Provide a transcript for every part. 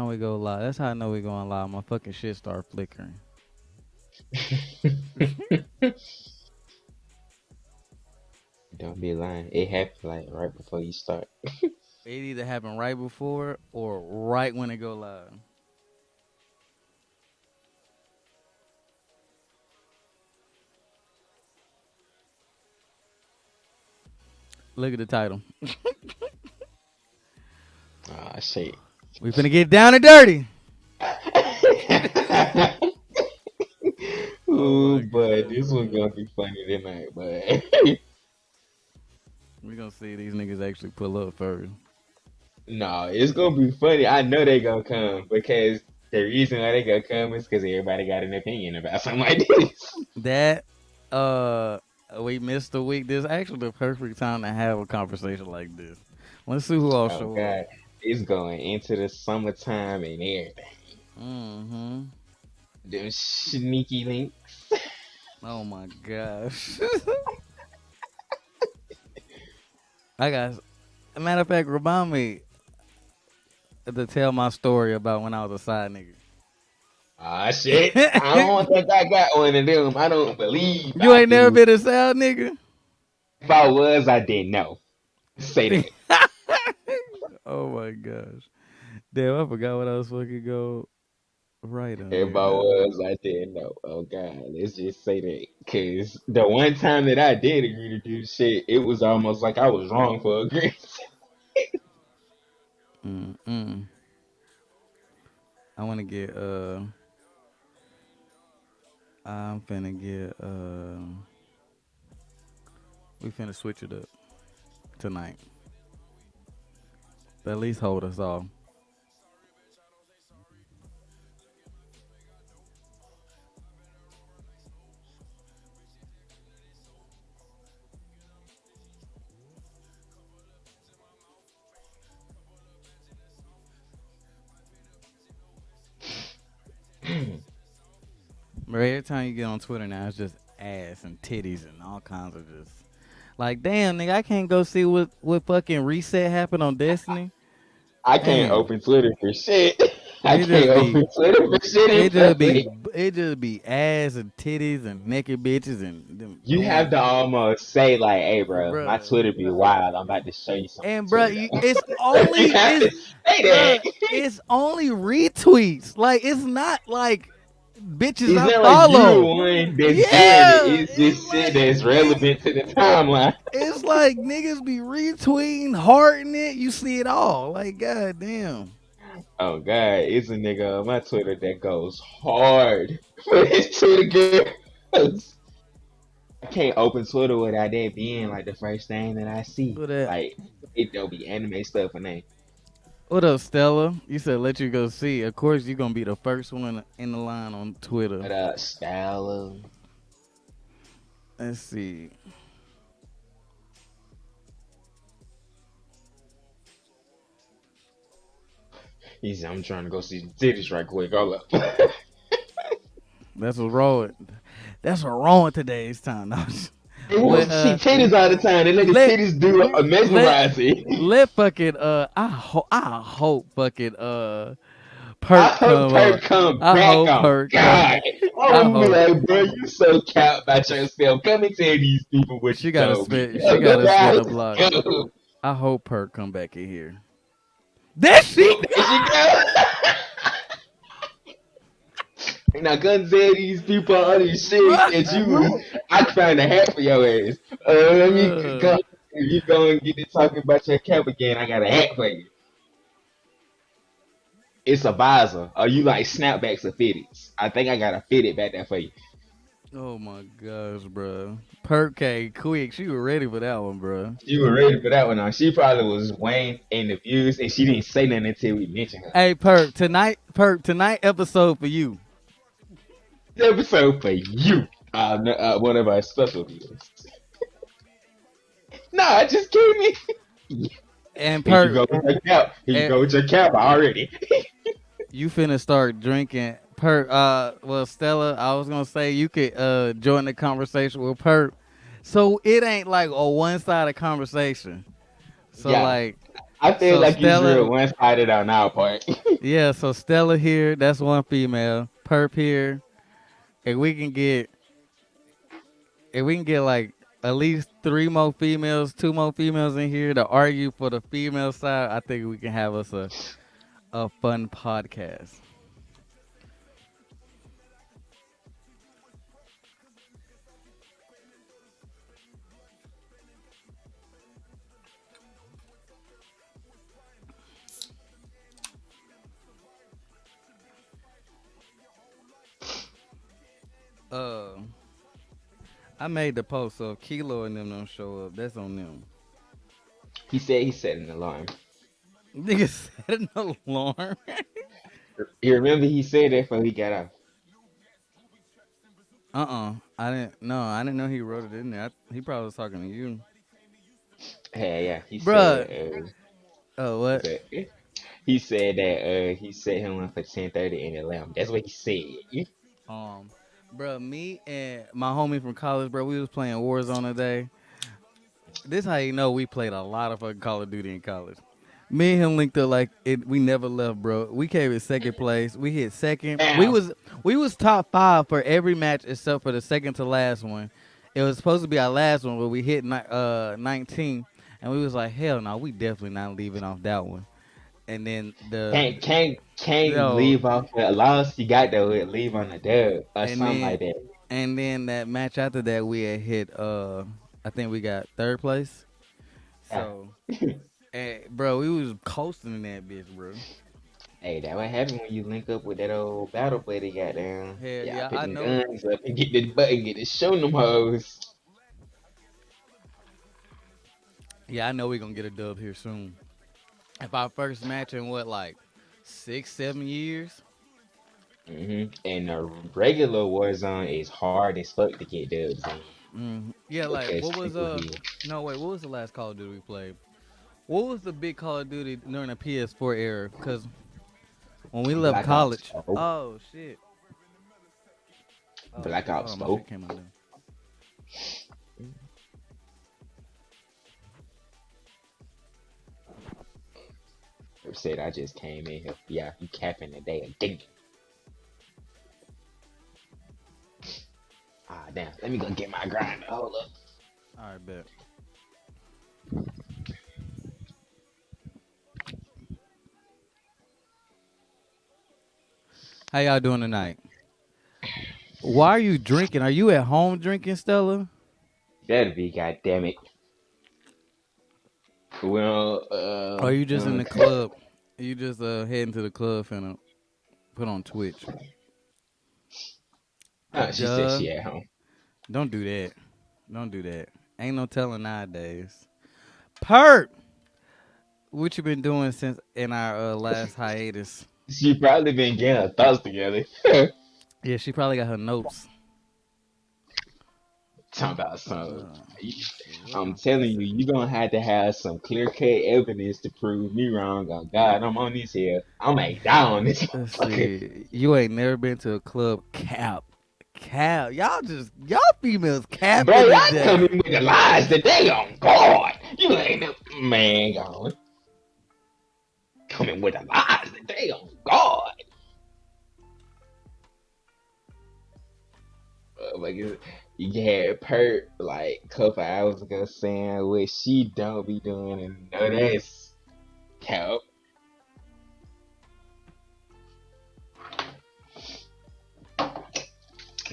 time we go live. That's how I know we going live. My fucking shit start flickering. Don't be lying. It happened like right before you start. It either happen right before or right when it go live. Look at the title. Ah, shit. We finna get down and dirty. Oh Ooh, my but god, this one bro. gonna be funny tonight, but We gonna see these niggas actually pull up first. no, it's gonna be funny. I know they gonna come because the reason why they gonna come is because everybody got an opinion about something like this. That uh we missed a week. This is actually the perfect time to have a conversation like this. Let's see who all Oh show up. God, it's going into the summertime and everything. Mm-hmm. Them sneaky links. Oh my gosh. I got a matter of fact, remind me to tell my story about when I was a side nigga. Ah shit, I don't think I got one of them. I don't believe You I ain't never do. been a side nigga? If I was, I didn't know. Say that. Oh my gosh. Damn, I forgot what I was fucking go right on If here. I was, I didn't know. Oh God, let's just say that. Cause the one time that I did agree to do shit, it was almost like I was wrong for agreeing. Mm-mm. I wanna get I'm finna get we finna switch it up tonight. But at least hold us all. But every time you get on Twitter now, it's just ass and titties and all kinds of just like, damn, nigga, I can't go see what fucking reset happened on Destiny. I can't Damn, open Twitter for shit. I it can't just be, open Twitter for shit in it just be, public. it just be ass and titties and naked bitches and them You have doing, to almost say like, "Hey, bro, my bruh. Twitter be wild. I'm about to show you some And Twitter bruh, though." it's You only have to it's say bruh, that. it's only retweets. Like it's not like bitches It's I not like you the follow. one that's doing it. Yeah, It's it's just shit like that's relevant to the timeline. it's like niggas be retweeting, hearting it. You see it all. Like goddamn. Oh God, it's a nigga on my Twitter that goes hard for his Twitter girls. I can't open Twitter without that being like the first thing that I see. What that? Like it don't be anime stuff and that. What up, Stella? You said let you go see. Of course, you gonna be the first one in the line on Twitter. But style of Let's see. he's I'm trying to go see the titties right quick. Hold up. That's what's wrong. That's what's wrong with today's time. No. They want But to see titties all the time. They let the let titties do a let mesmerizing. let fucking I hope fucking I Perk hope come her up. come I back hope on Perk come. God. I I want to be hope like, bro, you so cap about yourself. Come and tell these people what you she gotta told me. spit. She gotta spin Guys, a block. go. I hope Perk come back in here. There she. There she go. Now come tell these people all these shit that you I found a hat for your ass. Let me Bruh. go. If you go and get to talking about your cap again, I got a hat for you. It's a visor. Or you like snapbacks or fitteds. I think I got a fitted back there for you. Oh my gosh, bro. Perk came quick. She was ready for that one, bro. You were ready for that one. Now she probably was weighing in the views, and she didn't say nothing until we mentioned her. Hey, Perk. Tonight episode for you. This episode for you. No, one of our special viewers. No, I just came in. And Here you Perk, go with your cap. Here you eh, go with your cap already. you finna start drinking. Perk. Well, Stella, I was gonna say you could join the conversation with Perk. So it ain't like a one sided conversation. So Yeah. like I feel So like it's real Stella, one-sided on our part. yeah. So Stella here, that's one female. Perp here, and we can get like at least three more females, two more females in here to argue for the female side. I think we can have us a fun podcast. Uh, I made the post, so if Kilo and them don't show up, that's on them. He said he set an alarm. Nigga set an alarm. You remember he said that before he got off. I didn't. No, I didn't know he wrote it in there. He probably was talking to you, Yeah, yeah. bruh. Oh, He what? said he said that he set him up for 10:30 in the lamb. That's what he said. Um, bruh, me and my homie from college, bro, we was playing Warzone today. This how you know we played a lot of fucking Call of Duty in college. Me and him linked up like it. We never left, bro. We came in second place. We hit second. We Damn. was we was top five for every match except for the second to last one. It was supposed to be our last one, but we hit 19, and we was like, hell no, we definitely not leaving off that one. And then Can't yo, leave off the loss. You got to leave on the dub or and something then like that. and then that match after that, we had hit. I think we got third place. Yeah. So, bro, we was coasting in that bitch, bro. Hey, that what happened when you link up with that old battle buddy goddamn. Hell Yeah, yeah, pick I them know. guns up and get this button, get it shooting them hoes. Yeah, I know we gonna get a dub here soon. If our first match in what, like 6, 7 years? And the regular Warzone is hard as fuck to get dubs in Yeah, like because what was people be no wait, what was the last Call of Duty we played? What was the big Call of Duty during the PS4 era? Because when we left Black Ops college, 4. oh shit, oh Black shit, hold Ops on, my 4. shit came undone. Said I just came in here. Yeah, you capping today again. Ah, damn. Let me go get my grinder. Hold up. All right, bet. How y'all doing tonight? Why are you drinking? Are you at home drinking, Stella? That'll be goddamn it. Well, Or are you just in the club? You just heading to the club finna put on Twitch? she said Duh. she at home. Don't do that. Don't do that. Ain't no telling nowadays. Perp! What you been doing since in our last hiatus? She probably been getting her thoughts together. Yeah, she probably got her notes. Talking about some. Shit, what I'm I'm finna telling you, say? you're gonna have to have some clear cut evidence to prove me wrong. Oh God, I'm on this here. I'm a down this Let's motherfucker. see. You ain't never been to a club cap. Cap. Y'all females Bro, capping y'all today. coming with the lies today on God. You ain't no man going. Coming with the lies today on God. Like you had Pert like a couple hours ago saying what she don't be doing and no that's cap.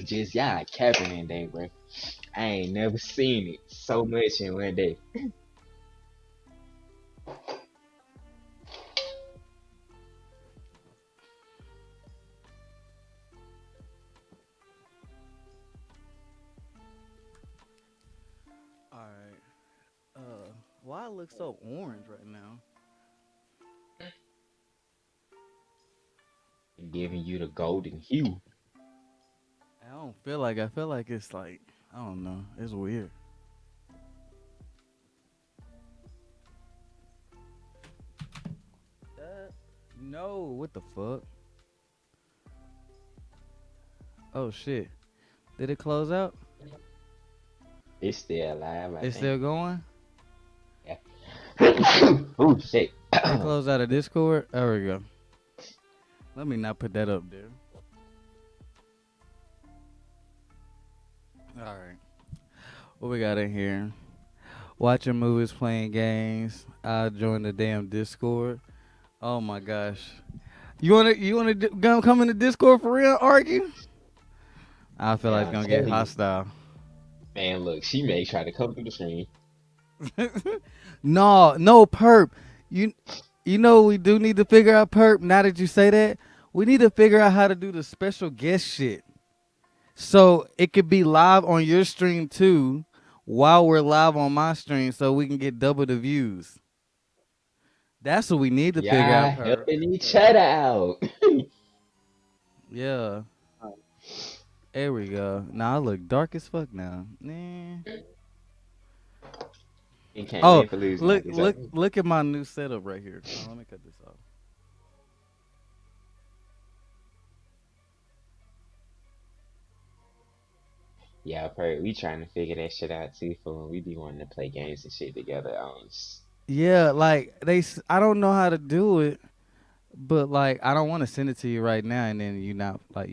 Just y'all capping in day, bro. I ain't never seen it so much in one day. All right. Why it look so orange right now? Giving you the golden hue. I don't feel like. I feel like it's like I don't know. It's weird. No. What the fuck? Oh shit. Did it close out? It's still alive, I It's think. still going? Yeah. Oh shit. It closed out of Discord. There we go. Let me not put that up there. All right. What we got in here? Watching movies, playing games. I joined the damn Discord. Oh my gosh. You wanna come in the Discord for real? Argue? I feel Man, like it's I'm gonna get telling you. hostile. Man, look, she may try to come through the screen. No, perp. You you know we do need to figure out perp. Now that you say that, we need to figure out how to do the special guest shit. So it could be live on your stream too, while we're live on my stream, so we can get double the views. That's what we need to figure Yeah, out, perp. helping each other out. Yeah. There we go. Now I look dark as fuck now. Nah. You can't Oh, win for losing look, like this. look, look at my new setup right here. Oh, let me cut this off. Yeah, per we trying to figure that shit out too for when we be wanting to play games and shit together. Yeah, like I don't know how to do it, but like I don't want to send it to you right now, and then you not like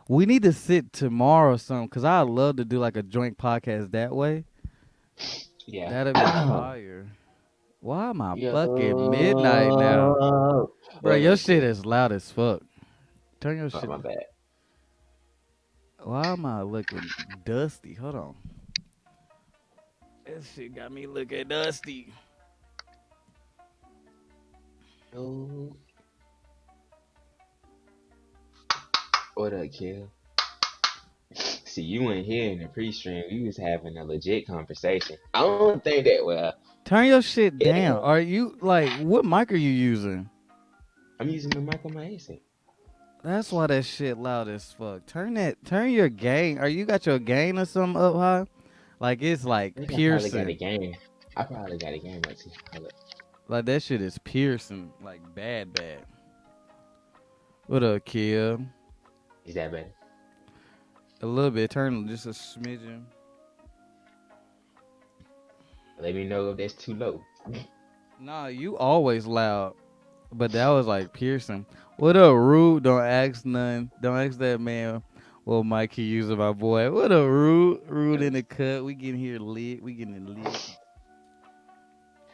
We need to sit tomorrow or something, cause I'd love to do like a joint podcast that way. Yeah. That'd be fire. Why am I Yo. fucking midnight now, bro? Oh Your no, shit kid. is loud as fuck. Turn your Oh shit. my bad. Why am I looking dusty? Hold on. That shit got me looking dusty. Oh, what up, kid? See, you weren't here in the pre-stream. We was having a legit conversation. I don't think that well. Turn your shit Yeah, down. Are you like what mic are you using? I'm using the mic on my headset. That's why that shit loud as fuck. Turn your gain. Are you got your gain or something up high? Like it's I like think I probably got a piercing. game. I probably got a game right here. Hold up. Like that shit is piercing. Like bad bad. What up, Kia? Is that better? A little bit. Turn just a smidgen. Let me know if that's too low. Nah, you always loud. But that was like piercing. What up, rude? Don't ask none. Don't ask that man. Well, Mike, he using my boy. What up, rude? Rude in the cut. We getting here lit. We getting lit.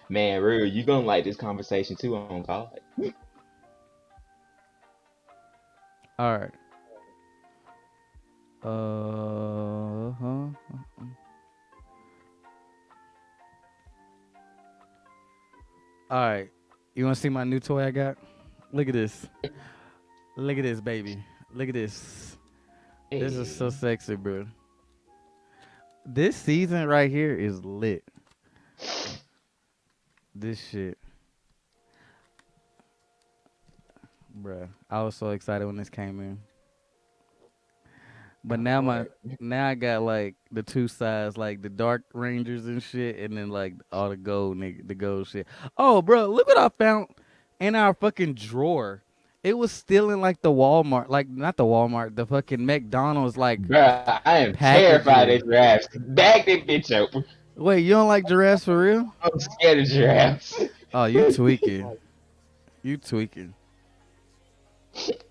Man, real, you gonna like this conversation too on call. All right. Huh. All right. You want to see my new toy I got? Look at this. Look at this, baby. Look at this. This is so Hey. sexy, bro. This season right here is lit. This shit, bruh. I was so excited when this came in. But Oh, hard. now I got like the two sides, like the dark rangers and shit, and then like all the gold nigga, the gold shit. Oh, bro, look what I found in our fucking drawer. It was still in like the Walmart, like not the Walmart, the fucking McDonald's like Bruh, I am terrified packaging. of giraffes. Back that bitch up. Wait, you don't like giraffes for real? I'm scared of giraffes. Oh, you tweaking. You tweaking.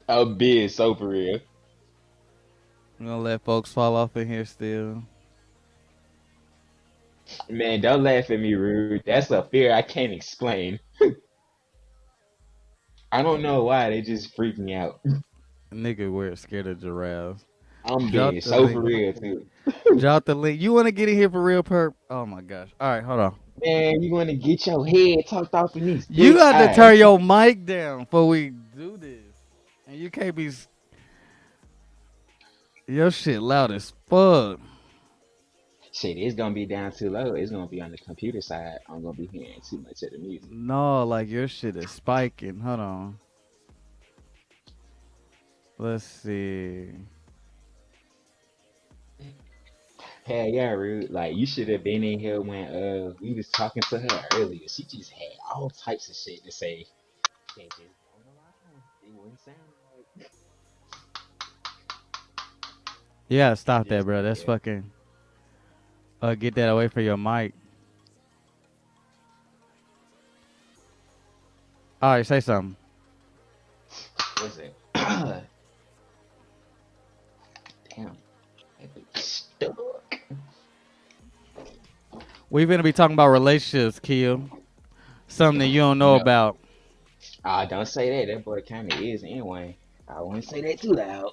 I'm being so for real. I'm gonna let folks fall off in here still. Man, don't laugh at me, rude. That's a fear I can't explain. I don't know why, they just freak me out. Nigga, we're scared of giraffes. I'm being Drop the so for link. real too. Drop the link. You want to get in here for real, perp? Oh my gosh. All right, hold on. Man, you wanna get your head talked off in these You thick got to eyes. turn your mic down before we do this. And you can't be. Your shit loud as fuck. Shit, it's gonna be down too low. It's gonna be on the computer side. I'm gonna be hearing too much of the music. No, like your shit is spiking. Hold on. Let's see. Hell yeah, rude. Like you should have been in here when we was talking to her earlier. She just had all types of shit to say. That just don't align. It wouldn't sound like You gotta stop that, just bro. That's yeah. fucking. Get that away from your mic. All right, say something. What's it? Damn, that bitch stuck. We're gonna be talking about relationships, Kill. Something that you don't You know know, about. don't say that. That boy kind of is anyway. I wouldn't say that too loud.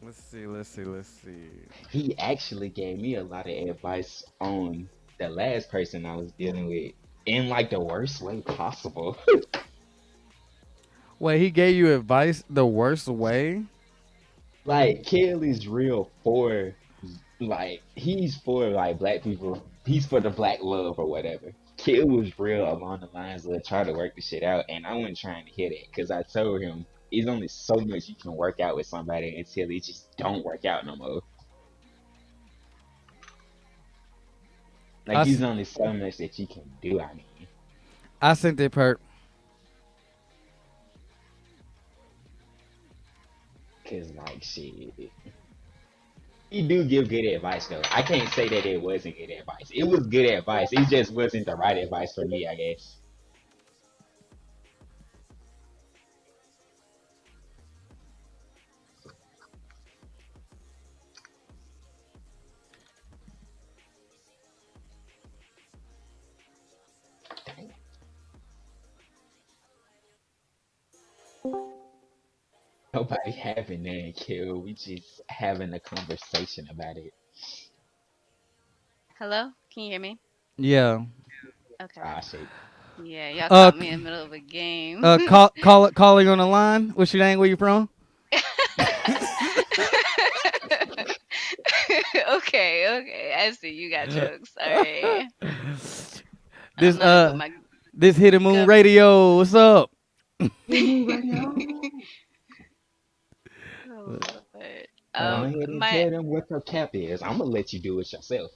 Let's see. Let's see. Let's see. He actually gave me a lot of advice on the last person I was dealing with in like the worst way possible. Wait, he gave you advice the worst way? Like Kelly's real for like he's for like black people. He's for the black love or whatever. Kill was real along the lines of try to work the shit out, and I wasn't trying to hit it because I told him it's only so much you can work out with somebody until it just don't work out no more. I, Like s- it's only so much that you can do. I mean, I sent it perp. cause like shit. He do give good advice though. I can't say that it wasn't good advice. It was good advice. It just wasn't the right advice for me, I guess. Nobody having that kill. We just having a conversation about it. Hello? Can you hear me? Yeah. Okay. Ah shit. Yeah, y'all Uh, caught me in the middle of a game. calling on the line. What's your name? Where you from? Okay, okay. I see you got jokes. All right. this I'm gonna put my this Hidden Moon gov. Radio. What's up? Hit me radio. Oh Lord. Go ahead and My tell them what your cap is. I'm gonna let you do it yourself.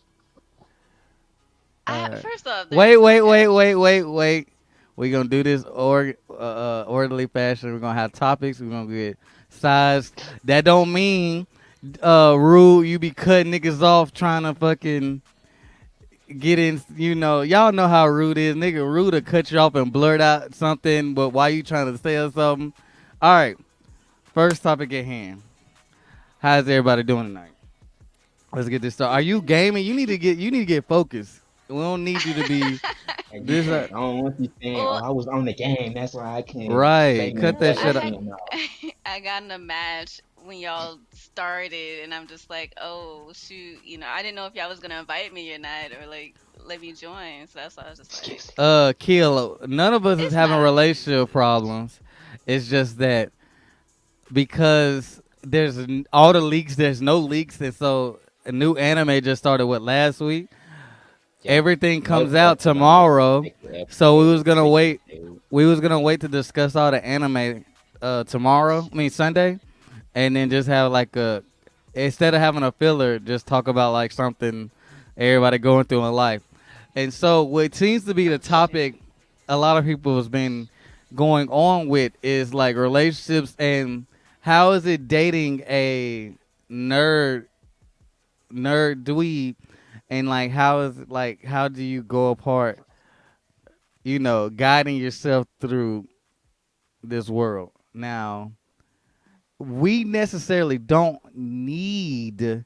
I Uh, first off, wait, there's no wait, wait, cap. wait, wait, wait. We're gonna do this orderly fashion. We're gonna have topics. We're gonna get size. That don't mean rude. You be cutting niggas off trying to fucking get in. Y'all know how rude is. Nigga rude to cut you off and blurt out something, but why you trying to say something? All right. First topic at hand. How's everybody doing tonight? Let's get this started. Are you gaming? You need to get focused. We don't need you to be And you this. can't. I don't want you saying, "Oh, Well, I was on the game. That's why I couldn't say Right. well, Cut nothing." that But I shit it's up. had you know, I got in a match when y'all started, and I'm just like, oh shoot, I didn't know if y'all was gonna invite me or not, or like let me join. So that's why I was just like, just Kill. None of us is it's having not a big relationship problems. It's just that because all the leaks, there's no leaks, and so a new anime just started last week. yeah. Everything Most comes out of them is tomorrow, like the so we was episodes gonna that you wait. do. We was gonna wait to discuss all the anime tomorrow. I mean Sunday, and then just have like a instead of having a filler, just talk about like something everybody going through in life. And so what seems to be the topic a lot of people has been going on with is like relationships and how is it dating a nerd dweeb and like how is it like how do you go apart, guiding yourself through this world. Now, we necessarily don't need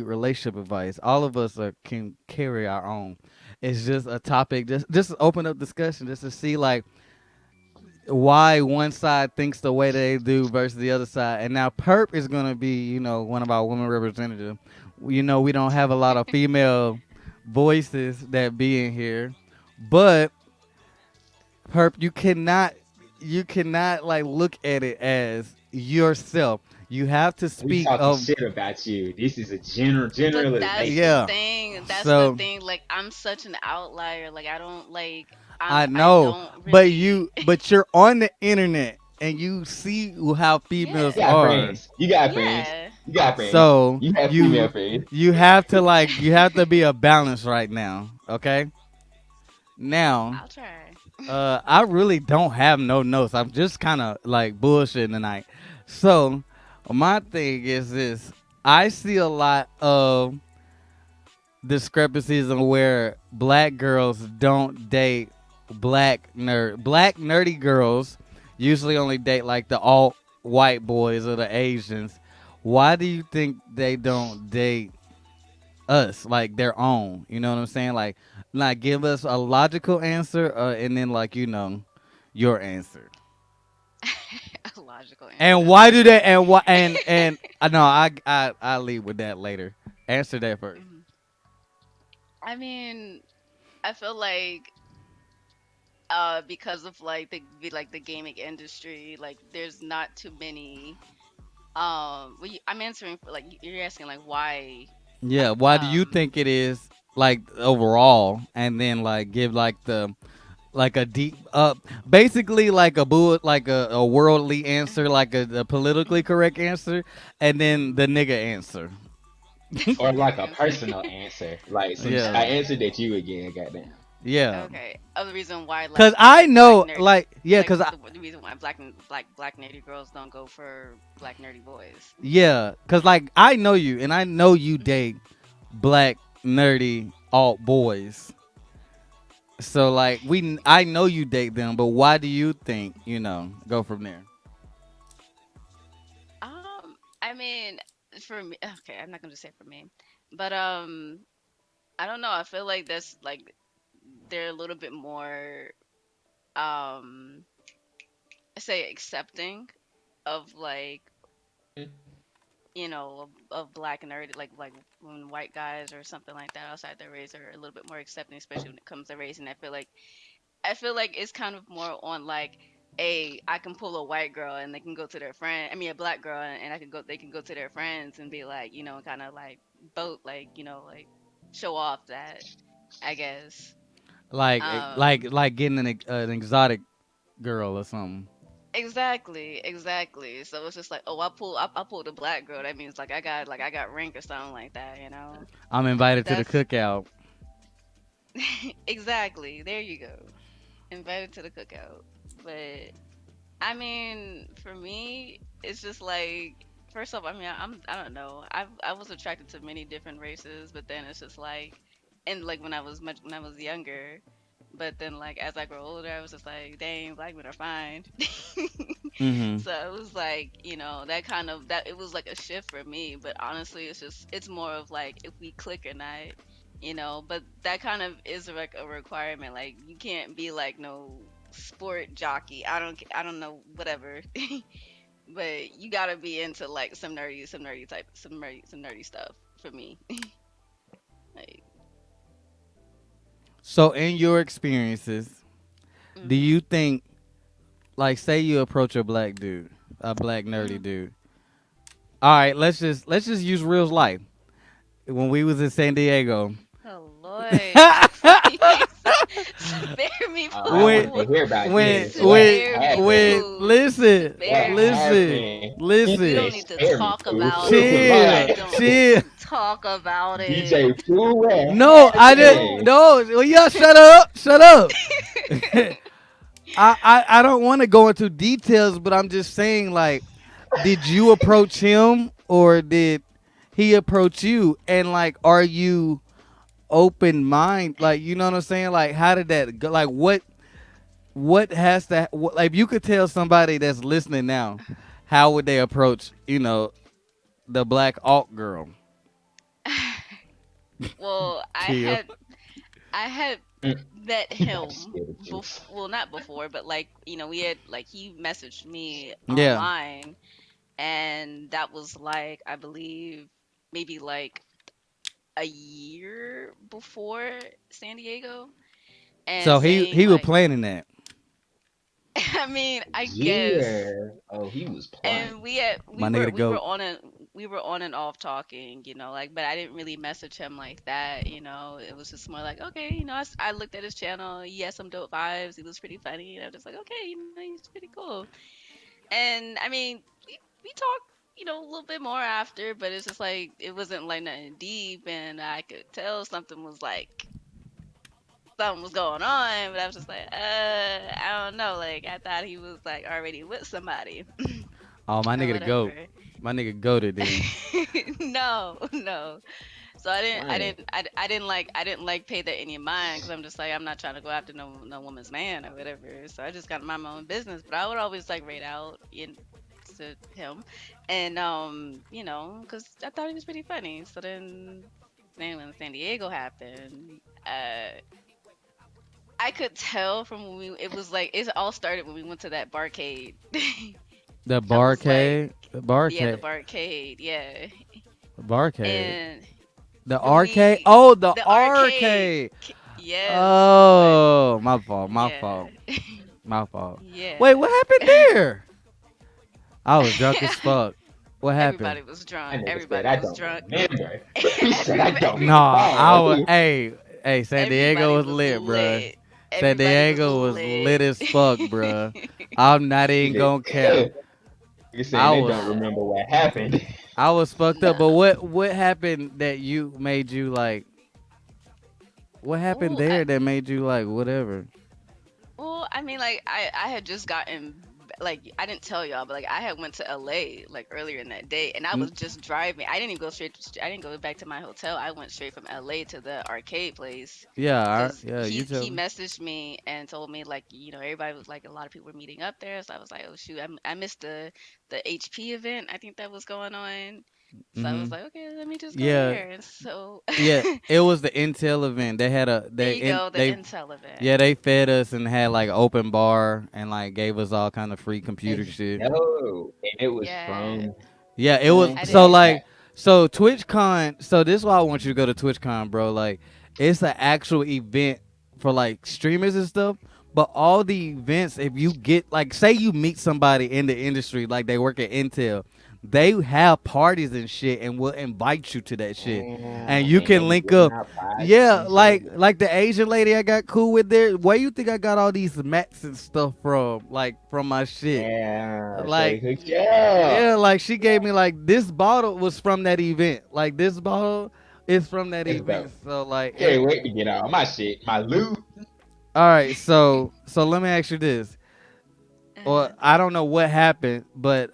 relationship advice. All of us can carry our own. It's just a topic, just open up discussion, just to see like why one side thinks the way they do versus the other side. And now Perp is gonna be, one of our women representatives. We don't have a lot of female voices that be in here, but Perp, you cannot like look at it as yourself. You have to We speak talking of shit about you. This is a But that's generalization. the yeah. thing. That's the So thing. Like I'm such an outlier. Like I don't like. I I know, don't but really. you're on the internet and you see how females You Yeah. got are. friends. You got friends. Yeah. You got friends. So You have female you friends. you have to be a balance right now. Okay. Now, I'll try. I really don't have no notes. I'm just kind of like bullshitting tonight. So My thing is this: I see a lot of discrepancies on where black girls don't date black nerdy girls usually only date like the alt white boys or the Asians. Why do you think they don't date us like their own? You know what I'm saying? Like give us a logical answer, and then like your answer. A logical And answer. why do they? And why? And no, I leave with that later. Answer that first. Mhm. I mean, I feel like because of like the gaming industry, like there's not too many I'm answering for like you're asking like why Yeah, I why do you think it is like overall, and then like give like the like a deep basically like a like a worldly answer, like a politically mhm, correct answer, and then mhm. the nigga answer. Or The like nigga a answer. personal answer, like some Yeah, I Okay. answered that you again. Goddamn. yeah. Okay. Of the reason why Cause I black know, nerd like, yeah, like cause I, the reason why black nerdy girls don't go for black nerdy boys. yeah, cause like I know you, and I know you Mhm. date black nerdy alt boys. So like I know you date them, but why do you think go from there? I mean, for me, okay, I'm not gonna say for me, but I don't know. I feel like that's like they're a little bit more um say accepting of like of black nerd like when white guys or something like that outside their race are a little bit more accepting, especially when it comes to race. And I feel like it's kind of more on like a I can pull a white girl and they can go to their friend. I mean a black girl and I can go they can go to their friends and be like kind of like boat like like show off that I guess. Like getting an exotic girl or something. Exactly. So it's just like, oh, I pulled a black girl. That means I got rank or something like that. I'm invited to the That's cookout. exactly. There you go. Invited to the cookout. But I mean, for me, it's just like first off, I mean, I don't know. I was attracted to many different races, but then it's just like and like when I was younger, but then like as I grow older, I was just like, dang, black men are fine. Mm-hmm. So it was like, that kind of that it was like a shift for me, but honestly, it's more of like if we click or not. But that kind of is like a requirement. Like you can't be like no sport jockey. I don't know whatever. But you got to be into like some nerdy stuff for me. Like So in your experiences, do mhm. you think like say you approach a black dude, a black nerdy Mhm. dude? All right, let's just use real life. When we was in San Diego, Oh Lord. Please spare me I when wanted poo. to hear about when this. What Spare me happened? poo. listen, What Spare me. listen, happened? He We listen, said, don't need to "Spare me, talk fool." about it. chill, We Like don't need chill. to talk about it. DJ Pooh, what No, I didn't. happened? No, well, yeah, shut up, shut up. I don't want to go into details, but I'm just saying, like, did you approach him or did he approach you? And like, are you open mind? Like, you know what I'm saying? Like, how did that go? Like, what has to like? If you could tell somebody that's listening now, how would they approach? The black alt girl. Well, Chill. I had Mm, met he probably him scared of before. truth. Well, not before, but like we had like he messaged me Yeah. online, and that was like I believe maybe like a year before San Diego, and So he saying he was like, planning that. I mean, I guess. Yeah. Oh, he was And plotting. My nigga the goat. we were on and off talking, like, but I didn't really message him like that. It was just more like, okay, I looked at his channel, he had some dope vibes, he was pretty funny, and I was just like, okay, he's pretty cool. And I mean, we talked, a little bit more after, but it's just like it wasn't like nothing deep, and I could tell something was going on, but I was just like, I don't know, like I thought he was like already with somebody Oh, my or nigga the goat. whatever. My nigga goaded then. No, no. So I didn't, I Dang. didn't, I, I didn't like pay that any mind because I'm just like I'm not trying to go after no woman's man or whatever. So I just got to mind my own business. But I would always like rate out to him, and because I thought he was pretty funny. So then when San Diego happened, I could tell from when it was like it all started when we went to that barcade. The I was like, barcade, the yeah, the barcade, barcade, yeah, the barcade, and the when arcade. we Oh, the the arcade, arcade. yes, but Oh, my fault. My yeah, fault. My fault. Wait, what yeah. happened there? I was drunk as fuck. What happened? Everybody was That drunk. nigga said Everybody I was don't drunk. remember. He said I don't Nah, I was. recall. Hey, San Diego Everybody was was lit, bruh. lit. San Everybody was Diego was lit. lit as fuck, bruh. I'm not He even said, gonna yeah. cap. He saying I they was, don't remember what happened. I was fucked up. No. But what happened that you made you like? What happened Well, I, there that made you like whatever? well, I mean, like I had just gotten like I didn't tell y'all, but like I had went to LA like earlier in that day, and I N- was just driving. I didn't even go straight. I didn't go back to my hotel. I went straight from LA to the arcade place Yeah, because yeah. You he tell me. messaged me and told me like everybody was like a lot of people were meeting up there. So I was like, oh shoot, I missed the HP event. I think that was going on. So I was Mhm. like, okay, let me just go Yeah, there. And so yeah. It was the Intel event. They had a there they you in go, the they Intel event. yeah they fed us and had like open bar and like gave us all kind of free computer Let's shit. go. And it was Yeah, from Yeah, it was man. I so didn't. like so TwitchCon. So this is why I want you to go to TwitchCon, bro. Like it's an actual event for like streamers and stuff. But all the events, if you get like, say you meet somebody in the industry, like they work at Intel, they have parties and shit, and will invite you to that shit, and Damn, you and they can be link giving up. out prizes Yeah, and shit. like the Asian lady I got cool with there. Where you think I got all these mats and stuff from? Like from my shit. Yeah, Shorty Like hooked you Yeah. yeah, up. like she gave me like this bottle was from that event. Like this bottle is from that That's event. dope. So like, Can't wait to get all my shit, my loot. all right. So let me ask you this. Or Uh, I don't know what happened, but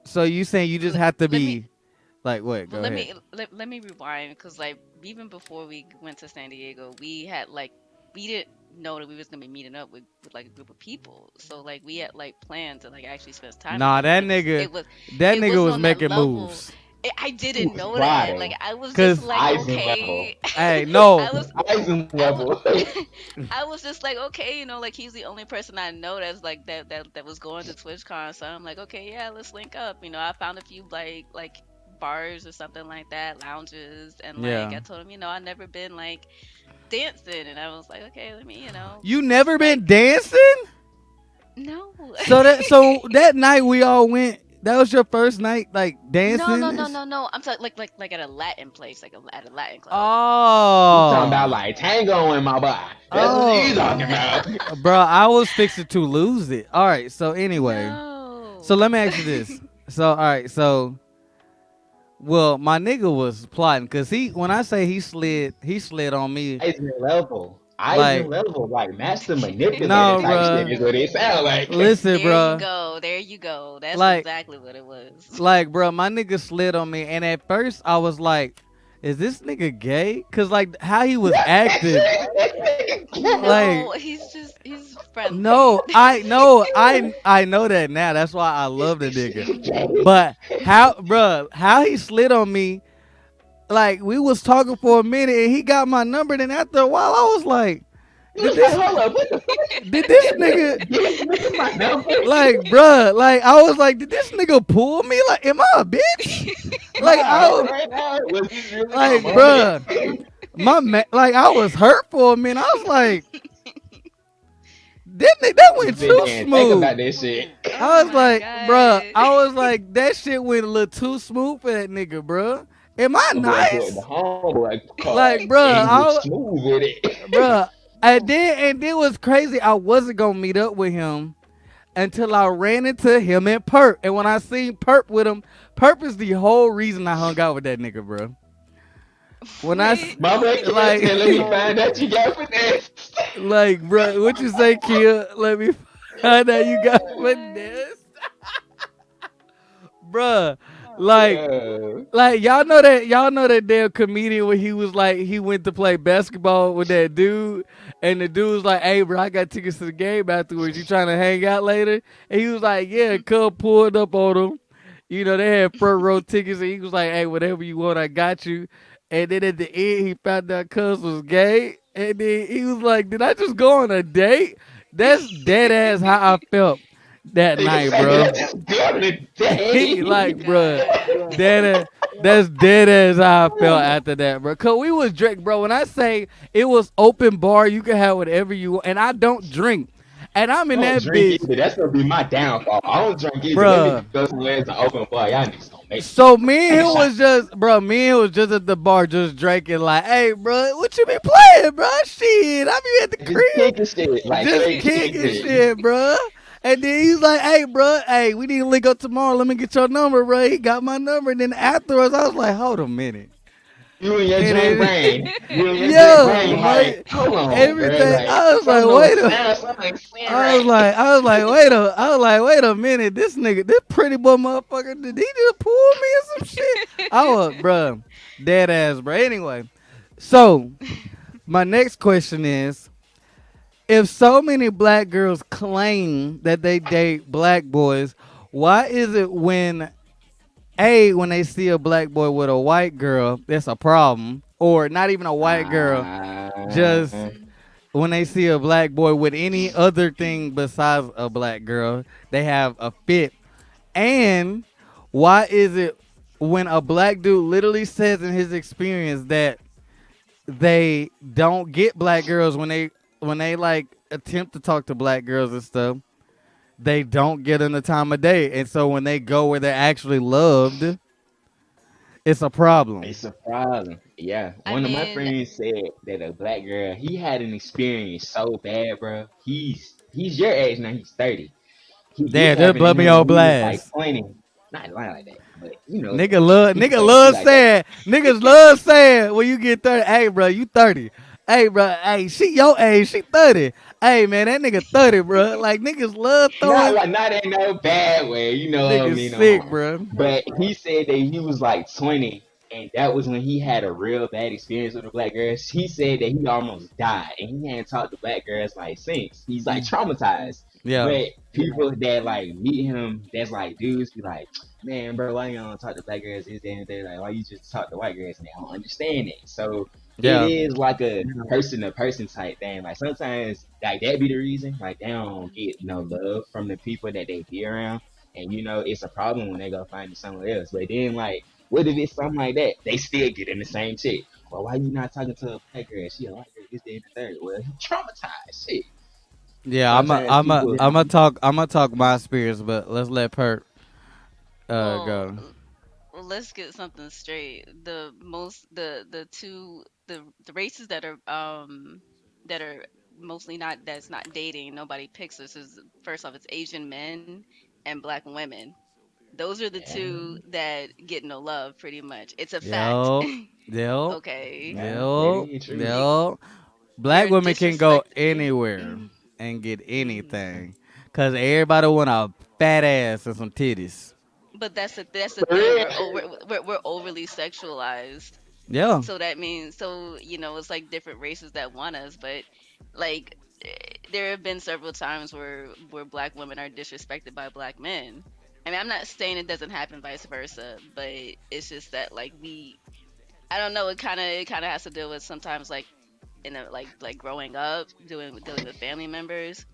so you saying you just let, have to let me be like what? well Go ahead. let me rewind because like even before we went to San Diego, we had like we didn't know that we was gonna be meeting up with like a group of people. So like we had like planned to like actually spend time Nah, together, but that nigga, that it nigga wasn't was on that making level. moves. I He didn't was know that. Like plotting. I was just Cause like Eisen okay. level. hey, no, I was Eisen I was level. I was just like, okay, like he's the only person I know that's like that was going to TwitchCon. So I'm like, okay, yeah, let's link up. I found a few like bars or something like that, lounges, and like yeah. I told him, I never been like dancing, and I was like, okay, let me, You just never been like dancing? no. So that night we all went. That was your first night like No, no, dancing. no, no, no. I'm talking like at a Latin place, like at a Latin club. You talking about Oh, like tango in my butt. That's what you oh, talking about. bro, I was fixing to lose it. All right, so anyway, so No. let me ask you this. So all right, so well, my nigga was plotting because when I say he slid on me Eisen level. Eisen like level, like master manipulator no, type shit bro. is what it sound like. Listen, There you bro. go. There you go. That's Like, exactly what it was. bro, my nigga slid on me, and at first I was like, "Is this nigga gay?" Cause like how he was acting, like No, he's friendly. no, I know that now. That's why I love the nigga. But how, bro, how he slid on me? Like we was talking for a minute, and he got my number. Then after a while, I was like, He "Did was like, this? hold up, what the Did this fuck? nigga?" Give this nigga my number. Like, bruh, like I was like, did this nigga pull me? Like, am I a bitch? Like Nah, I hold was right now. Was this really my like, moment? bruh, like I was hurt for a minute. I was like, that You went said you too ain't think about smooth. this shit. Oh I was my like, bruh, god. I was like, that shit went a little too smooth for that nigga, bruh. Am I My boy put the nice? homeboy card, Like, and bruh, he was smooth with it. bruh. And then was crazy. I wasn't gonna meet up with him until I ran into him and Perp. And when I seen Perp with him, Perp is the whole reason I hung out with that nigga, bro. When Wait. My boy Kill like, said, let me find out you got finesse. like, bro, what you say, Kia? Let me find out you got Oh my. finesse, bruh. Like, Yeah. y'all know that damn comedian when he was like he went to play basketball with that dude, and the dude was like, "Hey, bro, I got tickets to the game afterwards. You trying to hang out later?" And he was like, "Yeah." Cub pulled up on him. They had front row tickets, and he was like, "Hey, whatever you want, I got you." And then at the end, he found out Cuz was gay, and then he was like, "Did I just go on a date?" That's dead ass how I felt that Nigga night, said that I bro. just got a He day. Oh my like, bruh, god. dead. That's dead as how I felt after that, bro. Cause we was drink, bro. When I say it was open bar, you can have whatever you want, and I don't drink, and I'm I in don't that drink bitch, either. That's gonna be my downfall. I don't drink either. Let me bruh. go somewhere to open bar. Y'all niggas gonna make me So me and take a him shot. was just, bro. Me and him was just at the bar, just drinking. Like, hey, bro, what you be playing, bro? Shit, I be at the Just crib. kicking shit, like Just straight kicking kicking. shit, bro. And then he's like, "Hey, bro, hey, we need to link up tomorrow. Let me get your number, bro." He got my number. And then afterwards, I was like, "Hold a minute." You and your And drink then, brain. You and your drink yo, brain. Like, my hold on, bro. everything. Like, I was like, something don't "Wait a." sound. Something ain't saying I was right. like, I was like, wait a, I was like, wait a minute. This nigga, this pretty boy motherfucker, did he just pull me or some shit? I was, bruh, dead ass, bro. Anyway, so my next question is: if so many black girls claim that they date black boys, why is it when they see a black boy with a white girl, that's a problem, or not even a white girl, just Uh, when they see a black boy with any other thing besides a black girl, they have a fit. And why is it when a black dude literally says in his experience that they don't get black girls when they like attempt to talk to black girls and stuff, they don't get them the time of day. And so when they go where they're actually loved, it's a problem. it's a problem. Yeah, I one of my mean, friends said that a black girl, he had an experience so bad, bro. He's your age now. He's 30. This Damn, just happened to blow me him on when he was like blast. 20. Not lying like that, but he Nigga 20. He love like 30. saying, niggas love saying when you get 30, hey bro, you 30. Hey bro, hey, she your age, she 30. Hey man, that nigga 30, bro. Like niggas love Not throwing like not in no bad way, I niggas mean no sick, harm. bro. But he said that he was like 20, and that was when he had a real bad experience with a black girl. He said that he almost died, and he hadn't talked to black girls like since. He's like traumatized. Yeah. But people that like meet him, that's like dudes, be like, man, bro, why you don't talk to black girls? Is that they like why you just talk to white girls? And they don't understand it. So it Yeah. is like a person to person type thing. Like sometimes like that be the reason. Like they don't get no love from the people that they be around. And it's a problem when they go find it somewhere else. But then like what if it's something like that? They still get in the same chick. Well, why you not talking to a black girl? She a white girl, this, that, and the third. Well, he traumatized. Shit. Yeah, Sometimes people I'm gonna talk my experience, but let's let Perk well, go. well, let's get something straight. The two the races that are mostly not that's not dating, nobody picks us is first off it's Asian men and black women. Those are the two yeah, that get no love pretty much. It's a fact. Yo, yo, Okay. yeah, yo, very true. Like yo. Black they're women can go disrespect anywhere and get anything, cause everybody want a fat ass and some titties. but that's the For thing. real. We're overly sexualized. Yeah, So that means it's like different races that want us, but like there have been several times where black women are disrespected by black men. I mean, I'm not saying it doesn't happen vice versa, but it's just that like we I don't know, it kind of has to deal with sometimes like in a like growing up dealing with family members.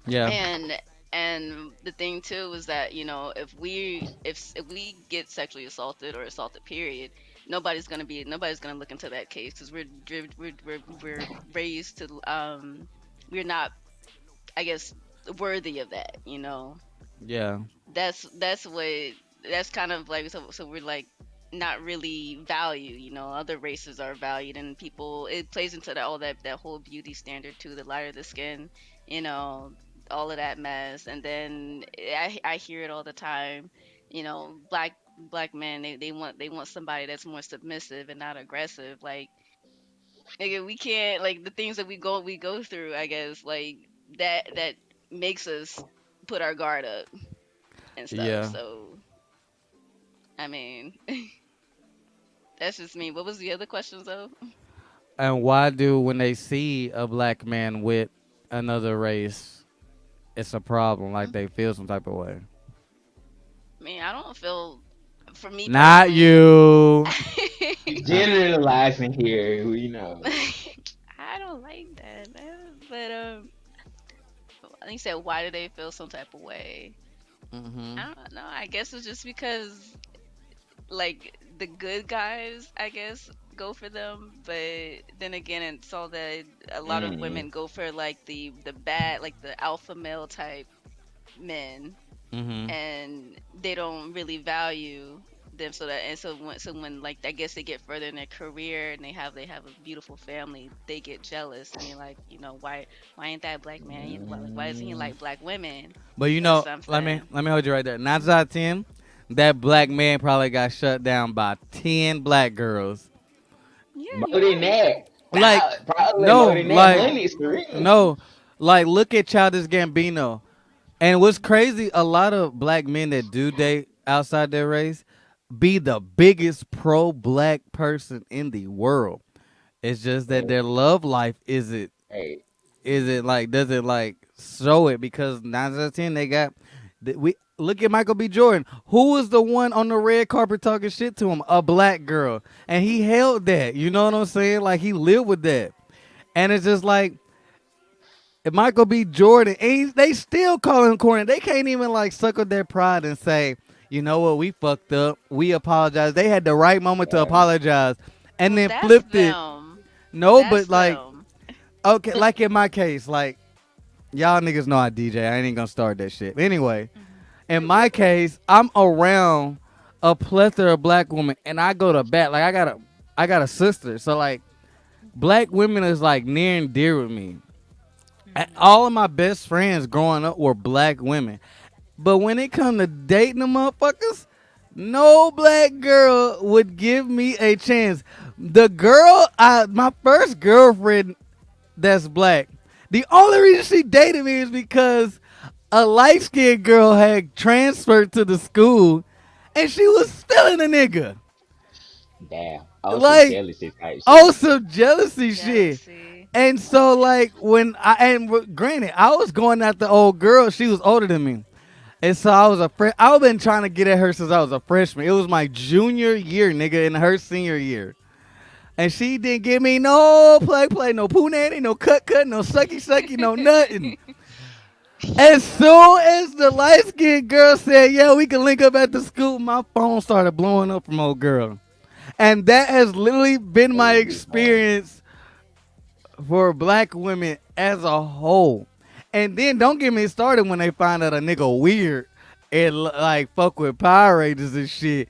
yeah, And and the thing too is that if we get sexually assaulted or assaulted period, nobody's gonna look into that case because we're raised to we're not, I guess, worthy of that. yeah, That's kind of like, so we're like not really valued. Other races are valued, and people, it plays into that whole beauty standard too, the lighter the skin, you know all of that mess. And then I hear it all the time. Black men, they want somebody that's more submissive and not aggressive. Like, nigga, we can't, like, the things that we go through, I guess, like, that makes us put our guard up and stuff. yeah. So I mean, that's just me. What was the other questions though? And why do when they see a black man with another race, it's a problem? Like they feel some type of way. I mean, I don't feel, for me Not personally, you. We Uh, generalizing here, you know. I don't like that. But I think you said why do they feel some type of way? mm-hmm. I don't know. I guess it's just because like the good guys, I guess, go for them, but then again, it's all that a lot of Mm. women go for like the bad, like the alpha male type men, Mm-hmm. and they don't really value them. So that and so when like I guess they get further in their career and they have a beautiful family, they get jealous and they're like, why ain't that black man? Why doesn't he Mm. like black women But you or know, something? let me hold you right there. 9 out of 10, that black man probably got shut down by 10 black girls. Yeah, More you're than right. that. Like, Probably more no, than that. like, Hundreds for real. no, like, look at Childish Gambino. And what's crazy, a lot of black men that do date outside their race be the biggest pro-black person in the world. It's just that But their love life hey, isn't like doesn't like show it because 9 out of 10 they got. We look at Michael B. Jordan. Who was the one on the red carpet talking shit to him? A black girl, and he held that. You know what I'm saying? Like he lived with that, and it's just like if Michael B. Jordan, they still call him corny. They can't even like suck up their pride and say, you know what, we fucked up. We apologize. They had the right moment to yeah. apologize, and Well, then that's flipped it. them. No, That's but like them. okay, like in my case, like y'all niggas know I DJ. I ain't gonna start that shit. Anyway, Mhm. in my case, I'm around a plethora of black women, and I go to bat. Like I got a sister, so like black women is like near and dear with me. Mhm. All of my best friends growing up were black women, but when it come to dating the motherfuckers, no black girl would give me a chance. The girl, my first girlfriend that's black. The only reason she dated me is because a light skinned girl had transferred to the school and she was feeling a nigga. Damn. Also Like, jealousy type oh, shit. some jealousy shit. Jealousy. And so, like, granted, I was going at the old girl, she was older than me. And so I was I've been trying to get at her since I was a freshman. It was my junior year, nigga, in her senior year. And she didn't give me no play, no poo nanny, no cut, no sucky, no nothing. As soon as the light skinned girl said, yeah, we can link up at the school, my phone started blowing up from old girl. And that has literally been my Holy hell. experience for black women as a whole. And then don't get me started when they find out a nigga weird and like fuck with Power Rangers and shit.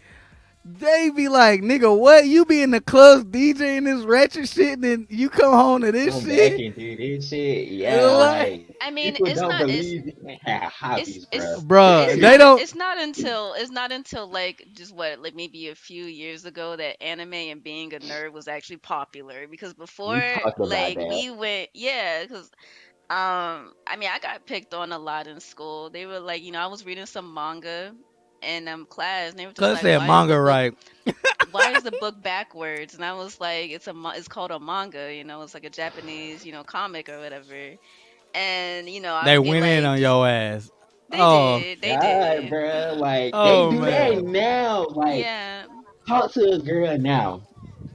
They be like, nigga, what? You be in the clubs DJing this ratchet shit and then you come home to this Come back shit? and do this shit. Yeah, Well, Like, like I mean, people it's don't not. It's believe you can have it's hobbies, bro. it's bruh, it's they not don't. it's not until like just what, like maybe a few years ago, that anime and being a nerd was actually popular, because We before, talked about like, that. we went, yeah, because I mean, I got picked on a lot in school. They were like, I was reading some manga in class, and they were just Cause like, said manga right. why is the book backwards? And I was like, it's called a manga, it's like a Japanese, comic or whatever. And I They would be went in like, on just your ass. they Oh, did, they God, did. bro. Like they oh do that man. now. Like Yeah. talk to a girl now.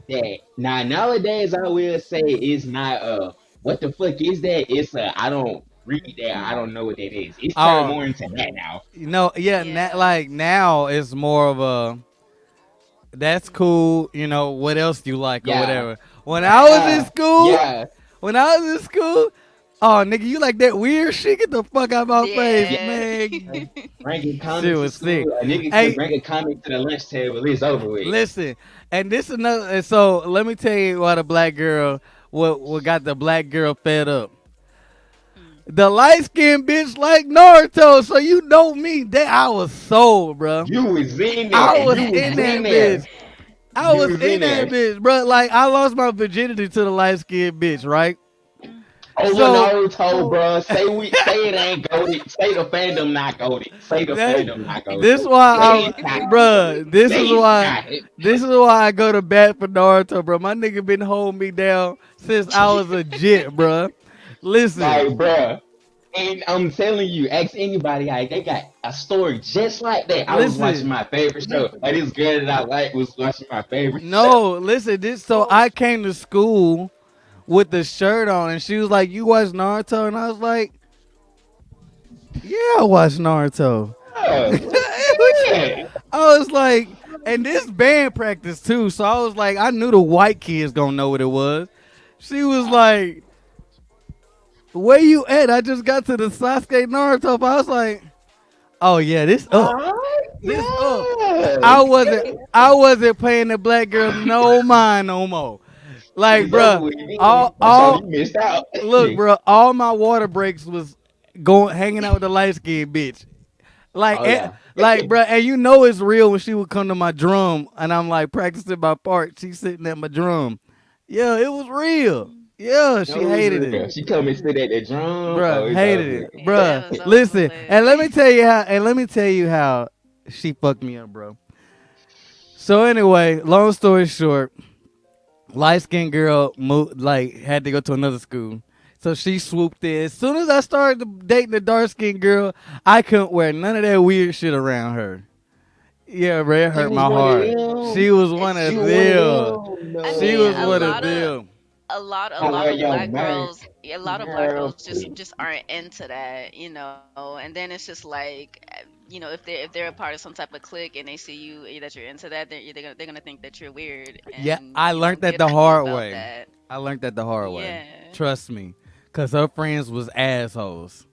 That now nowadays I will say it's not what the fuck is that? It's I don't read that. I don't know what that is. It's turned Oh, more into that now. yeah. Yeah. Like now it's more of a that's cool. You know what else you like or Yeah. whatever. When I was in Yeah. school, Yeah. when I was in school, oh nigga, you like that weird shit? Get the fuck out my face, Yeah. Yeah. man. Bringing Shit comics to was sick. school. A nigga could Hey, bring a comic to the lunch table. It's over with. listen, and this another. And so let me tell you what a black girl, what got the black girl fed up. Mm. The light skinned bitch like Naruto, so you know me. That I was sold, bro. You was in I there. was You in was in that there. bitch. I You was was in in that there. bitch, bro. Like I lost my virginity to the light skinned bitch, right? Mm. Over So Naruto, bro. Say it ain't goaded. Say the fandom not goaded. Say the that fandom not goaded. this why Say it's not. bruh, Say it's not. this is why I go to bat for Naruto, bro. My nigga been holding me down since I was a jit, bruh. Listen, Like, bro. And I'm telling you, ask anybody, like, they got a story just like that. I was watching listen. my favorite show. Like, this girl that I like was watching my favorite show. No, listen. This so I came to school with the shirt on, and she was like, "You watch Naruto?" And I was like, "Yeah, I watch Naruto." Yeah, yeah. I was like, and this band practice too. So I was like, I knew the white kids gonna know what it was. She was like, "Where you at?" I just got to the Sasuke Naruto. But I was like, "Oh yeah, this up, this up." Yeah. I wasn't paying the black girl no mind no more. Like, It's over bruh, with me. all I saw you all missed out. look, bruh, all my water breaks was going hanging out with the light skinned bitch. Like, Oh yeah. bruh, and you know it's real when she would come to my drum and I'm like practicing my part. She's sitting at my drum. Yeah, it was real. Yeah, she No, it was hated it. real. She come and sit at the drum. Oh, Bruh, it's hated over it. with. Yeah, Bruh, it was over listen, with. and let me tell you how she fucked me up, bro. So anyway, long story short, light skinned girl moved, like had to go to another school. So she swooped in. As soon as I started dating the dark skinned girl, I couldn't wear none of that weird shit around her. Yeah, bro, it She hurt was my one of heart. them. She was one It's She of was one of them. them. I She mean, was a one of lot No. of them. a I lot love of your black man. girls, a lot of black Girl, girls please. just aren't into that, and then it's just like, if they're a part of some type of clique and they see you, that you're into that, they're gonna think that you're weird, Yeah, and I learned that get the on you hard about way. that. I learned that the hard way. Yeah. Trust me. Cause her friends was assholes.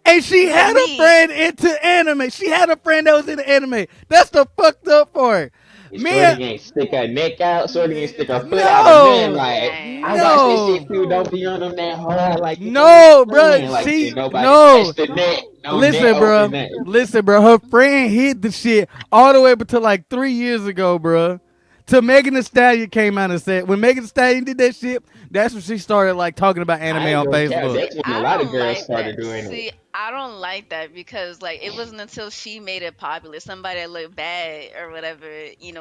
And she But had a me, friend into anime. She had a friend that was into anime. That's the fucked up part. And Me, Shorty ain't stick her neck out. Shorty ain't stick her foot out or nothing. no, Like, I dang. watch this shit no, too. Don't be on them that hard. Like, you know, no, bro. friend. Like, She ain't nobody no. touch the neck. No neck Listen, open bro. that. Listen, bro. Her friend hid the shit all the way up until like 3 years ago, bro. Till Megan Thee Stallion came out and said, when Megan Thee Stallion did that shit, that's when she started like talking about I anime ain't on gonna count. Facebook. That's when a I lot of don't girls like started that. doing it. See, I don't like that because like it wasn't until she made it popular, somebody that looked bad or whatever,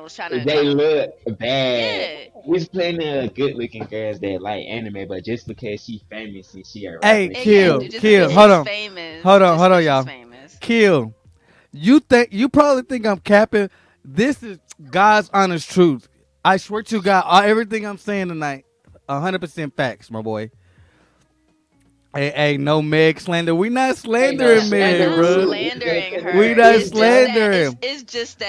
was trying to They trying to look bad. yeah. There's plenty of good looking girls that like anime, but just because she famous and she a Hey, rapper, And she yeah, kill, goes just kill. because crazy. Hold she's on, famous, hold on, just hold on, because she's y'all. famous. Kill. You probably think I'm capping. This is God's honest truth. I swear to God, everything I'm saying tonight, 100% facts, my boy. Hey, no Meg slander. We not Ain't no slandering We're Meg, slander not bro. rule. It's just slandering We her. a not It's just bro. that slandering. it's just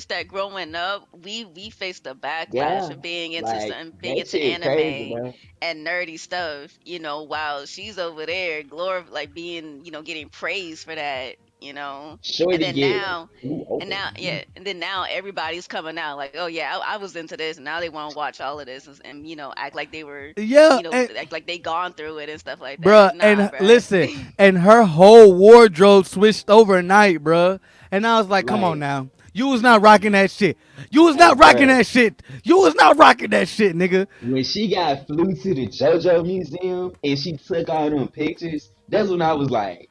that growing up, we faced the backlash Yeah, of being into like some being that into shit crazy, anime bro. and nerdy stuff, while she's over there like being, getting praised for that, and Shorty then get now too and open. now yeah, and then now everybody's coming out like, oh yeah, I was into this, and now they want to watch all of this and act like they were, Yeah, and act like they gone through it and stuff like bruh, that. Nah, and bruh. listen, and her whole wardrobe switched overnight, bruh. And I was like, come on Like, now. You was not rocking that shit. You was not rocking bro, that shit. You was not rocking that shit, nigga. when she got flew to the JoJo Museum and she took all them pictures, that's when I was like,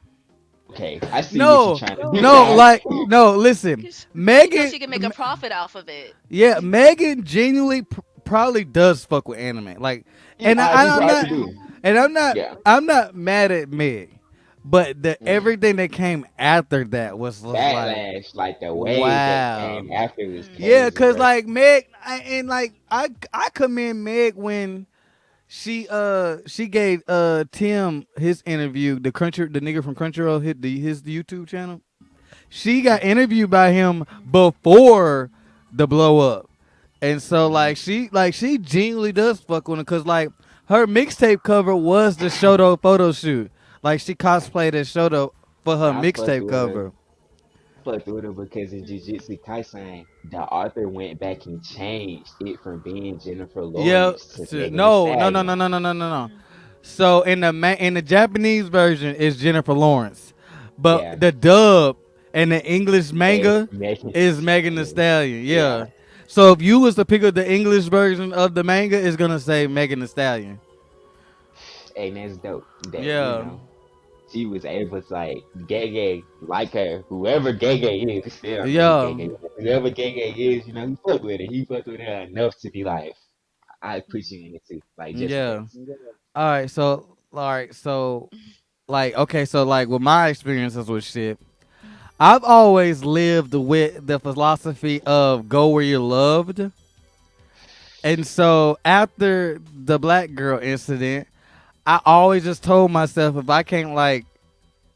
okay, I see what you're No, trying to do, no, guys. like, no, listen. 'Cause she knows Megan, she can make a profit off of it. yeah, Megan genuinely probably does fuck with anime. Like, and She I'm probably not, do. and I'm not, Yeah. I'm not mad at Meg, but the Mm. everything that came after that was like, Backlash, like the wave that wow. came after was Yeah, crazy, cause bro. like Meg, I commend Meg when she gave Tim his interview, the nigga from Crunchyroll his YouTube channel. She got interviewed by him before the blow up, and so Mm. she genuinely does fuck with him, cause like her mixtape cover was the Shoto photo shoot. Like she cosplayed as Shoto for her I fucked mixtape with her. cover. Fucked with her because in Jujutsu Kaisen, the author went back and changed it from being Jennifer Yeah, Lawrence to Megan Thee no, no, no, Stallion. no, no, no, no, no, no. So in the Japanese version is Jennifer Lawrence, but Yeah, the dub and the English it's manga Megan Thee is Megan Thee Stallion. Stallion. Yeah, Yeah. So if you was to pick up the English version of the manga, it's gonna say Megan Thee Stallion. and that's dope. That Yeah. she was able to like Gege like her, whoever Gege is. Still don't know who Yeah. Gege is. Whoever Gege is, he fuck with her. He fuck with her enough to be like, I put you in it too, like just in Yeah. case. All right, so like okay, so like with my experiences with shit, I've always lived with the philosophy of go where you're loved. And so after the black girl incident, I always just told myself if I can't like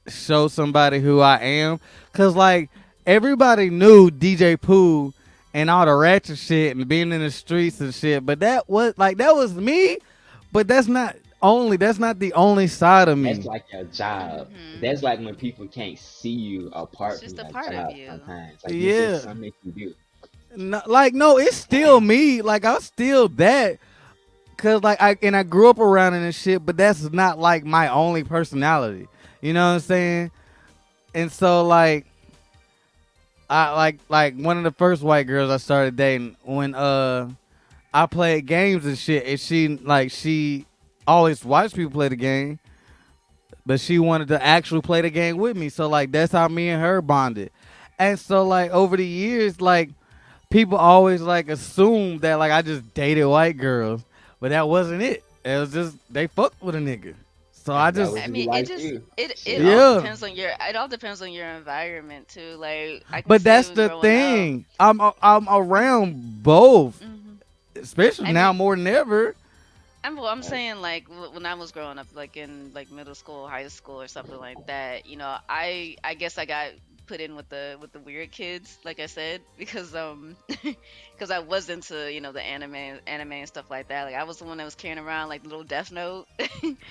show somebody who I am, cause like everybody knew DJ Pooh and all the ratchet shit and being in the streets and shit, but that was me, but that's not the only side of That's me. like your job. Mhm. That's like when people can't see you It's apart from just a your part of job you. sometimes. Like it's just Yeah. something that you do. No, like no, it's still me. Like I'm still that. Cause like I grew up around it and shit, but that's not like my only personality. You know what I'm saying? And so like one of the first white girls I started dating when I played games and shit, and she always watched people play the game, but she wanted to actually play the game with me. So like that's how me and her bonded. And so like over the years, like people always like assume that like I just dated white girls, but that wasn't it. It was just they fucked with a nigga. So I That just I was me mean, it like just you. it all Shit. yeah. depends on your environment too. Like I can But say that's when the growing up. thing. I'm around both, Hmm. especially I now mean, more than ever. I'm saying like when I was growing up, like in like middle school, high school, or something like that. I guess I got put in with the weird kids, like I said, because because I was into the anime and stuff like that. Like I was the one that was carrying around like little Death Note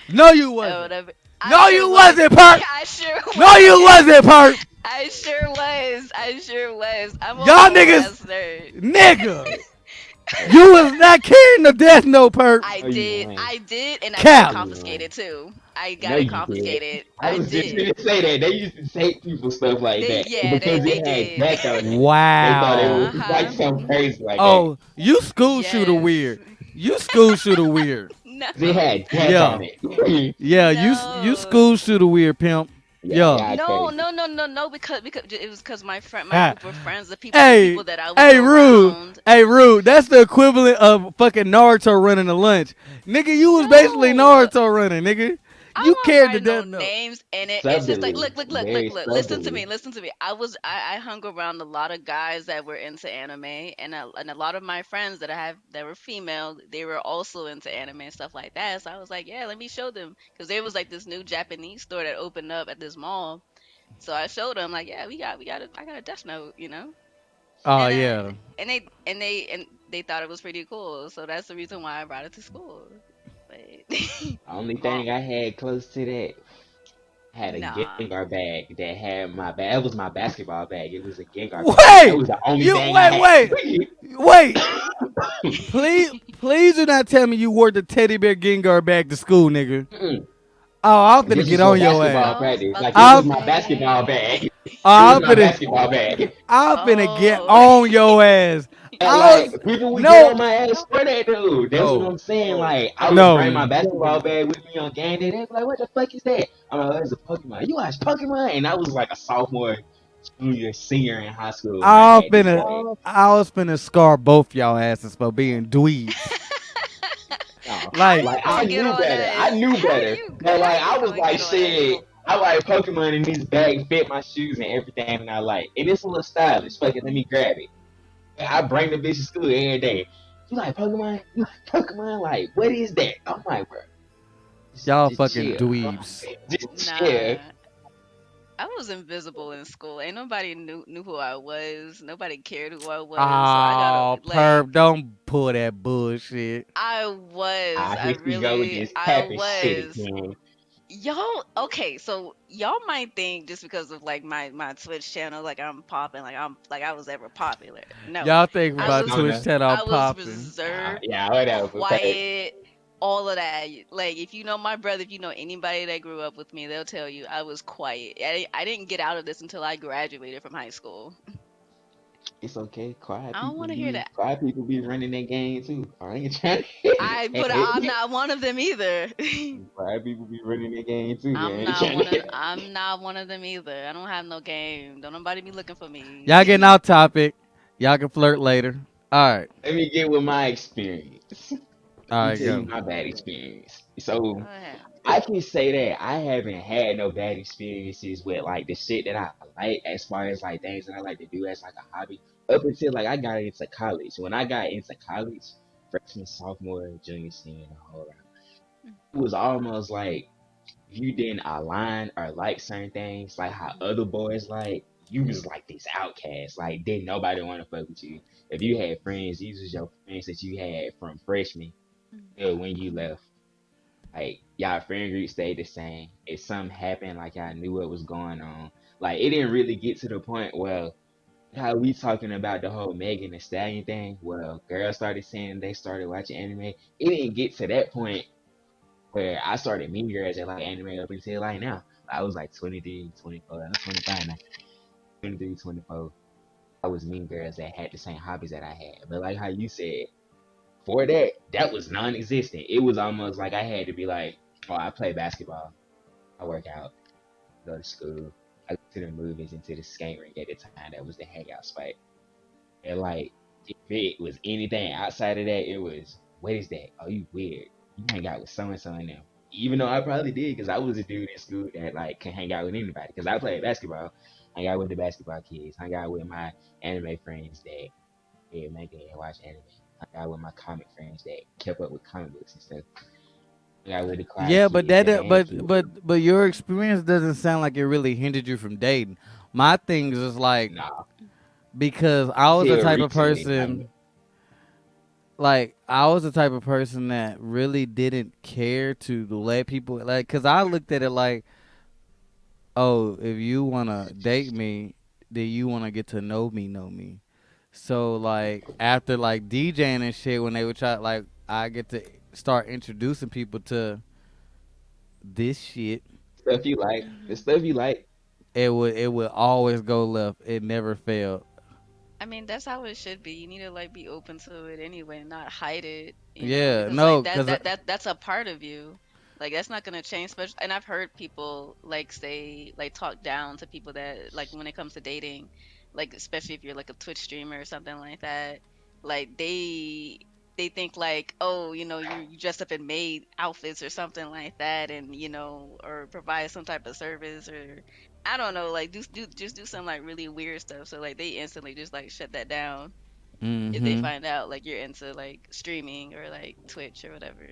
No, you or wasn't. whatever. I No, sure you was. wasn't, Perk. I sure No, you was. wasn't, Perk. I sure was. I sure was. I'm a Y'all whole niggas, ass nerd. nigga. Hey, You was not carrying the death note, Perk. I no, you did. lying. I did, and I got it Cap. No, you lying. confiscated too. I No, got it you did. confiscated. I I was just did. gonna say that they used to say people stuff like They that yeah, because they it had did. death on it. They thought it Wow. was like Uh-huh. something crazy like that. Oh, you school shooter Yes. weird. You school shooter weird. It No. had death on Yeah. it. Yeah, you No. school shooter weird, pimp. Yeah, Yeah. y'all No, crazy. no, no, no, no, because it was because my Ha. group of friends, the Hey, people that I was hey, rude. around. Hey, rude. That's the equivalent of fucking Naruto running the lunch. Nigga, you was basically No. Naruto running, nigga. You I wasn't carried the writing no death note. names in it. It's just like Subtly, look, look, look, look, very look. Listen to me, subtly. listen to me. I hung around a lot of guys that were into anime, and a lot of my friends that were female, they were also into anime and stuff like that. So I was like, yeah, let me show them because there was like this new Japanese store that opened up at this mall. So I showed them like, yeah, I got a Death Note, Oh, and yeah. they thought it was pretty cool. So that's the reason why I brought it to school. But Only mom, thing I had close to that had a nah. Gengar bag that had my bag. That was my basketball bag. It was a Gengar bag. That Wait! was the only You, thing I wait, had. wait. Wait. Please do not tell me you wore the teddy bear Gengar back to school, nigga. Mm-mm. Oh, I'm finna This get was for on your basketball ass. I was practice. about Like to it was I'm, my basketball bag. say. It was I'm my finna, basketball bag. I'm finna get Oh. on your ass. And I like was, people would get no, on my ass for that dude. That's what no, I'm saying. Like I would bring my no. basketball bag with me on game day. They'd be like, "What the fuck is that?" I'm like, "Oh, "That's a Pokemon." You watch Pokemon? And I was like a sophomore, junior, senior in high school when I I'm had this finna, bag. I was finna scar both y'all asses for being dweebs. No, How Like, you like I gonna get knew on better. I us? knew better. But How like you I was gonna like, get on us? shit. I like Pokemon and this bag fit my shoes and everything, and I like, and it's a little stylish. Fuck it, let me grab it. I bring the bitch to school every day. You like Pokemon? You like Pokemon? Like, what is that? I'm like, bro, y'all just fucking chill. dweebs. Just chill. Nah. I was invisible in school. Ain't nobody knew who I was. Nobody cared who I was. So I got to Oh, like perp, don't pull that bullshit. I was. Ah, I here she go with really this I capping shit was. again. Y'all okay, so y'all might think just because of like my Twitch channel, like I'm popping, like I was ever popular. No. Y'all think I about was Twitch Persona. chat out I was popping. reserved, Yeah, whatever. quiet, all of that. Like if you know my brother, if you know anybody that grew up with me, they'll tell you I was quiet. I didn't get out of this until I graduated from high school. It's okay. I don't want to hear that. Quiet people be running that game too. I ain't trying to. But I'm not one of them either. Quiet people be running that game too. I I'm ain't not trying one of to. I'm not one of them either. I don't have no game. Don't nobody be looking for Y'all getting me. off topic. Y'all can flirt later. All right. Let me get with my experience. All Let me right, tell you go. my bad experience. Go So ahead. I can say that I haven't had no bad experiences with like the shit that I like as far as like things that I like to do as like a hobby. Up until like I got into college. When I got into college, freshman, sophomore, junior, senior, the whole round, it was almost like if you didn't align or like certain things, like how other boys like, you was like this outcast. Like didn't nobody want to fuck with you. If you had friends, these was your friends that you had from freshman till when you left. Like y'all friend group stayed the same. If something happened, like y'all knew what was going on. Like it didn't really get to the point where how we talking about the whole Megan Thee Stallion thing. Well, girls started saying they started watching anime. It didn't get to that point where I started meeting girls that like anime up until like now. I was like 23, 24. I'm 25 now. 23, 24. I was meeting girls that had the same hobbies that I had. But like how you said, for that, that was non-existent. It was almost like I had to be like, oh, I play basketball, I work out, go to school, I go to the movies and to the skate rink at the time. That was the hangout spot. And like, if it was anything outside of that, it was, what is that? Oh, you weird. You hang out with so and so and them. Even though I probably did, because I was a dude in school that like can hang out with anybody. Because I played basketball, hang out with the basketball kids, hang out with my anime friends that make it and watch anime. Hung out with my comic friends that kept up with comic books and stuff. Hung out with the quiet Yeah, but kids, the that band kids. but your experience doesn't sound like it really hindered you from dating. My thing is just like Nah, because I was the until type of recently, kind of. person like I was the type of person that really didn't care to let people like because I looked at it like, oh, if you wanna date me, then you wanna get to know me. So like after like DJing and shit, when they would try like I get to start introducing people to this shit, Stuff you like, the stuff you like. it would always go left. It never failed. I mean, that's how it should be. You need to like be open to it anyway, and not hide it, Yeah, because no, like cause that's a part of you. Like that's not gonna change. Especially, and I've heard people like say like talk down to people that like when it comes to dating, like especially if you're like a Twitch streamer or something like that. Like they think like, oh, you dressed up in maid outfits or something like that, and or provide some type of service, or I don't know, like just do some like really weird stuff. So like they instantly just like shut that down if they mm-hmm. find out like you're into like streaming or like Twitch or whatever.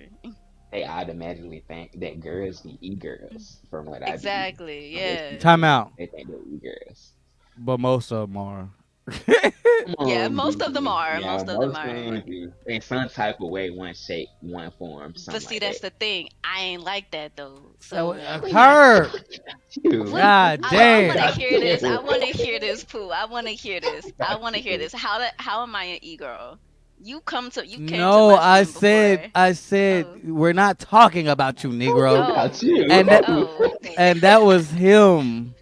They automatically think that girls be e-girls from what I be Exactly. Yeah. Time understanding. out, They think they're e-girls. but most of them are. Come Yeah, on, most of them dude. are. Yeah, Most of them most of are. them do. In some type of way, one shape, one form, But something see, like that's that. the thing. I ain't like that though. So So What are you her, what doing? god I want damn. to hear this. I Goddamn. want to hear this, Pooh. I want to hear this. I want to hear Goddamn. this. How am I an e-girl? You came to No, my I stream said, before. I said Oh. we're not talking about you, Talking Negro, about Oh. you. and that Oh. and that was him.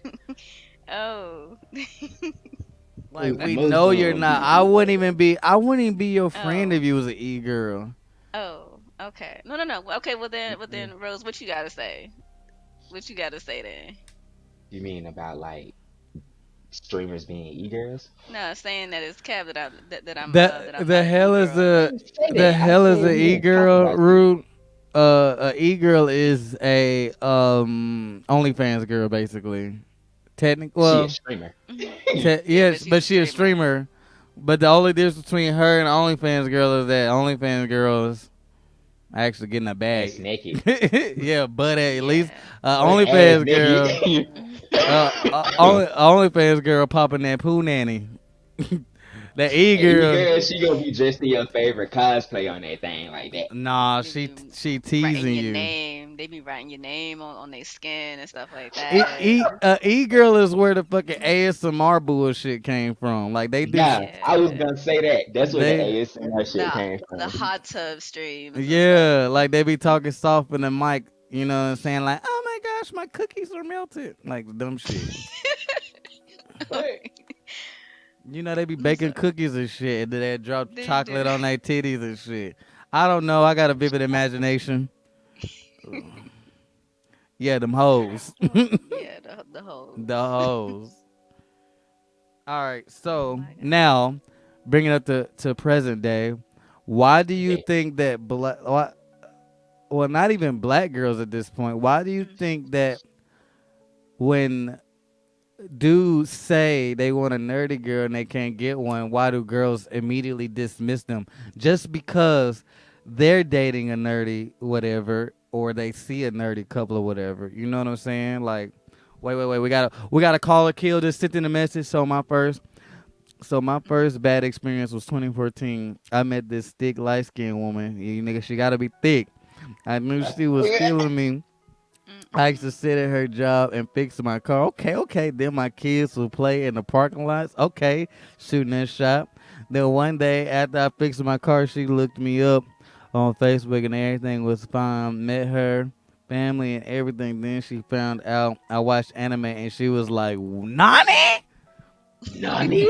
Oh. Like we Most know of you're them be not. I wouldn't even e-girls. be. I wouldn't even be your friend if Oh. you was an e girl. Oh. Okay. No, no, no. Okay, well then, Rose, what you got to say? What you got to say then? You mean about like streamers being e-girls? No, saying that it's Kev that The that I'm the not an hell is e-girl. I a didn't say the that. I hell is said a we e didn't talk girl? about you. Rude. A e girl is a OnlyFans girl basically. Technic. She a Well, streamer. Mhm. Yeah, but yes, she's but a she a streamer. streamer. But the only difference between her and OnlyFans girl is that OnlyFans girls actually getting a Ass bag. naked. Yeah, but at least Yeah. But ass OnlyFans girl, naked. OnlyFans girl popping that poo nanny. That e Hey, girl, e-girl, she gonna be dressed in your favorite cosplay on that thing like that. nah, They be she writing teasing your you. name. They be writing your name on their skin and stuff like E that. e girl is where the fucking ASMR bullshit came from. Like they do, Yeah, I was Yeah. gonna say that. That's where the they ASMR shit The came the from. hot tub streams and stuff. yeah, like they be talking soft in the mic. You know what I'm saying? Like, oh my gosh, my cookies are melted. Like dumb shit. But You know they be I'm baking sorry. cookies and shit, and then they drop They chocolate do. on their titties and shit. I don't know. I got a vivid imagination. Yeah, them hoes. Yeah, the The hoes. hoes. All right. Oh So my god. now, bringing up to present day, why do you Yeah. think that black? Well, not even black girls at this point. Why do you Mm. think that when dudes say they want a nerdy girl and they can't get one, why do girls immediately dismiss them just because they're dating a nerdy whatever or they see a nerdy couple or whatever? You know what I'm saying? Like, wait, we gotta call or kill. Just sent in a message. So my first bad experience was 2014. I met this thick light skinned woman. You nigga, she gotta be thick. I knew she was feeling me. I used to Mm-mm. sit at her job and fix my car. Okay. Then my kids would play in the parking lots. Okay, shooting that shop. Then one day after I fixed my car, she looked me up on Facebook and everything was fine. Met her family and everything. Then she found out I watched anime and she was like, "Nani? Nani?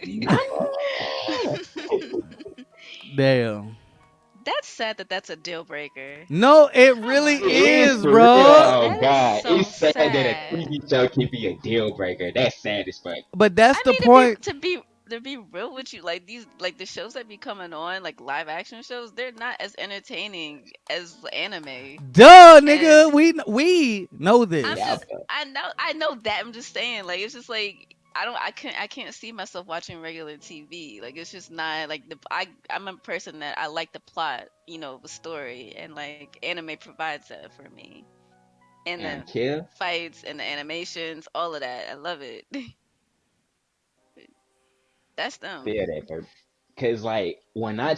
Nani? Damn." That's sad that that's a deal breaker. No, it Come really It on. is is, for real. bro. Oh That is God, so it's sad that a sad. TV show can be a deal breaker. That's sad as fuck. But that's I the mean, to be point. to be to be real with you, like these, like the shows that be coming on, like live action shows, they're not as entertaining as anime. Duh, And nigga. We know I'm this. Yeah, just, I know that. I'm just saying, like it's just like I can't see myself watching regular TV. Like it's just not like I'm a person that I like the plot, the story, and like anime provides that for me. And the Kill. fights and the animations, all of that, I love it. That's them. Feel that, bro. Cause like when I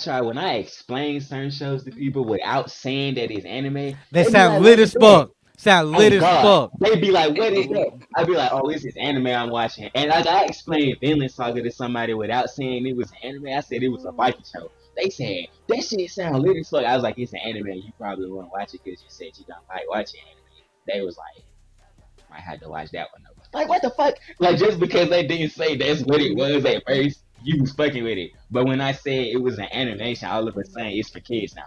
explain certain shows to people without saying that it's anime, They they be sound like, lit "What is as that?" fuck. Sound lit Oh as God, fuck. they be like, "What is that?" I be like, "Oh, this is anime I'm watching." And like I explained Vinland Saga to somebody without saying it was anime. I said it was a Viking show. They said that shit sound lit as fuck. I was like, "It's an anime. You probably won't watch it because you said you don't like watching anime." They was like, "Might have to watch that one though." Like, what the fuck? Like, just because they didn't say that's what it was at first, you was fucking with it. But when I said it was an animation, all of a sudden it's for kids now.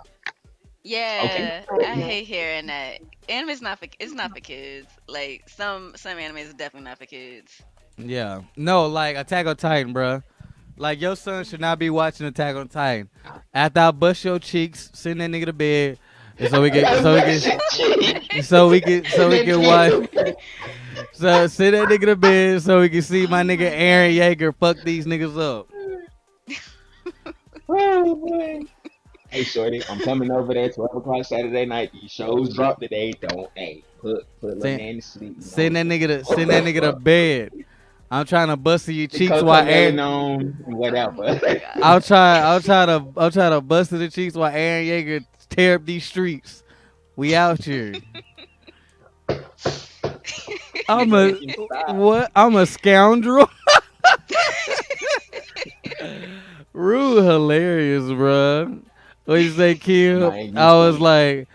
Okay. Yeah, I hate hearing that. Anime's not for it's not for kids. Like some animes are definitely not for kids. Yeah. No, like Attack on Titan, bruh. Like your son should not be watching Attack on Titan. After I bust your cheeks, send that nigga to bed, and so we get, Like, so we what get, shit? so we can watch. So send that nigga to bed, so we can see my Oh nigga my Aaron god. Yeager fuck these niggas up. Oh boy. Hey shorty, I'm coming over there 12 o'clock Saturday night. These shows drop today. Don't put a little Send, man to sleep. You know send what that I'm nigga to saying? send that nigga to bed. I'm trying to bust in your The cheeks cocoa while melon Aaron. on Oh whatever. my god. I'll try to bust in the cheeks while Aaron Yeager tear up these streets. We out here. I'm Make a him stop. what? I'm a scoundrel. Rude, hilarious, bruh. What you say, Kim? Might be I was funny.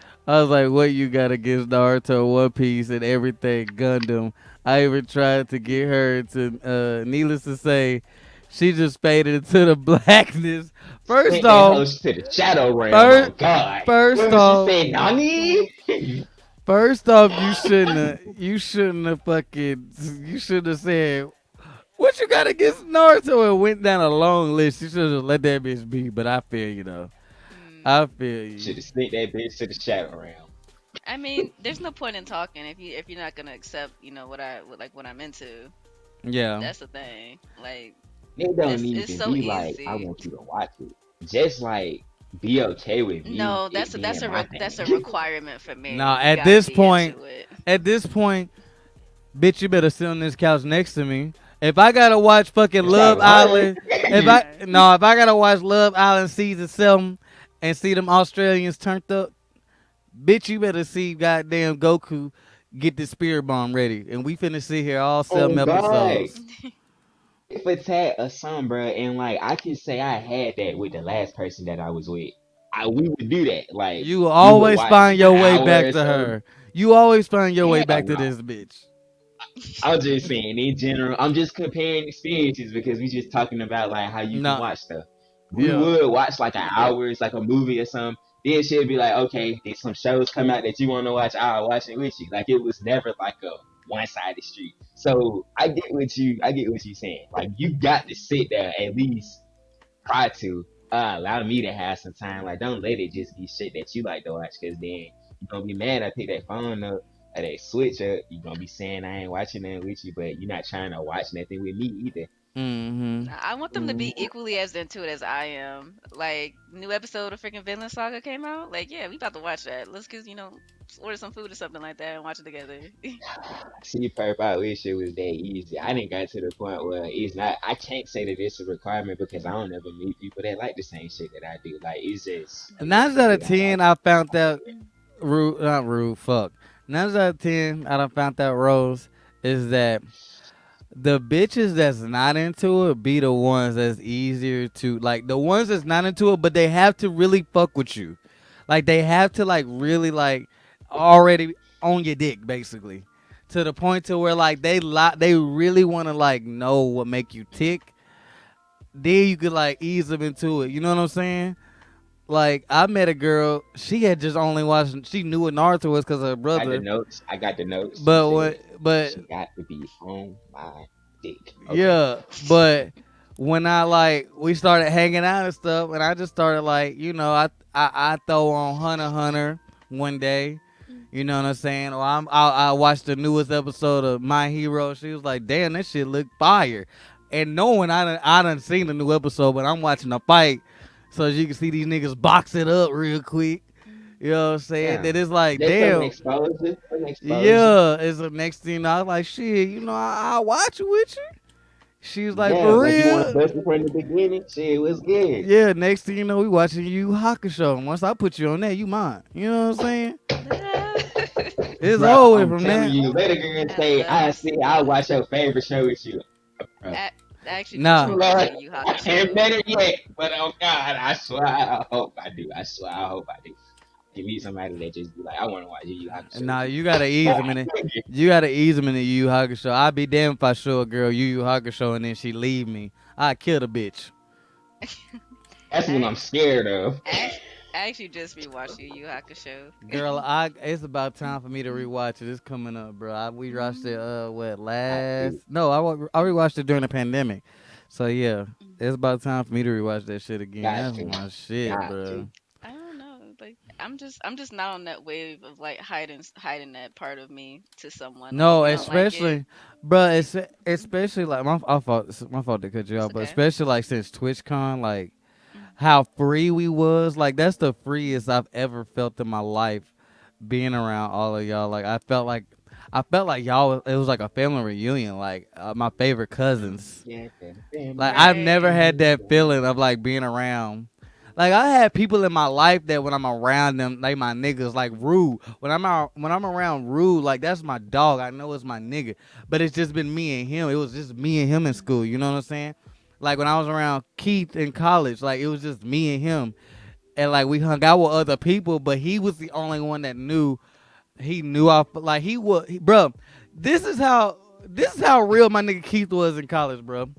like, what you got against Naruto, One Piece, and everything Gundam? I even tried to get her to. Needless to say, she just faded into the blackness. First Sent that off, host to the shadow realm. first, Oh God. first What was she off, saying? Nani? first off, you shouldn't have said what you got against Naruto and went down a long list. You should have let that bitch be. But I feel you though. Mm. I feel you. Should have sent that bitch to the shadow realm. I mean, there's no point in talking if you're not gonna accept, what I'm into. Yeah. That's the thing. Like It don't it's even so be like I easy. want you to watch it. Just like be okay with me No, it that's being a my that's thing. a requirement for me. Now You gotta be into it. at this point, bitch, you better sit on this couch next to me. If I gotta watch fucking That's how Love I learn. Island, Right. if I gotta watch Love Island season 7 and see them Australians turned up, bitch, you better see goddamn Goku get the spirit bomb ready, and we finna sit here all Oh 7 episodes. God. If it's had a son, bro, and like I can say I had that with the last person that I was with. We would do that. Like You will we would always watch find an your way hour back or to so. her. You always find your way Hell back to no. this bitch. I'm just saying in general. I'm just comparing experiences because we just talking about like how you can No, watch stuff. We yeah. would watch like an hour, it's like a movie or something. Then she'll be like, okay, there's some shows come out that you want to watch. I'll watch it with you. Like it was never like a one-sided street. So I get what you saying. Like you got to sit there at least try to allow me to have some time. Like, don't let it just be shit that you like to watch, because then you're gonna be mad. I pick that phone up or that switch up. You're gonna be saying I ain't watching nothing with you, but you're not trying to watch nothing with me either. Mm-hmm. I want them to be Mm, equally as into it as I am. Like, new episode of freaking Vinland Saga came out. Like, yeah, we about to watch that. Let's just, order some food or something like that and watch it together. See, Perp, I wish it was that easy. I didn't got to the point where it's not. I can't say that it's a requirement because I don't ever meet people that like the same shit that I do. Like, it's just a little 9 bit out of that I 10, like. I found out rude, not rude, fuck. 9 out of 10, I done found out, Rose, is that the bitches that's not into it be the ones that's easier to, like, the ones that's not into it, but they have to really fuck with you. Like, they have to, like, really, like, already on your dick, basically. To the point to where, like, they really want to, like, know what make you tick. Then you could, like, ease them into it. You know what I'm saying? Like, I met a girl. She had just only watched. She knew what Naruto was because of her Got the brother. notes. I got the notes. She But said what? But she got to be on my dick. Okay. yeah. But when I like we started hanging out and stuff, and I just started like I throw on Hunter x Hunter one day. You know what I'm saying? Or I watched the newest episode of My Hero. She was like, "Damn, that shit look fire." And knowing I done seen the new episode, but I'm watching a fight, so as you can see these niggas box it up real quick. You know what I'm saying? Yeah. That it's like, Just some damn, exposure. Some exposure. yeah. It's the next thing I was like, shit. I'll watch it with you. She was like, Yeah, for like you want to real. bust it from the beginning. Shit was good. Yeah. Next thing you know, we watching Yu Hakusho. And once I put you on that, you mine. You know what I'm saying? It's Bro, over I'm from telling that. you, let a girl I say, love I me see, some I'll that. watch your favorite show with you. Bro. I, I actually just Nah. rewatched Lord, Yu Yu and Hakusho. better yet, but oh God, I swear, I hope I do. I swear, I hope I do. Give me somebody that just be like, I want to watch Yu Yu Hakusho Nah, with you. you gotta ease them in it. You gotta ease them in the Yu Yu Hakusho. I'd be damned if I show a girl Yu Yu Hakusho and then she leave me. I'd kill the bitch. That's what I, I'm scared of. I, actually, I actually just rewatched Yu Yu Hakusho. Girl, it's about time for me to rewatch it. It's coming up, bro. We watched it. What I last? do. No, I rewatched it during the pandemic. So yeah, it's about time for me to rewatch that shit again. Got That's to. my shit, Got bro. to. I don't know. Like, I'm just not on that wave of like hiding that part of me to someone. Like, if No, you don't like it, especially, bro. It's especially like my fault to cut you it's off, but okay. especially like since TwitchCon, like Mm. how free we was. Like that's the freest I've ever felt in my life being around all of y'all. Like I felt like y'all. It was like a family reunion. Like my favorite cousins. Yeah, family Like I've Right. never had that reunion. feeling of like being around. Like I had people in my life that when I'm around them, they my niggas. Like Rude, when I'm around Rude, like that's my dog. I know it's my nigga, but it's just been me and him. It was just me and him in school. You know what I'm saying? Like when I was around Keith in college, like it was just me and him, and like we hung out with other people, but he was the only one that knew. He knew I like he was, bro. This is how real my nigga Keith was in college, bro.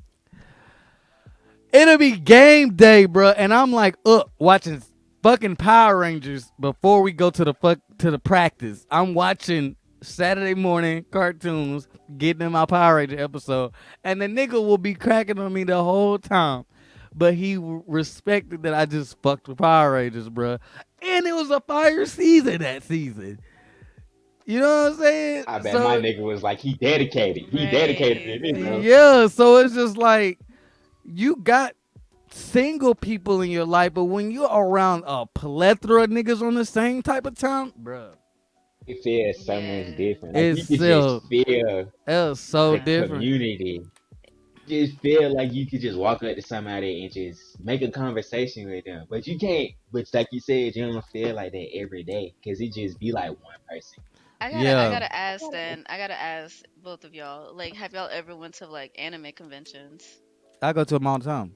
It'll be game day, bro, and I'm like up watching fucking Power Rangers before we go to the practice. I'm watching Saturday morning cartoons, getting in my Power Ranger episode, and the nigga will be cracking on me the whole time. But he respected that I just fucked with Power Rangers, bro. And it was a fire season that season. You know what I'm saying? I bet my So nigga was like, he dedicated. He dedicated Right. to this, though. yeah, so it's just like you got single people in your life, but when you're around a plethora of niggas on the same type of time, bruh, It feels so much Yeah. different. Like, it's you could just still feel it's so the Uh-huh. different. community. Just feel like you could just walk up to somebody and just make a conversation with them. But you can't, but like you said, you don't feel like that every day because it just be like one person. I Yeah, gotta ask then. I gotta ask both of y'all. Like, have y'all ever went to like anime conventions? I go to them all the time.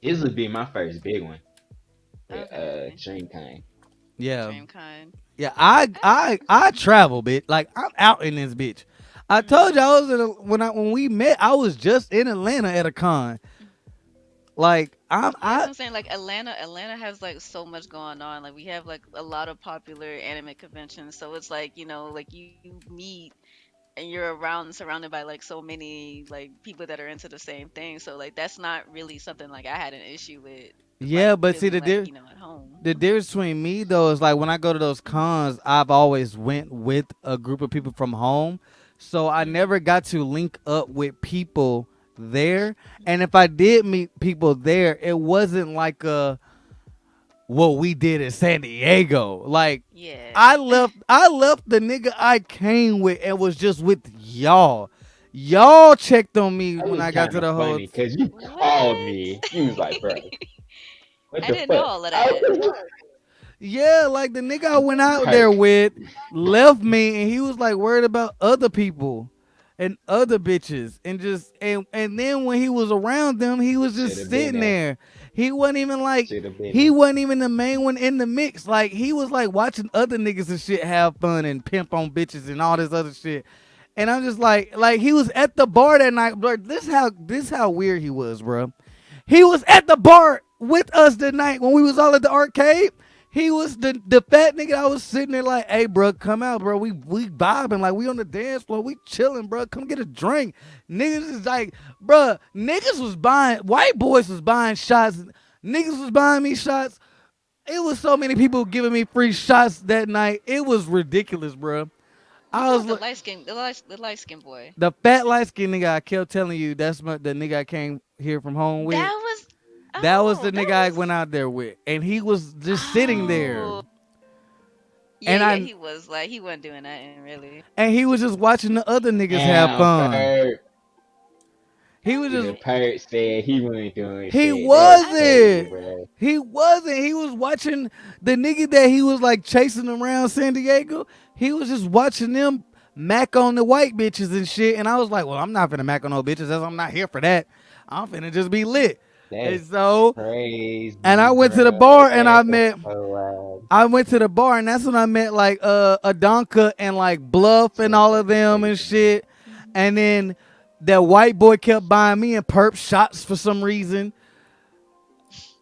This would be my first big one with Okay. DreamCon. Yeah, DreamCon. yeah. I travel, bitch. Like I'm out in this bitch. I told you Mhm. I was when we met. I was just in Atlanta at a con. Like Yeah, that's I what I'm saying. Like Atlanta has like so much going on. Like we have like a lot of popular anime conventions. So it's like, like you meet and you're around surrounded by like so many like people that are into the same thing. So like that's not really something like I had an issue with yeah, like but see feeling like, at home. the difference between me though is like when I go to those cons, I've always went with a group of people from home, so I Mhm. never got to link up with people there. And if I did meet people there, it wasn't like what we did in San Diego. Like Yeah. I left the nigga I came with and was just with y'all. Y'all checked on me That when was I got kind to of the funny hotel. because you called What? me. You was like, bro, what I the didn't know fuck? all of I that. was Yeah, like the nigga I went out there perk. with left me and he was like worried about other people and other bitches and and then when he was around them, he was Should just have been sitting there. there. He wasn't even like Should have been he there. wasn't even the main one in the mix. Like he was like watching other niggas and shit have fun and pimp on bitches and all this other shit. And I'm just like he was at the bar that night, bro. This how weird he was, bro. He was at the bar with us that night when we was all at the arcade. He was the fat nigga. I was sitting there like, hey, bro, come out, bro. We vibing like we on the dance floor. We chilling, bro. Come get a drink. Niggas is like, bro. Niggas was buying. White boys was buying shots. Niggas was buying me shots. It was so many people giving me free shots that night. It was ridiculous, bro. You I talking was about like, the light skin boy? the fat light skinned nigga. I kept telling you the nigga I came here from home with. That was That was oh, the that nigga I went was out there with, and he was just sitting there, oh. Yeah, and yeah, I he was like he wasn't doing nothing really. and he was just watching the other niggas have Damn, fun. perk. He was just The perk said he wasn't doing he shit. That's I crazy, wasn't. bro. He wasn't. He was watching the nigga that he was like chasing around San Diego. He was just watching them mac on the white bitches and shit. And I was like, well, I'm not finna mac on no bitches. I'm not here for that. I'm finna just be lit. And That's so, and I crazy, went to the bro. bar and That's so wild. I went to the bar and that's when I met like Adonka and like Bluff and That's all of fucking them and crazy, man. shit. And then that white boy kept buying me and perp shots for some reason.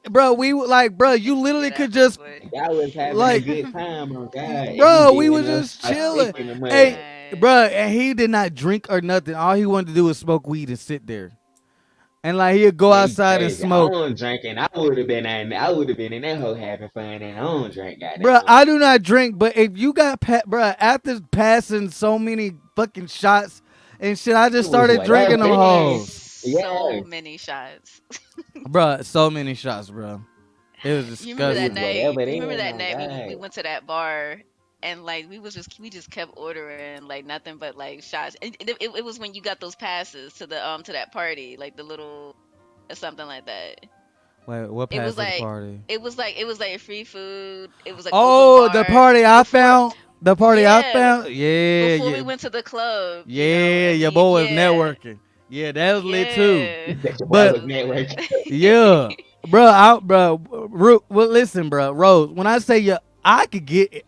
Bro, we were like, bro, you yeah, literally that could perp just boy. I was having a like, good time, oh God, and he bro, we was giving us just a chilling. stick in the Oh mud. Hey, my. bro, and he did not drink or nothing. All he wanted to do was smoke weed and sit there. And like he'd go Man, you outside and crazy. I smoke. don't drink, and I would have been in that hole having fun, and I don't drink, Bro, goddamn. I do not drink, but if you got bro, after passing so many fucking shots and shit, I It just was started drinking them It was whatever. hoes. so Yeah, many shots. Bro, so many shots, bro. It was You remember it that was disgusting. night? whatever You remember then, that oh night we God. went to that bar and like we just kept ordering like nothing but like shots. And it was when you got those passes to that party, like the little or something like that. Wait, what It was passed to the like party? it was like free food. It was like open Oh, the bar party I before. found. The party I Yeah, found. Yeah, before we yeah, went to the club, yeah. and Your me, boy was yeah, networking. Yeah, that was lit too. yeah, That your boy But was that was networking. yeah, lit. bro, well, listen, bro, Rose. When I say you, I could get, it,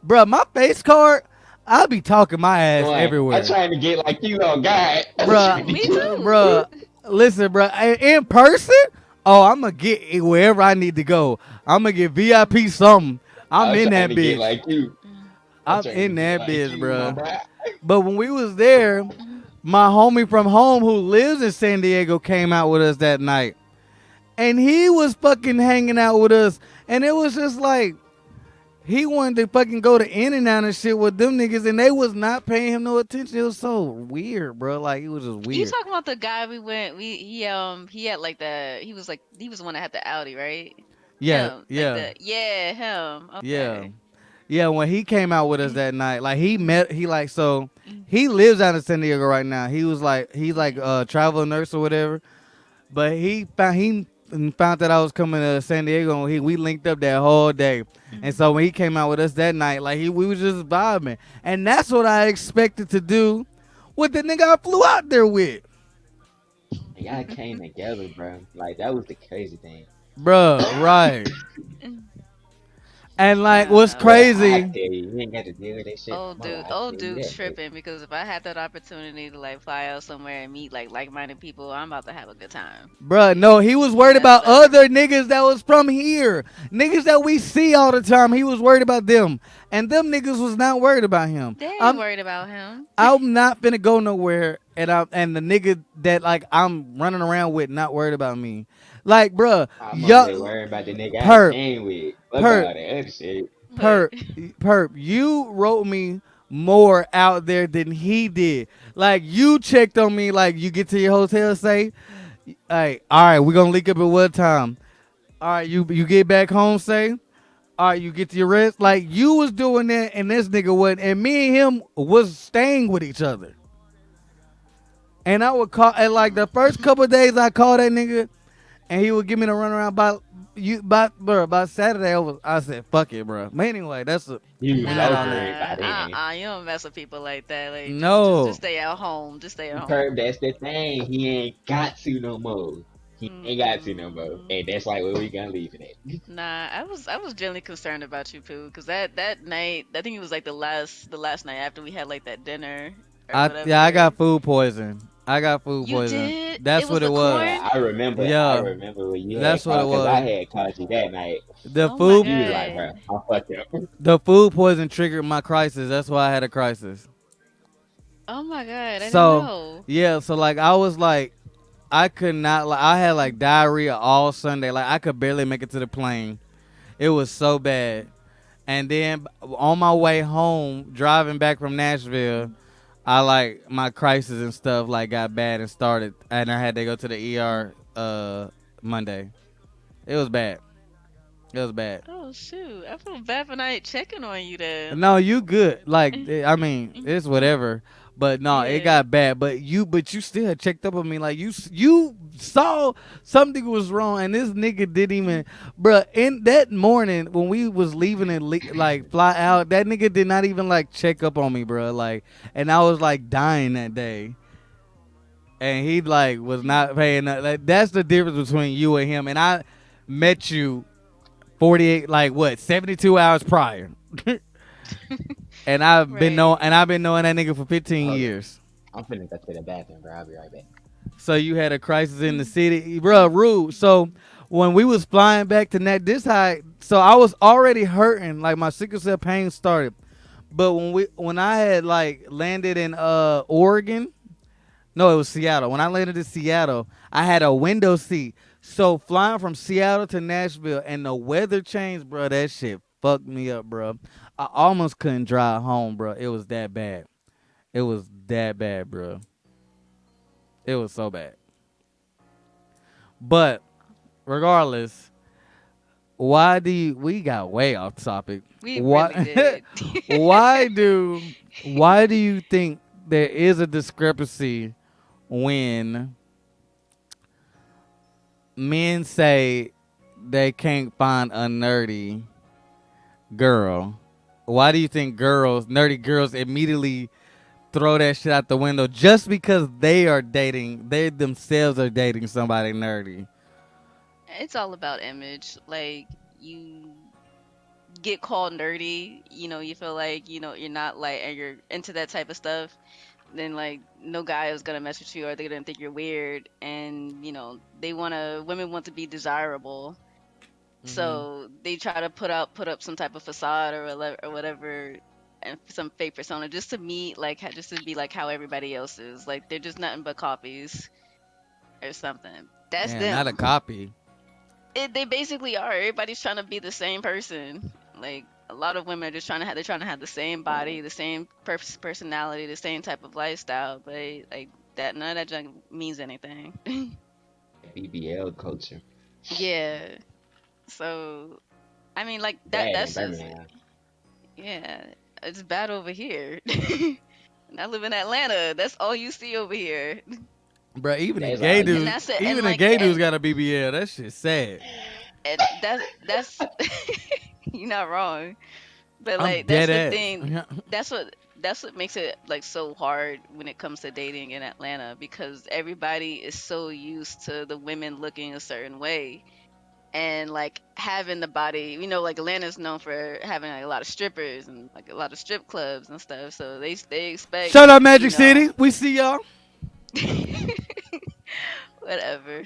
bro, my face card. I be talking my ass Boy, I'm everywhere, trying to get like you, oh God. I'm bro. trying to Me get like too. Bro, listen, bro. In person, oh, I'm gonna get it wherever I need to go. I'm gonna get VIP something. I'm I'm in trying that to get bitch. like you. Mm, I'm I'm trying to in get that like bitch, you, my bro. boy. But when we was there, mhm. my homie from home who lives in San Diego came out with us that night. And he was fucking hanging out with us. And it was just like he wanted to fucking go to In and Out and shit with them niggas and they was not paying him no attention. It was so weird, bro. Like it was just You weird. talking about the guy we went? He had like he was the one that had the Audi, right? Yeah, Him, like yeah, him. yeah. Okay. Yeah, when he came out with us that night, like he Mhm, met he like so mhm. he lives out in San Diego right now. He's like Yeah. a travel nurse or whatever. But he found that I was coming to San Diego and we linked up that whole day. And Mhm. so when he came out with us that night, like we was just vibing. And that's what I expected to do with the nigga I flew out there with. Y'all came together, bro. Like that was the crazy thing. Bruh, right. And like, I don't what's know. Well, I tell crazy, you, you ain't got to deal with that shit no more. I tell Old you dude that much. tripping because if I had that opportunity to like fly out somewhere and meet like-minded people, I'm about to have a good time. bruh? No, he was worried That's about the other niggas that was from here, niggas that we see all the time. He was worried about them, and them niggas was not worried about him. they ain't worried about him. I'm not finna go nowhere, and the nigga that like I'm running around with not worried about me. Like, bruh, I'm only y'all, worried about the nigga I perp, came with. Fuck perp, all that other shit. But perp, perp. You wrote me more out there than he did. Like, you checked on me. Like, you get to your hotel, say, "Hey, all right, we gonna link up at what time? All right, you get back home, say." All right, you get to your rest. Like, you was doing that, and this nigga wasn't. And me and him was staying with each other. And I would call, and like the first couple of days, I called that nigga, and he would give me the runaround. About Saturday, I said, "Fuck it, bro." But anyway, You we was not nah, on over that. it by then. you don't mess with people like that. Like just No, stay at home. Just stay at Perp, home. that's the thing. He ain't got to no more. He ain't got to no more. Mm-mm. And that's like where we gonna leave it at. Nah, I was genuinely concerned about you, Pooh, because that night, I think it was like the last night after we had like that dinner or I whatever. got food poison. I got food You poison. did? It That's was what it the was. Yeah, corn? I Yeah, remember when you had that's what it called, cause I was. had called you that night. The Oh my food, You was like, bro, god. I'm fucked up. the food poison triggered my crisis. That's why I had a crisis. Oh my god, I didn't So know. yeah, so like I was like I could not like I had like diarrhea all Sunday. Like I could barely make it to the plane. It was so bad. And then on my way home, driving back from Nashville, I like my crisis and stuff like got bad and started, and I had to go to the ER Monday. It was bad. It was bad. Oh shoot, I feel bad for not checking on you then. No, you good. Like I mean, it's whatever. But no, it Yeah. got bad. But you still had checked up on me. Like you saw something was wrong, and this nigga didn't even, bruh. In that morning when we was leaving and like fly out, that nigga did not even like check up on me, bruh. Like, and I was like dying that day, and he like was not paying. Like, that's the difference between you and him. And I met you 48, like what, 72 hours prior. Right. And I've been knowing that nigga for 15 Hold on. years. I'm finna go to the bathroom, bro. I'll be right back. So you had a crisis in the city, bro. Rude. So when we was flying back to this high, so I was already hurting, like my sickle cell pain started. But when I had like landed in Oregon, no, it was Seattle. When I landed in Seattle, I had a window seat. So flying from Seattle to Nashville and the weather changed, bro. That shit fucked me up, bro. I almost couldn't drive home, bro. It was that bad. It was that bad, bro. It was so bad. But regardless, we got way off topic. We really Why did. why do why do you think there is a discrepancy when men say they can't find a nerdy girl? Why do you think nerdy girls immediately throw that shit out the window just because they themselves are dating somebody nerdy? It's all about image. Like you get called nerdy, you feel like, you're not like and you're into that type of stuff, then like no guy is gonna mess with you or they're gonna think you're weird and women want to be desirable. Mm-hmm. So they try to put up some type of facade or whatever and some fake persona just to meet like just to be like how everybody else is. Like they're just nothing but copies or something. That's Yeah, not a them. copy. They basically are. Everybody's trying to be the same person. Like a lot of women are just trying to have the same body, the same personality, the same type of lifestyle, but like that none of that junk means anything. BBL culture. Yeah. So I mean like that Bad in that's just Birmingham. yeah, it's bad over here. And I live in Atlanta. That's all you see over here. Bro, That's all you And see. that's it. even the gay dudes got a BBL. That shit sad. And that's you're not wrong. But I'm like that's dead the ass. thing. That's what makes it like so hard when it comes to dating in Atlanta because everybody is so used to the women looking a certain way and like having the body, like Atlanta's known for having like a lot of strippers and like a lot of strip clubs and stuff. So they expect, Shut up, Magic you know, City. We see y'all. whatever.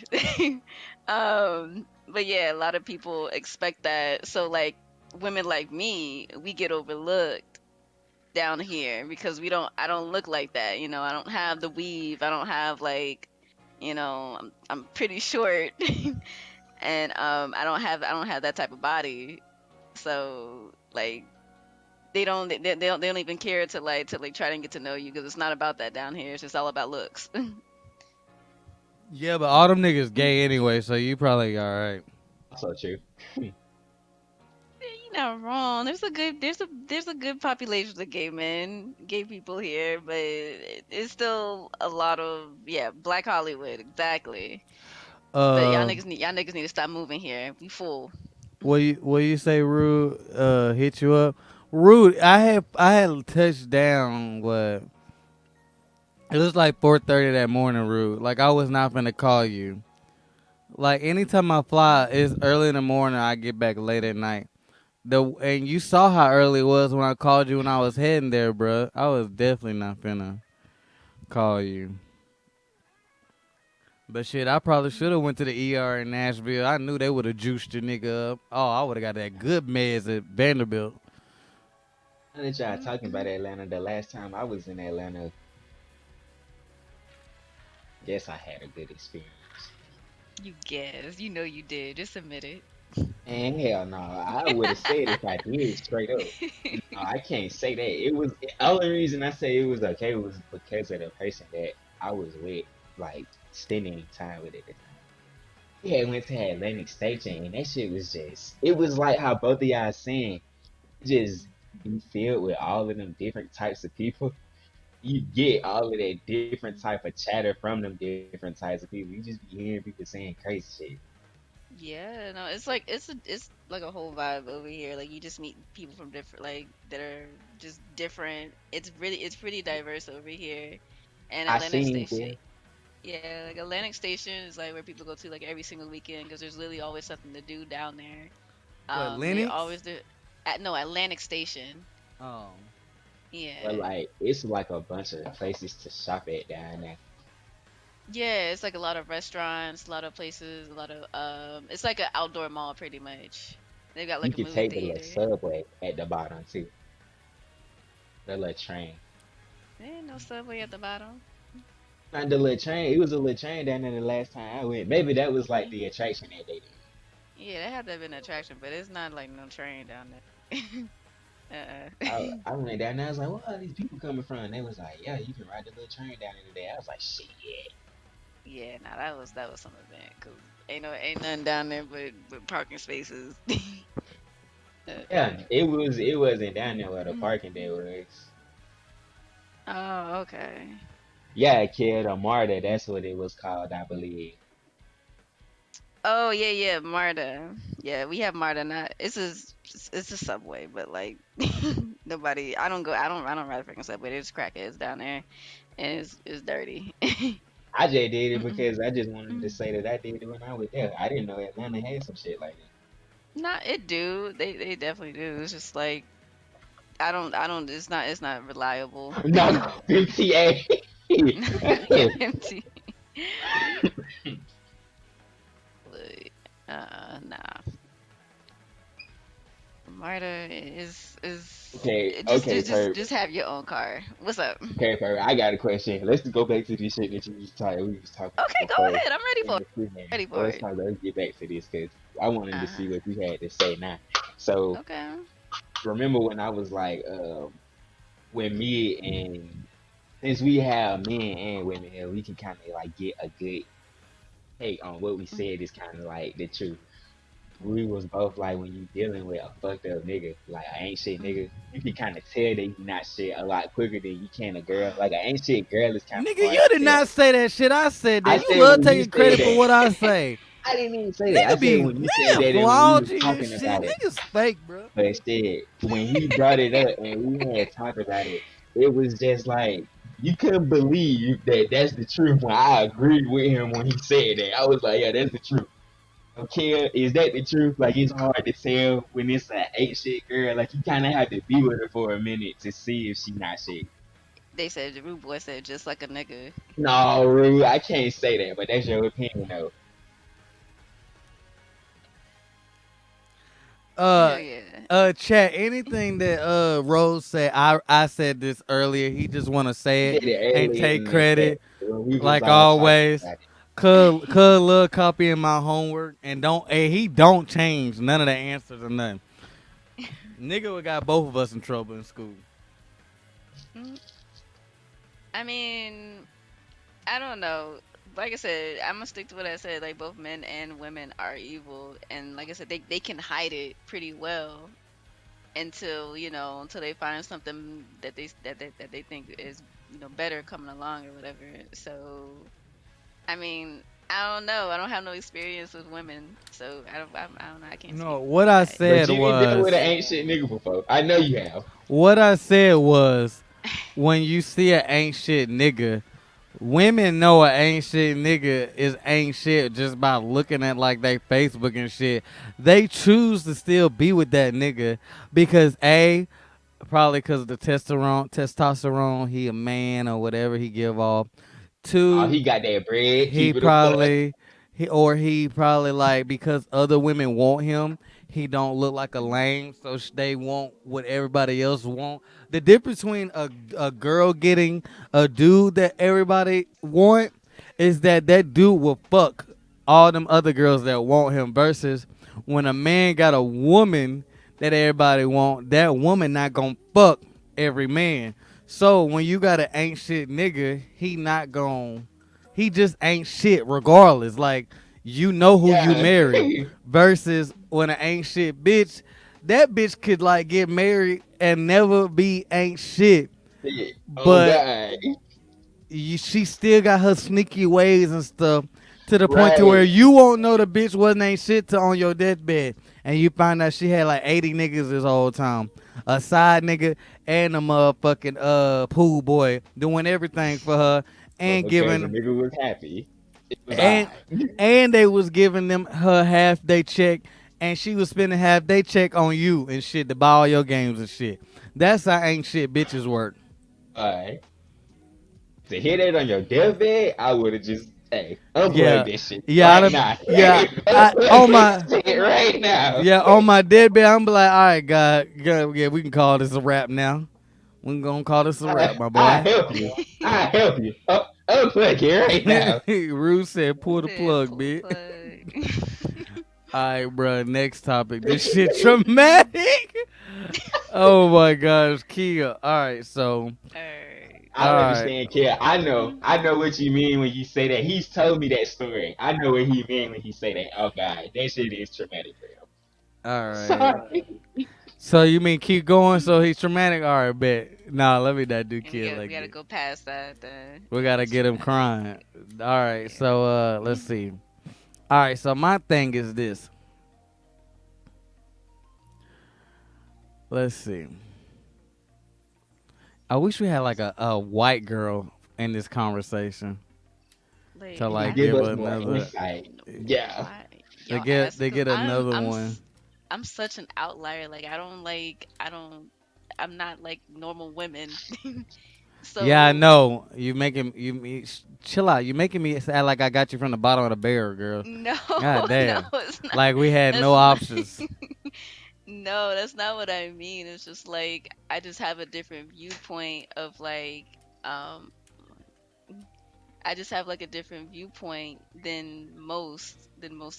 But yeah, a lot of people expect that. So like women like me, we get overlooked down here because I don't look like that. I don't have the weave. I don't have like, I'm pretty short. And I don't have that type of body. So like they don't even care to like try and get to know you because it's not about that down here. It's just all about looks. Yeah, but all them niggas gay anyway, so you probably all right. Also true. You're not wrong. There's a good population of gay men, gay people here, but it's still a lot of, yeah, Black Hollywood, exactly. But y'all Uh, niggas need y'all niggas need to stop moving here. We full. what you say, Rude? Hit you up, Rude. I had touched down. What? It was like 4:30 that morning, Rude. Like I was not finna call you. Like anytime I fly, it's early in the morning. I get back late at night. And you saw how early it was when I called you when I was heading there, bruh. I was definitely not finna call you. But shit, I probably should have went to the ER in Nashville. I knew they would have juiced your nigga up. Oh, I would have got that good meds at Vanderbilt. Now that y'all talking about Atlanta, the last time I was in Atlanta, guess I had a good experience. You guess. You know you did. Just admit it. And hell no, I would have said if I did straight up. No, I can't say that. It was the only reason I say it was okay was because of the person that I was with, like spending time with at the time. We had went to Atlantic Station and that shit was just it was like how both of y'all saying, just be filled with all of them different types of people. You get all of that different type of chatter from them different types of people. You just be hearing people saying crazy shit. Yeah, no, it's like a whole vibe over here. Like you just meet people from different, like, that are just different. It's pretty diverse over here. And I Atlantic seen Station, this. yeah, like Atlantic Station is like where people go to like every single weekend because there's literally always something to do down there. What, They Lennox? always do at no Atlantic Station. Oh. But Yeah. like it's like a bunch of places to shop at down there. Yeah, it's like a lot of restaurants, a lot of places, a lot of it's like an outdoor mall pretty much. They've got You like a could movie take the little theater. subway at the bottom too. The little train. There ain't no subway at the bottom. Not the little train. It was a little train down there the last time I went. Maybe that was like Yeah. the attraction that they did. Yeah, that had to have been an attraction, but it's not like no train down there. I, uh-uh. I went down there. I was like, "Where are these people coming from?" And they was like, "Yeah, you can ride the little train down there today." I was like, "Shit, yeah." Yeah, nah, that was some event, cause ain't nothing down there but parking spaces. Yeah, uh-uh. it wasn't down there where the Mm. parking day was. Oh, okay. Yeah, Kid or Marta, that's what it was called, I believe. Oh yeah, yeah, Marta. Yeah, we have Marta. Not it's a subway, but like nobody. I don't ride a freaking subway. There's crackheads down there, and it's dirty. I just did it Mm-mm. because I just wanted to Mm. say that I did it when I was there. I didn't know Atlanta had some shit like Not it do. They definitely do. It's just like I don't. It's not reliable. that. Not MTA. Empty. Like, nah. Marta is Okay, just okay, just just Perp. just have your own car. What's up? Okay, Perp. I got a question. Let's go back to this shit that we was talking about Okay, go before. ahead. I'm ready In for the it. freehand. Ready Well, for it. let's get back to this because I wanted to see Uh-huh. what you had to say now. So Okay. remember when I was like, when me and since we have men and women here, we can kind of like get a good take on what we Mhm. said is kind of like the truth. We was both like when you dealing with a fucked up nigga, like an ain't shit Mhm. nigga, you can kind of tell that he not shit a lot quicker than you can a girl. Like an ain't shit girl is kind of Nigga, hard you to did tell. not say that shit. I said that. I You said love when you taking said credit for that. what I say. I didn't even say that. I Nigga said be when you said man that and when we was flaugy and talking shit. about it. Niggas fake, bro. But instead, when he brought it up and we had talked about it, it was just like you couldn't believe that that's the truth. When I agreed with him when he said that, I was like, yeah, that's the truth. Okay, is that the truth? Like it's hard to tell when it's an ain't shit girl. Like you kind of have to be with her for a minute to see if she not shit. They said the rude boy said just like a nigga. No, Rue, I can't say that, but that's your opinion though. Uh, Hell yeah. chat. Anything that Rose said, I said this earlier. He just want to You say it did it and early take in the chat credit, when we was like all talking always. about it. Cuz love copying my homework and don't. And he don't change none of the answers or nothing. Nigga would got both of us in trouble in school. Mm, I mean, I don't know. Like I said, I'm gonna stick to what I said. Like both men and women are evil, and like I said, they can hide it pretty well until until they find something that they think is better coming along or whatever. So I mean, I don't know. I don't have no experience with women, so I don't know. I can't No, speak what to I that. But said you ain't dealt with an was, ain't shit nigga before. I know you have. what I said was, when you see an ain't shit nigga, women know a ain't shit nigga is ain't shit just by looking at like they Facebook and shit. They choose to still be with that nigga because probably because of the testosterone, he a man or whatever he give off. Oh, Two, he got that bread. he Keep it a buck. probably he probably like because other women want him. He don't look like a lame, so they want what everybody else want. The difference between a girl getting a dude that everybody want is that that dude will fuck all them other girls that want him versus when a man got a woman that everybody want, that woman not gonna fuck every man. So when you got an ain't shit nigga, he just ain't shit regardless. Like you know who you Yeah. marry versus when an ain't shit bitch, that bitch could like get married and never be ain't shit, Yeah. Oh but God. she still got her sneaky ways and stuff to the point to where Right. you won't know the bitch wasn't ain't shit to on your deathbed, and you find out she had like 80 niggas this whole time, a side nigga and a motherfucking pool boy doing everything for her But and because the giving nigga was happy, it was and alright. and they was giving them her half day check, and she was spending half day check on you and shit to buy all your games and shit. That's how ain't shit bitches work. Alright. To hear that on your deathbed, I would have just, hey, unplug Yeah, this shit yeah, right now. yeah. I Unplug on this my shit right now. yeah on my deadbed. I'm be like, all right, God, yeah, we can call this a wrap now. We gonna call this a wrap, my I boy. help you. I help you. Unplug it right now. Rue said, He pull the said plug, pull the bitch. plug. All right, bro. Next topic. This shit traumatic. Oh my gosh, Kia. All right, so Alright. all I right, understand, Kid. I know what you mean when you say that. He's told me that story. I know what he mean when he say that. Oh God, that shit is traumatic for him. all right. Sorry. So you mean keep going? So he's traumatic. All right, bet. Nah, let me not do And we kid gotta we like gotta that. go past that then. We If gotta it's get him traumatic. crying. All right, Yeah. so let's see. All right, so my thing is this. Let's see. I wish we had like a white girl in this conversation to Like like Give give us more another insight. Yeah. why they y'all get ask? they Cause get another one. I'm such an outlier. Like I don't I'm not like normal women. Yeah, I So know. Chill out. You making me sound like I got you from the bottom of the barrel, girl. no, God no, damn. it's not. Like we had no That's not. options. No, that's not what I mean. It's just like I just have a different viewpoint of like um I just have like a different viewpoint than most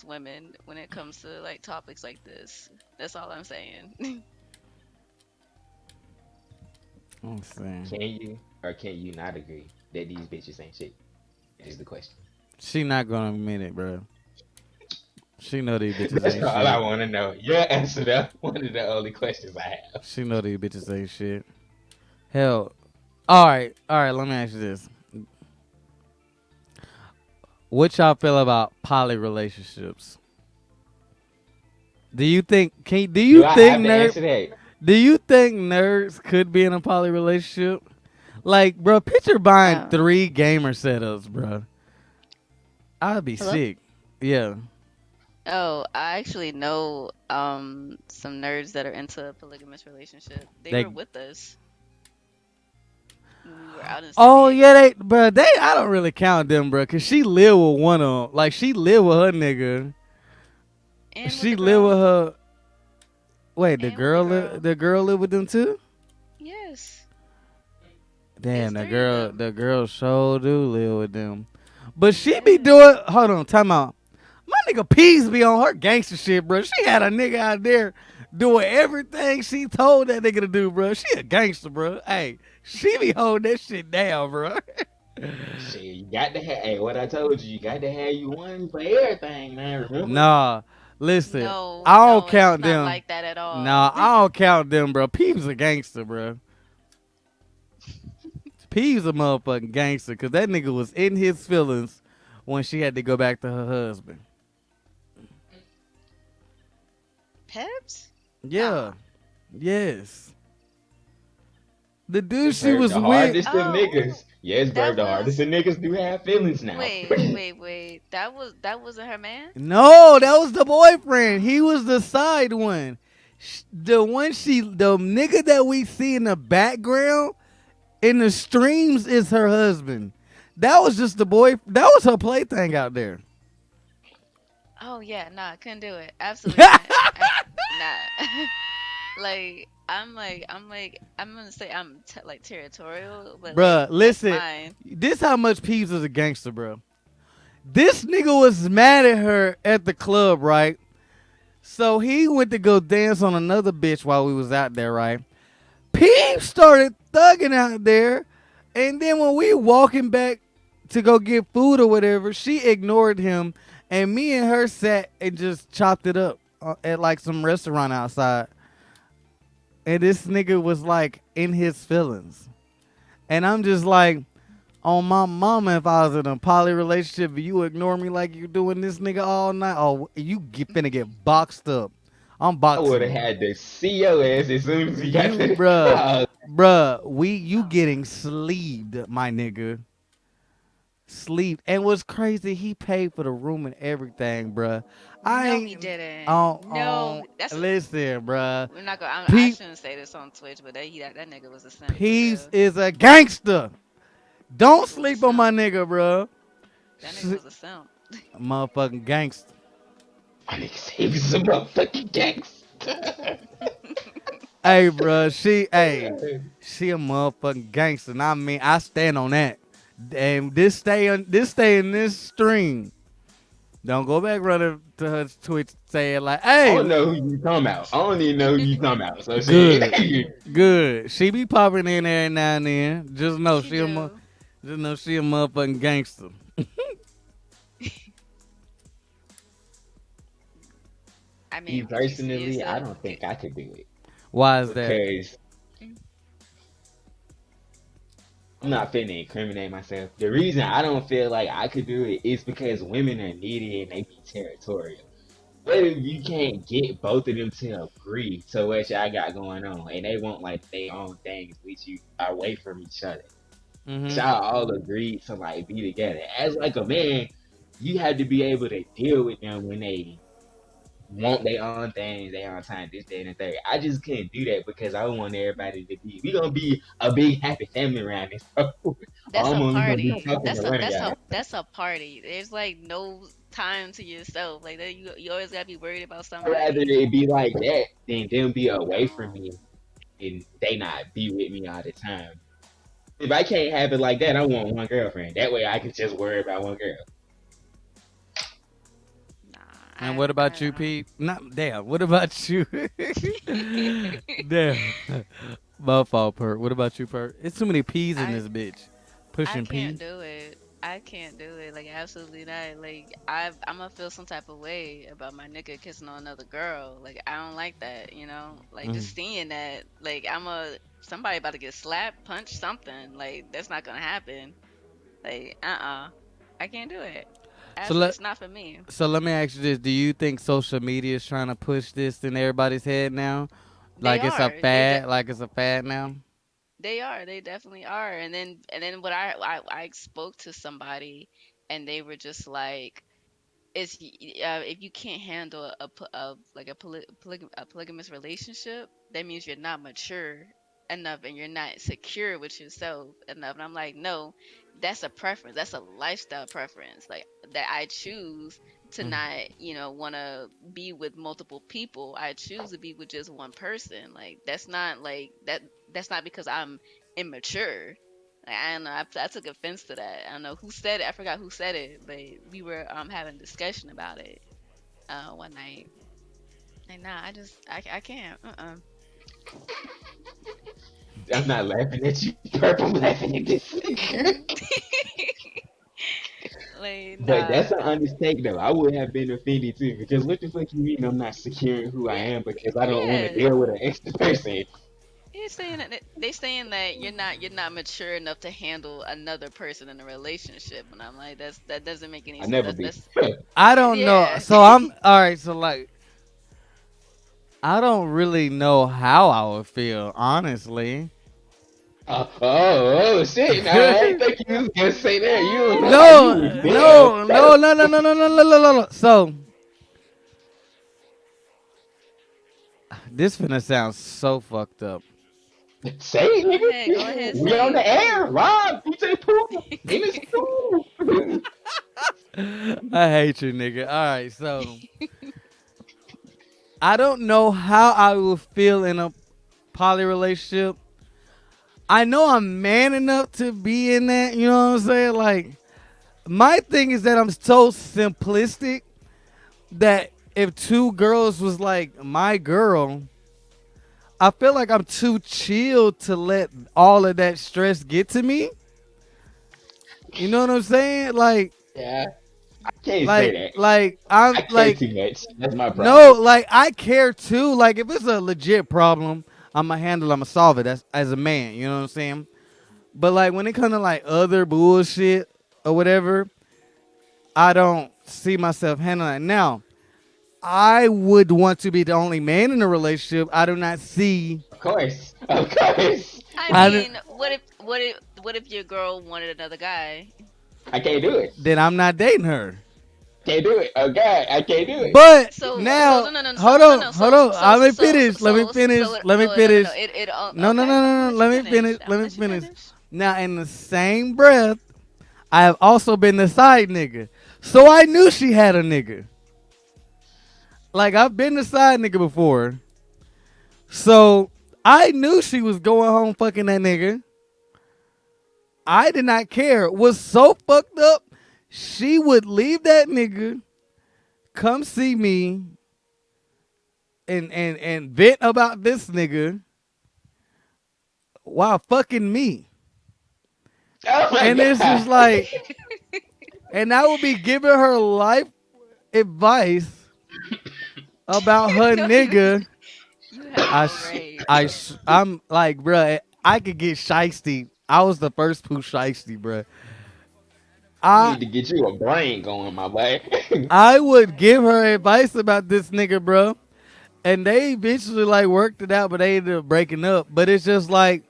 women when it comes to like topics like this. That's all I'm saying. I'm saying. Can you or can you not agree that these bitches ain't shit? Is the question. She not gonna admit it, bro. She know these bitches That's ain't all I shit. want to know. Your answer to one of the only questions I have. She know these bitches ain't shit. Hell. All right, let me ask you this. What y'all feel about poly relationships? Do you think Do I have to answer that? do you think nerds could be in a poly relationship? Like, bro, picture buying Um, 3 gamer setups, bro. I'd be Hello? sick. Yeah. Oh, I actually know some nerds that are into a polygamous relationship. They They were with us when we were out in San Oh yeah, Diego. they I don't really count them, bro, cause she live with one of them. Like she live with her nigga. And with She the live with girl. her. Wait, And with the girl. the girl live with them too? Yes. It's Damn, three of them. the girl sure do live with them. But she be Yes. doing. Hold on, time out. My nigga Peas be on her gangster shit, bro. She had a nigga out there doing everything she told that nigga to do, bro. She a gangster, bro. Hey, she be holding that shit down, bro. Shit, you got to have. Hey, what I told you, you got to have you one for everything, man. Remember? Nah, listen, No, I don't no, it's count not them. like that at all. Nah, I don't count them, bro. Peeves a gangster, bro. Peeves a motherfucking gangster, cause that nigga was in his feelings when she had to go back to her husband. Peps? Yeah, Nah. yes. The dude Yes, she Bird, was the with. hardest of Oh, niggas. Yes, that Bird, the hardest was of niggas do have feelings now. wait. That wasn't her man? No, that was the boyfriend. He was the side one. The nigga that we see in the background in the streams is her husband. That was just the boy. That was her plaything out there. Oh yeah, nah, couldn't do it. Absolutely not. Nah. I'm gonna say I'm like territorial, but like Bruh, that's listen. fine. This how much Peeves is a gangster, bro. This nigga was mad at her at the club, right? So he went to go dance on another bitch while we was out there, right? Peeves started thugging out there, and then when we walking back to go get food or whatever, she ignored him, and me and her sat and just chopped it up at like some restaurant outside. And this nigga was like in his feelings, and I'm just like, on my mama, if I was in a poly relationship, you ignore me like you doing this nigga all night, oh, finna get boxed up. I'm I would boxing have you. had to see your ass as soon as you got You, to the bruh, house. you getting sleeved, my nigga. Sleeved. And what's crazy, he paid for the room and everything, bruh. I No, he ain't, didn't. No, that's a, listen, bruh. we're not gonna. I Pe- shouldn't say this on Twitch, but that nigga was a simp for Peeves real. is a gangster. That Don't nigga was a sleep on my simp. nigga, bruh. That nigga was a simp. Motherfucking gangster. My nigga said he was a motherfucking gangster. Hey, bro, she a motherfucking gangster. And I mean, I stand on that. And this stay in this stream. Don't go back running to her Twitch saying like, I "Hey, don't know who you talking about. I don't even know who you talking about. So good, shit. good." She be popping in there now and then. She do. Just know she a motherfucking gangster. I Me mean, could you see personally, I yourself? don't think I could do it Why is that? because I'm not finna incriminate myself. The reason I don't feel like I could do it is because women are needy and they be territorial. What if you can't get both of them to agree to what y'all got going on and they want like their own things with you away from each other? Mm-hmm. Y'all all agreed to like be together. As like a man, you have to be able to deal with them when they want their own things, their own time, this, that, and the third. I just couldn't do that because I want everybody to be. We gonna be a big happy family around this. So That's I'm a only gonna be party. talking to one of y'all. That's a party. There's like no time to yourself. Like that, you always gotta be worried about I'd rather somebody. it be like that than them be away from No, me and they not be with me all the time. If I can't have it like that, I want one girlfriend. That way I can just worry about one girl. nah, And what about you, Pete? Not damn. What about you? Damn. My fault, Pert. What about you, Pert? It's too many P's in I this bitch. I Pushing can't P. do it. I can't do it. Like absolutely not. Like I'm gonna feel some type of way about my nigga kissing on another girl. Like I don't like that. Like Mm. just seeing that. Like somebody about to get slapped, punched, something. Like that's not gonna happen. Like I can't do it. So Absolutely, let it's not for me. so let me ask you this: do you think social media is trying to push this in everybody's head now? They Like it's a are. fad? Like it's a fad now? They are. They definitely are. And then what I spoke to somebody and they were just like if you can't handle a polygamous relationship, that means you're not mature enough and you're not secure with yourself enough. And I'm like, no, that's a preference. That's a lifestyle preference. Like that I choose to not, want to be with multiple people. I choose to be with just one person. Like that's not like that. That's not because I'm immature. Like, I don't know. I took offense to that. I don't know who said it. I forgot who said it, but we were having a discussion about it one night. Like, nah, I can't. I'm not laughing at you, Purple. I'm laughing at this nigga. Like, But nah. that's an understatement, though. I would have been offended too, because what the fuck you mean I'm not secure in who I Yeah, am because I don't want to yeah. deal with an extra person? They're saying that they saying that you're not mature enough to handle another person in a relationship, and I'm like, that doesn't make any I sense. never That's be. that's I don't know. yeah. So I'm all right. So like, I don't really know how I would feel, honestly. Oh, shit! Now I ain't think you was gonna say that. You look like you was No, there. no, no, no, no, no, no, no, no, no, no, no. So this finna sound so fucked up. Say it, Go ahead, nigga. We on say the air, live. DJ Pooh in the it. school. I hate you, nigga. All right, so I don't know how I will feel in a poly relationship. I know I'm man enough to be in that. You know what I'm saying? Like, my thing is that I'm so simplistic that if two girls was like my girl, I feel like I'm too chill to let all of that stress get to me. You know what I'm saying? Yeah, I can't say that. Like I I'm care like too much. That's my no, problem. like I care too. Like if it's a legit problem, I'ma handle, I'ma solve it. That's as a man. You know what I'm saying? But like when it comes to like other bullshit or whatever, I don't see myself handling it. Now, I would want to be the only man in a relationship. I do not see. Of course, of course. I I don't- mean, what if your girl wanted another guy? I can't do it. then I'm not dating her. Can't do it. Oh God, I can't do it. But So now, no, no, no, so hold no, no, on, no, hold so on. so Let me so finish. Let me so finish. so Let me no, no, no, no. finish. It No, no, okay. no, I'm no, gonna no. let you Let me finish. finish. I'm Let gonna me let you finish. finish. Now, in the same breath, I have also been the side nigga. So I knew she had a nigga. Like I've been the side nigga before. So I knew she was going home fucking that nigga. I did not care. Was so fucked up. She would leave that nigga, come see me, and vent about this nigga while fucking me. Oh my And it's just God. like, and I would be giving her life advice about her No, you nigga. you have no right. I'm like, bruh, I could get shiesty. I was the first poo shiesty, bruh. You I need to get you a brain going, my boy. I would give her advice about this nigga, bro. And they eventually like worked it out, but they ended up breaking up. But it's just like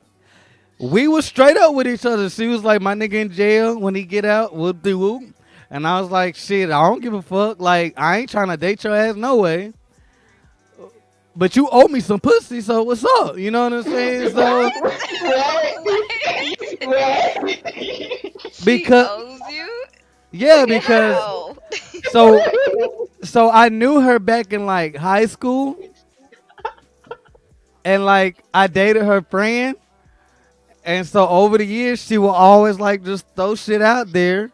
we was straight up with each other. She was like, my nigga in jail. When he get out, we'll do whoop. And I was like, shit, I don't give a fuck. Like, I ain't trying to date your ass no way. But you owe me some pussy, so what's up? You know what I'm saying? So What? What? What? She because owes you? yeah, because How? so so I knew her back in like high school, and like I dated her friend, and so over the years she will always like just throw shit out there.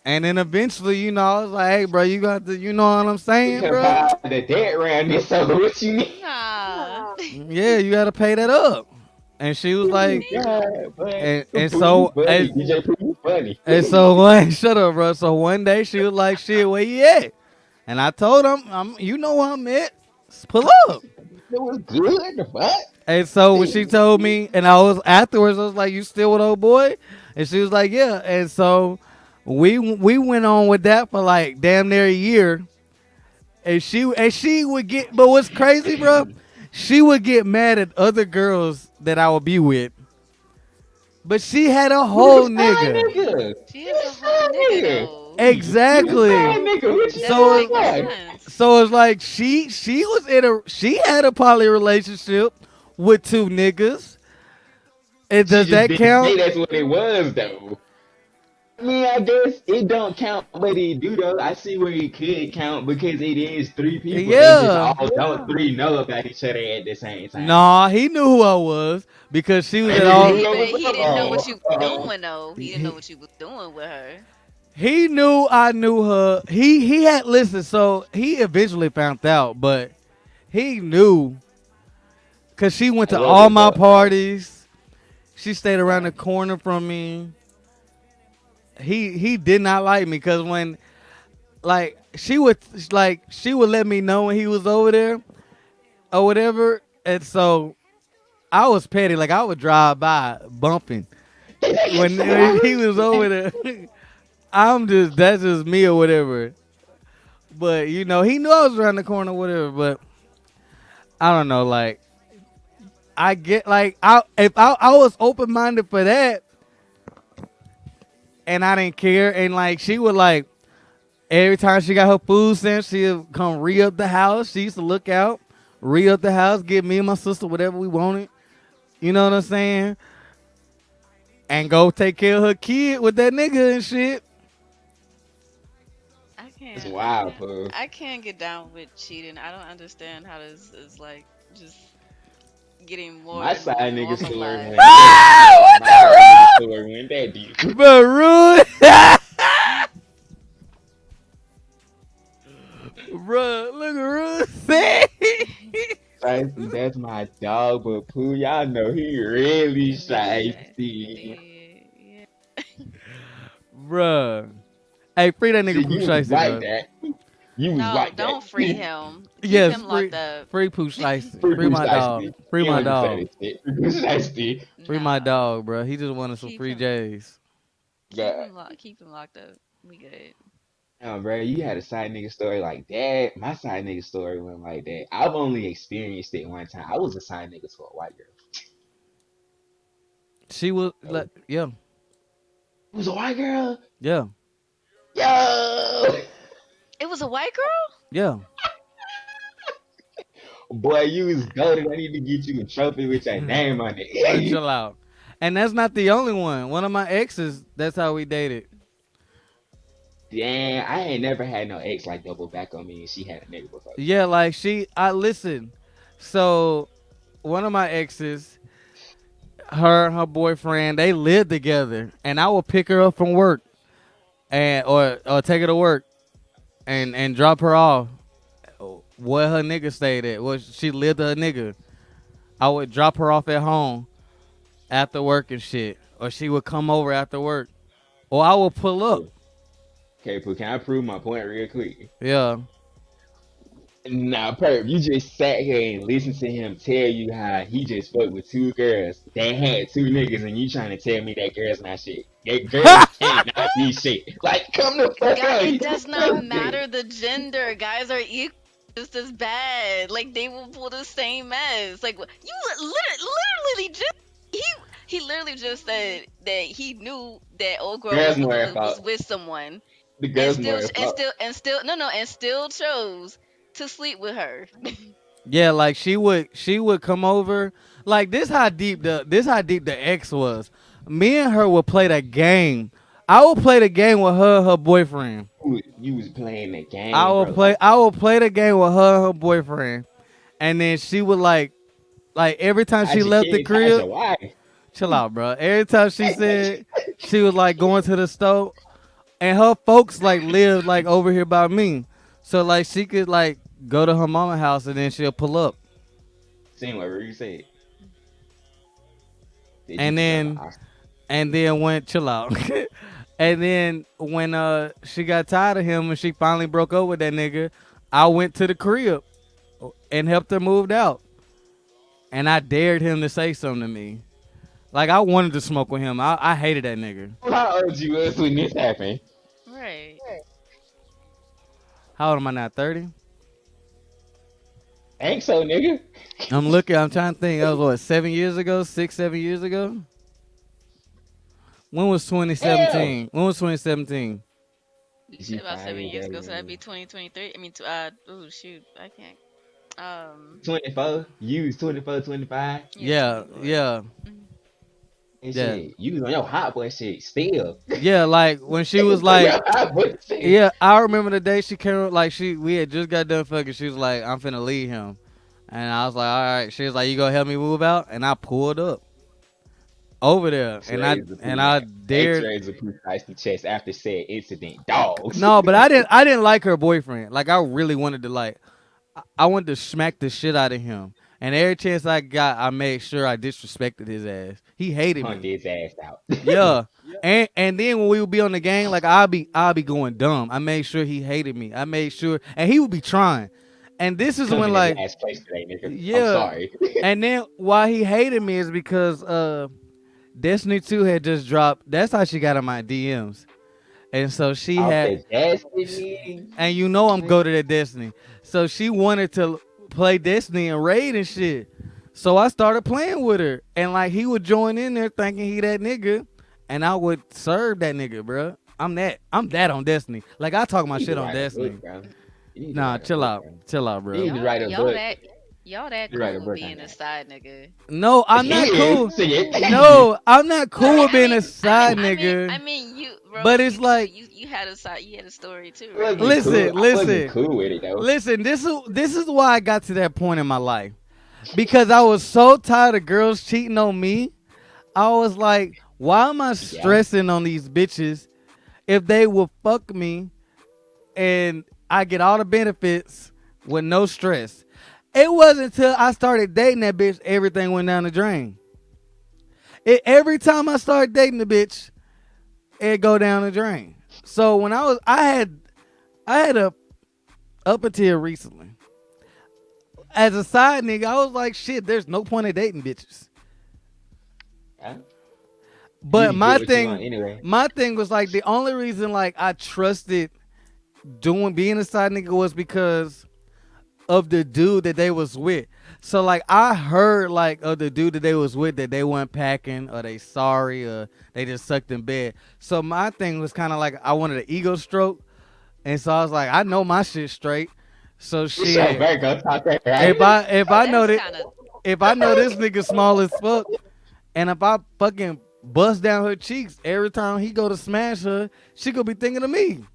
And then eventually, I was like, hey, bro, you got to, you know what I'm We saying, can bro? buy the dead round this, so what you need? Nah. Yeah, you got to pay that up. And she was like, God, but and Pooh, you so, funny. DJ Pooh, you funny. and so one, shut up, bro. So one day she was like, shit, where you at? And I told him, you know where I'm at. Just pull up. It was good. The fuck? And so when she told me, and I was afterwards, I was like, "You still with old boy?" And she was like, "Yeah." And so we went on with that for like damn near a year. And she would get, but what's crazy, bro? She would get mad at other girls that I would be with, but she had a You whole a side nigga. nigga. She You is a a whole side nigga nigga. You a Exactly. side nigga. What you That So don't doing make no for? sense. it's like she had a poly relationship with two niggas. And She does just that didn't say count? that's what it was though. I mean, I guess it don't count, but it do though. I see where it could count because it is three people. They just Yeah. all don't three know about each other at the same time. Nah, he knew who I was because she was That at nigga all. knew what was He up. didn't know what you was Oh. doing though. He didn't know He, what you was doing with her. he knew I knew her. He had listened, so he eventually found out, but he knew because she went to What all was my up? parties. She stayed around the Right. corner from me. He did not like me because when she would let me know when he was over there or whatever, and so I was petty. Like I would drive by bumping That nigga when said I he was was over there. That's just me or whatever. But he knew I was around the corner or whatever. But I don't know. Like I get like I was open minded for that, and I didn't care. And like she would like every time she got her food stamps, she'd come re up the house. She used to look out, re up the house, give me and my sister whatever we wanted. You know what I'm saying? And go take care of her kid with that nigga and shit. I It's can't. I wild, can't. fool. I can't get down with cheating. I don't understand how this is like just getting more My and side more nigga story normalized. went that deep. Ah, what My side nigga the story went that deep. road? But rude. Bruh, look at Rude say. Shiesty, that's my dog, but Pooh, y'all know he really shiesty. Yeah. Bruh. Hey, free that nigga Shit, Pooh you was Shiesty, like bro. that. You was No, like that. don't free him. Keep Yes, him locked up. free Pooh Shiesty. Free Free Pooh my shiesty. dog. Free He my don't even say dog. this shit. Free Pooh shiesty. Free my No. dog, bro. He just wanted some Keep free him J's. God. keep him locked up. We good. No, bro, you had a side nigga story like that. My side nigga story went like that. I've only experienced it one time. I was a side nigga to a white girl. She was Oh, like, yeah, it was a white girl? yeah, Yo! It was a white girl? yeah. Boy, you was goaded. I need to get you a trophy with your name on Bro, it. chill out. And that's not the only one. One of my exes, that's how we dated. Damn, I ain't never had no ex like double back on me and she had a nigga before. Yeah, like I listen. So one of my exes, her and her boyfriend, they lived together, and I would pick her up from work and or take her to work and drop her off where her nigga stayed at. Well, she lived with her nigga. I would drop her off at home after work and shit, or she would come over after work, or I would pull up. Oh, okay, Pooh, can I prove my point real quick? Yeah, Nah, Perp, you just sat here and listened to him tell you how he just fucked with two girls that had two niggas, and you trying to tell me that girl's not shit. That girls cannot be shit. Like, come the fuck God, on, it you does not crazy. matter the gender. Guys are equal just as bad. Like they will pull the same mess. Like you literally just he he literally just said that he knew that old girl Girls more at was fault. with someone The and girls more at fault. still no no and still chose to sleep with her. yeah. Like she would come over. Like this how deep the ex was. Me and her would play the game. I would play the game with her and her boyfriend. You was playing the game, bro. Like, I would play the game with her and her boyfriend, and then she would like every time she Tasha left the Kid, Tasha, crib. why? Chill out, bro. Every time she said she was like going to the store, and her folks like lived like over here by me, so like she could like go to her mama house and then she'll pull up, Seem like what you said. Did you and just drop an then Oscar? went chill out, and then when she got tired of him and she finally broke up with that nigga, I went to the crib and helped her move out, and I dared him to say something to me. Like I wanted to smoke with him. I hated that nigga. How old you was when this happened? Right. How old am I now? 30. Ain't so, nigga. I'm looking. I'm trying to think. That was what 7 years ago, 6, 7 years ago. When was Hell, 2017? When was 2017? You Is you said about 5 years 7 years ago, older so than that'd me? be 2023. I mean, oh shoot, I can't. 24? You was 24, 25? Yeah, Yeah, 24. yeah, Mhm. And yeah, shit, you was on your hot boy shit still. yeah. Like when she was On like, your hot boy shit. yeah, I remember the day she came. Like we had just got done fucking. She was like, I'm finna leave him, and I was like, all right. She was like, you gonna help me move out, and I pulled up over there, and I Trades the and pre I dared. X-rays the pre chest after said incident. Dogs. No, but I didn't like her boyfriend. Like I really wanted to like. I wanted to smack the shit out of him. And every chance I got, I made sure I disrespected his ass. He hated Punked me. his ass out. Yeah. And then when we would be on the game, like I'll be going dumb. I made sure he hated me. I made sure, and he would be trying. And this is Come when in the like, last place today, nigga. I'm yeah. sorry. And then why he hated me is because Destiny 2 had just dropped. That's how she got in my DMs. And so she Off had, the destiny. and you know I'm go to that Destiny. So she wanted to play Destiny and raid and shit. So I started playing with her, and like he would join in there thinking he that nigga, and I would serve that nigga, bro. I'm that on Destiny. Like I talk my You need to shit on write a book, Destiny. bro. You need to Nah, write a book, bro. chill out, You bro. need to write a Y'all book. that y'all that You write a cool book on being a that. side nigga. No, I'm not Yeah, cool. see it. No, I'm not I cool mean, with I being mean, a I mean, side I mean, I nigga. mean, you, But Rose, it's you too. like, You had a side, you had a story too, I right? wasn't cool. listen, I wasn't listen, cool with it though. listen. This is why I got to that point in my life because I was so tired of girls cheating on me. I was like, why am I Yeah. stressing on these bitches if they will fuck me and I get all the benefits with no stress? It wasn't until I started dating that bitch everything went down the drain. Every time I started dating the bitch, it go down the drain. So when I had a up until recently. As a side nigga, I was like, shit, there's no point in dating bitches. Yeah. You But can get what you want anyway. my thing was like the only reason like I trusted doing being a side nigga was because of the dude that they was with. So like I heard like of the dude that they was with that they weren't packing or they sorry or they just sucked in bed. So my thing was kind of like I wanted an ego stroke, and so I was like I know my shit straight. So You sure shit, better go talk that right. if I know That's that kind of if I know this nigga small as fuck, and if I fucking bust down her cheeks every time he go to smash her, she gonna be thinking of me.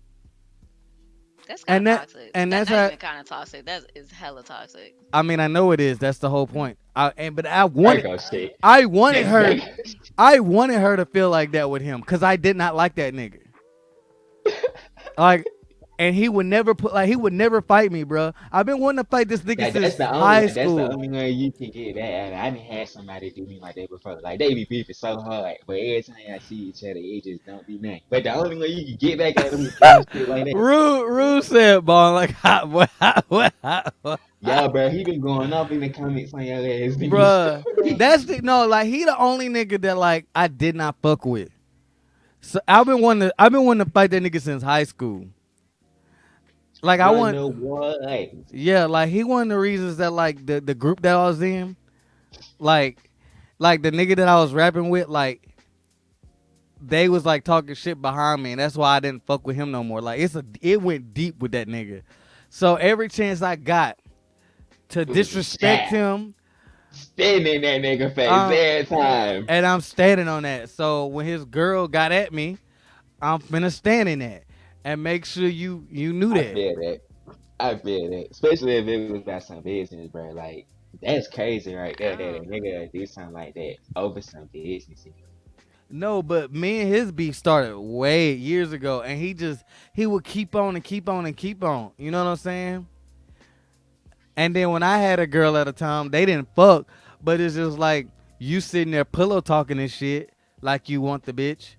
that's kind of And that toxic. and Not that's not how even kind of toxic. That is hella toxic. I mean I know it is. That's the whole point. But Virgo shit. I wanted That's her Virgo. I wanted her to feel like that with him because I did not like that nigga. Like, and he would never fight me, bro. I've been wanting to fight this nigga Like since high that's the school. only way you can get that. And I didn't have somebody do me like that before. Like they be beefing so hard, but every time I see each other, it just don't be nothing. But the only way you can get back at them is doing shit like that. Rude said, "Ball like hot boy, hot boy, hot boy." Yeah, bro, he been going off in the comments on your ass. Bruh, that's no, like he the only nigga that like I did not fuck with. So I've been wanting to fight that nigga since high school. Like I Bro, want, no what? yeah, like he one of the reasons that like the group that I was in, like, like the nigga that I was rapping with, like they was like talking shit behind me, and that's why I didn't fuck with him no more. Like it went deep with that nigga. So every chance I got to It was a disrespect stab. him, Standing in that nigga face um, every time. and I'm standing on that. So when his girl got at me, I'm finna stand in that and make sure you knew I that. feel that. I feel that. Especially if it was about some business, bro. Like, that's crazy right there that a Oh, nigga do something like that over some business. No, but me and his beef started way years ago, and he would keep on and keep on and keep on. You know what I'm saying? And then when I had a girl at a time, they didn't fuck, but it's just like you sitting there pillow talking and shit like you want the bitch.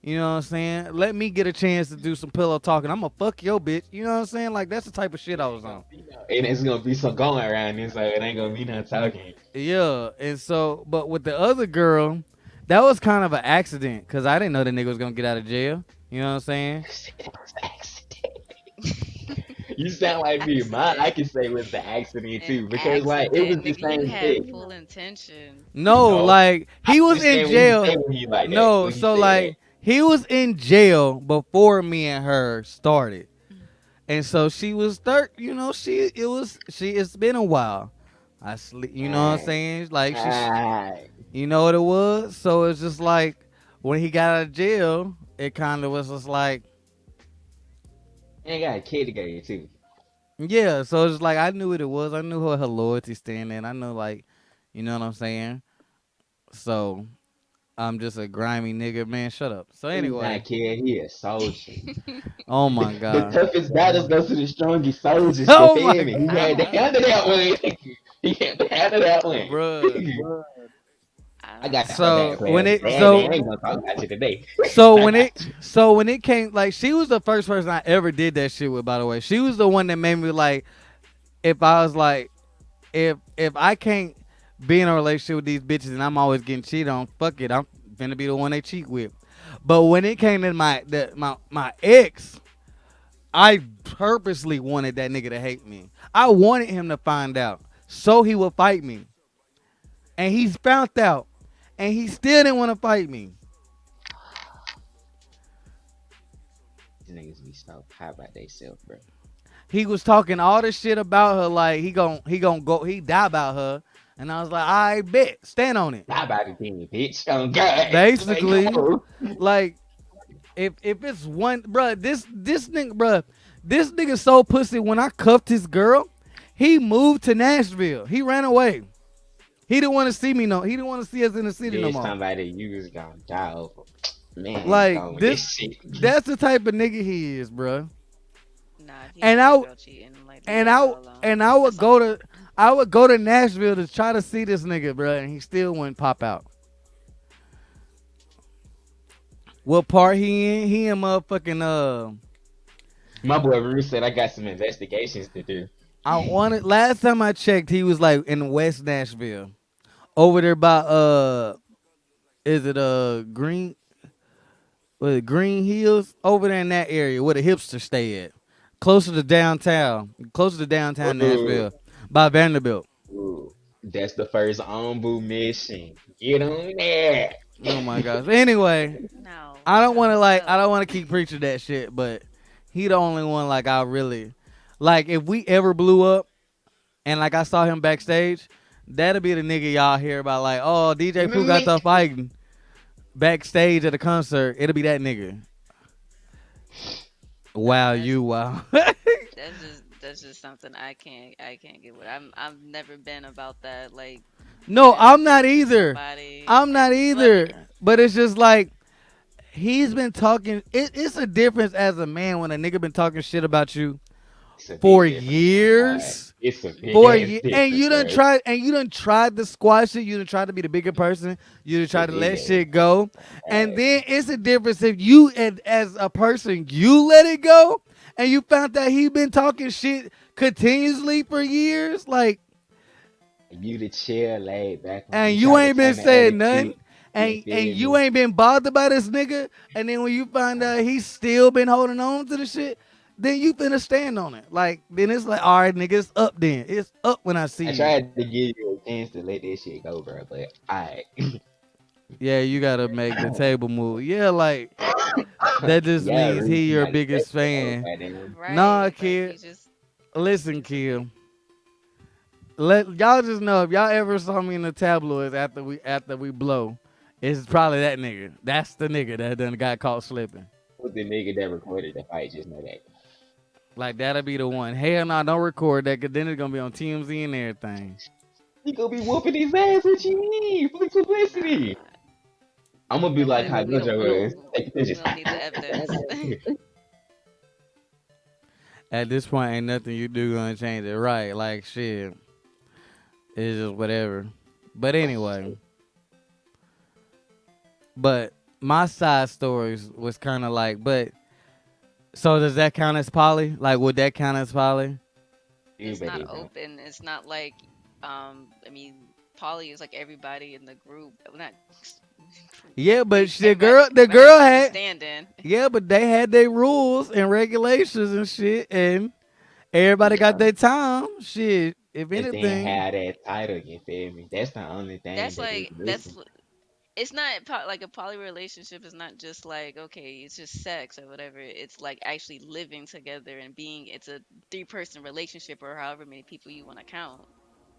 You know what I'm saying? Let me get a chance to do some pillow talking. I'm gonna fuck your bitch. You know what I'm saying? Like that's the type of shit I was on. And it's gonna be some going around this, so it ain't gonna be no talking. Yeah, and so, but with the other girl, that was kind of an accident because I didn't know the nigga was gonna get out of jail. You know what I'm saying? You sound like me. Mine, I accident. can say was the accident An too, because like it was accident, the nigga. You same had thing. full intention. No, No, like I he was in understand when you jail. say when you like that. No, When you so say like that, he was in jail before me and her started. Mm. And so she was it's been a while. I sleep, you know what I'm Alright. saying? Like Alright. you know what it was? So it's just like when he got out of jail, it kind of was just like, And got a kid together too. yeah. So it's like I knew what it was. I knew her loyalty stand in. I know, like, you know what I'm saying? So I'm just a grimy nigga, man. Shut up. So He's not anyway, kid, he a soldier. oh The, my the god, toughest battles go to the strongest soldiers, you oh my feel me? He I had to don't. handle that one. He had to handle that one. bruh. I I don't got your know. So back, when player. it They so ain't gonna talk about you today. so I when got it you. so when it came, like, she was the first person I ever did that shit with. By the way, she was the one that made me like, if I was like, if I can't be in a relationship with these bitches and I'm always getting cheated on, fuck it, I'm finna be the one they cheat with. But when it came to my ex, I purposely wanted that nigga to hate me. I wanted him to find out so he would fight me, and he's found out, and he still didn't want to fight me. These niggas be so high about themselves, bro. He was talking all this shit about her, like he die about her, and I was like, I bet, stand on it. Not about it being bitch. Oh God. Like, come Basically, on. like, if it's one, bruh, this nigga, bruh, this nigga so pussy. When I cuffed his girl, he moved to Nashville. He ran away. He didn't want to see me no. He didn't want to see us in the city no Yeah, more. somebody you was gonna die over. Man, Like going with this, this shit. that's the type of nigga he is, bruh. Nah, if you And know your I girl cheating, like leave and that I girl alone. and I would That's all. go to Nashville to try to see this nigga, bruh, and he still wouldn't pop out. What part he in? He in motherfucking My boy Ruth said I got some investigations to do. I wanted last time I checked, he was like in West Nashville. Over there by is it Green, was it Green Hills? Over there in that area where the hipsters stay at. Closer to downtown Ooh, Nashville. By Vanderbilt. ooh. That's the first Ombu mission. Get on there. Oh my gosh. Anyway, No, I don't wanna no, like I no. don't wanna keep preaching that shit, but he the only one like I really like if we ever blew up and like I saw him backstage, that'll be the nigga y'all hear about, like, oh, DJ Pooh got Me. the fighting backstage at a concert. It'll be that nigga. Nah, Wow, you wow. that's just something I can't get with. I've never been about that. Like No, getting I'm not revenge for either. somebody, I'm not and let me. either. But it's just like he's been talking. It's a difference as a man when a nigga been talking shit about you It's a for big difference, my guy. years. It's a big For a ass year, difference, bro. and you done tried to squash it. You done tried to be the bigger person. You done It's a tried to big let ass shit difference, go. my And guy. then it's a difference if you, as a person, you let it go, and you found that he been talking shit continuously for years. Like, You the chill, laid back one. and You you try to ain't been turn the saying other nothing, cheek. You and feel you me? ain't been bothered by this nigga, and then when you find out he's still been holding on to the shit, then you finna stand on it. Like, then it's like, all right, nigga, it's up. Then it's up when I see I you. tried to give you a chance to let this shit go, bro, but I. Yeah, you gotta make the table move. Yeah, like that just Yeah, means Reese, he you your gotta step biggest it up, fan. goddamn. Nah, Right, like kid. you Listen, just a bit. kid. Let y'all just know if y'all ever saw me in the tabloids after we blow, it's probably that nigga. That's the nigga that done got caught slipping. With the nigga that recorded the fight, just know that. Like that'll be the one. Hell no, don't record that, cause then it's gonna be on TMZ and everything. He gonna be whooping his ass. What you mean? For publicity. Nah, I'm gonna be like how we don't we Gojo don't was. Take the we pictures. don't need the evidence. At this point, ain't nothing you do gonna change it, right? Like shit, it's just whatever. But anyway, but my side stories was kind of like, but so does that count as poly? Like, would that count as poly? You It's bet not it don't. open. It's not like I mean, poly is like everybody in the group. Well, not Yeah, but they girl, the everybody girl takes a had, stand in. yeah, but they had their rules and regulations and shit, and everybody got Yeah. their time. Shit, if If they ain't anything, have that title, you feel me? That's the only thing That's that is like missing. it's not like a poly relationship is not just like okay, it's just sex or whatever. It's like actually living together and being. It's a three-person relationship or however many people you want to count.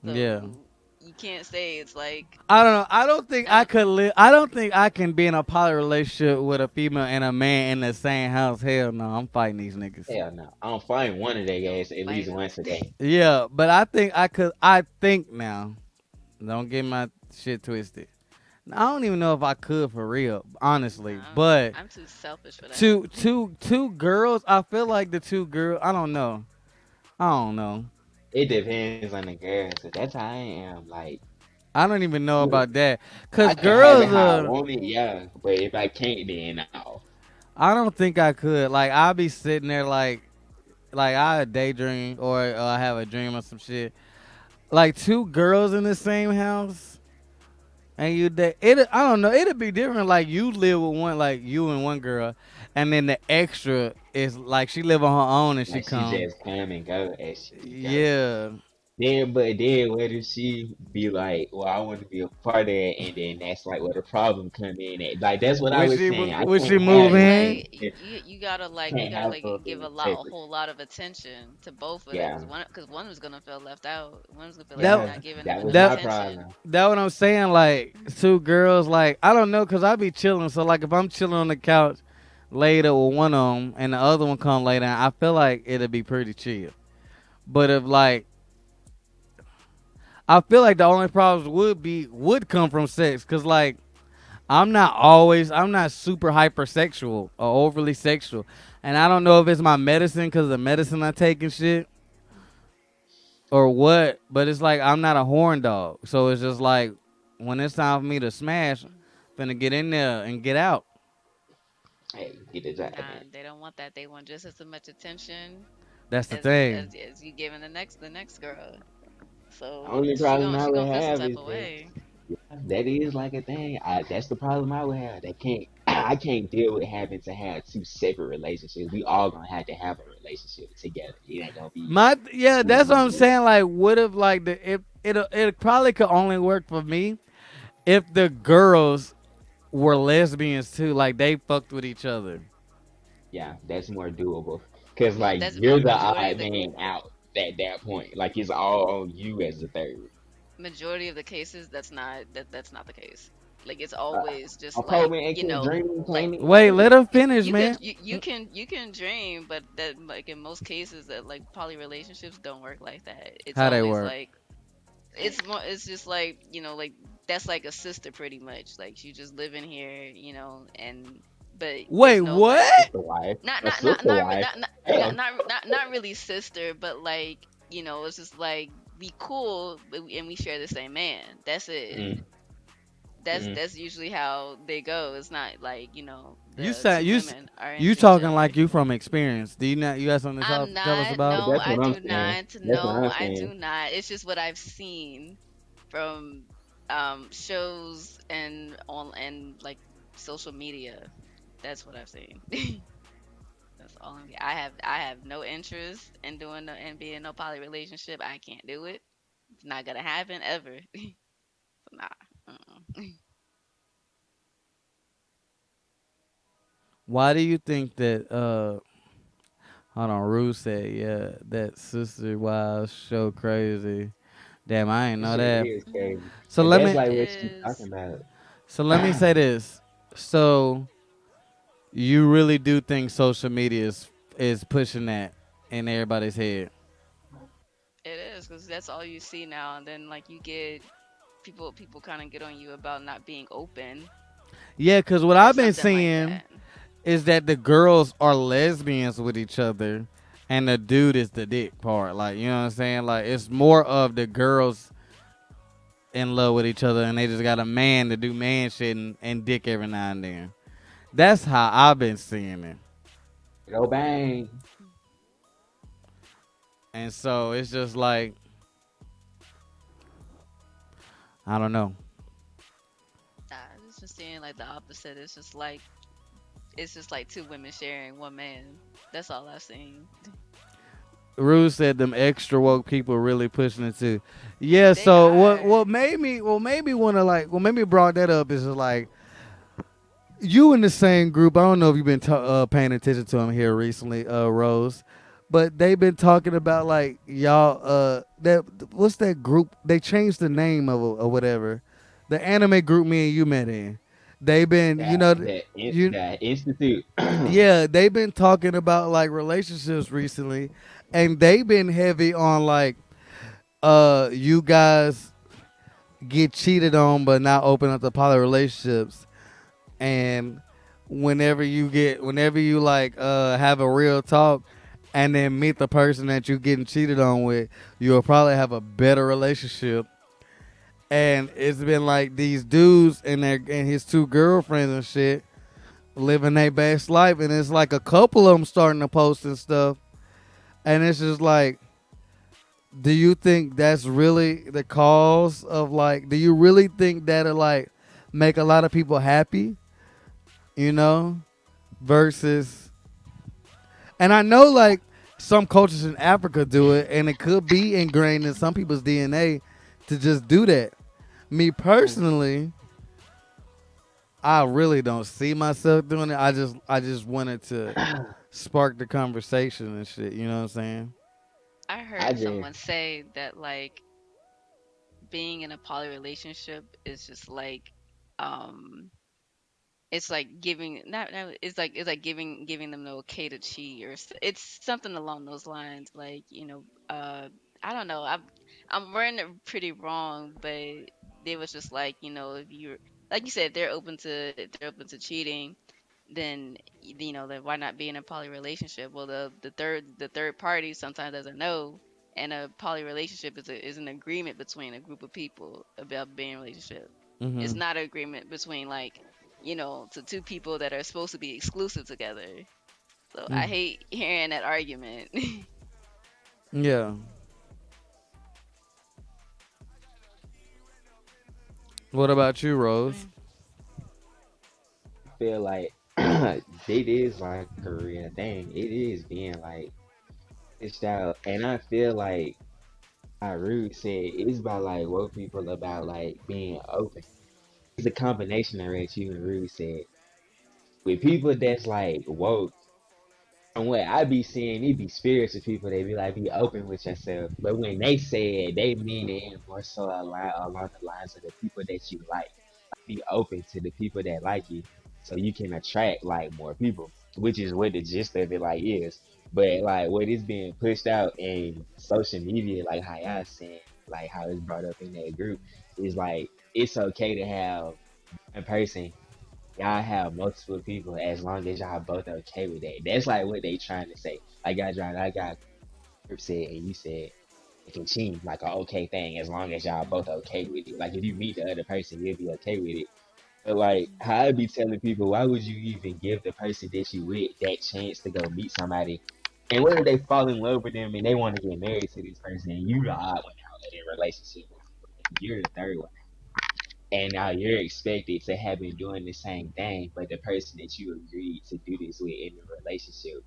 Yeah. So you can't say it's like I don't know. I don't think I I don't. could live. I don't think I can be in a poly relationship with a female and a man in the same house. Hell no, I'm fighting these niggas. Hell no. I'm fighting one of their You gonna guys at fight least him? once a day. Yeah, but I think I could. I think now. Don't get my shit twisted. I don't even know if I could for real, honestly. Nah, But I'm too selfish for that. two girls. I feel like the two girls. I don't know. I don't know. It depends on the girl. So that's how I am. Like, I don't even know look, about that. I Cause can have it girls, how I want it, yeah. But if I can't, then no. I don't think I could. Like I'll be sitting there like I daydream or I have a dream or some shit. Like two girls in the same house and it. I don't know. It'd be different. Like you live with one, like you and one girl, and then the extra is like she live on her own and she Like she come. just come and go as she go. Yeah, Then, but then, what if she be like, "Well, I want to be a part of it," and then that's like where the problem come in. At. Like that's what I was saying. I would she can't Yeah, move have it's it. in? like you Can't gotta have like both of give them a separate. whole lot of attention to both of them Yeah, because one was gonna feel left out. One was gonna feel like you're That yeah, not giving them that was enough my that attention. problem. that what I'm saying. Like two girls. Like I don't know, cause I be chilling. So like if I'm chilling on the couch later with one of them and the other one come later, I feel like it'll be pretty chill. But if like I feel like the only problems would come from sex, cause like I'm not super hypersexual or overly sexual, and I don't know if it's my medicine, cause the medicine I take and shit or what. But it's like I'm not a horn dog, so it's just like when it's time for me to smash, finna get in there and get out. Hey, get the job Nah, done. they don't want that. They want just as much attention That's the thing. as you giving the next girl. The So only problem I she would gonna feel some have type is of that way. yeah, that is like a thing. That's the problem I would have. They can't. I can't deal with having to have two separate relationships. We all gonna have to have a relationship together. It ain't gonna be Yeah, two that's what I'm individuals. saying. Like, what if like it probably could only work for me if the girls were lesbians too, like they fucked with each other. Yeah, that's more doable. Cause Well, like that's you're the majority of odd the man out at that point. Like it's all on you as the third. majority of the cases that's not the case. Like it's Uh, always just a poor like man can dream, like can't he? Wait, let him you finish, you can man. you can dream, but that like in most cases that like poly relationships don't work like that. It's How they always work? like it's just like like that's like a sister pretty much. Like you just living here, and but Wait, there's no like It's what? the wife, not a not not sister not re- wife. Damn. not really sister, but like it's just like we cool and we share the same man. That's it. Mm, mm. That's usually how they go. It's not like You the said two women are you into each talking other. like you from experience. Do you not? You got something to I'm tell us not. about? No, That's I what I'm do saying. not. That's what No, I'm I saying. do not. It's just what I've seen from shows and on and like social media. That's what I've seen. That's all I have no interest in doing and being in no poly relationship. I can't do it. It's not gonna happen ever. Nah. Mm-mm. Why do you think that? Hold on. Rue said, "Yeah, that sister wives show crazy." Damn, I ain't This know shit that. is crazy. So And let that's me like It what she's talking is. about. say this. So you really do think social media is pushing that in everybody's head? It is because that's all you see now, and then like you get people kind of get on you about not being open Yeah, because what or I've been something like seeing that. is that the girls are lesbians with each other, and the dude is the dick part. Like you know what I'm saying? Like it's more of the girls in love with each other, and they just got a man to do man shit and dick every now and then. That's how I've been seeing it, Go bang. and so it's just like I don't know. I just been seeing like the opposite. It's just like two women sharing one man. That's all I've seen. Rue said them extra woke people really pushing it too. Yeah. They So what are. made me want to like what made me brought that up is just like you in the same group. I don't know if you've been paying attention to them here recently, Rose, but they've been talking about like y'all. That what's that group? They changed the name of it or whatever. The anime group me and you met in. They've been, you that institute. yeah, they've been talking about like relationships recently, and they've been heavy on like you guys get cheated on but not open up to poly relationships, and whenever you like have a real talk and then meet the person that you're getting cheated on with, you'll probably have a better relationship. And it's been like these dudes and his two girlfriends and shit living their best life, and it's like a couple of them starting to post and stuff, and it's just like, do you think that's really the cause of like? Do you really think that'll like make a lot of people happy? You know, versus, and I know like some cultures in Africa do it, and it could be ingrained in some people's DNA to just do that. Me personally, I really don't see myself doing it. I just wanted to spark the conversation and shit. You know what I'm saying? I I heard just someone say that like being in a poly relationship is just like um it's like giving not it's like giving them the okay to cheat or it's something along those lines, like I don't know, I'm running it pretty wrong, but it was just like, if you're, like you said, if they're open to cheating, then then why not be in a poly relationship? Well, the third party sometimes doesn't know, and a poly relationship is an agreement between a group of people about being in a relationship. It's Mm-hmm. not an agreement between like to two people that are supposed to be exclusive together. So I hate hearing that argument. Yeah. What about you, Rose? Mm. feel like it is like a real thing. It is being like pushed out, and I feel like Rude said it's about like woke people about like being open. It's a combination of what you and Rude said. With people that's like woke, from what I be seeing, it be spiritual people. They be like, be open with yourself. But when they say it, they mean it more so along the lines of the people that you like. Be open to the people that like you, so you can attract like more people, which is what the gist of it like is. But like what is being pushed out in social media, like how y'all saying, like how it's brought up in that group, is like it's okay to have one person. Y'all have multiple people as long as y'all both okay with that. That's like what they trying to say. Like I got Group said and you said it can seem like an okay thing as long as y'all both okay with it. Like if you meet the other person, you'll be okay with it. But like how I be telling people, why would you even give the person that you with that chance to go meet somebody? And what if they fall in love with them and they want to get married to this person and you the odd one out of their relationship? You're the third one. And now you're expected to have been doing the same thing, but the person that you agreed to do this with in the relationship,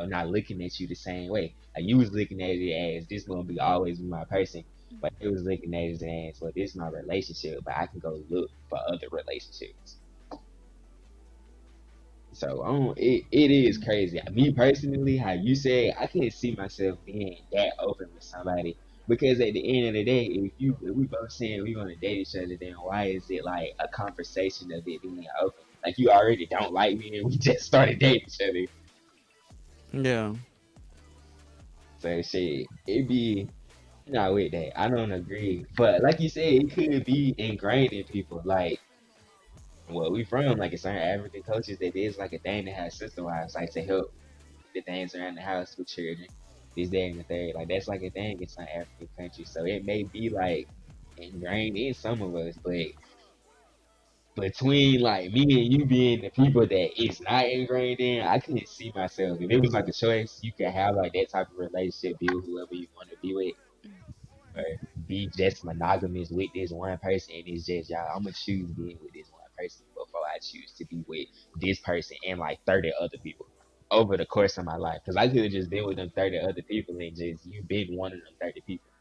not looking at you the same way. Like you was looking at it as this gonna be always be my person, but it was looking at it as, well, this is my relationship, but I can go look for other relationships. So it is crazy. Me personally, how you say, I can't see myself being that open with somebody because at the end of the day, if we both saying we want to date each other, then why is it like a conversation of it being open? Like you already don't like me and we just started dating each other. Yeah. So shit, it be not with that. I don't agree, but like you said, it could be ingrained in people. Like, well, we from like a certain African cultures that is like a thing to have sister wives, like to help the things around the house with children, this, that, and the third. Like that's like a thing in some African countries. So it may be like ingrained in some of us, but between like me and you being the people that it's not ingrained in, I couldn't see myself. If it was like a choice, you could have like that type of relationship, be with whoever you want to be with, or be just monogamous with this one person and it's just y'all. I'm gonna choose being with this one person before I choose to be with this person and like 30 other people. over the course of my life. Because I could have just been with them 30 other people and just you been one of them 30 people.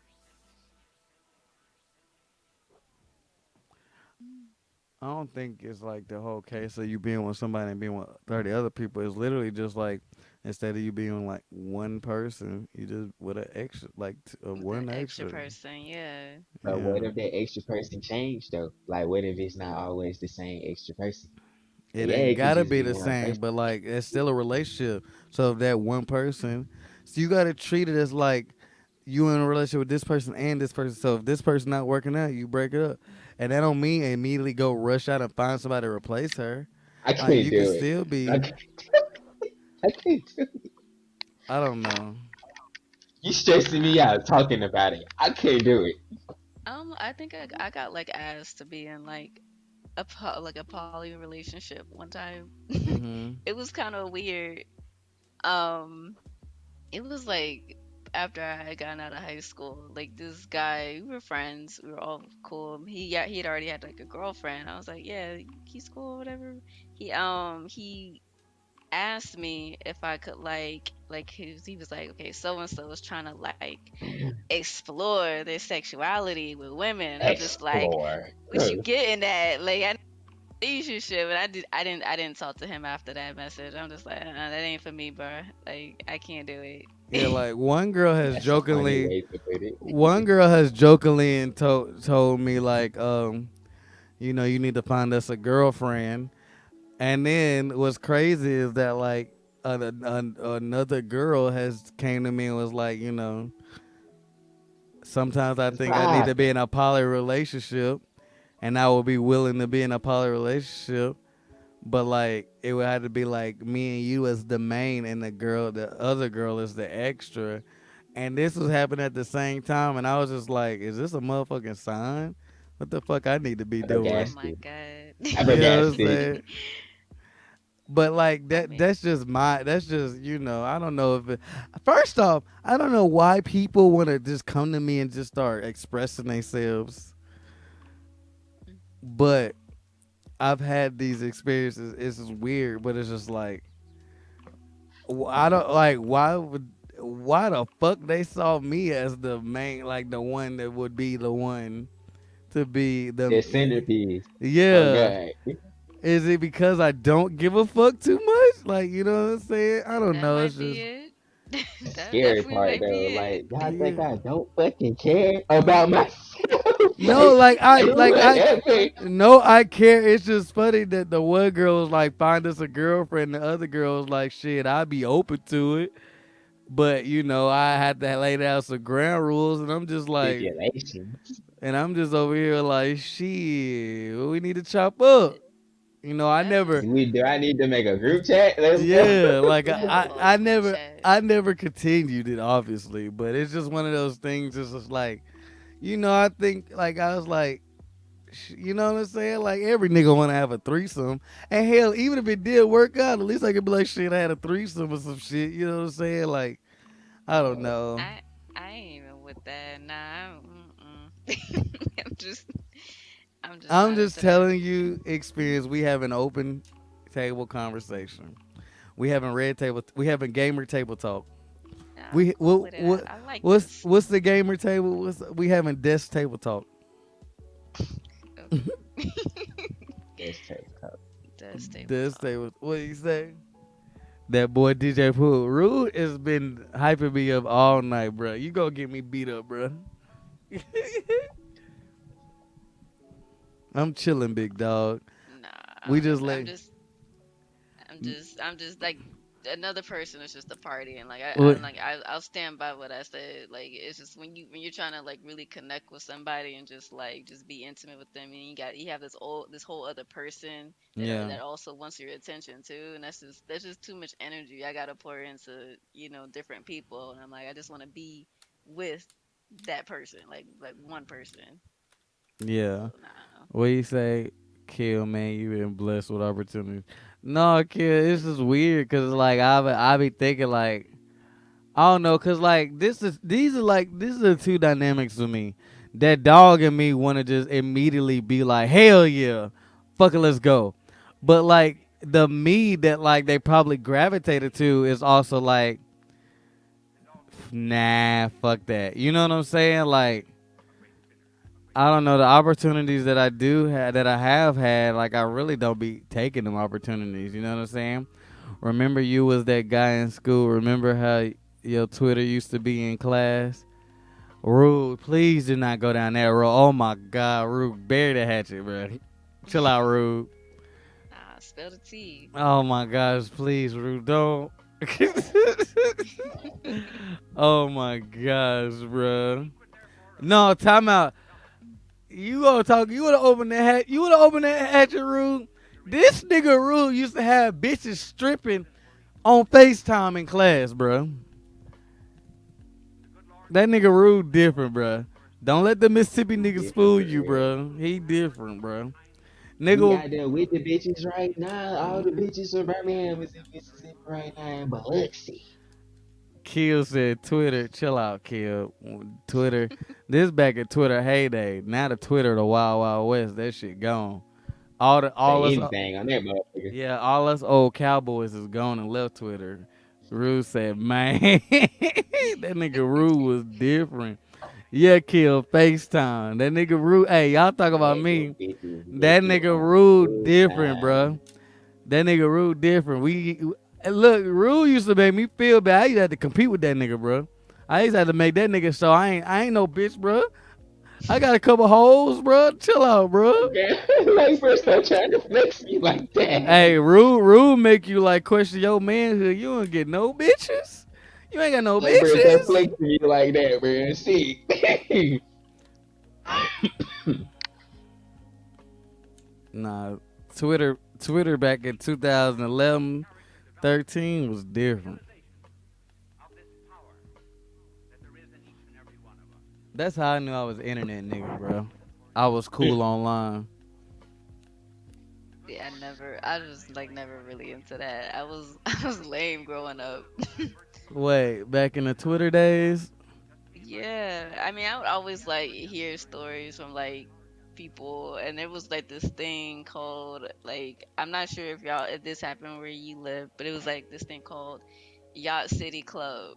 I don't think it's like the whole case of you being with somebody and being with 30 other people. It's literally just like instead of you being like one person, you just with an extra, like The one extra extra. person, yeah. But what Yeah. if that extra person changed though? Like, what if it's not always the same extra person? It Yeah, ain't it could gotta just be be the one same, person. but like it's still a relationship. So if that one person, so you gotta treat it as like you in a relationship with this person and this person. So if this person not working out, you break it up, and that don't mean immediately go rush out and find somebody to replace her. I Like can't you can do it. still I be. can't, I can't do it. I don't know. You stressing me out talking about it. I can't do it. I think I got like asked to be in like like a poly relationship one time. Mhm. It was kind of weird. Um, it was like after I had gotten out of high school, like this guy, we were friends, we were all cool. He had already had like a girlfriend. I was like, yeah, he's cool, whatever. He asked me if I could like he was like, okay, so and so was trying to like explore their sexuality with women. I'm just like, Explore. what you getting at? Like I relationship, and I didn't talk to him after that message. I'm just like, that ain't for me, bro. Like I can't do Yeah, it. like one girl has That's a funny jokingly, way to put it. one girl has jokingly and told me like, you know, you need to find us a girlfriend. And then what's crazy is that like another girl has came to me and was like, you know, sometimes I think I need to Stop be it. in a poly relationship, and I will be willing to be in a poly relationship. But like it would have to be like me and you as the main, and the other girl is the extra. And this was happening at the same time, and I was just like, "Is this a motherfucking sign? What the fuck I need to be doing?" Oh my Flabbergasted. god. You know what I'm Flabbergasted. saying? But like I mean, that's just you know I don't know if it, first off I don't know why people want to just come to me and just start expressing themselves, but I've had these experiences. It's just weird, but it's just like I don't like why the fuck they saw me as the main, like the one that would be the one to be the The centerpiece. Oh yeah. god. Is it because I don't give a fuck too much? Like you know what I'm saying? I don't that know. It's might be just it. The That scary definitely part might though, be it. like y'all think yeah. I don't fucking care about myself? No, like I Whatever. no, I care. It's just funny that the one girl was like, find us a girlfriend. The other girl was like, shit, I'd be open to it. But you know, I had to lay down some ground rules, and Stipulations. I'm just over here like, shit, we need to chop up. You know, I That's never, Do I need to make a group chat? Let's go. yeah, like we have a whole group chat. I never continued it, obviously, but it's just one of those things. It's just like, you know, I think like I was like, you know what I'm saying? Like every nigga want to have a threesome, and hell, even if it did work out, at least I could be like, shit, I had a threesome or some shit. You know what I'm saying? Like I don't Oh, know. I ain't even with that. Nah, I'm just I'm just I'm not just into that. telling you experience. We have an open table conversation. We haven't red table. We haven't gamer table talk. I'm We cool with it. I like this. what's the gamer table? We having desk table talk. Okay. let's take a Does table Desk talk. table. What do you say? That boy DJ Pooh Rude has been hyping me up all night, bro. You gonna get me beat up, bro. I'm chilling, big dog. Nah, We just I'm like just I'm just like another person is just a party, and like what? I'll stand by what I said. Like it's just when you're trying to like really connect with somebody and just like just be intimate with them, and you have this whole other person Yeah, that also wants your attention too, and that's just too much energy I gotta pour into different people, and I'm like I just want to be with that person, like one person. So yeah. nah. What you say, Kill, man? You been blessed with opportunities. No, Kill, it's just weird because like I be thinking like I don't know, cause like these are the two dynamics for me. That dog and me want to just immediately be like, hell yeah, fuck it, let's go. But like the me that like they probably gravitated to is also like, nah, fuck that. You know what I'm saying? Like, I don't know, the opportunities that I do have, that I have had, like I really don't be taking them opportunities. You know what I'm saying? Remember, you was that guy in school. Remember how your Twitter used to be in class? Rude, please do not go down that road. Oh my God, Rude, bury the hatchet, bro. Chill out, Rude. Nah, spill the tea. Oh my gosh, please, Rude, don't. Oh my gosh, bro. No, time out. You gonna talk? You wanna open that hat? You wanna open that hatchet, Rude? This nigga Rude used to have bitches stripping on FaceTime in class, bro. That nigga Rude different, bro. Don't let the Mississippi He niggas different fool for you, real. bro. He different, bro. He Nigga, out there with the bitches right now. All the bitches from Birmingham is in Mississippi right now in Biloxi. Kill said Twitter. Chill out, Kill. Twitter. This back at Twitter heyday. Now the Twitter, the Wild Wild West. That shit gone. All Say us, anything on that motherfucker. yeah, all us old cowboys is gone and left Twitter. Rude said, man, that nigga Rude was different. Yeah, Kill FaceTime. That nigga Rude. Hey, y'all talk about Had them me. bitches That naked nigga on Rude different, FaceTime. bro. That nigga Rude different. Look, Rude used to make me feel bad. I used to have to compete with that nigga, bro. I used to have to make that nigga show I ain't no bitch, bro. I got a couple hoes, bro. Chill out, bro. Okay, like first stop trying to flex me like that. Hey, Rude make you like question your manhood. You don't get no bitches. You ain't got no Like first stop bitches. flexing me like that, man. Shit. Nah, Twitter back in 2011, 13 was different. That's how I knew I was an internet nigga, bro. I was cool online. Yeah, I was like never really into that. I was lame growing up. Wait, back in the Twitter days? Yeah, I mean, I would always like hear stories from like people, and there was like this thing called like I'm not sure if this happened where you live, but it was like this thing called Yacht City Club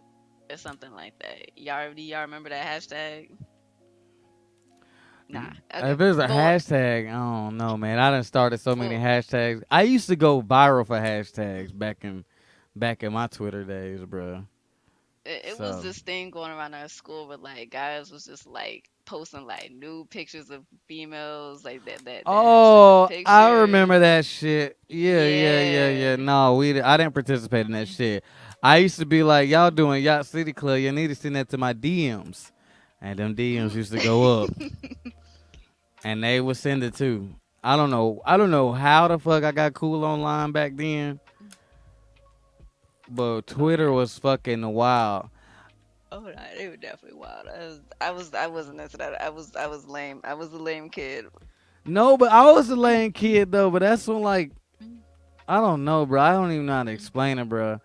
or something like that. Do y'all remember that hashtag? Nah. Okay. If there's a But hashtag, I don't know, man. I done started so many well, hashtags. I used to go viral for hashtags back in my Twitter days, bro. it was So, this thing going around our school where like guys was just like posting like nude pictures of females like that have similar oh, I remember pictures. that shit. Yeah, yeah, yeah, yeah. Yeah. No, I didn't participate in that shit. I used to be like, y'all doing Yacht City Club. You need to send that to my DMs, and them DMs used to go up, and they would send it too. I don't know. I don't know how the fuck I got cool online back then, but Oh Twitter yeah. was fucking wild. Oh no, they were definitely wild. I wasn't into that. I was lame. I was a lame kid. No, but I was a lame kid though. But that's when like I don't know, bro. I don't even know how to explain it, bro.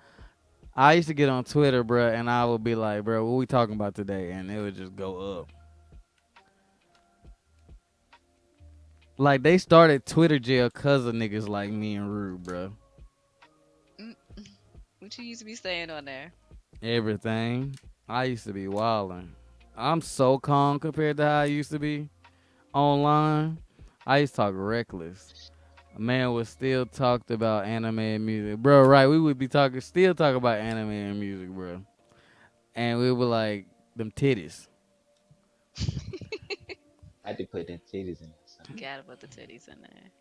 I used to get on Twitter, bro, and I would be like, bro, what we talking about today? And it would just go up. Like they started Twitter jail cause of niggas like me and Rude, bro. Mm, what you used to be saying on there? Everything. I used to be wildin'. I'm so calm compared to how I used to be online. I used to talk reckless. A man was still talked about anime and music, bro. Right? We would be still talking about anime and music, bro. And we were like them titties. I had to put them titties in there. Forgot about the titties in there.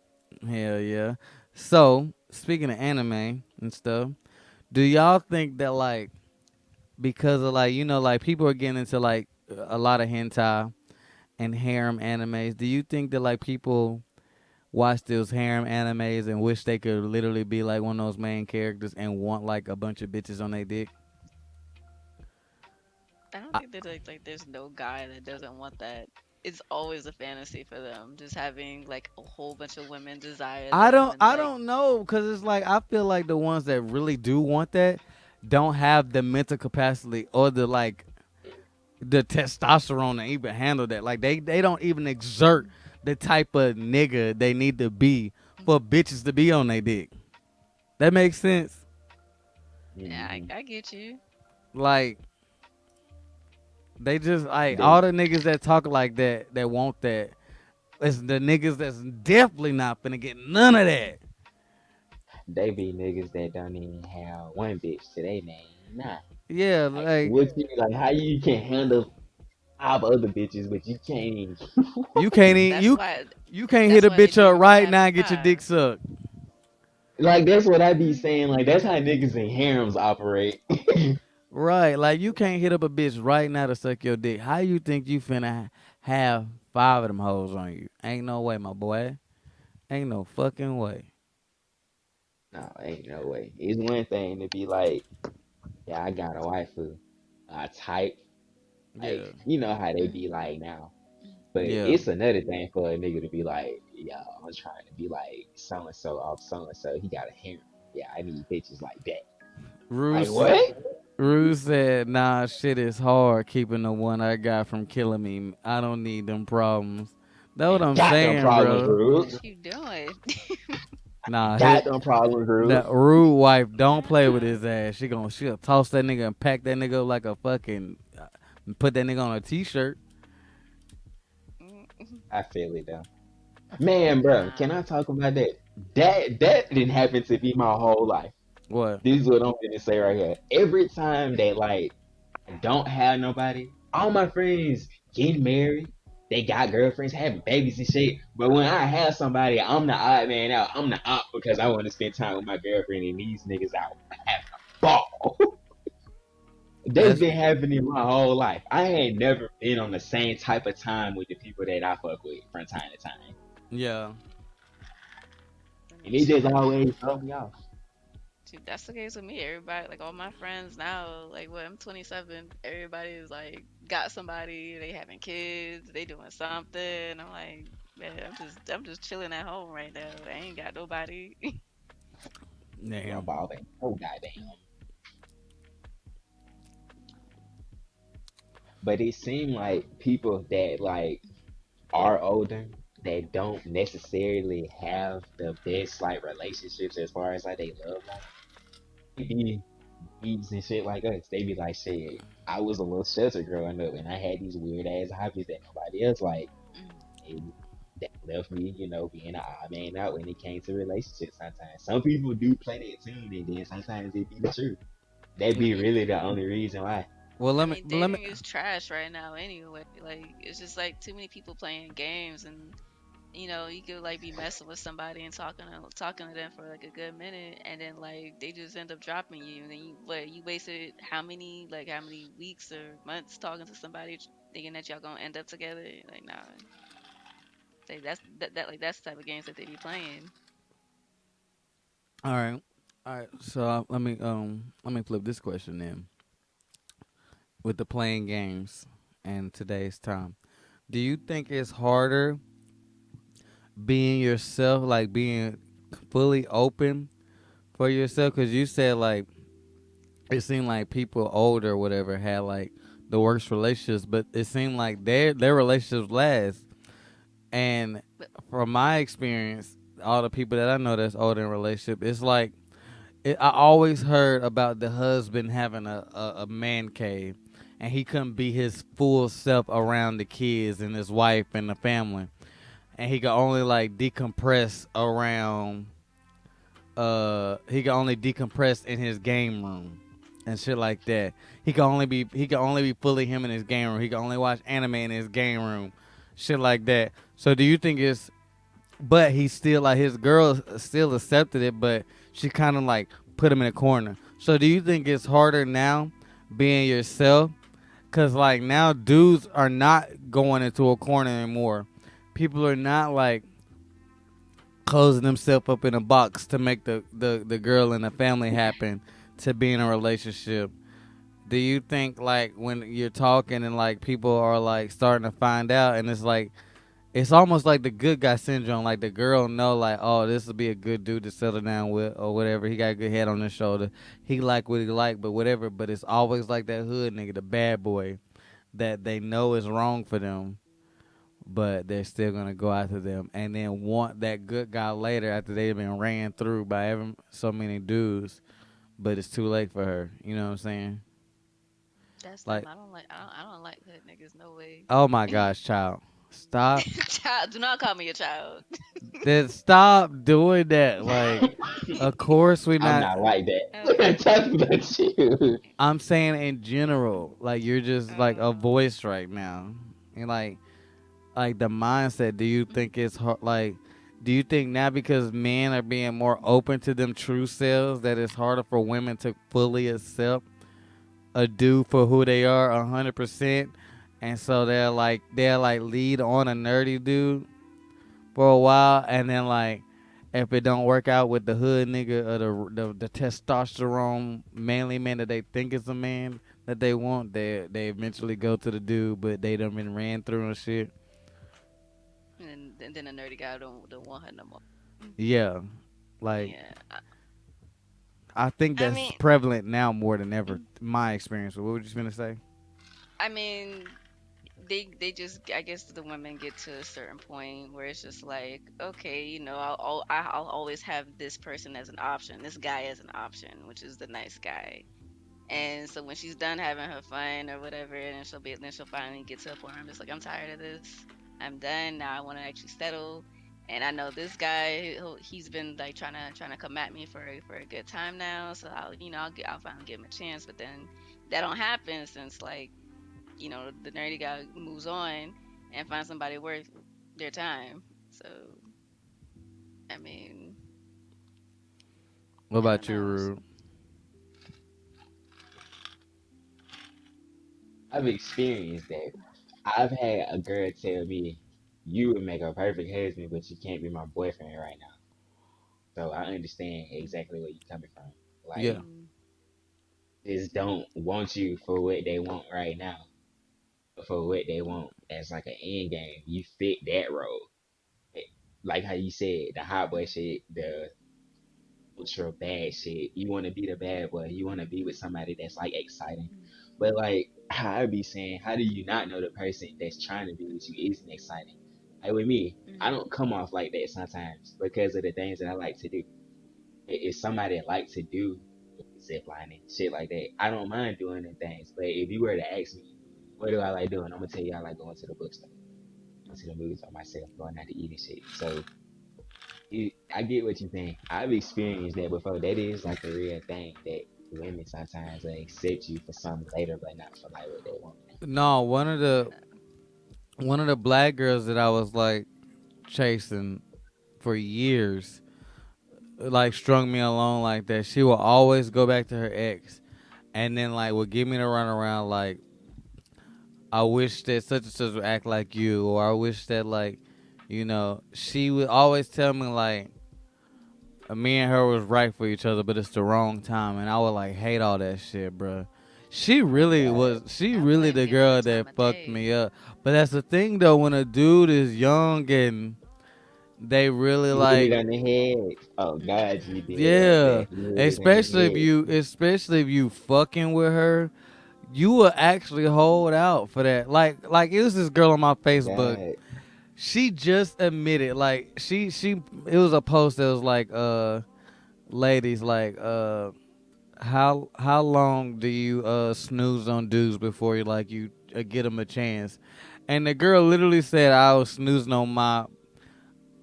Hell yeah. So speaking of anime and stuff, do y'all think that like because of like like people are getting into like a lot of hentai and harem animes, do you think that like people watch those harem animes and wish they could literally be like one of those main characters and want like a bunch of bitches on their dick? I don't I, think that like there's no guy that doesn't want that. It's always a fantasy for them, just having like a whole bunch of women desire I them don't and I like don't know because it's like I feel like the ones that really do want that don't have the mental capacity or the testosterone to even handle that. Like they don't even exert the type of nigga they need to be for bitches to be on their dick. That makes sense. Yeah, Hmm. I get you. Like they just like They all the niggas that talk like that that want that. It's the niggas that's definitely not finna get none of that. they be niggas that don't even have one bitch to their name. Nah. Yeah, Like like what you like how you can handle five other bitches but you can't even you can't even, That's why you can't hit that's a why they bitch be up running right after now and get your dick five. sucked. like that's what I be saying. Like that's how niggas in harems operate. Right, like you can't hit up a bitch right now to suck your dick. How you think you finna have five of them hoes on you? Ain't no way, my boy. Ain't no fucking way. No, ain't no way. It's one thing to be like, yeah, I got a wife who type, like, Yeah, you know how they be like now. But yeah. it's another thing for a nigga to be like, yeah, I'm trying to be like so and so off so and so. He got a harem. Yeah, I need bitches like that. Like Ruse, what? Ruse said, "Nah, shit is hard keeping the one I got from killing me. I don't need them problems." That's what Ain't I'm got them saying, problems, bro. Rude. What you doing? Nah, Got them problems, Rude. that rude wife don't play with his ass. She'll toss that nigga and pack that nigga up like a fucking put that nigga on a t-shirt. I feel it though. Man, bro, can Nah. I talk about that? That didn't happen to me my whole life. What? This is what I'm gonna say right here. Every time that like I don't have nobody, all my friends getting married, they got girlfriends, having babies and shit. But when I have somebody, I'm the odd man out. I'm the op because I want to spend time with my girlfriend and these niggas out having a ball. That's That's been happening my whole life. I ain't never been on the same type of time with the people that I fuck with from time to time. yeah. And it just Shoot. always throw me off. Shoot, that's the case with me. Everybody, like all my friends now, like what I'm 27, everybody is like got somebody, they having kids, they doing something. I'm like, man, I'm just chilling at home right now. I ain't got nobody. No Damn. ball, oh goddamn. But it seemed like people that like are older that don't necessarily have the best like relationships as far as like they love life. They be geeks and shit like us. They be like, shit, I was a little sheltered growing up and I had these weird ass hobbies that nobody else like. And that left me, being an odd man out when it came to relationships sometimes. Some people do play that tune and then sometimes it be the truth. That I be mean, really the only reason why. Well, I let me mean, let me. dating is trash right now anyway. Like, it's just like too many people playing games, and you could like be messing with somebody and talking to them for like a good minute, and then like they just end up dropping you, and then you wasted how many weeks or months talking to somebody thinking that y'all gonna end up together. Like, nah, like that's the type of games that they be playing. All right, all right. So let me flip this question then. With the playing games and today's time, do you think it's harder being yourself, like being fully open for yourself? Because you said like it seemed like people older or whatever had like the worst relationships, but it seemed like their relationships last. And But from my experience, all the people that I know that's older in a relationship, it's like I always heard about the husband having a man cave, and he couldn't be his full self around the kids and his wife and the family, and he could only like decompress around. He could only decompress in his game room and shit like that. He could only be fully him in his game room. He could only watch anime in his game room, shit like that. So do you think it's but he still like his girl still accepted it, but she kind of like put him in a corner. So do you think it's harder now being yourself? Cause like now dudes are not going into a corner anymore. People are not like closing themselves up in a box to make the girl and the family happen to be in a relationship. Do you think like when you're talking and like people are like starting to find out and it's almost like the good guy syndrome. Like the girl know, like, oh, this will be a good dude to settle down with, or whatever. He got a good head on his shoulder. He like what he like, but whatever. But it's always like that hood nigga, the bad boy, that they know is wrong for them. but they're still gonna go after them and then want that good guy later after they've been ran through by so many dudes, but it's too late for her. You know what I'm saying? That's them. Like, I don't like hood niggas. No way. oh my gosh, child, stop. Child, do not call me a child. Then stop doing that. Like, of course we I'm not. not like that. We're not Okay. talking about you. I'm saying in general, like you're just like a Oh. voice right now, and like the mindset. Do you think it's hard? Like, do you think now because men are being more open to them true selves that it's harder for women to fully accept a dude for who they are 100%, and so they're like lead on a nerdy dude for a while, and then like if it don't work out with the hood nigga or the testosterone manly man that they think is a man that they want, they eventually go to the dude, but they done been ran through and shit. And then a nerdy guy don't want her no more. Mm. Yeah, like Yeah. I think I that's mean, prevalent now more than ever. mm, My experience. What were you gonna say? I mean, they just I guess the women get to a certain point where it's just like, okay, I'll always have this person as an option, this guy as an option, which is the nice guy. And so when she's done having her fun or whatever, and then she'll finally get to a point where I'm just like, I'm tired of this. I'm done. Now I want to actually settle. And I know this guy, he's been like trying to come at me for a good time now. So I'll finally give him a chance. But then that don't happen since like the nerdy guy moves on and finds somebody worth their time. So I mean, What I don't about you, know. Rude? I've experienced that. I've had a girl tell me, "You would make a perfect husband, but you can't be my boyfriend right now." So I understand exactly where you're coming from. Yeah. Like, Mm, just don't want you for what they want right now, but for what they want as like an end game. You fit that role. Like how you said, the hot boy shit, the ultra bad shit. You want to be the bad boy. You want to be with somebody that's like exciting. mm, But like I be saying, how do you not know the person that's trying to be with you isn't exciting? Like with me, I mm, don't come off like that sometimes because of the things that I like to do. If somebody like to do zip lining, shit like that, I don't mind doing them things. But if you were to ask me, what do I like doing? I'm gonna tell you I like going to the bookstore, going to the movies by myself, going out to eat and shit. So I get what you're saying. I've experienced that before. That is like a real thing that women sometimes they accept you for something later, but not for like what they want. No, one of the black girls that I was like chasing for years, like strung me along like that. She will always go back to her ex, and then like would give me the runaround like, I wish that such and such would act like you, or I wish that like, she would always tell me like me and her was right for each other, but it's the wrong time, and I would like hate all that shit, bro. She Oh really God, was. She I really blame the me every girl time that of fucked me day. up. But that's the thing though. When a dude is young and they really you hit like, it on the head. Oh God, you Hmm. did right yeah. there. You hit it on Especially if the you, head. fucking with her, you will actually hold out for that. Like it was this girl on my Facebook. God, She just admitted, like it was a post that was like, ladies, like, how long do you snooze on dudes before you get them a chance? And the girl literally said, I was snoozing on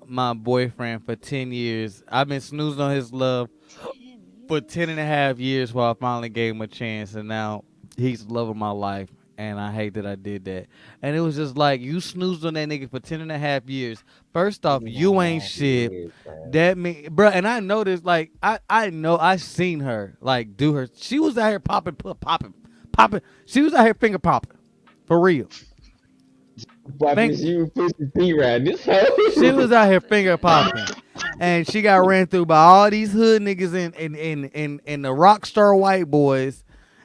my boyfriend for 10 years. I've been snoozing on his love 10 for 10 and a years? half years while I finally gave him a chance, and now he's the love of my life, and I hate that I did that. And it was just like, you snoozed on that nigga for 10 and a half years. First off, ten and you a ain't half shit. years, bro. That me, bro, and I noticed, like, I know I seen her like do her. She was out here popping. She was out here finger popping, for real. Popping Think this you pussy T right this she hoe. was out here finger Listen. popping, and she got ran through by all these hood niggas and the rock star white boys,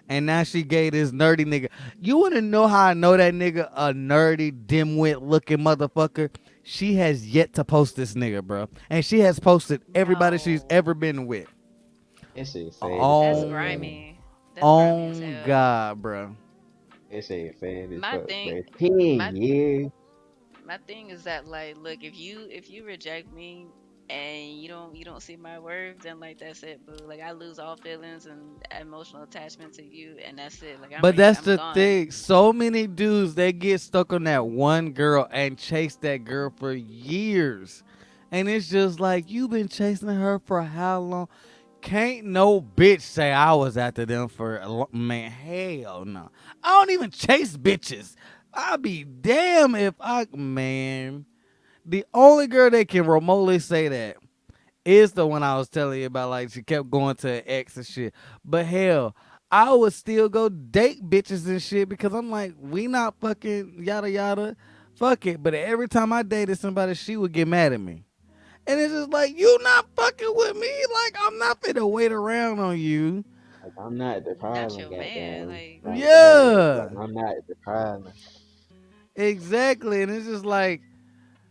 and now she gave this nerdy nigga. You wanna know how I know that nigga a nerdy dimwit looking motherfucker? She has yet to post this nigga, bro, and she has posted everybody she's No. ever been with. That shit sad as That's fuck, bro. On grimy. That's grimy as on hell. God, bro. That shit sad as My fuck, thing, bro. 10 my years. my thing is that like, look, if you reject me and you don't see my worth, then like that's it, boo. Like I lose all feelings and emotional attachment to you, and that's it. Like But that's I'm the gone. thing. So many dudes they get stuck on that one girl and chase that girl for years. And it's just like you've been chasing her for how long? Can't no bitch say I was after them for a man. Hell no. I don't even chase bitches. I'll be damn if I man. The only girl that can remotely say that is the one I was telling you about. Like she kept going to an ex and shit. But hell, I would still go date bitches and shit because I'm like, we not fucking yada yada. Fuck it. But every time I dated somebody, she would get mad at me. And it's just like, you not fucking with me. Like, I'm not finna wait around on you. Like I'm not the Not problem, your man. goddamn. Like Like yeah, like Yeah, I'm not the problem. exactly. And it's just like,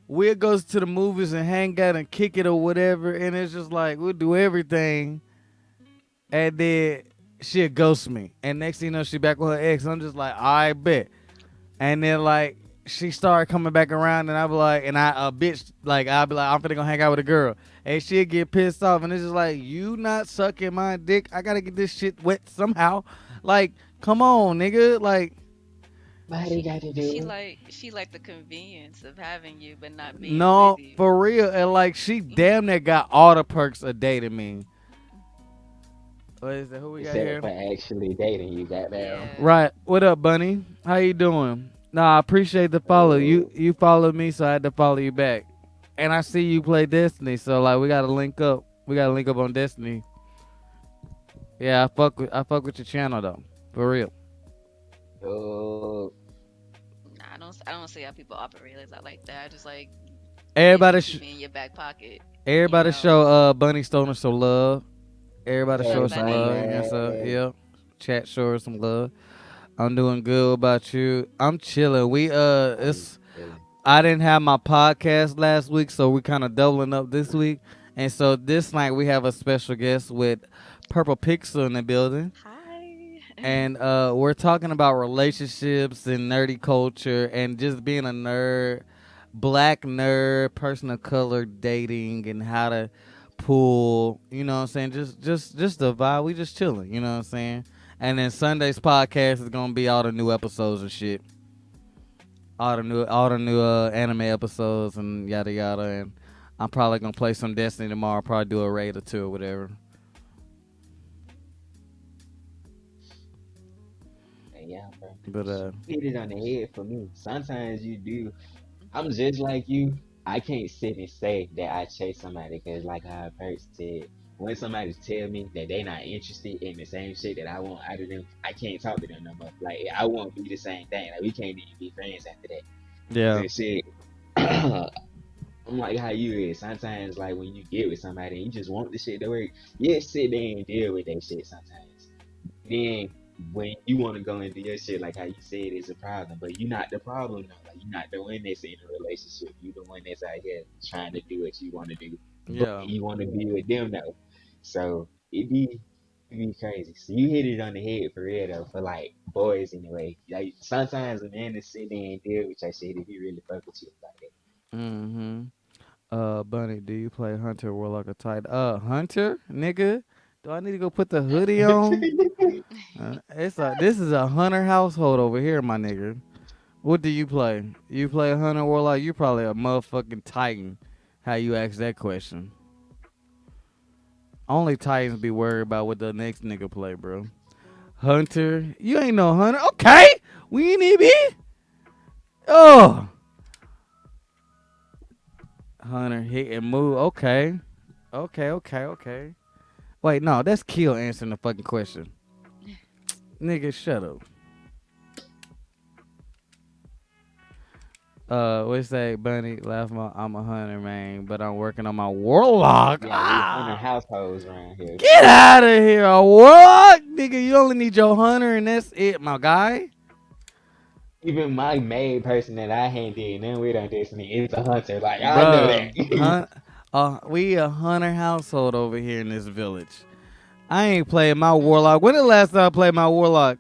we'll go to the movies and hang out and kick it or whatever. And it's just like, we'll do everything. And then she'll ghost me. And next thing you know, she back with her ex. I'm just like, I bet. And then like she started coming back around, and I be like, and I a bitch like I'll be like, I'm finna go hang out with a girl, and she'll get pissed off, and it's just like, you not sucking my dick. I gotta get this shit wet somehow. Like, come on, nigga. Like, Nobody she got to she do like she like the convenience of having you but not being with no, you. for real. And like, she damn near got all the perks of dating me. What is that? Who we it, got except here? for actually dating you, goddamn. Yeah. Right. What up, Bunny? How you doing? Nah, I appreciate the follow. You Oh, you followed me, so I had to follow you back. And I see you play Destiny, so like we gotta link up. We gotta link up on Destiny. Yeah, I fuck with your channel though, for real. oh, Nah, I don't see how people operate like that. I just like Everybody, basically keep me in your back pocket, you everybody know. show Bunny Stoner some love. Everybody Hey, show hey her some buddy. love. Yes, sir. man, Yeah. Chat show her some love. I'm doing good. What about you? I'm chilling. I'm It's chilling. I didn't have my podcast last week, so we kind of doubling up this week. And so this night we have a special guest with Purple Pixel in the building. Hi. And we're talking about relationships and nerdy culture and just being a nerd, black nerd, person of color dating and how to pull, you know what I'm saying? Just the vibe. We just chilling, you know what I'm saying? And then Sunday's podcast is gonna be all the new episodes and shit. All the new anime episodes and yada yada, and I'm probably gonna play some Destiny tomorrow. Probably do a raid or two or whatever. Yeah, bro. But You hit it on the head for me. Sometimes you do. I'm just like you. I can't sit and say that I chase somebody because, like how Bert said, when somebody tell me that they not interested in the same shit that I want out of them, I can't talk to them no more. Like I won't be the same thing. Like we can't even be friends after that. yeah, Cause shit, I'm like how you is. Sometimes like when you get with somebody and you just want the shit to work, yeah, sit there and deal with that shit sometimes. Then when you want to go and do your shit, like how you said, it's a problem, but you're not the problem though. Like you're not the one that's in a relationship. You the one that's out here trying to do what you want to do, but yeah. you want to be with them though. So it be crazy. So you hit it on the head for real though. For like boys anyway. Like sometimes a man to sit there and deal with your shit if he really fuck with you like Mm-hmm. Bunny, do you play Hunter, Warlock, or Titan? Hunter, nigga. Do I need to go put the hoodie on? that. This is a hunter household over here, my nigga. What do you play? You play a hunter warlock? You probably a motherfucking titan. How you ask that question? Only titans be worried about what the next nigga play, bro. Hunter, you ain't no hunter. Okay, we ain't even be. Oh, hunter hit and move. Okay, okay. Wait, no, that's Kill answering the fucking question. Nigga, shut up. What say, Bunny? Laugh my, I'm a hunter, man, but I'm working on my warlock. Yeah, we hunting Ah, households around here. get out of here, a warlock, nigga. You only need your hunter, and that's it, my guy. Even my main person that I handed in and with on Destiny is a hunter. Like I know Bruh, that. we a hunter household over here in this village. I ain't playing my warlock. When the last time I played my warlock?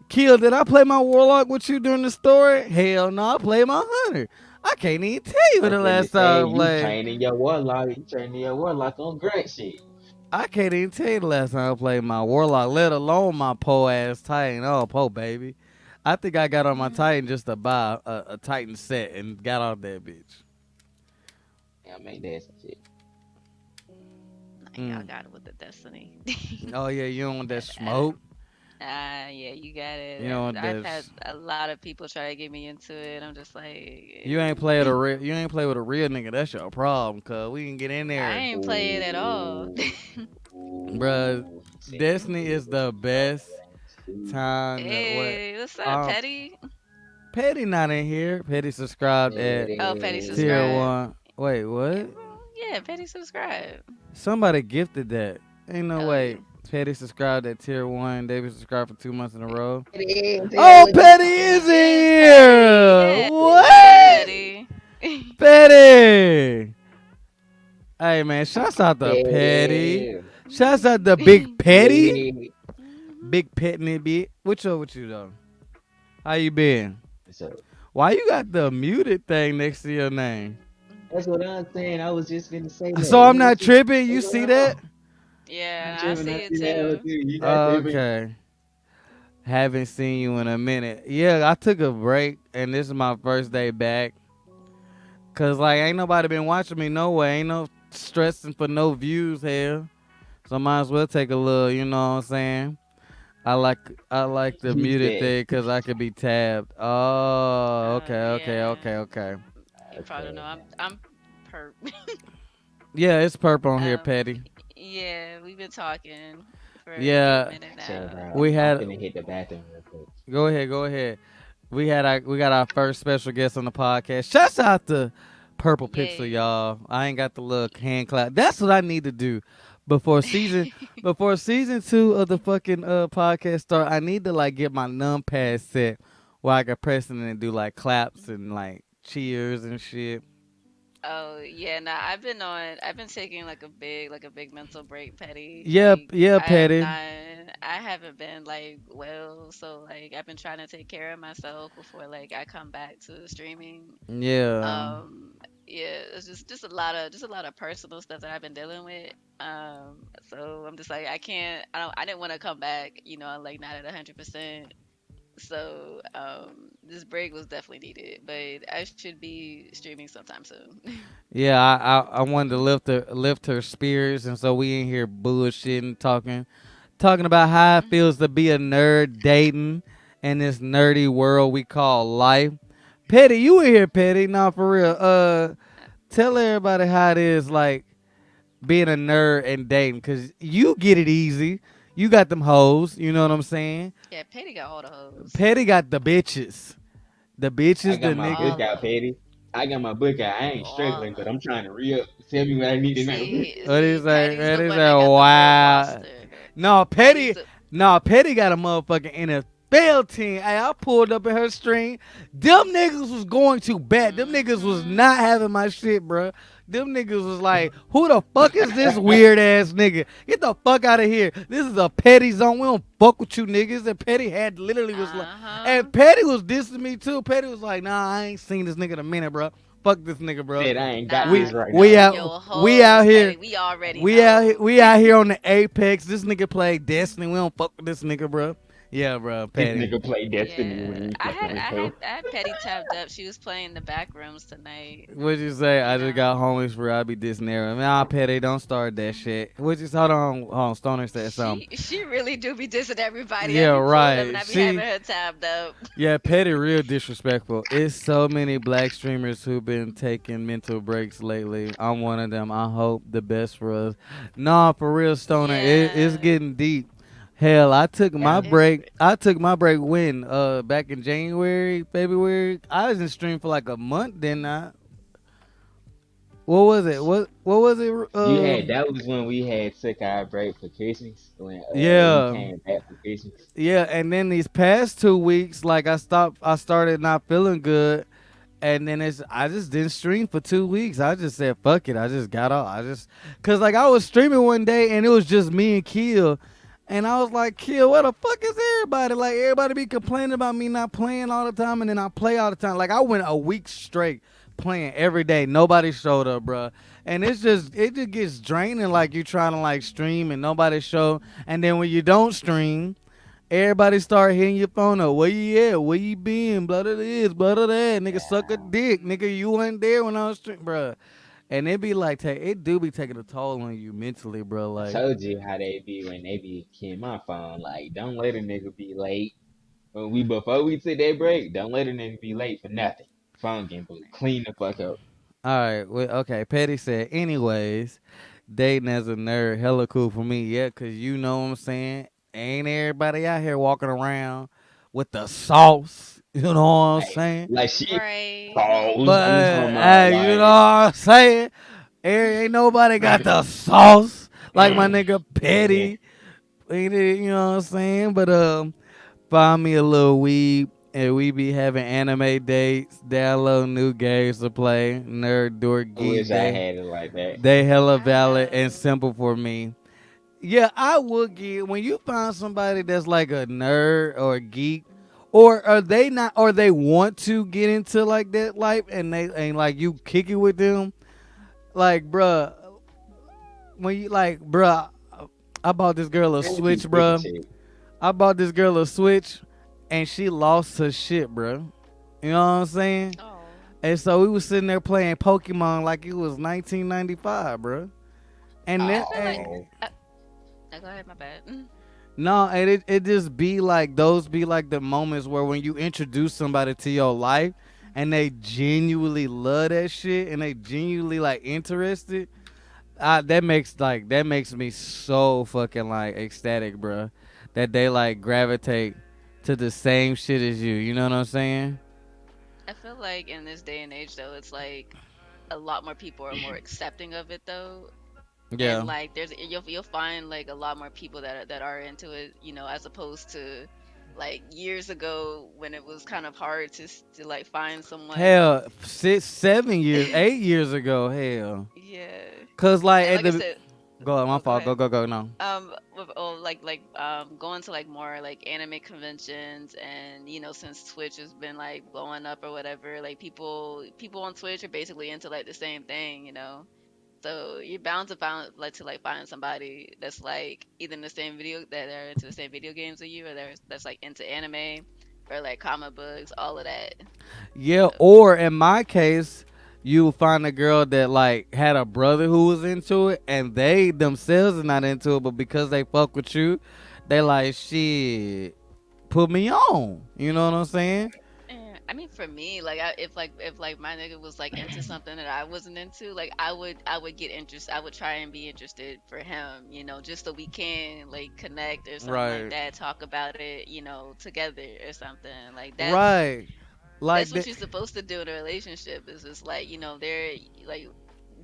Kill, did I play my warlock with you during the story? Hell no, I played my hunter. I can't even tell you when I'm the finna last say time I you played. training your warlock. You training your warlock on grunt shit. I can't even tell you the last time I played my warlock, let alone my po ass Titan. Oh, po baby. I think I got on my Mhm. Titan just to buy a Titan set and got off that bitch. Yeah, make that some shit. Y'all Mm. got it with the Destiny. Oh yeah, you don't want that I don't. smoke. Yeah, you got You it. don't want I've that. had a lot of people try to get me into it. I'm just like, You ain't play with a real. You ain't play with a real nigga. That's your problem, cuz we can get in I there, ain't play it at all. Ooh, bruh. ooh, he said Destiny is the best time. What? Hey, what's up, Um, Petty? Petty not in here. Petty subscribed at Oh, Petty tier subscribe. one. Wait, Yeah, what? well, yeah, Petty subscribe. Somebody gifted that. Ain't no Oh way. yeah. Petty subscribed at tier one. David subscribed for 2 months in a row. It is, yeah, Oh, what the Petty fuck? is He in is Petty. here. Yeah, hey What? Petty. Petty. Hey man, shouts out to Petty. Petty. Shouts out to Big Petty. Petty. Mhm. Big Petty bit. What's up with you though? How you been? So Why you got the muted thing next to your name? that's what I'm saying. I was just gonna say that. So I'm What not you tripping. You what's see going that? on? Not Yeah, I tripping, not see it tripping. I too. you not tripping. Okay. Haven't seen you in a minute. Yeah, I took a break and this is my first day back. Cause like ain't nobody been watching me no way. Ain't no stressing for no views here. So might as well take a little, you know what I'm saying? I like I like the He muted said, thing because I could be tabbed. Oh, Oh okay, okay, yeah. okay, okay. You probably don't know. okay. I'm perp. Yeah, it's purple on here, um, Petty. yeah, we've been talking for a good Yeah, minute Chill, now. bro. we I'm had. finna hit the bathroom real quick. Go ahead, go ahead. We got our first special guest on the podcast. Shouts out to Purple Pixel, Yay. y'all. I ain't got the little hand clap. That's what I need to do before season 2 of the fucking podcast start. I need to like get my numpad set where I can press it and do like claps and like cheers and shit. Oh yeah, nah, I've been taking like a big mental break, Petty. Yeah, Like yeah, I am Petty. not I haven't been like well, so like I've been trying to take care of myself before like I come back to streaming. Yeah. Um yeah, it's just a lot of personal stuff that I've been dealing with. So I'm just like I didn't want to come back, like not at 100%. So this break was definitely needed, but I should be streaming sometime soon. Yeah, I wanted to lift her spirits, and so we in here bullshitting, talking about how it feels to be a nerd dating in this nerdy world we call life. Petty, you in here, Petty? Nah, for real. Tell everybody how it is like being a nerd and dating, cause you get it easy. You got them hoes. You know what I'm saying? Yeah, Petty got all the hoes. Petty got the bitches, the I bitches, got the my nigga. book All out, of them. Petty. I got my book out. I ain't All struggling, of but I'm them. trying to re up. Tell me what I need to know. What See, is that? Petty's What the is one that? that got the full Wow. roster. No, Petty's Petty. the No, Petty got a motherfucking NFL team. Hey, I pulled up in her stream. Them niggas was going to bet. Them niggas was hmm not having my shit, bro. Them niggas was like, who the fuck is this weird ass nigga? Get the fuck out of here. This is a Petty zone. We don't fuck with you niggas. And Petty had literally was like, Uh-huh. and Petty was dissing me too. Petty was like, nah, I ain't seen this nigga in a minute, bro. Fuck this nigga, bro. Said I ain't got We Nah, this right we now. know out your we out hoes, here. Petty. We already We out here, know. we out here on the Apex. This nigga play Destiny. We don't fuck with this nigga, bro. Yeah, bro, This Petty. nigga play Destiny when Yeah, we fucking with her. I had Petty tapped up. She was playing the back rooms tonight. What'd you say? You I just know. got homies for I be dissing there. Nah, Petty, don't start that shit. What you hold on, Stoner said something. She really do be dissing everybody. I Yeah, be pulling up and right. I be having She her tabbed up. yeah, Petty real disrespectful. It's so many black streamers who've been taking mental breaks lately. I'm one of them. I hope the best for us. Nah, for real, Stoner, it's Yeah, getting deep. Hell, I took my Yeah. break. I took my break when back in January, February. I was in stream for like a month. Then I what was it? What was it? You had that was when we had took our break for Christmas. When we Yeah. came back for Christmas. Yeah, and then these past 2 weeks, like I started not feeling good, and then I just didn't stream for 2 weeks. I just said fuck it. I just got off. Cause like I was streaming one day and it was just me and Kill, and I was like, Kill, what the fuck is everybody? Like everybody be complaining about me not playing all the time, and then I play all the time. Like I went a week straight playing every day. Nobody showed up, bro. And it just gets draining. Like you trying to like stream and nobody show. And then when you don't stream, everybody start hitting your phone up. Where you at? Where you been? Blah blah this, blah blah that. Nigga suck a dick. Nigga, you wasn't there when I was streaming, bro. And it be like, it do be taking a toll on you mentally, bro. I Like, told you how they be when they be keying my phone. Like, don't let a nigga be late. When we before we took that break, don't let a nigga be late for nothing. Phone getting blue. Clean the fuck up. all right, well, okay. Petty said, anyways, dating as a nerd, hella cool for me. Yeah, cause you know what I'm saying. Ain't everybody out here walking around with the sauce. You know what I'm saying? Like she Right. balls. I'm But talking about hey, you know what like I'm saying? Ain't nobody got the sauce like my nigga yeah. Petty. You know what I'm saying? But find me a little weeb, and we be having anime dates, download new games to play. Nerd, dork, I wish geek. I had it like that. They hella I valid and know. simple for me. Yeah, I would get when you find somebody that's like a nerd or a geek, or are they not, or they want to get into like that life, and they ain't like you kick it with them. Like, bruh, when you like, bruh, I bought this girl a Really be Switch, kicking bruh. shit. I bought this girl a Switch, and she lost her shit, bruh. You know what I'm saying? Oh. And so we was sitting there playing Pokemon like it was 1995, bruh. And I then, feel like. Oh, Uh, no, go ahead. My bad. no, and it just be like those be like the moments where when you introduce somebody to your life and they genuinely love that shit and they genuinely like interested. That makes me so fucking like ecstatic, bruh. That they like gravitate to the same shit as you. You know what I'm saying? I feel like in this day and age, though, it's like a lot more people are more accepting of it, though. And Yeah. like, you'll find like a lot more people that are into it, as opposed to like years ago when it was kind of hard to like find someone. Hell, 6, 7 years, 8 years ago, hell. Yeah. Cause like And at like I the said, go my oh, go fault. ahead. Go no. Going to like more like anime conventions, and since Twitch has been like blowing up or whatever, like people on Twitch are basically into like the same thing. So you're bound to find somebody that's like either in the same video that are into the same video games as you, or that's like into anime or like comic books, all of that. Yeah, So or in my case, you find a girl that like had a brother who was into it, and they themselves are not into it, but because they fuck with you, they like shit. Put me on. You know what I'm saying? I mean, for me, like, if like my nigga was like into something that I wasn't into, like I would get interest. I would try and be interested for him, just so we can like connect or something like Right. that, talk about it, together or something. Like Right. Like that's what that. you're supposed to do in a relationship. Is just like they're like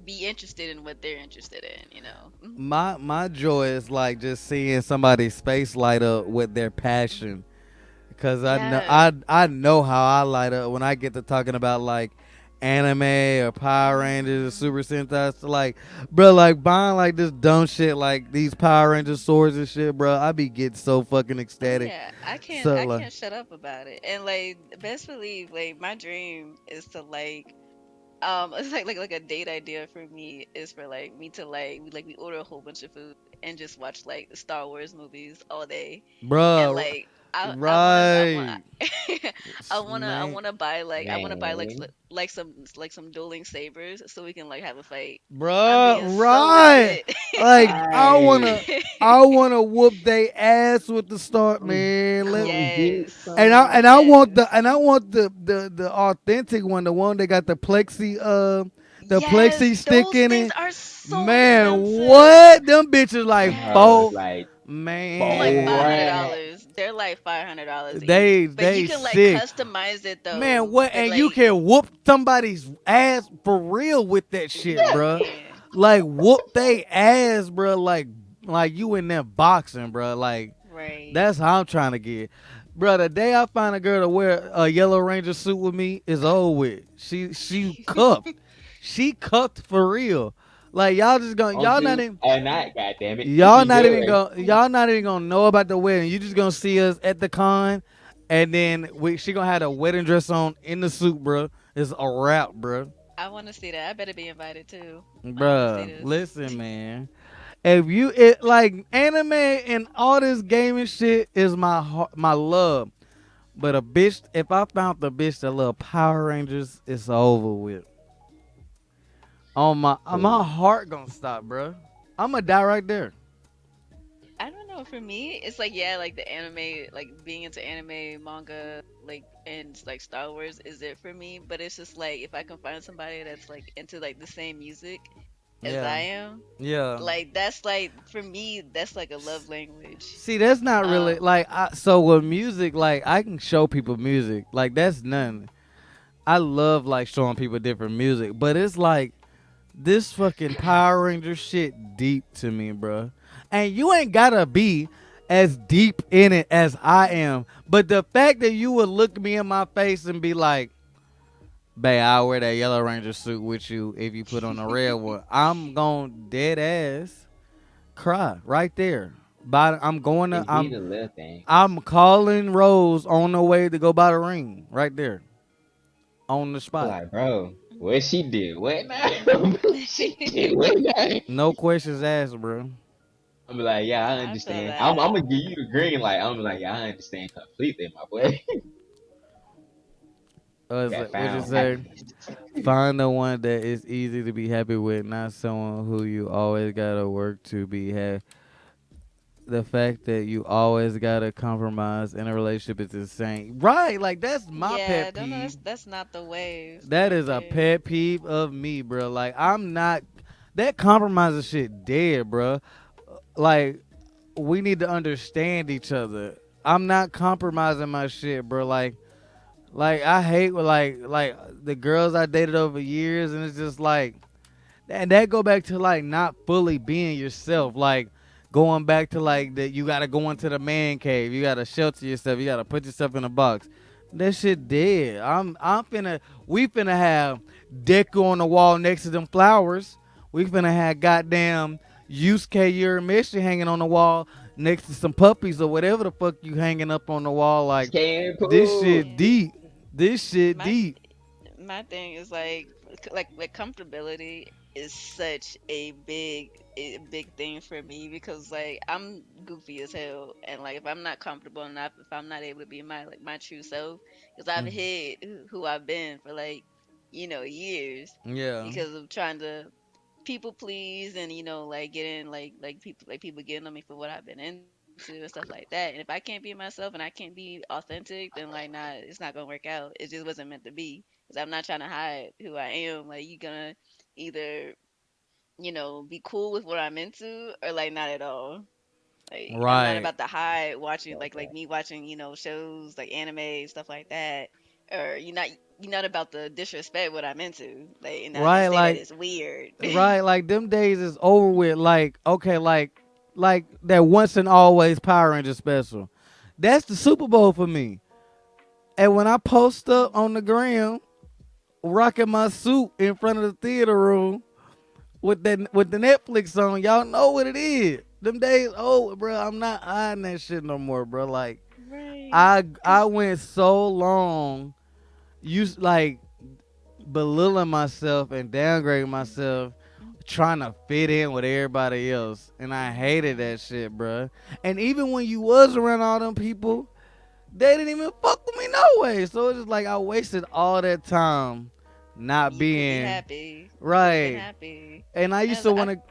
be interested in what they're interested in. Mhm. My joy is like just seeing somebody's face light up with their passion. Cause Yeah. I know how I light up when I get to talking about like anime or Power Rangers or Mhm. Super Sentai. So like, bro, like buying like this dumb shit like these Power Rangers swords and shit, bro. I be getting so fucking Oh ecstatic. yeah, I can't So I like, can't shut up about it. And like best believe, like my dream is to like it's like a date idea for me is for like me to we order a whole bunch of food and just watch like the Star Wars movies all day. And bro, like I want right, I man, want to buy like man. some dueling sabers so we can like have a fight. I'm bro, being so right. legit. Like Right. I wanna whoop they ass with the start, Come, man. come get Yes. some. Yes. I want the authentic one, the one that got the Yes, plexi stick those in things it. are so Man, expensive. what? Them bitches like Bro, four, Yes. like They're like five hundred man. Borat. dollars. They're like $500 each. But you They can like sick. customize it Man, though. what? And And you like can whoop somebody's ass for real with that shit, you bruh. can. Like whoop they ass, bruh. Like you in there boxing, bruh. Like Right. that's how I'm trying to get. Bro, the day I find a girl to wear a Yellow Ranger suit with me is over with. She cuffed. She cuffed for real. Like y'all just gonna On to a night, goddamn it. It's yours. y'all not even gonna know about the wedding. You just gonna see us at the con, and then she gonna have a wedding dress on in the suit, bro. It's a wrap, bro. I want to see that. I better be invited too. I need to see Bruh, this. listen, man. If you it like anime and all this gaming shit is my love. But a bitch, if I found the bitch that love Power Rangers, it's over with. My Cool. heart gonna stop, bruh. I'ma die right there. I don't know. For me, it's like yeah, like the anime, like being into anime, manga, like and like Star Wars is it for me. But it's just like if I can find somebody that's like into like the same music as Yeah, I am, yeah. like that's like for me, that's like a love language. See, that's not really Um, like so with music. Like I can show people music. Like that's nothing. I love like showing people different music, but it's like this fucking Power Ranger shit deep to me, bruh. And you ain't gotta be as deep in it as I am. But the fact that you would look me in my face and be like, "Babe, I'll wear that Yellow Ranger suit with you if you put on the red one," I'm going dead ass cry right there. But I'm going to It be the little things. I'm calling Rose on the way to go buy the ring right there on the I'm spot. like, bro, what she did? What now? She did what now? No questions asked, bro. I'm like, yeah, I I feel understand. I'm that. gonna give you the green light. I'm like, yeah, I understand completely, my boy. Got What you found say? happiness. Find the one that is easy to be happy with, not someone who you always gotta work to be happy. The fact that you always gotta compromise in a relationship is insane. Right? Like that's my Yeah, pet don't know. peeve. That's not the wave That right is a there. pet peeve of me, bro. Like I'm not that compromising shit dead, bro. Like we need to understand each other. I'm not compromising my shit, bro. Like I hate like the girls I dated over years, and it's just like, and that go back to like not fully being yourself, like going back to like that you gotta go into the man cave, you gotta shelter yourself, you gotta put yourself in a box. That shit dead. We finna have deco on the wall next to them flowers. We finna have goddamn Yusuke Urameshi hanging on the wall next to some puppies or whatever the fuck you hanging up on the wall. Like Scan this pool. shit Yeah. deep. This shit My deep. my thing is like comfortability is such a big thing for me because like I'm goofy as hell and like if I'm not comfortable enough if I'm not able to be my like my true self because I've Mm. hid who I've been for like years Yeah. because of trying to people please and like getting people getting on me for what I've been into and stuff like that. And if I can't be myself and I can't be authentic, then like nah, it's not gonna work out. It just wasn't meant to be. Cause I'm not trying to hide who I am. Like you gonna either be cool with what I'm into or like not at all. Like I'm not Right. about to hide watching Okay. like me watching shows like anime stuff like that. Or you're not about to disrespect what I'm into. Like and Right. say that Like it's weird. right. Like them days is over with. Like okay. Like that once and always Power Ranger special. That's the Super Bowl for me. And when I post up on the gram, rocking my suit in front of the theater room with the Netflix on, y'all know what it is. Them days over, bro. I'm not eyeing that shit no more, bro. Like Right. I Cause went so long, like belittling myself and downgrading myself, trying to fit in with everybody else, and I hated mhm. that shit, bro. And even when you was around all them people, they didn't even fuck with me no way. So it's just like I wasted all that time not You could be being happy. You could have been right. happy. And I used And to I want to.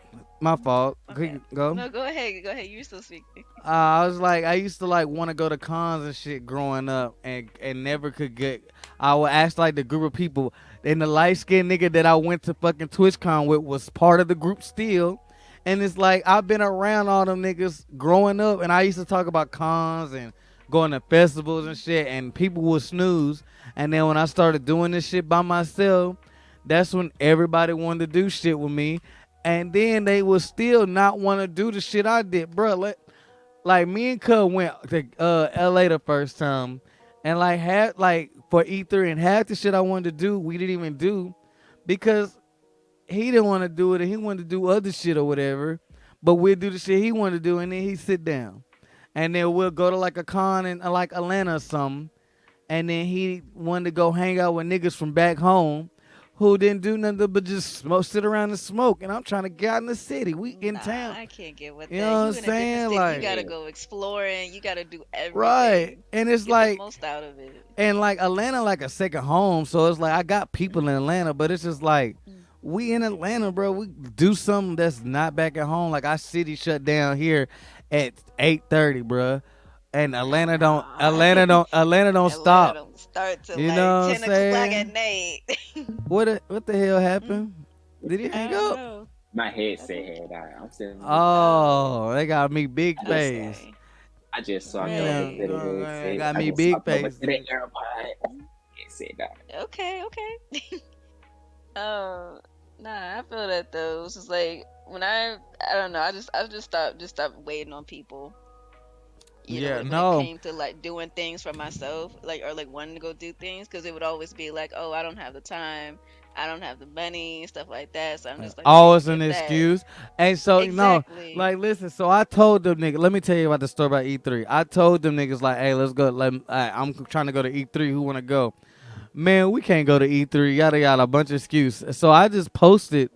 My fault. okay. Go. No, go ahead. Go ahead. You're still speaking. I was like, I used to like want to go to cons and shit growing up, and never could get. I would ask like the group of people, and the light skinned nigga that I went to fucking TwitchCon with was part of the group still, and it's like I've been around all them niggas growing up, and I used to talk about cons and going to festivals and shit, and people would snooze, and then when I started doing this shit by myself, that's when everybody wanted to do shit with me, and then they would still not want to do the shit I did, bro. Like me and Cub went to LA the first time, and like had like for E3 and half the shit I wanted to do, we didn't even do because he didn't want to do it and he wanted to do other shit or whatever. But we'll do the shit he wanted to do, and then he sit down, and then we'll go to like a con in like Atlanta or something, and then he wanted to go hang out with niggas from back home who didn't do nothing but just smoke, sit around and smoke. And I'm trying to get out in the city. We in Nah, town. I can't get with You that. know what I'm You in a different saying? city, you Like, gotta Yeah, go exploring. You gotta do right. everything. And it's Get the like, most out of it. and like Atlanta, like a second home. So it's like I got people in Atlanta, but it's just like Mm. we in Atlanta, bro. We do something that's not back at home. Like our city shut down here at 8:30, bro. And Nah, Atlanta don't Atlanta stop. don't start till You like know what I'm 10 o'clock at saying? night. What the hell Mm, happened? Did he hang I don't up? know. my I headset think. had died. I'm still in this motherfucker. Oh, Oh, they got me big I just face. okay. I just swapped over to Yeah, the Right. headset. got I me just big swapped over to face. the AirPod. Headset died. Okay, okay. Um, nah, I feel that though. It's just like when I don't know. I just stopped waiting on people. Yeah, When it no. came to like doing things for myself, like or like wanting to go do things, because it would always be like, oh, I don't have the time, I don't have the money, and stuff like that. So I'm just like, okay, Always an skip that. excuse. And so, Exactly. like, listen, so I told them niggas, let me tell you about the story about E3. I told them niggas, like, hey, let's go. I'm trying to go to E3. Who want to go? Man, we can't go to E3. Yada, yada, a bunch of excuses. So I just posted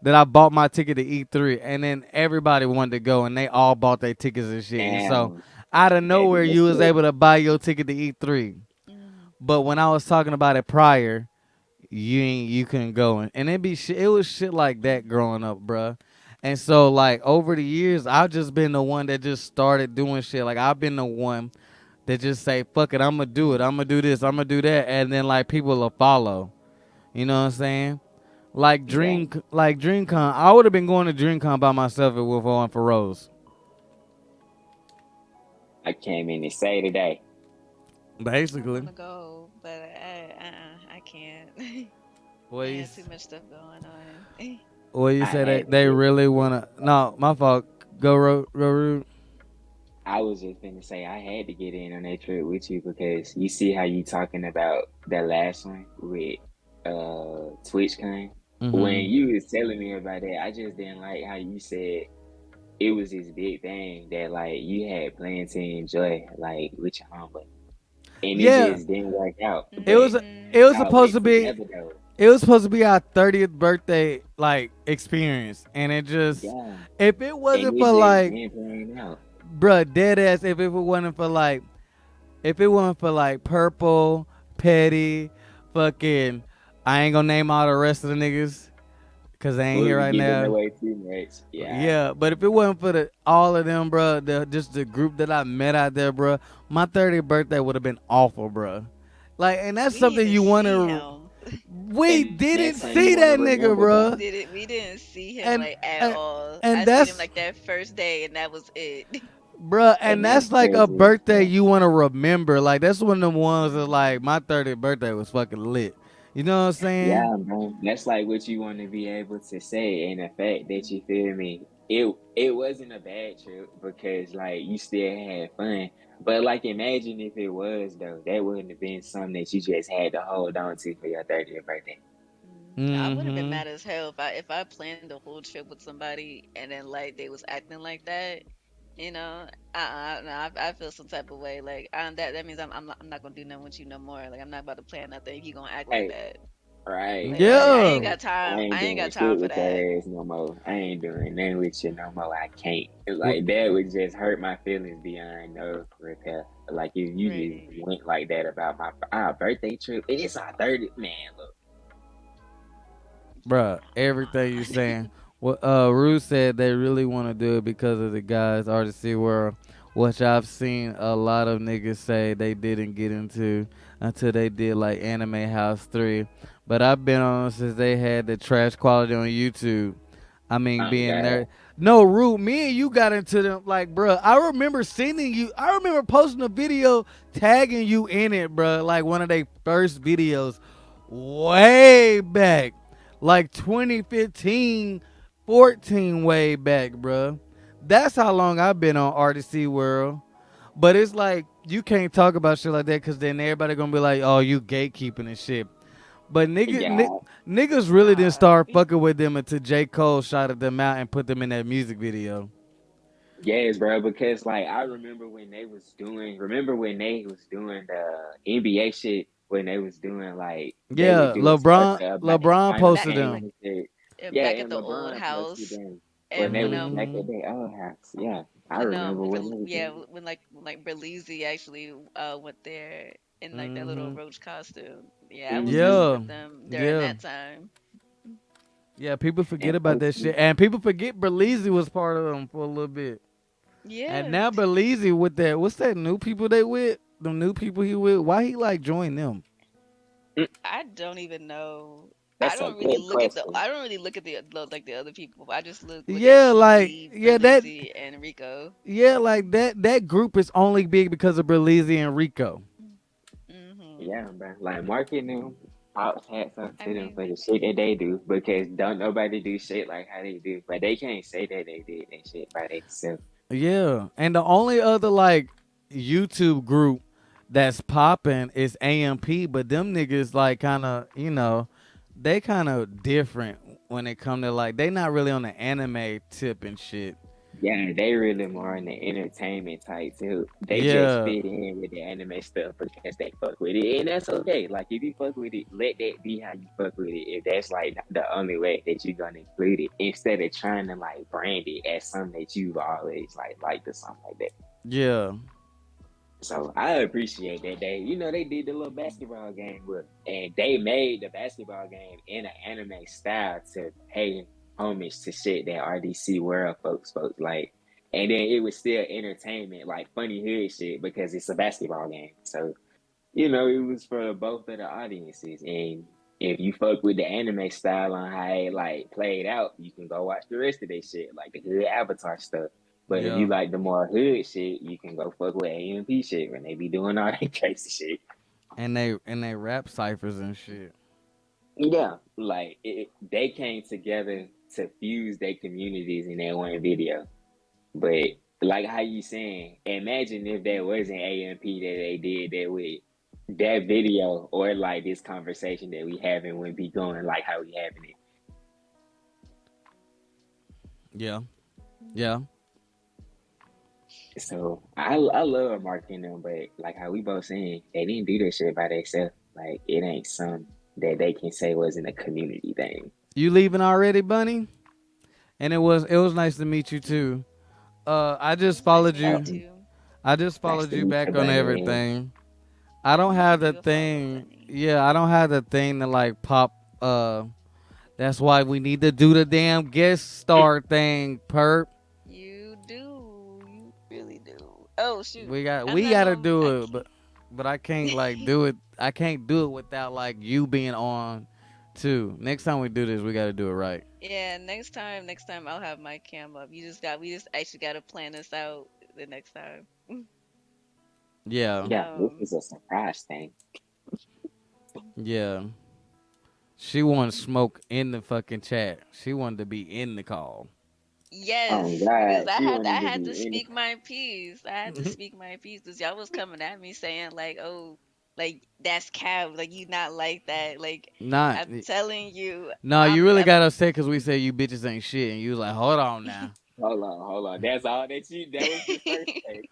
that I bought my ticket to E3. And then everybody wanted to go, and they all bought their tickets and shit. And so Damn, out of that nowhere, is you was shit. able to buy your ticket to E3. Mm. But when I was talking about it prior, you couldn't go and it be shit. It was shit like that growing up, bruh. And so like over the years, I've just been the one that just started doing shit. Like I've been the one that just say fuck it, I'm gonna do it, I'm gonna do this, I'm gonna do that, and then like people will follow. You know what I'm saying? Yeah, Like DreamCon, I would have been going to DreamCon by myself if it wasn't for Rose. I came in to say today. I want Basically, to go, but I can't. I boys, got too much stuff going on. what you I say had to they get. really wanna? No, my fault. Go Rude. I was just gonna say I had to get in on that trip with you because you see how you talking about that last one with TwitchCon. When Mm-hmm. you was telling me about that, I just didn't like how you said it was this big thing that like you had planned to enjoy like with your homie, and it Yeah, just didn't work out. it But was Hmm. it was y'all supposed went to be together though. it was supposed to be our 30th birthday like experience, and it just Yeah, if it and wasn't it for just like didn't plan out. bruh dead ass if it wasn't for like purple petty fucking I ain't gonna name all the rest of the niggas because they ain't We here were right giving now. away too much. Yeah, Yeah, but if it wasn't for the all of them, bruh, just the group that I met out there, bruh, my 30th birthday would have been awful, bruh. Like, and that's We didn't something even you want see to. him. We and didn't that's something you see want to that nigga, remember bruh. though. We didn't see him And like at and all. and I seen him that's like that first day, and that was it. bruh, And and that's that's like a crazy. birthday Yeah. you want to remember. Like that's one of them ones that like Hmm. my 30th birthday was fucking lit. You know what I'm saying? Yeah, man. That's like what you want to be able to say, and the fact that you feel me. It wasn't a bad trip because like you still had fun. But like imagine if it was though, that wouldn't have been something that you just had to hold on to for your 30th birthday. I would have been Mm-hmm. mad as hell if I planned the whole trip with somebody and then like they was acting like that. You know, no, I feel some type of way. Like that means I'm not gonna do nothing with you no more. Like I'm not about to plan nothing if you gonna act like Right, that. right, Like right, I ain't Yeah, right. got I time. ain't I ain't doing got time shit for with that. your ass no more. I ain't doing nothing with you no more. I can't. Wh- Like that would just hurt my feelings beyond repair. Like if you just Right. went like that about my our birthday trip, and it's our 30th man. Look, bruh. Everything you Nah. saying. What Ruth said they really want to do it because of the guys artistry world, which I've seen a lot of niggas say they didn't get into until they did like Anime House 3. But I've been on since they had the trash quality on YouTube. I mean, oh being god, there. No, Ruth, me and you got into them like, bruh. I remember sending you. I remember posting a video tagging you in it, bruh. Like one of their first videos, way back, like 2015, 14, way back, bruh. That's how long I've been on Artisty World. But it's like you can't talk about shit like that because then everybody gonna be like, "Oh, you gatekeeping and shit." But yeah, niggas really didn't Nah. start fucking with them until J. Cole shouted them out and put them in that music video. yes, bro. Because like I remember when they was doing, remember when they was doing the NBA shit. when they was doing like they would Yeah, do a LeBron special about the LeBron final posted back game like them. and shit. Yeah, back at and the old LeBron posted house, them when and they when was back at Hmm. their old house. Yeah, I when remember when they was yeah, doing when like Berlizzi actually went there in like that little Hmm. roach costume. it. Yeah, I was messing Mm-hmm. Yeah, with them during yeah, that time. yeah. People forget And about that posted. shit, and people forget Berlizzi was part of them for a little bit. And Yeah, now Berlizzi with that, what's that new people they with? The new people he with? Why he like join them? Mm, I don't even know. that's a good question. I don't really look at like the other people. I just look at Yeah, like Kiki, yeah, that Berlizzi, and Rico. yeah, like that group is only big because of Berlizzi and Rico. Hmm. Yeah, bro. Like marketing them, props hats up I to them mean, for the shit that they do because don't nobody do shit like how they do. But they can't say that they did that shit by themselves. Yeah, and the only other like YouTube group that's popping is AMP, but them niggas like kind of they kind of different when it come to like they not really on the anime tip and shit. Yeah, they really more on the entertainment type too. They just Yeah, fit in with the anime stuff because they fuck with it, and that's okay. Like if you fuck with it, let that be how you fuck with it. If that's like the only way that you're gonna include it, instead of trying to like brand it as something that you've always like liked or something like that. yeah, So I appreciate that they did the little basketball game with, and they made the basketball game in an anime style to pay homage to shit that RDC World folks like, and then it was still entertainment, like funny hood shit because it's a basketball game. So it was for both of the audiences, and if you fuck with the anime style on how it like played out, you can go watch the rest of their shit, like the hood Avatar stuff. But if you yeah, like the more hood shit, you can go fuck with AMP shit when they be doing all that crazy shit. and they rap ciphers and shit. Yeah, like they came together to fuse their communities in that one video. But like how you saying, imagine if there wasn't AMP that they did that with that video or like this conversation that we having would be going like how we having Yeah, yeah, it. So I love marketing them, but like how we both saying, they didn't do this shit by themselves. Like it ain't some that they can say wasn't a community thing. you leaving already, Bunny? And it was nice to meet you too. I it just was nice followed meeting you Uh, you. too. I just nice followed to you meet you, back on Bunny Man. everything. I don't I'm gonna have give the you a follow, thing. Bunny. Yeah, I don't have the thing to like pop. That's why we need to do the damn guest star thing. Perp. You do, you really do. Oh shoot, We got I'm we not got to gonna. I do it, can't. but I can't like do it. I can't do it without like you being on too. Next time we do this, we got to do it right. Yeah, next time I'll have my cam up. We just actually gotta plan this out the next time. Yeah, Yeah, this Um, is a surprise thing. yeah. She wanted smoke in the fucking chat. She wanted to be in the call. Oh yes, because God, she I wanted to had to be in it. speak my piece. I had to speak my piece because y'all was coming at me saying like, oh, like that's cap, like you not like that. Like Not. I'm telling you, No, you really got upset because we said you bitches ain't shit, and you was like, hold on now. Hold on. That's all that that was the first thing.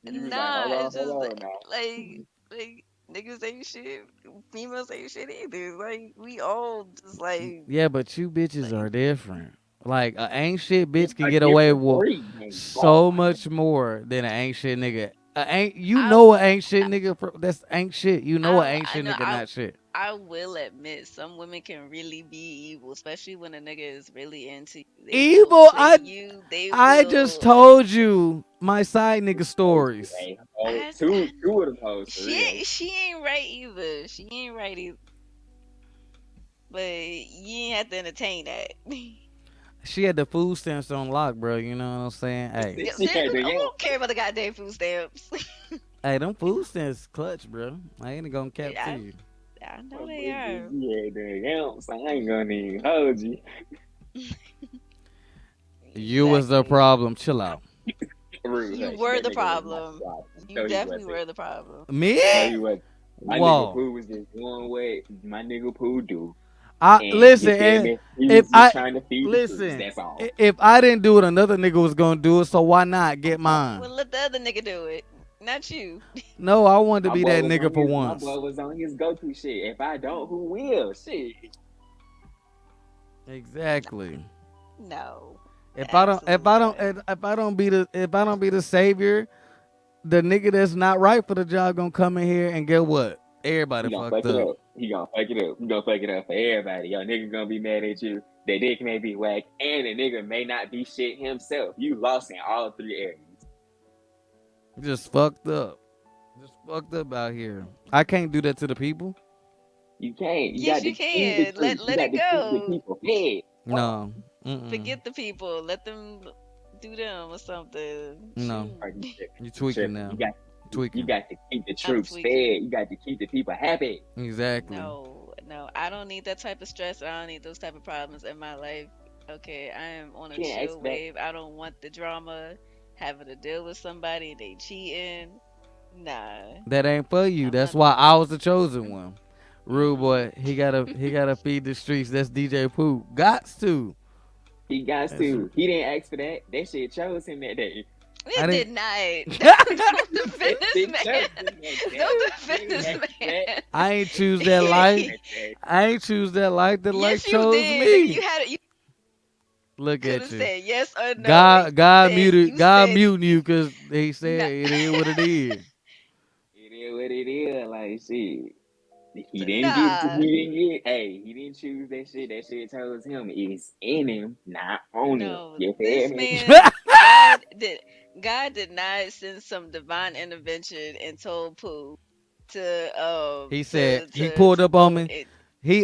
You was like, Nah, it's hold just on now. like niggas ain't shit, females ain't shit either. Like we all just Yeah, but you bitches like are different. Like a ain't shit It's bitch can a get away different with breed, man. Oh so my god. much more than an ain't shit nigga. A ain't you I know a ain't I shit nigga that's ain't shit. You know a ain't I shit know nigga not shit. I will admit some women can really be evil, especially when a nigga is really into you. They will Evil. play I you. They I just will. told you my side nigga Oh, stories. hey, oh, I two of them hoes for real. she ain't right either. She ain't right either. But you ain't have to entertain that. She had the food stamps on lock, bro. You know what I'm saying? Hey, Yeah, She seriously, had I the yeah. don't care about the goddamn food stamps. hey, them food stamps clutch, bro. I ain't gonna cap to I you. I know My they boy said are. she had the yams. I ain't gonna even hold you. You was the Exactly. problem. Chill out. Rude You hush. were That the nigga was not problem. slobbing. You No, he definitely wasn't. were the problem. Me? No, he wasn't. My nigga Whoa. Pooh was just doing what my nigga Pooh do. I And you listen. feel me? He If was just I trying to feed the troops. listen, That's all. if I didn't do it, another nigga was gonna do it. So why not get mine? Well, let the other nigga do it. Not you. No, I wanted to My be boy that was nigga on for his my once. boy was on his go to shit. If I don't, who will? Shit. Exactly. No. If I don't, if Absolutely I don't, not. if I don't be the savior, the nigga that's not right for the job gonna come in here and get what? Everybody He gonna fucked fuck it up. up. He gonna fuck it up. He gonna fuck it up for everybody. Your nigga gonna be mad at you. The dick may be whack, and the nigga may not be shit himself. You lost in all three areas. Just fucked up. Just fucked up out here. I can't do that to the people. You can't. You Yes, got to you keep the can. truth. You Let got it to keep the go. people fed. Fuck. No. Mm-mm. Forget the people. Let them do them or something. No. Are you Shoot. tripping? You You tweaking tripping? now. You Tweaking. got to keep the I'm troops tweaking. fed. You got to keep the people happy. Exactly. No, no, I don't need that type of stress. I don't need those type of problems in my life. Okay, I am on a You can't chill expect. wave. I don't want the drama, having to deal with somebody and they cheating. Nah, That ain't for you. I'm That's not why doing I that. was the chosen one. Rude Mm-mm. boy, he gotta feed the streets. That's DJ Pooh. Gots to. He got That's to. He didn't ask for that. That shit chose him that day. I It did didn't. not. Don't defend That this shit man. chose him that day. Don't He defend ain't this ask for that. man. I ain't choose He that ain't ask for life. that day. I ain't choose that life. That life Yes, you chose did, nigga. me. You Look could at have you. said yes or no, and God muted. you God said muting you because he no. said it is what it is. It is what it is. Like shit. He didn't get. He Nah. didn't get. Hey, he didn't choose that shit. That shit chose him. It's in him, not on him. No, You feel this me? man, God did not send some divine intervention and told Pooh He said he pulled to up on go me.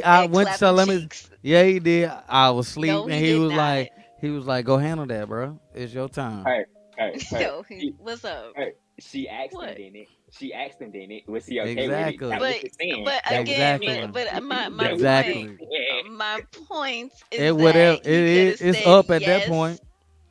I and went to clap them tell him. cheeks. Yeah, he did. I was asleep No, and he did not. he was like, go handle that, bro. It's your time. Her, her. No, what's up? Her. She asked him, What? didn't it? She asked him, didn't it? Was he okay with it? That Exactly. was But the sin. but That was the again, Exactly. sin. my That was the point Exactly. sin. my point It is whatever that it he could is. have It's said up at that yes. point.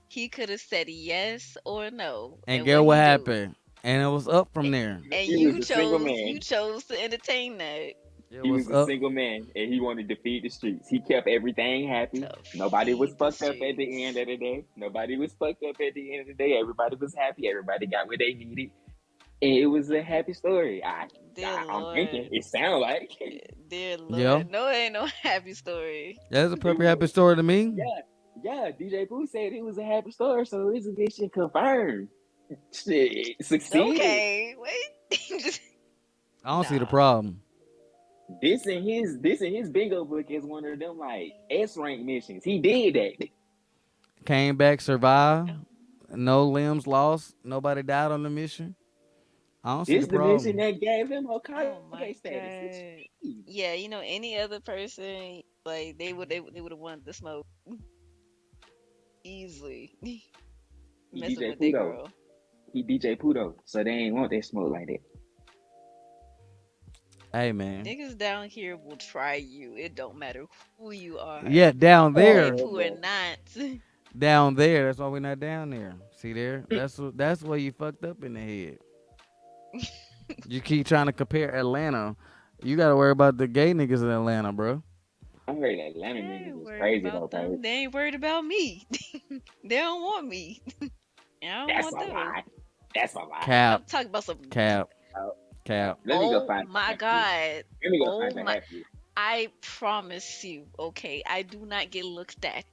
He could have said yes or no, And and get what what he do? happened. And it was up from there. And He was a single you man. chose to entertain that. It He was was a up. single man, and he wanted to feed the streets. He kept everything happy. To Nobody was feed the fucked up at the end streets. of the day. Nobody was fucked up at the end of the day. Everybody was happy. Everybody got what they needed, and it was a happy story. Dear I'm thinking Lord. it sounded like Dear Yeah. Lord. No, it ain't no happy story. That's a it perfect happy was. story to me. Yeah, yeah. DJ Pooh said it was a happy story, so it's a mission confirmed. Shit, succeeded. Okay. Wait. Just I don't see the nah. problem. This in his bingo book is one of them like S rank missions. He did that. Came back, survived. Oh, No limbs lost. Nobody died on the mission. I don't see This the the mission problem. that gave him oh Hokage my status. It's god. cheap. Yeah, any other person like they would have wanted the smoke easily. He Messing DJ with their Pudo. girl. He DJ Pudo. So they ain't want that smoke like that. Hey man. Niggas down here will try you. It don't matter who you are. Yeah, down DJ there. Pooh or not. Down there. That's why we're not down there. See there? That's where you fucked up in the head. You keep trying to compare Atlanta. You gotta worry about the gay niggas in Atlanta, bro. I heard Atlanta I niggas ain't is worried crazy though, about bro. them. They ain't worried about me. They don't want me. And I don't That's a want them. lie. That's a lie. Cap, I'm talking about some. cap, Oh, cap. let me go Oh find the my happy. God. Let me go Oh find the my. happy. I promise you, okay, I do not get looked at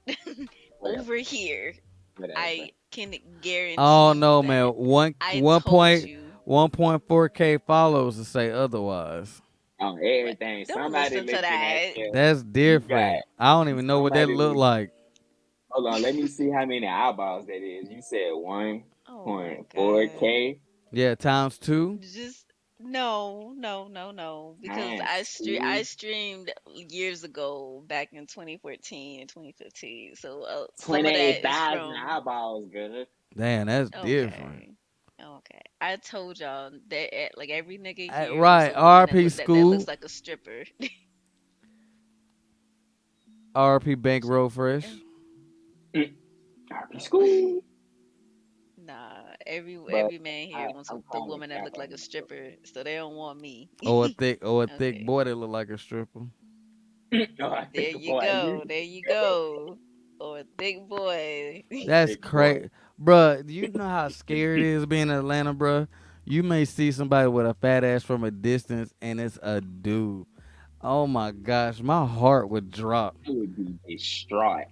over Whatever. here. Whatever. I can guarantee Oh you no, man. that. I One told point you. 1.4K follows to say otherwise. On What? everything. Don't Somebody listen to looking at that. you. That's You got different. I don't even know what that somebody look look. like. Hold on, let me see how many eyeballs that is. You said Oh my 1.4 God. K Yeah, times two. Just no, no, no, no. Because times I two. streamed years ago, back in 2014 and 2015. So some of that is 28,000 from. eyeballs, girl. Damn, that's different. Okay. Okay. I told y'all that like every nigga here was Right, a woman RP that looks School, like a stripper. RP Bankroll Fresh. RP school. Nah, But every man here wants I'm the calling woman that Cap look on like a this though. stripper, so they don't want me. Or a thick Okay. boy that look like a stripper. Oh, I There think you boy, go. There you go. Or a thick boy. That's thick boy. crazy. Bruh, do you know how scary it is being in Atlanta, bruh? You may see somebody with a fat ass from a distance, and it's a dude. Oh my gosh, my heart would drop. I would be distraught.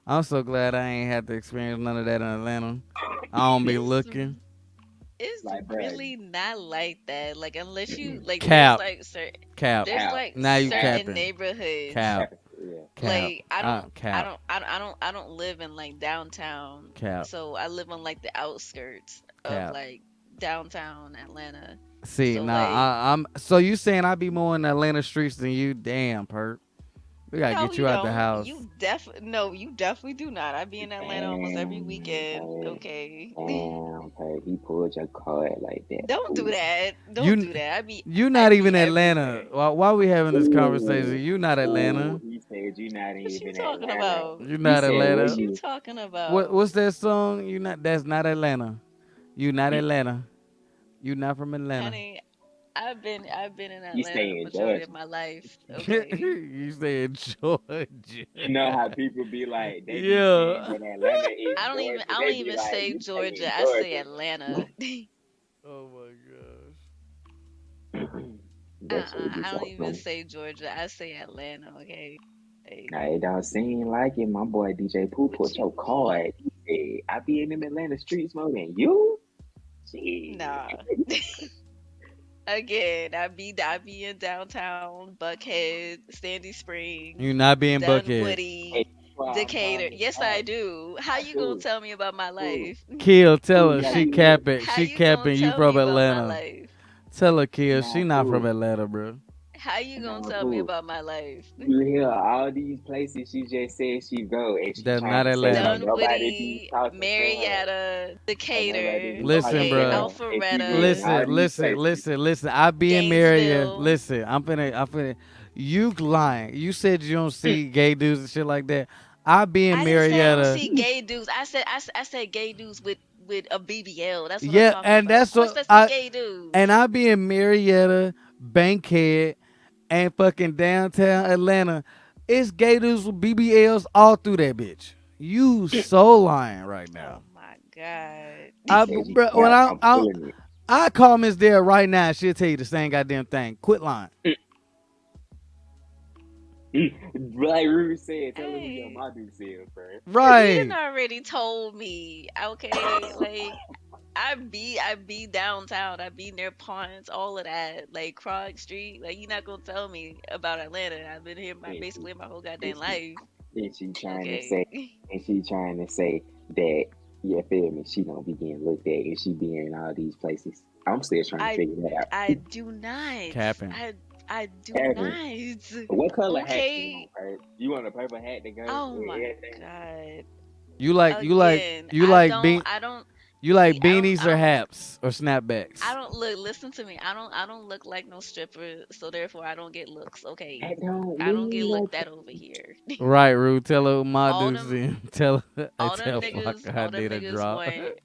I'm so glad I ain't had to experience none of that in Atlanta. I don't be It's looking. it's Like, bro, really not like that. Like unless you like, Cap, cap. there's cap, like Now you cap, certain capping. neighborhoods. Cap, cap, yeah. cap, Like cap, I don't live in like downtown. cap, So I live on like the outskirts of cap. like downtown Atlanta. See, So now like I'm. So you saying I be more in the Atlanta streets than you? Damn, Perk. We gotta no, get you you out the don't. house. You definitely do not. I be in Atlanta almost every Damn, weekend. Perk. Okay. Damn, Perk. He pulled your card like that. Don't do Ooh. that. Don't You do that. you I not be even Atlanta. everywhere. Why we having this conversation? Ooh. You not Ooh. Atlanta. He said you not What you even talking Atlanta. about? You He not said where What Atlanta. you you talking about? What's that song? You not. That's not Atlanta. You not Atlanta. You not from Atlanta. Honey, I've been in you Atlanta stay the in majority of Georgia. my life. Okay. You said Georgia. You know how people be like, they be saying Yeah. that Atlanta is Georgia. I don't They be even like, say you stay in Georgia. I say Georgia. Atlanta. Oh my gosh. That's what be I don't so even funny. say Georgia. I say Atlanta, okay? Like, Now, it don't seem like it. My boy DJ Pooh what put you your mean? card. He said, I be in them Atlanta streets more than you. Shit. Nah. Again, I be in downtown, Buckhead, Sandy You Springs, not being Buckhead. Hey, Dunwoody, that's why I'm trying Decatur. to Yes, I talk. do. How Like, you gonna Pooh, tell me about my Pooh, life? Kill, tell Pooh, her you gotta she How be real. capping. how She you gonna capping. You tell me from about my Atlanta. life? Tell her, Kill, she Nah, not from Pooh. Atlanta, bro. How you gonna Nah, tell me Pooh. about my life? You hear all these places she just said she go, and she That's trying not to say Atlanta. don't nobody be Dunwoody, talking to her. Marietta, Don't nobody Decatur, be Listen, talking to okay, bro. her. And she named Alpharetta, all Listen, these listen, places. listen, listen. I be in Marietta. Gainesville. Listen, I'm finna. You lying. You said you don't see gay dudes and shit like that. I be in I didn't say I don't Marietta. see gay dudes. I said gay dudes with a BBL. That's what I'm Yeah, talking and about. Of that's course, what that's the I gay dudes. and I be in Marietta, Bankhead, and fucking downtown Atlanta. It's gay dudes with BBLs all through that bitch. You so lying right Oh now. my god. She said you Bro, when cap. I'm feeling it. I call Miss Dare right now, she'll tell you the same goddamn thing. Quit lying. Like Ruby said, tell her who your Hey, mama said, bro. you Right. done already told me. Okay, like I be downtown. I be near Ponce, all of that, like Krog Street. Like you're not gonna tell me about Atlanta. I've been here my And she, basically my whole and goddamn she, life. and she trying to Okay. say, and she trying to say that, yeah, feel me, she don't be getting looked at and she be in all these places. I'm still trying to I figure that I out. do not. Capping. I do Kevin, not. what color hat you Okay. want, Perk? You want a purple hat to go Oh with my everything? god. You like you like Again, you like bean I don't you like see beanies or haps or I snapbacks. don't look listen to me. I don't look like no stripper, so therefore I don't get looks, okay? That don't I don't get mean looked nothing. at over here. Right, Rude. Tell her my all dudes them in. Tell her I tell fuck I all them did a niggas drop. want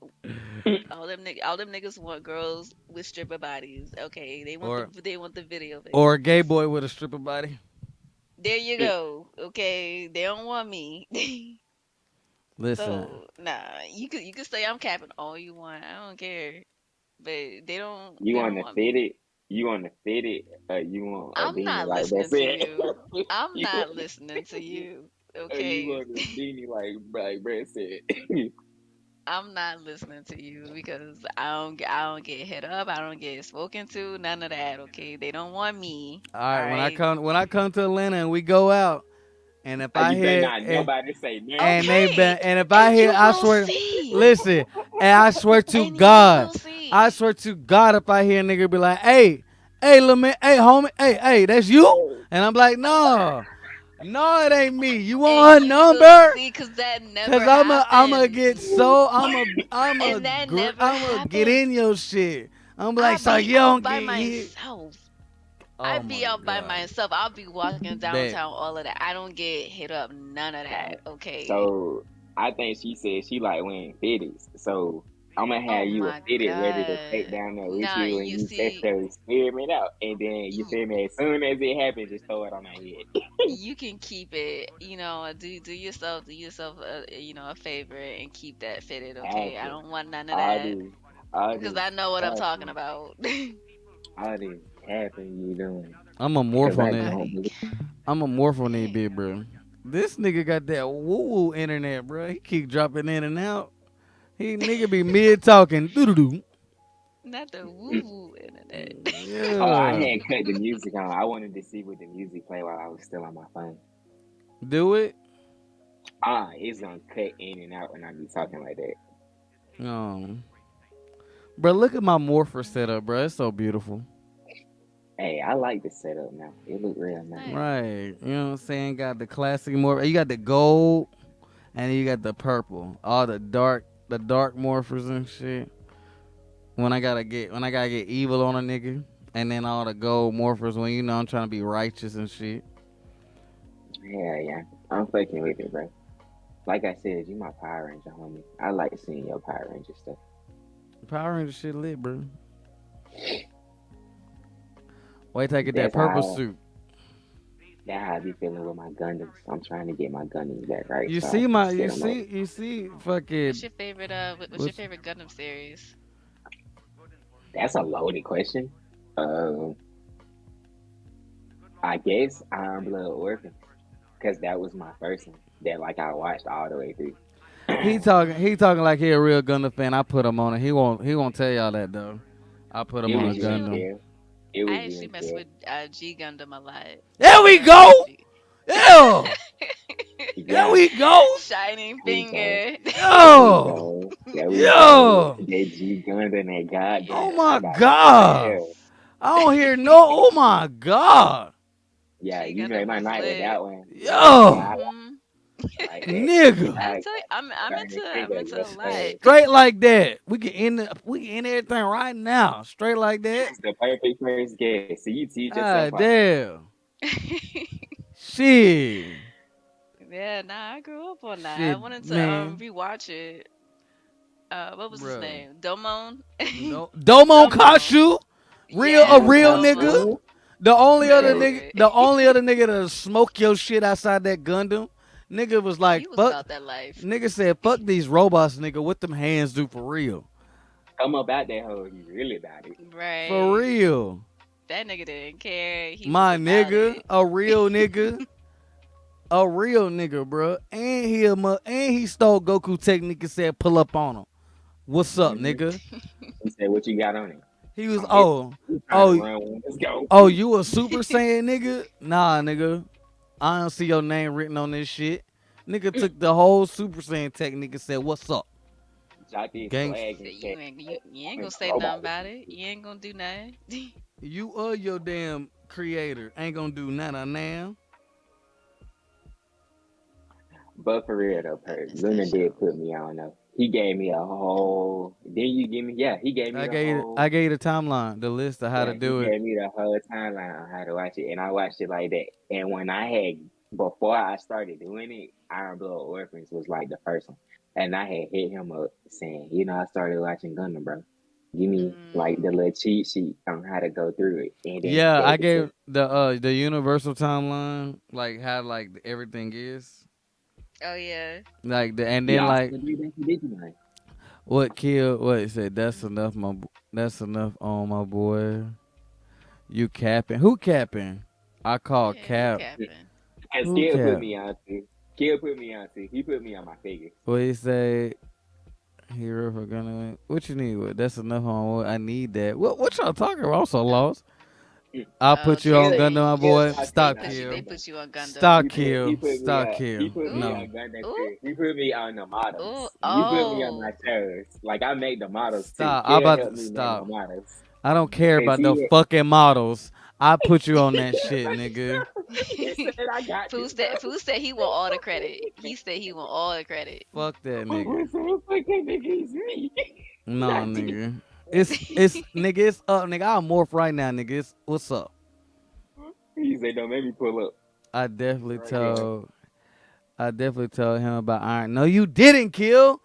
all them niggas want girls with stripper bodies. Okay, or they want the video or a gay vixens. boy with a stripper body. There you go. Okay, they don't want me. Listen, So nah, you could say I'm capping all you want. I don't care. But You they want don't to want fit me. it? You want to fit it? You want a I'm beanie not like listening that's to it? you. I'm you not want, listening to you. you Okay. want a beanie like Brett said? I'm not listening to you because I don't get hit up. I don't get spoken to. None of that. Okay. They don't want me. all All right. right. When I come to Atlanta and we go out, and if I You better hear not nobody say and nothing. they Okay. been and if I And hear, you I will swear, see. listen, and I swear to And you God, will see. if I hear a nigga be like, hey, little man, hey, homie, hey, that's you, Hey, and I'm like, no, it ain't me. You And want her you will number? see because that never Cause I'ma get happens. so And that never I'ma get in happens. your shit. I'm like, I'll so be you out don't by get hit. myself. I Oh be my out by god, myself. I'll be walking bet. downtown, all of that. I don't get hit up, none of that. right. Okay. So I think she said she like wearing fitties. So I'm gonna Oh have you a my fitted ready to take God. down there with Nah, you, and you you see, necessarily experiment out, and then you you, feel me. As soon as it happens, just throw it on her head. you can keep it, do yourself a favor and keep that fitted, okay? Have I to. don't want none of All that. this. All Because this I know what I'm talking capping, about. all this capping you doing. I'm a morph Cause on I it. don't like, believe. I'm a morph on that dang, bit, bro. This nigga got that woo woo internet, bro. He keep dropping in and out. He nigga be mid talking. Doo doo doo. not the woo woo internet. Oh, I Yeah. had cut the music on. I wanted to see what the music play while I was still on my phone. Do it. It's gonna cut in and out when I be talking like that. Um, bro, look at my morpher setup, bro. It's so beautiful. Hey, I like the setup now. It look real It's nice. nice. Right. You know what I'm saying? Got the classic morph. You got the gold and you got the purple. All the dark morphers and shit. When I gotta get evil on a nigga. And then all the gold morphers when you know I'm trying to be righteous and shit. Yeah, yeah. I'm fucking with it, bro. Like I said, you my Power Ranger, homie. I like seeing your Power Ranger stuff. Power Ranger shit lit, bro. Wait till I get that That's purple how suit. that's how I be feeling with my Gundams. I'm trying to get my Gundams back right You so I see can my set them up. What's fucking your favorite? What's your what's favorite Gundam series? That's a loaded question. Um, I guess Iron Blood Orphans, because that was my first one that like I watched all the way through. he talking like he a real Gundam fan. I put him on it. He won't tell y'all that though. I put him It on I a was you actually, and Gundam. Kev. It was I you actually and mess Kev. with G Gundam a lot. There we The go. G. Yeah. There Yeah, we go. Shining there we go. Finger. There we Yo. go. There we go. Yo. That G Gundam, that God Oh Gundam. I my got one for god. hell. I don't hear no. Oh my god. Yeah, G you made Gundam my was night with lit. that one. Yo. Yeah, Hmm. I like that. Nigga. I God, tell you, Shining I'm Finger, into a yes lot. sir. Straight like that. We can end everything right now. Straight like You that. was the perfect first guess. So you teed yourself Ah up. damn. Shit. Yeah, nah, I grew up on that. I Shit, wanted to man. rewatch it. What was his Bruh. name? Domon. Domon Domon. Kashu. A Yes, real nigga. Domon. Who? Real nigga. The only other nigga that'll smoke your shit outside that Gundam, nigga was like, He was fuck. about that life. Nigga said, fuck these robots, nigga. What them hands do for real? Come about that hoe. You really about it. For Right. real. That nigga didn't care. He was My about nigga. it. A real nigga. A real nigga, bro. And he stole Goku technique and said, pull up on him. What's up, Mm-hmm. nigga? He said, "What you got on it?" He was, I'm hip. You trying to oh, run one? Let's go. oh, you a Super Saiyan nigga? Nah, nigga. I don't see your name written on this shit. Nigga took the whole Super Saiyan technique and said, what's up? Shot this Gangsta. swag and Said said, you ain't "I'm gonna say robot nothing with about you." it. You ain't gonna do nothing. You are your damn creator. Ain't gonna do nothing now. But for real though, I per missed that Luna show. did put me on though. He gave me a whole. Didn't you give me? Yeah, he gave me the I whole. gave you the timeline, the list of how to Yeah, he do it. gave me the whole timeline on how to watch it, and I watched it like that. And when I had before I started doing it, Iron Blood Orphans was like the first one, and I had hit him up saying, I started watching Gundam, bro. Give me like the Mm. little cheat sheet on how to go through it, and then he Yeah, I gave it to gave me. the universal timeline, like how like everything is. Oh yeah. Like the and He then also like did that for Digimon. what killed what it said, that's enough that's enough on my boy. You capping. Who capping? I call Yeah, who cap. capping? Because Who Kill put cap? me on too. Kill put me on too. He put me on my figures. What he say? Hero for gonna what you need? What that's enough on what I need that. What y'all talking about? I'm so lost. I'll Oh, put you they on Kill, Gundam, saying my you Kill boy. talking they Stop about put you they kill. Gundam. put you on Gundam. Stop kill. Stop He kill. put me Ooh, on Gundam ooh, too. He put me on the ooh, models. You put me on my oh. shows. Like I make the models too. Stop. I Kill about helped to me make my stop. models. I don't care Cause about no fucking models. I put you on that shit, nigga. he said I got Pooh you, bro. said he want all the credit. He said he want all the credit. Fuck that My boy nigga. said, "Fuck that nigga, it's me." No, Not you. nigga. It's nigga. It's up, nigga. I'll morph right now, nigga. It's what's up. He said, "Don't make me pull up." I definitely Right there. told. I definitely told him about Iron. No, you didn't, kill.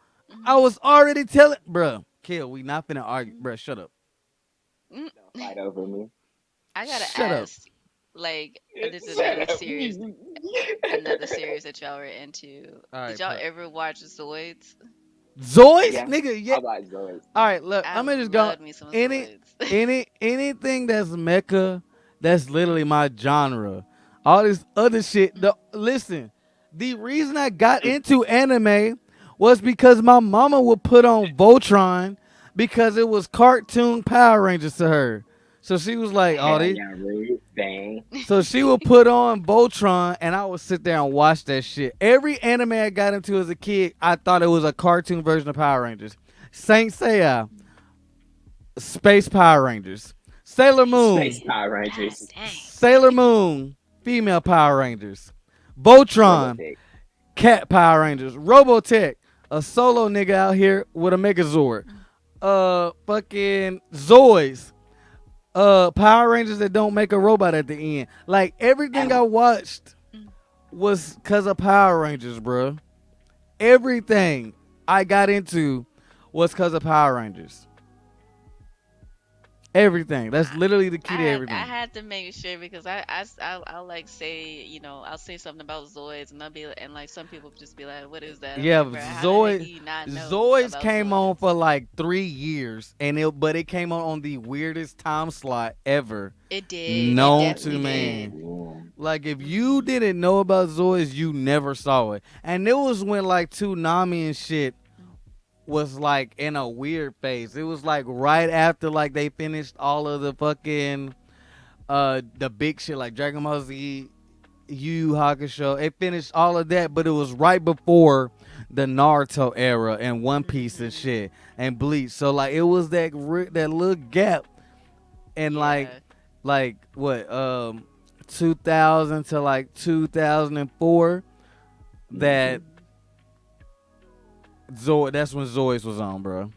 I Mhm, was already telling, bruh. Kill. We not finna argue, mhm, bruh. Shut up. mm. Don't fight over me. I gotta Shut up. ask, like, there's Shut up. another series that y'all were into. All Did right, y'all put. ever watch Zoids? Zoids, Yeah, nigga. I Yeah. watch those. All right, look, I I'm gonna just go loved me some any Zoids. anything that's mecha, that's literally my genre. All this other shit. Listen, the reason I got into anime was because my mama would put on Voltron because it was cartoon Power Rangers to her. So she was like, "Oh, Hell these." yeah, rude. Dang. So she would put on Voltron, and I would sit there and watch that shit. Every anime I got into as a kid, I thought it was a cartoon version of Power Rangers. Saint Seiya, Space Power Rangers. Sailor Space Moon. Power God Rangers. dang. Sailor Moon. Female Power Rangers. Voltron. Robotech. Cat Power Rangers. Robotech. A solo nigga out here with a Megazord. Fucking Zoids. Power Rangers that don't make a robot at the end. Like everything I watched was cause of Power Rangers, bro. Everything I got into was cause of Power Rangers. Everything. That's literally the key to I everything. had to make sure because I'll like say, I'll say something about Zoids and I'll be and like some people just be like, what is that? I'm Yeah, like, bro, how the heck do Zoids. you not know Zoids about came on Zoids? for like 3 years, but it came on the weirdest time slot ever It did. It known Oh, to definitely yeah, did. man. yeah. Like if you Mhm. didn't know about Zoids, you never saw it. And it was when like Toonami and shit was like in a weird phase. It was like right after like they finished all of the fucking the big shit like Dragon Ball Z, Yu Yu Hakusho. It finished all of that, but it was right before the Naruto era and One Piece and Mhm. shit and Bleach. So like it was that little gap and Yeah. like what 2000 to like 2004 that Mhm. Mhm. Zoid. That's when Zoids was on, bro.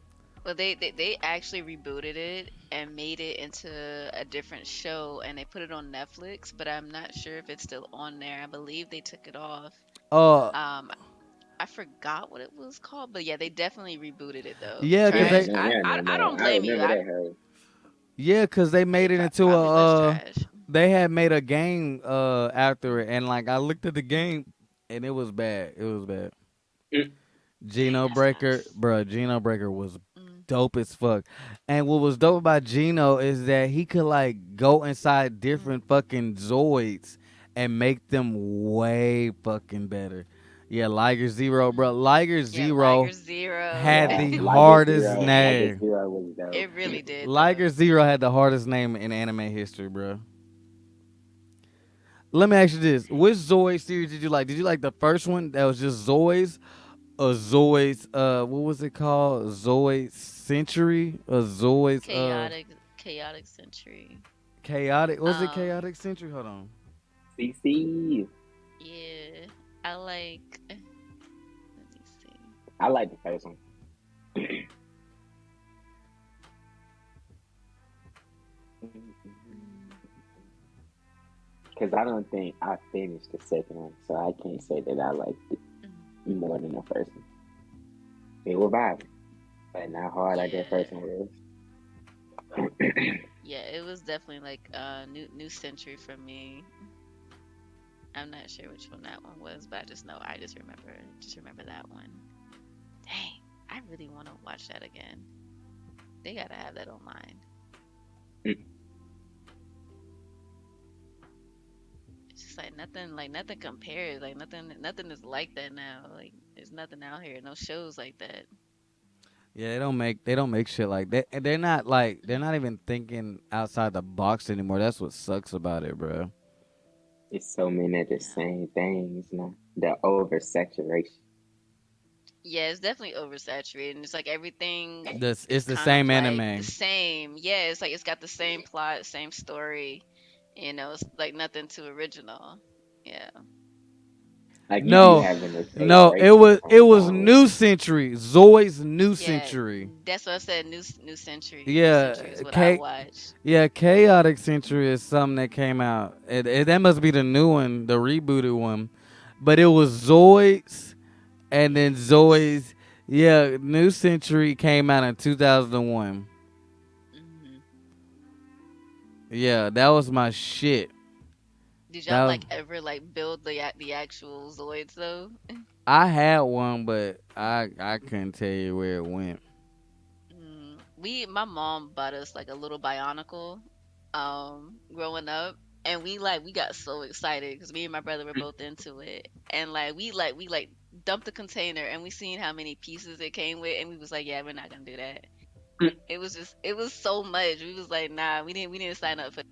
Well, they actually rebooted it and made it into a different show, and they put it on Netflix. But I'm not sure if it's still on there. I believe they took it off. Uh, Um, I forgot what it was called, but yeah, they definitely rebooted it though. yeah, cause Yeah, they Trash. no, yeah, no I more. don't I blame you. remember that, Harry. Yeah, cause they made it into Probably was a. trash. They had made a game after it, and like I looked at the game, and it was bad. It was bad. Mm. Dang, Geno that's not. Breaker, bro. Geno Breaker was Mm, dope as fuck. And what was dope about Geno is that he could like go inside mm. different fucking Zoids and make them way fucking better. Yeah, Liger Zero, bro. Liger Yeah, Liger Zero Zero. had Yeah, the Liger hardest Zero. Liger name. Zero was dope. It really did though. Liger Zero had the hardest name in anime history, bro. Let me ask you this: which Zoid series did you like? Did you like the first one that was just Zoids, or Zoids? What was it called? Zoid Century, or Zoids? Chaotic Century. Chaotic. Was it Um, Chaotic Century? Hold on. CC. yeah, I like. Let me see. I like the first one. Mm, Because I don't think I finished the second one, so I can't say that I liked it mm, more than the first one. It was vibing, but not hard like that yeah, first one was. yeah, it was definitely like new century for me. I'm not sure which one that one was, but I just know I just remember that one. Dang, I really want to watch that again. They gotta have that online. It's just like nothing compares. Like nothing is like that now. Like there's nothing out here. No shows like that. Yeah, they don't make shit like that. And they're not even thinking outside the box anymore. That's what sucks about it, bro. It's so many of the Yeah. same things now. The oversaturation. Yeah, it's definitely oversaturated. And it's like everything is It's the kind of same like the anime. same. Yeah, it's like it's got the same plot, same story. It's like nothing too original. Yeah. Like you be No, having to take no, it breaks was it from was shows. New Century. Zoid's New Yeah, Century. that's what I said. New century. New century is Yeah, what I watched. yeah, Chaotic Century is something that came out. That must be the new one, the rebooted one. But it was Zoids and then Zoids. Yeah, New Century came out in 2001. Hmm. Yeah, that was my shit. Did y'all That like ever like build the actual Zoids though? I had one, but I couldn't tell you where it went. My mom bought us like a little Bionicle, growing up, and we got so excited because me and my brother were both into it, and we dumped the container and we seen how many pieces it came with, and we was like, yeah, we're not gonna do that. It was so much. We was like, nah, we didn't sign up for.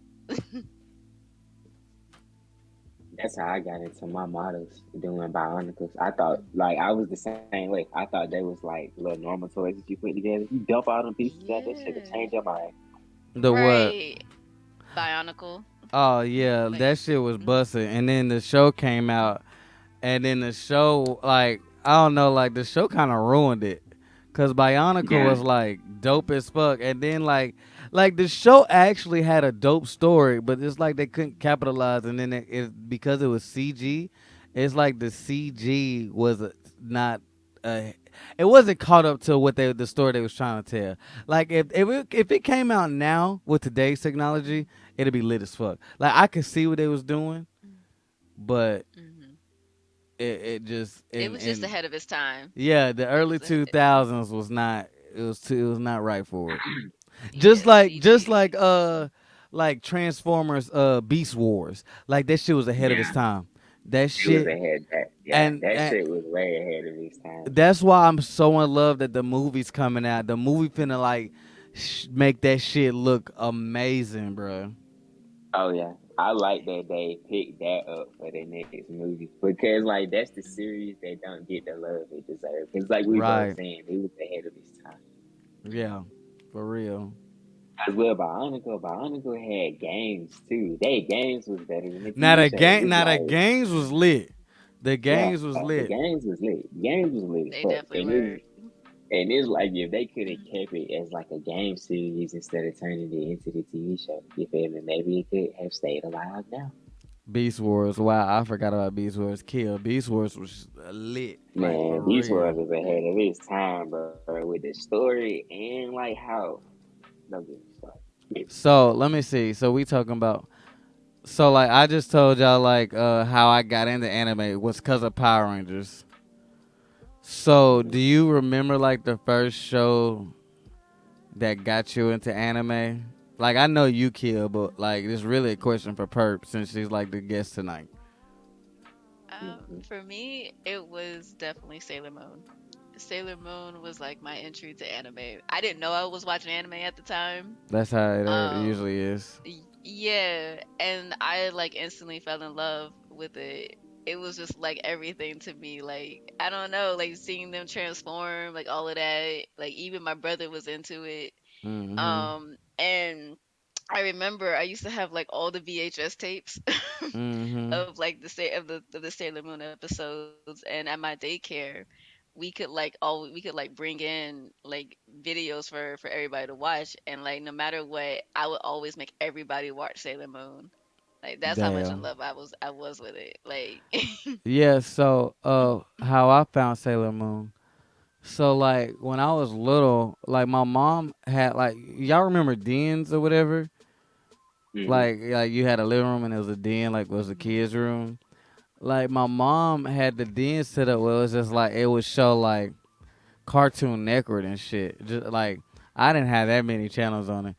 That's how I got into my models doing Bionicles. I thought like I was the same way. I thought they was like little normal toys that you put together. You dump all them pieces out, that shit will change Yeah, your mind. The what? right. Bionicle, Oh yeah, like. that shit was Mhm. busted. And then the show came out, and then the show like I don't know, like the show kind of ruined it, cause Bionicle Yeah. was like dope as fuck, and then like the show actually had a dope story, but it's like they couldn't capitalize, and then because it was CG, it's like the CG was not. Uh, it wasn't caught up to what the story they was trying to tell. Like if it came out now with today's technology, it'd be lit as fuck. Like I could see what they was doing, but Mhm. it just It was just and ahead of its time. yeah, the It early was a 2000s was not it was not right for it. yeah, Just CG. like Transformers Beast Wars. Like that shit was ahead of its Yeah. time. That It was shit ahead that yeah, that and shit was way ahead of its time. that's why I'm so in love that the movie's coming out. The movie finna like make that shit look amazing, bro. Oh yeah. I like that they picked that up for the next movie because like that's the series that don't get the love it deserves. Because like we both Right. saying, it was ahead of its time. Yeah. For real. As well, Bionicle had games too. They games was better than the TV show. It's Now the like games was lit. The yeah, games was the lit. games was lit. Games was lit as They fuck, definitely were. and it's like if they could have kept it as like a game series instead of turning it into the TV show, you feel me? Maybe it could have stayed alive now. Beast Wars. Wow, I forgot about Beast Wars. Kill. Beast Wars was lit. Like Man, for Beast real. Wars was ahead of its time, bro, with the story and like how. Don't get me started. So let me see. So we talking about. So like I just told y'all like how I got into anime was because of Power Rangers. So do you remember like the first show that got you into anime? Like I know you kill, but like it's really a question for Perp since she's like the guest tonight. Mm-hmm. For me, it was definitely Sailor Moon. Sailor Moon was like my entry to anime. I didn't know I was watching anime at the time. That's how it Um, usually is. yeah, and I like instantly fell in love with it. It was just like everything to me. Like I don't know, like seeing them transform, like all of that. Like even my brother was into it. Mm-hmm. And I remember I used to have like all the VHS tapes Mm-hmm. of like the Sailor Moon episodes, and at my daycare we could like bring in like videos for everybody to watch, and like no matter what, I would always make everybody watch Sailor Moon. Like that's how much in Damn. love I was with it. Like Yeah, so how I found Sailor Moon. So like when I was little, like my mom had like y'all remember dens or whatever? Mm-hmm. Like you had a living room and it was a den, like was a Mhm. kid's room. Like my mom had the den set up where it was just like it would show like Cartoon Network and shit. Just like I didn't have that many channels on it.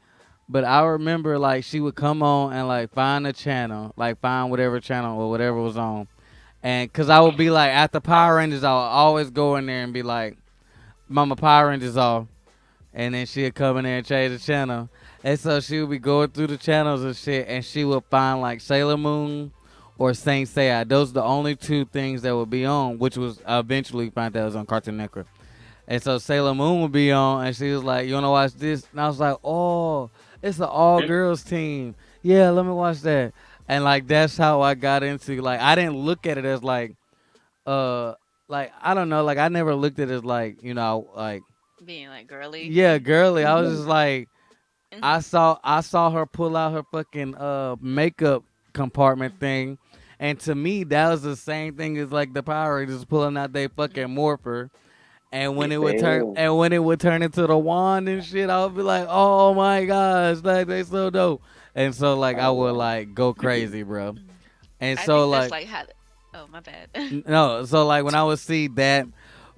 But I remember like she would come on and like find a channel, like find whatever channel or whatever was on. And cause I would be like after Power Rangers, I would always go in there and be like, Mama Power Rangers off. And then she'd come in there and change the channel. And so she would be going through the channels and shit, and she would find like Sailor Moon or Saint Seiya. Those are the only two things that would be on, which was I eventually found that was on Cartoon Network. And so Sailor Moon would be on, and she was like, "You wanna watch this?" And I was like, "Oh, it's an all girls team. Yeah, let me watch that." And like that's how I got into like I didn't look at it as uh like I don't know, like I never looked at it as like like Being like girly. yeah, girly. I was Mm-hmm. just like I saw her pull out her fucking makeup compartment thing, and to me that was the same thing as like the Power Rangers pulling out their fucking morpher. Yes, sir. And when it would turn into the wand and shit, I would be like, "Oh my gosh, like they so dope!" And so like I Oh would yeah. like go crazy, bro. And I so think that's like like how. Oh, my bad. no, so like when I would see that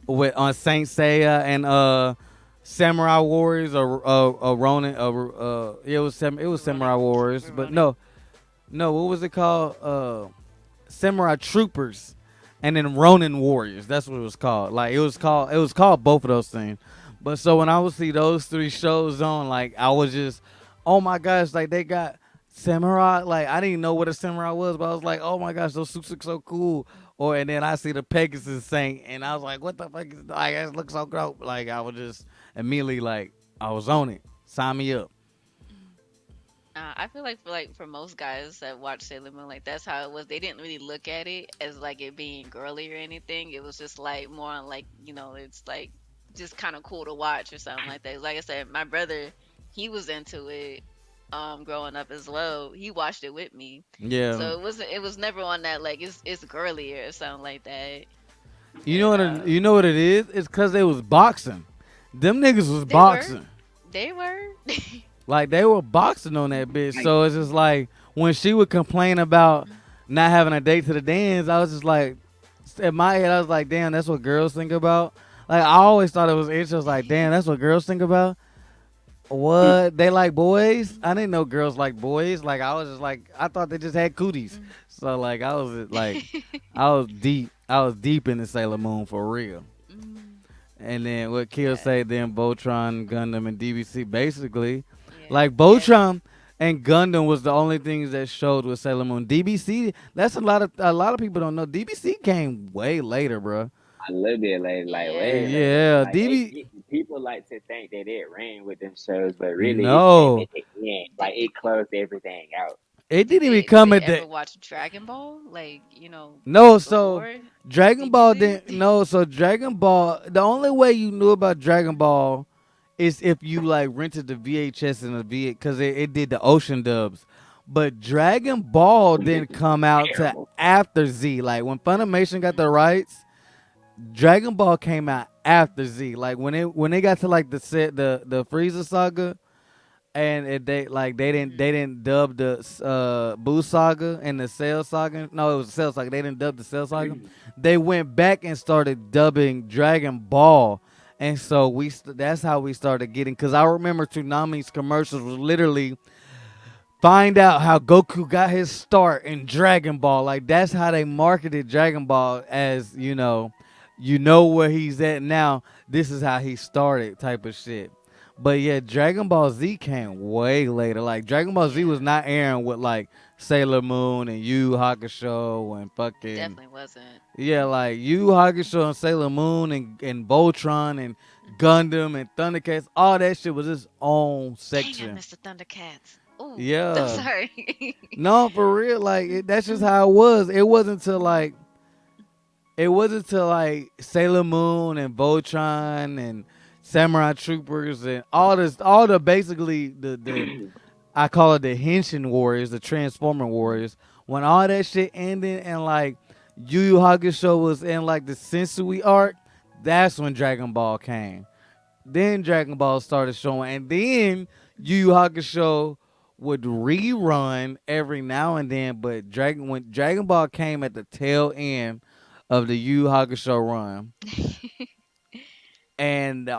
with on Saint Seiya and Samurai Warriors or Ronin it was Samurai Running, Warriors, we're but running. no, what was it called? Samurai Troopers, and then Ronin Warriors. That's what it was called. Like it was called both of those things. But so when I would see those three shows on, like I was just, oh my gosh, like they got samurai. Like I didn't know what a samurai was, but I was like, oh my gosh, those suits look so cool. Or and then I see the Pegasus Saint, and I was like, what the fuck is like? It looks so dope. Like I was just immediately like I was on it. Sign me up. I feel like for most guys that watch Sailor Moon, like that's how it was. They didn't really look at it as like it being girly or anything. It was just like more on like it's like just kind of cool to watch or something like that. Like I said, my brother, he was into it, growing up as well. He watched it with me, Yeah. so it was never on that like it's girly or something like that. You know And you know what it is? It's cause they was boxing. Them niggas was they were, boxing. they were. Like they were boxing on that bitch. Like, So it's just like when she would complain about not having a date to the dance, I was just like, in my head, I was like, damn, that's what girls think about. Like I always thought it was interesting. Like, damn, that's what girls think about. What they like boys? I didn't know girls like boys. Like I was just like, I thought they just had cooties. So like I was like, I was deep. I was deep in the Sailor Moon for real. Mm, And then what Kill yeah, say, then Voltron, Gundam, and DBC. Basically, yeah, like yeah. Voltron and Gundam was the only things that showed with Sailor Moon. DBC, that's a lot of people don't know. DBC came way later, bro. a little bit later, like way Yeah. later. Yeah, Like DB. people like to think that it ran with them shows, but really it came No, at the end. Did, Like it closed everything out. it didn't even did come they at ever the. watch Dragon Ball? Like, No, so before Dragon Ball DBC? didn't. No, so Dragon Ball. The only way you knew about Dragon Ball is if you like rented the VHS and the V because it did the ocean dubs. But Dragon Ball didn't come out to Terrible. after Z. Like when Funimation got the rights, Dragon Ball came out after Z. Like when they got to like the Frieza saga, and they didn't dub the Boo saga and the Cell saga. No, it was the Cell saga. They didn't dub the Cell saga. They went back and started dubbing Dragon Ball, and so that's how we started getting. Because I remember Toonami's commercials was literally find out how Goku got his start in Dragon Ball. Like that's how they marketed Dragon Ball as you know where he's at now. This is how he started, type of shit. But yeah, Dragon Ball Z came way later. Like Dragon Ball Z was Yeah, not airing with like Sailor Moon and Yu Yu Hakusho and fucking definitely wasn't. yeah, like Yu Yu Hakusho and Sailor Moon and Voltron and Gundam and Thundercats. All that shit was its own Dang, I section. missed the Thundercats. Oh, I'm Yeah. sorry. No, for real. Like that's just how it was. It wasn't till like Sailor Moon and Voltron and Samurai Troopers and all the basically the I call it the Henshin Warriors, the Transformer Warriors. When all that shit ended and like Yu Yu Hakusho was in like the Sensui arc, that's when Dragon Ball came. Then Dragon Ball started showing, and then Yu Yu Hakusho would rerun every now and then. But when Dragon Ball came at the tail end of the Yu Yu Hakusho run, and the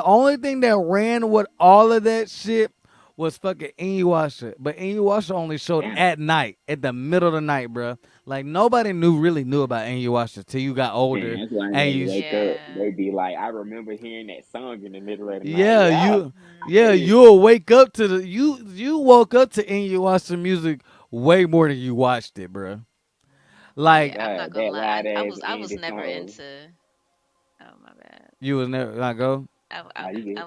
only thing that ran with all of that shit was fucking Inuyasha. But Inuyasha only showed Damn. at night, at the middle of the night, bro. Like nobody really knew about Inuyasha till you got Man, older that's why and they you wake up. Yeah. They be like, I remember hearing that song in the middle of the night. yeah, Yeah, yeah, crazy. you'll wake up to you woke up to Inuyasha music way more than you watched it, bro. Yeah, Like I'm not God, gonna that lie. loud ass I was Andy never song. into. Oh, my bad. you was never not go. Nah, you I get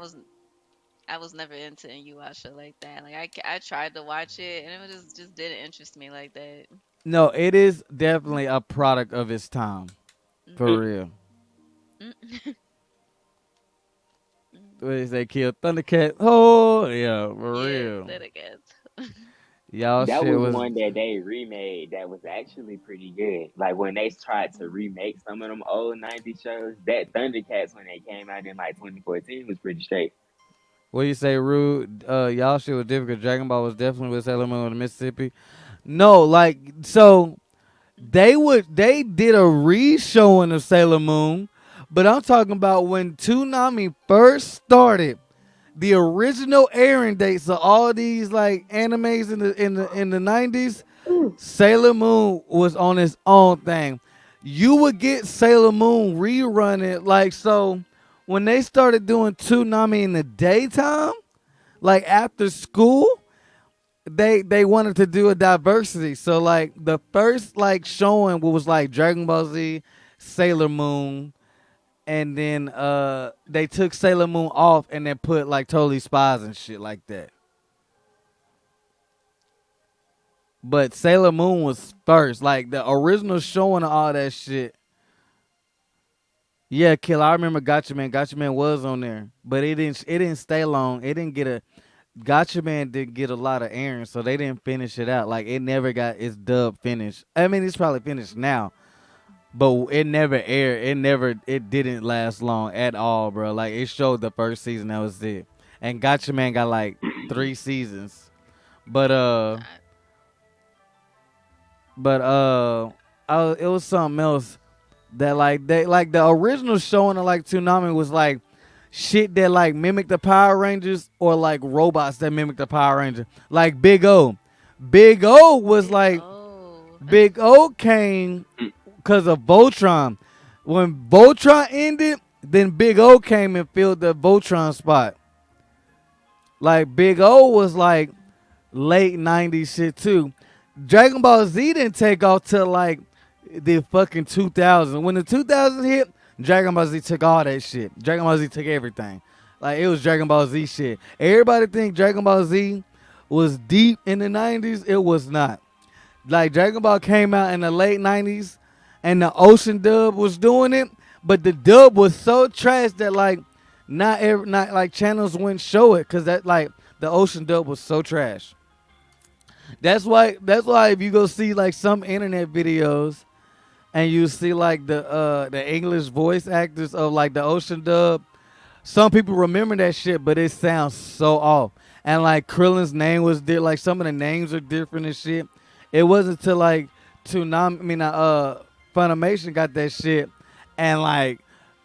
I was never into Inuyasha like that. Like I tried to watch it and it was just didn't interest me like that. No, it is definitely a product of its time, for Mm-hmm. it. real. Mm-hmm. What they say, kill Thundercat? Oh yeah, for Yeah, real. that I guess. Y'all That shit was was one that they remade that was actually pretty good. Like when they tried to remake some of them old 90s shows, that Thundercats when they came out in like 2014 was pretty straight. what you say, rude. Y'all shit was different. 'Cause Dragon Ball was definitely with Sailor Moon in Mississippi. No, like so. they did a re-showing of Sailor Moon, but I'm talking about when Toonami first started. The original airing dates of all these like animes in the 90s, Sailor Moon was on its own thing. You would get Sailor Moon rerunning like so when they started doing Toonami in the daytime, like after school, they wanted to do a diversity. So like the first like showing was like Dragon Ball Z, Sailor Moon, and then they took Sailor Moon off and then put like Totally Spies and shit like that. But Sailor Moon was first, like the original showing of all that shit. Yeah, Kill. I remember Gotcha Man. Gotcha Man was on there, but it didn't stay long. It didn't get a Gotcha Man didn't get a lot of airing, so they didn't finish it out. Like it never got its dub finished. I mean, it's probably finished now, but it never aired. It didn't last long at all, bro. Like it showed the first season, that was it. And Gotcha Man got like 3 seasons. But I, it was something else that like they like the original showing of like Toonami was like shit that like mimicked the Power Rangers or like robots that mimicked the Power Ranger. Like Big O. Big O was Big like O. Big O came because of Voltron. When Voltron ended, then Big O came and filled the Voltron spot. Like Big O was like late 90s shit too. Dragon Ball Z didn't take off till like the fucking 2000s. When the 2000s hit, Dragon Ball Z took all that shit. Dragon Ball Z took everything. Like it was Dragon Ball Z shit. Everybody think Dragon Ball Z was deep in the 90s. It was not. Like Dragon Ball came out in the late 90s and the Ocean dub was doing it, but the dub was so trash that like not like channels wouldn't show it cuz that like the Ocean dub was so trash. That's why if you go see like some internet videos and you see like the English voice actors of like the Ocean dub, some people remember that shit, but it sounds so off. And like Krillin's name was like some of the names are different and shit. It wasn't until like Funimation got that shit and like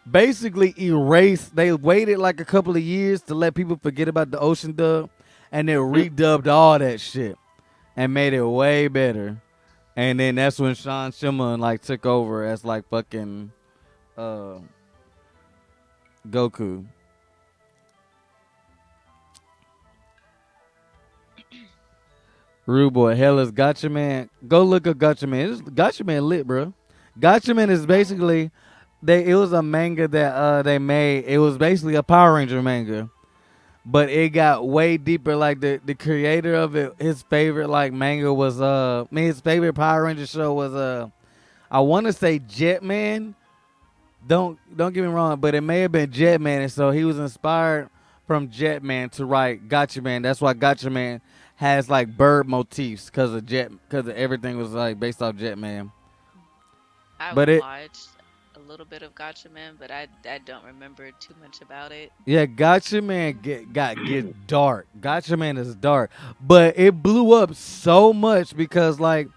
basically erased. They waited like a couple of years to let people forget about the Ocean dub, and then redubbed all that shit and made it way better. And then that's when Sean Shimmer like took over as like fucking uh, Goku. Rude boy, hell is Gotcha Man. Go look up Gotcha Man. Gotcha Man lit, bro. Gotcha Man is basically it was a manga that they made. It was basically a Power Ranger manga, but it got way deeper. Like the creator of it, his favorite like manga was his favorite Power Ranger show was I want to say Jetman. Don't get me wrong, but it may have been Jetman, and so he was inspired from Jetman to write Gotcha Man. That's why Gotcha Man has like bird motifs because of everything was like based off Jetman. I But it watched a little bit of Gotcha Man, but I don't remember too much about it. yeah, Gotcha Man get dark. Gotcha Man is dark, but it blew up so much because like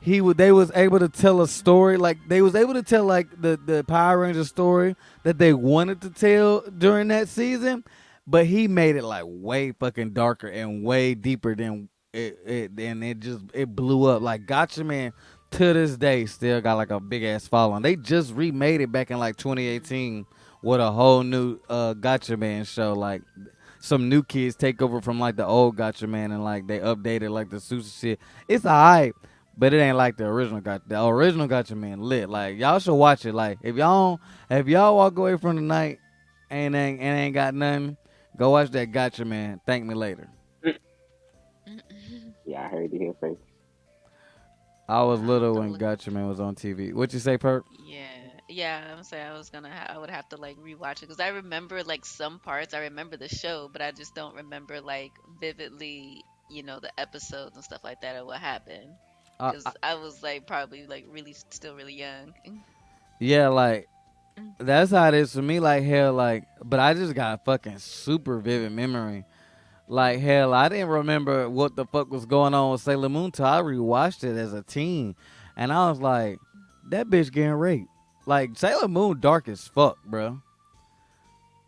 they was able to tell a story like they was able to tell like the Power Ranger story that they wanted to tell during that season, but he made it like way fucking darker and way deeper than and it blew up. Like Gotcha Man to this day still got like a big ass following. They just remade it back in like 2018 with a whole new Gotcha Man show. Like some new kids take over from like the old Gotcha Man and like they updated like the suits and shit. It's alright, but it ain't like the original Gotcha. The original Gotcha Man lit. Like y'all should watch it. Like if y'all walk away from the night and ain't got nothing, go watch that Gotcha Man. Thank me later. Yeah, I heard it here first. I was I'll have little to when look. Gotcha Man was on TV. What you say, Perk? Yeah. I'm saying I would have to like rewatch it because I remember like some parts. I remember the show, but I just don't remember like vividly, the episodes and stuff like that or what happened Uh, because I, I was like probably like really still really young. yeah, like that's how it is for me. Like hell, like, but I just got a fucking super vivid memory. Like hell, I didn't remember what the fuck was going on with Sailor Moon till I rewatched it as a teen, and I was like, that bitch getting raped. Like Sailor Moon, dark as fuck, bro.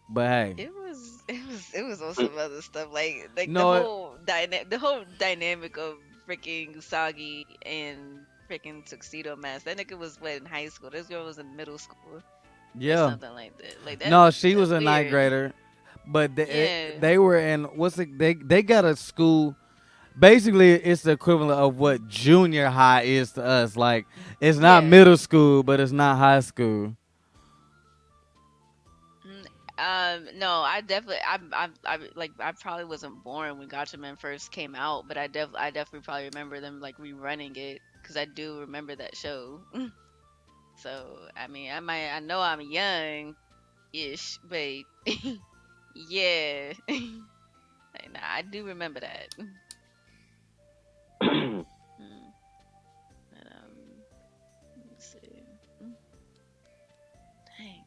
But hey, It was on some other stuff like the no, whole dynamic of freaking Soggy and freaking Tuxedo Mask. That nigga was what in high school. This girl was in middle school or yeah, something like that. Like no, she was that's a ninth weird. grader, but Yeah. they were in what's it? They got a school. Basically, it's the equivalent of what junior high is to us. Like, it's not Yeah. middle school, but it's not high school. Mm, no, I definitely, like, I probably wasn't born when Gotcha Man first came out, but I definitely probably remember them like rerunning it because I do remember that show. So, I mean, I know I'm young-ish, but yeah, like, nah, I do remember that. Mm, but, let me see. Mm, Dang,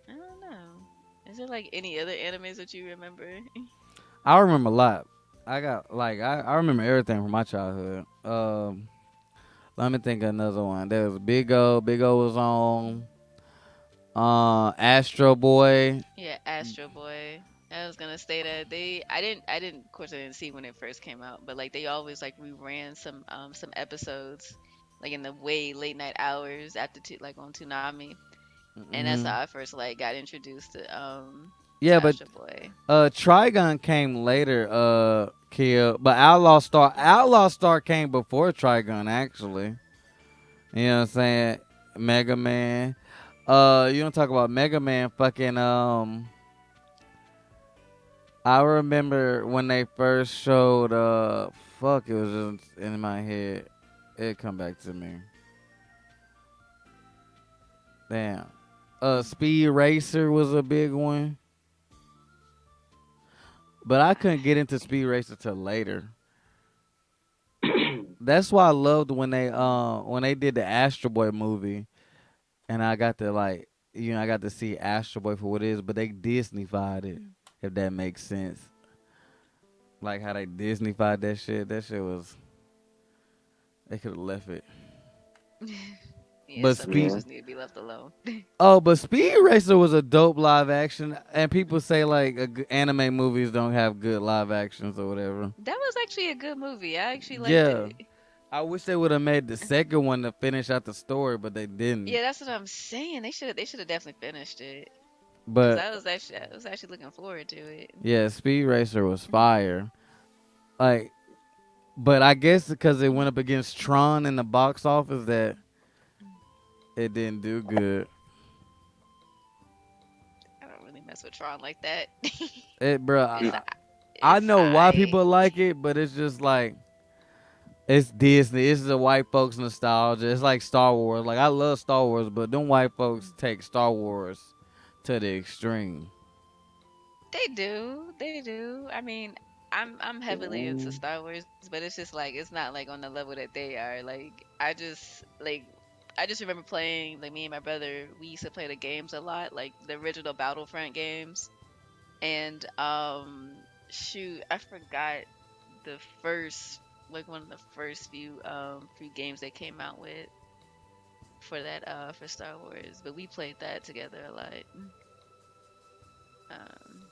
I don't know. Is there like any other animes that you remember? I remember a lot. I got like I remember everything from my childhood. Let me think of another one. There was Big O. Big O was on. Astro Boy. Yeah, Astro Boy. I was gonna say that of course I didn't see when it first came out, but like they always like reran some episodes like in the way late night hours after like on Toonami, and that's Hmm. how I first like got introduced to Yeah, but Astro Boy. Trigun came later. Kill, but Outlaw Star came before Trigun actually. You know what I'm saying? Mega Man. You don't talk about Mega Man. Fucking I remember when they first showed. Fuck, it was just in my head. It come back to me. Damn. Speed Racer was a big one, but I couldn't get into Speed Racer till later. That's why I loved when they did the Astro Boy movie, and I got to like I got to see Astro Boy for what it is, but they Disneyfied it, if that makes sense. Like how they Disneyfied that shit. That shit was they could have left it. Yeah, But some things Speed Yeah. just need to be left alone. but Speed Racer was a dope live action, and people say like anime movies don't have good live actions or whatever. That was actually a good movie. I actually liked Yeah, it. I wish they would have made the second one to finish out the story, but they didn't. Yeah, that's what I'm saying. They should have definitely finished it because But I was actually looking forward to it. yeah, Speed Racer was fire. Like, but I guess because it went up against Tron in the box office, that it didn't do good. I don't really mess with Tron like that. It, bro, it's I it's know why I people like it, but it's just like it's Disney. It's the white folks nostalgia. It's like Star Wars. Like I love Star Wars, but them white folks take Star Wars to the extreme. They do. I mean, I'm heavily into Ooh. Star Wars, but it's just like it's not like on the level that they are. I just remember playing like me and my brother. We used to play the games a lot, like the original Battlefront games. And shoot, I forgot the first like one of the first few games they came out with for that for Star Wars, but we played that together a lot. Um,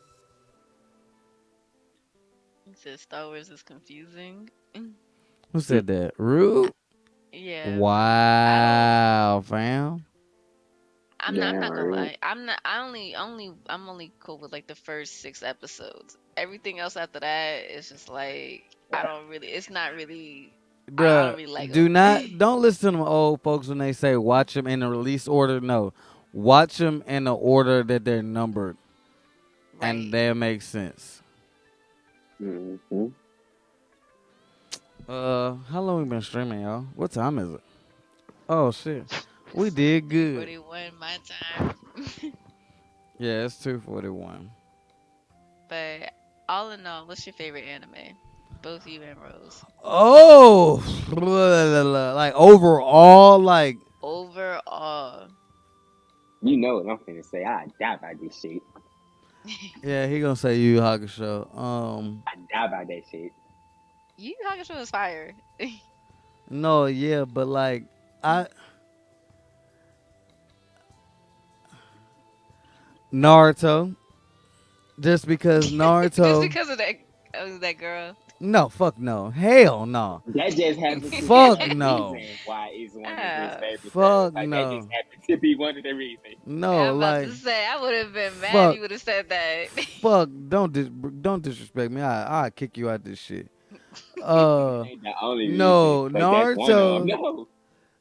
it says Star Wars is confusing. Who said that? Rude. Yeah, Rude. I don't. Wow, fam. I'm not Damn, gonna right. lie. I'm not. I'm only cool with like the first 6 episodes. Everything else after that is just like I don't really. It's not really. I don't Bruh, really like do them. not don't listen to them old folks when they say watch them in the release order. No, watch them in the order that they're numbered, and Right. they'll make sense. Mm-hmm. How long we been streaming, y'all? What time is it? Oh shit, we It's did good. 3:41 my time. Yeah, it's 2:41. But all in all, what's your favorite anime? Both you and Rose. Oh, like overall, like Overall. You know what I'm finna say. I die by this shit. yeah, he gonna say Yu Yu Hakusho. I die by that shit. Yu Yu Hakusho is fire. No, yeah, but like I Naruto, just because Just Naruto. because of that girl. No, fuck no, hell no, That just happens to be fuck a no, reason why it's one of his Ah, favorite shows. fuck Like that just no, happened to be one of the reasons. no, I'm about like to say I would have been mad if fuck, you would have said that. fuck. Don't disrespect me. I kick you out this shit. That Uh, ain't the only reason, no, but that's one of them. Naruto.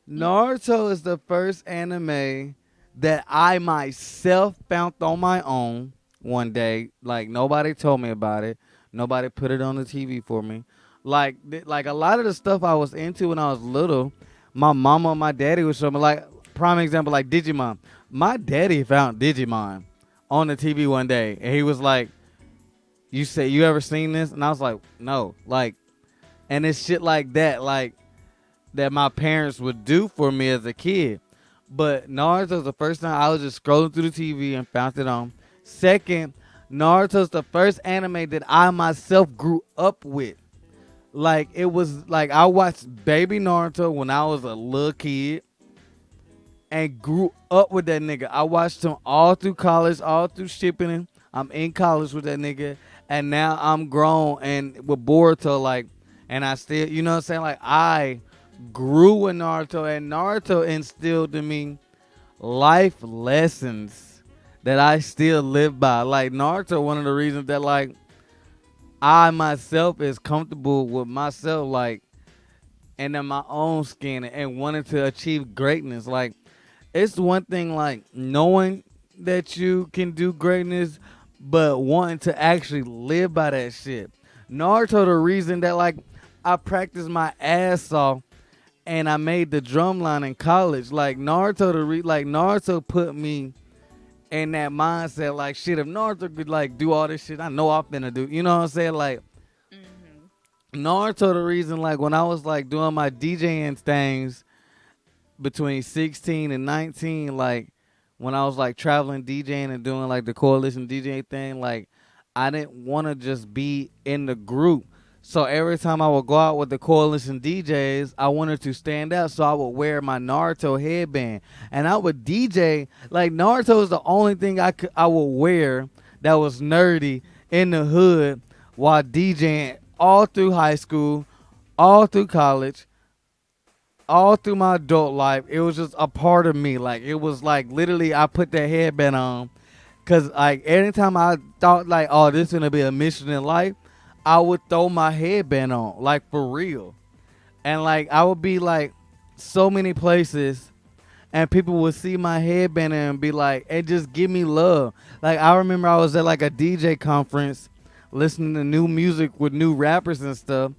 No. Naruto is the first anime that I myself found on my own one day. Like nobody told me about it. Nobody put it on the TV for me. Like a lot of the stuff I was into when I was little, my mama and my daddy was showing me. Like prime example, like Digimon. My daddy found Digimon on the TV one day, and he was like, "You say you ever seen this?" And I was like, "No." Like, and it's shit like that. Like that my parents would do for me as a kid. But Naruto's the first time I was just scrolling through the TV and found it on. Second, Naruto's the first anime that I myself grew up with. Like it was like I watched Baby Naruto when I was a little kid and grew up with that nigga. I watched him all through college, all through shipping. I'm in college with that nigga, and now I'm grown and with Boruto. Like, and I still, you know what I'm saying? Like, I grew with Naruto, and Naruto instilled in me life lessons that I still live by. Like Naruto, one of the reasons that like I myself is comfortable with myself, like, and in my own skin and wanting to achieve greatness. Like it's one thing like knowing that you can do greatness, but wanting to actually live by that shit. Naruto, the reason that like I practiced my ass off and I made the drum line in college. Like Naruto, like Naruto put me in that mindset. Like shit, if Naruto could like do all this shit, I know I'm finna do. You know what I'm saying? Like hmm Naruto, the reason like when I was like doing my DJing things between 16 and 19, like when I was like traveling DJing and doing like the coalition DJ thing, like I didn't want to just be in the group. So every time I would go out with the coalition DJs, I wanted to stand out. So I would wear my Naruto headband and I would DJ. Like Naruto is the only thing I would wear that was nerdy in the hood while DJing all through high school, all through college, all through my adult life. It was just a part of me. Like it was like literally I put that headband on because like anytime I thought like, oh, this is gonna be a mission in life, I would throw my headband on, like for real. And like I would be like so many places and people would see my headband and be like, and just give me love. Like I remember I was at like a DJ conference listening to new music with new rappers and stuff,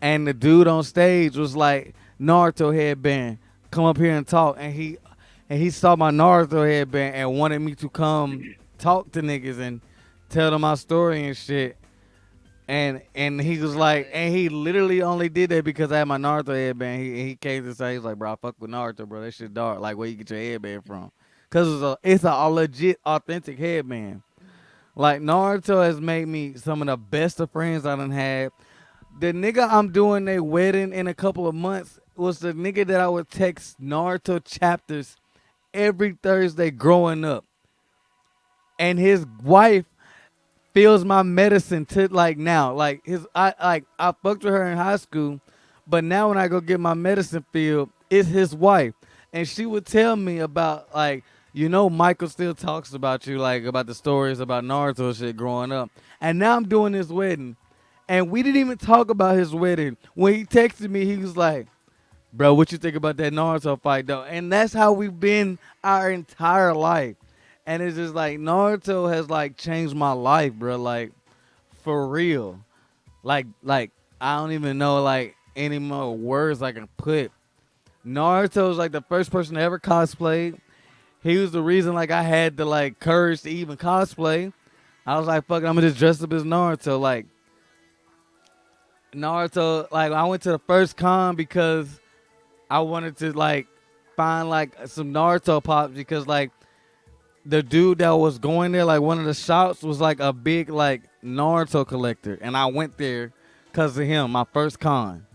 and the dude on stage was like, Naruto headband, come up here and talk. And he saw my Naruto headband and wanted me to come talk to niggas and tell them my story and shit. And he was That's like, lit. and he literally only did that because I had my Naruto headband. He came to say, he's like, bro, I fuck with Naruto, bro. That shit dark. Like, where you get your headband from? Cause it's a legit, authentic headband. Like Naruto has made me some of the best of friends I done had. The nigga I'm doing a wedding in a couple of months was the nigga that I would text Naruto chapters every Thursday growing up. And his wife feels my medicine to like now. Like I fucked with her in high school, but now when I go get my medicine filled, it's his wife. And she would tell me about like, Michael still talks about you, like about the stories about Naruto shit growing up. And now I'm doing this wedding. And we didn't even talk about his wedding. When he texted me, he was like, bro, what you think about that Naruto fight though? And that's how we've been our entire life. And it's just like Naruto has like changed my life, bro. Like for real. Like I don't even know like any more words I can put. Naruto was like the first person to ever cosplay. He was the reason like I had the like courage to even cosplay. I was like, fuck it, I'm gonna just dress up as Naruto. Like Naruto, like I went to the first con because I wanted to like find like some Naruto pops because like the dude that was going there, like one of the shops was like a big like Naruto collector, and I went there because of him. My first con.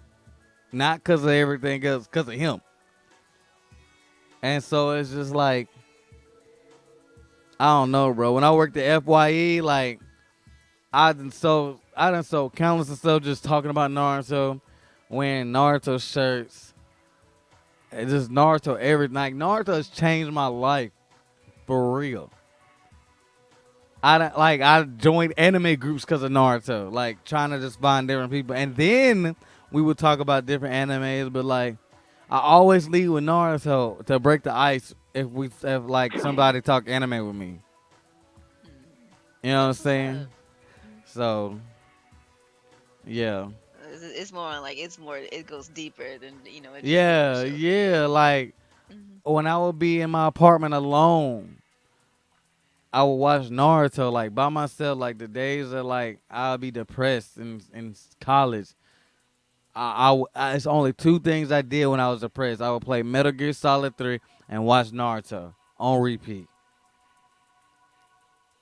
not because of everything else, because of him. And so it's just like I don't know, bro. When I worked at FYE, like I done sold countless of stuff just talking about Naruto, wearing Naruto shirts, and just Naruto everything. Like Naruto has changed my life for real. I joined anime groups because of Naruto, like trying to just find different people, and then we would talk about different animes. But like, I always lead with Naruto to break the ice if like somebody talk anime with me. Mm. You know what I'm That's what's saying? up. Mm. So yeah, It's more on, like, it's more, it goes deeper than, it just being a yeah, show for you. yeah. Like Hmm. when I would be in my apartment alone, I would watch Naruto like by myself. Like the days that like I'll be depressed in college. It's only two things I did when I was depressed. I would play Metal Gear Solid 3 and watch Naruto on repeat.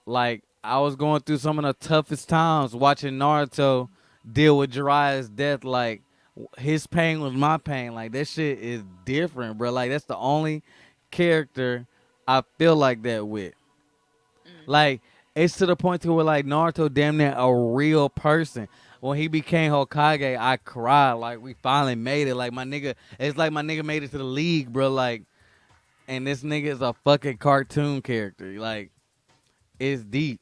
Like I was going through some of the toughest times watching Naruto deal with Jiraiya's death. Like his pain was my pain. Like that shit is different, bro. Like that's the only character I feel like that with. Hmm. Like it's to the point to where like Naruto damn near a real person. When he became Hokage, I cried. Like we finally made it. Like my nigga, it's like my nigga made it to the league, bro. Like, and this nigga is a fucking cartoon character. Like it's deep.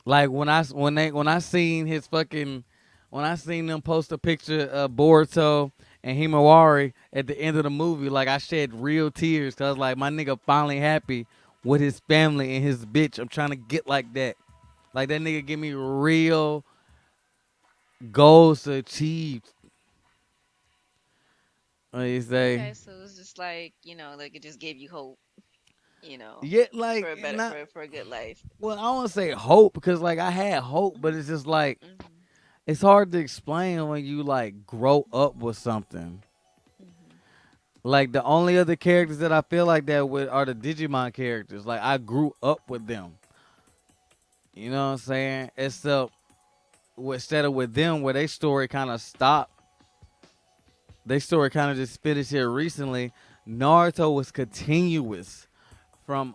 Like when I seen them post a picture of Boruto and Himawari at the end of the movie, like I shed real tears because like my nigga finally happy with his family and his bitch. I'm trying to get like that. Like that nigga give me real goals to achieve. What you say? Okay, so it's just like it just gave you hope, you know, Yeah, like for a better not for a good life. well. I don't want to say hope because like I had hope, but it's just like Hmm. it's hard to explain when you like grow up with something. Hmm. Like the only other characters that I feel like that with are the Digimon characters. Like I grew up with them. You know what I'm saying? Except instead of with them, where their story kind of stopped. Their story kind of just finished here recently. Naruto was continuous from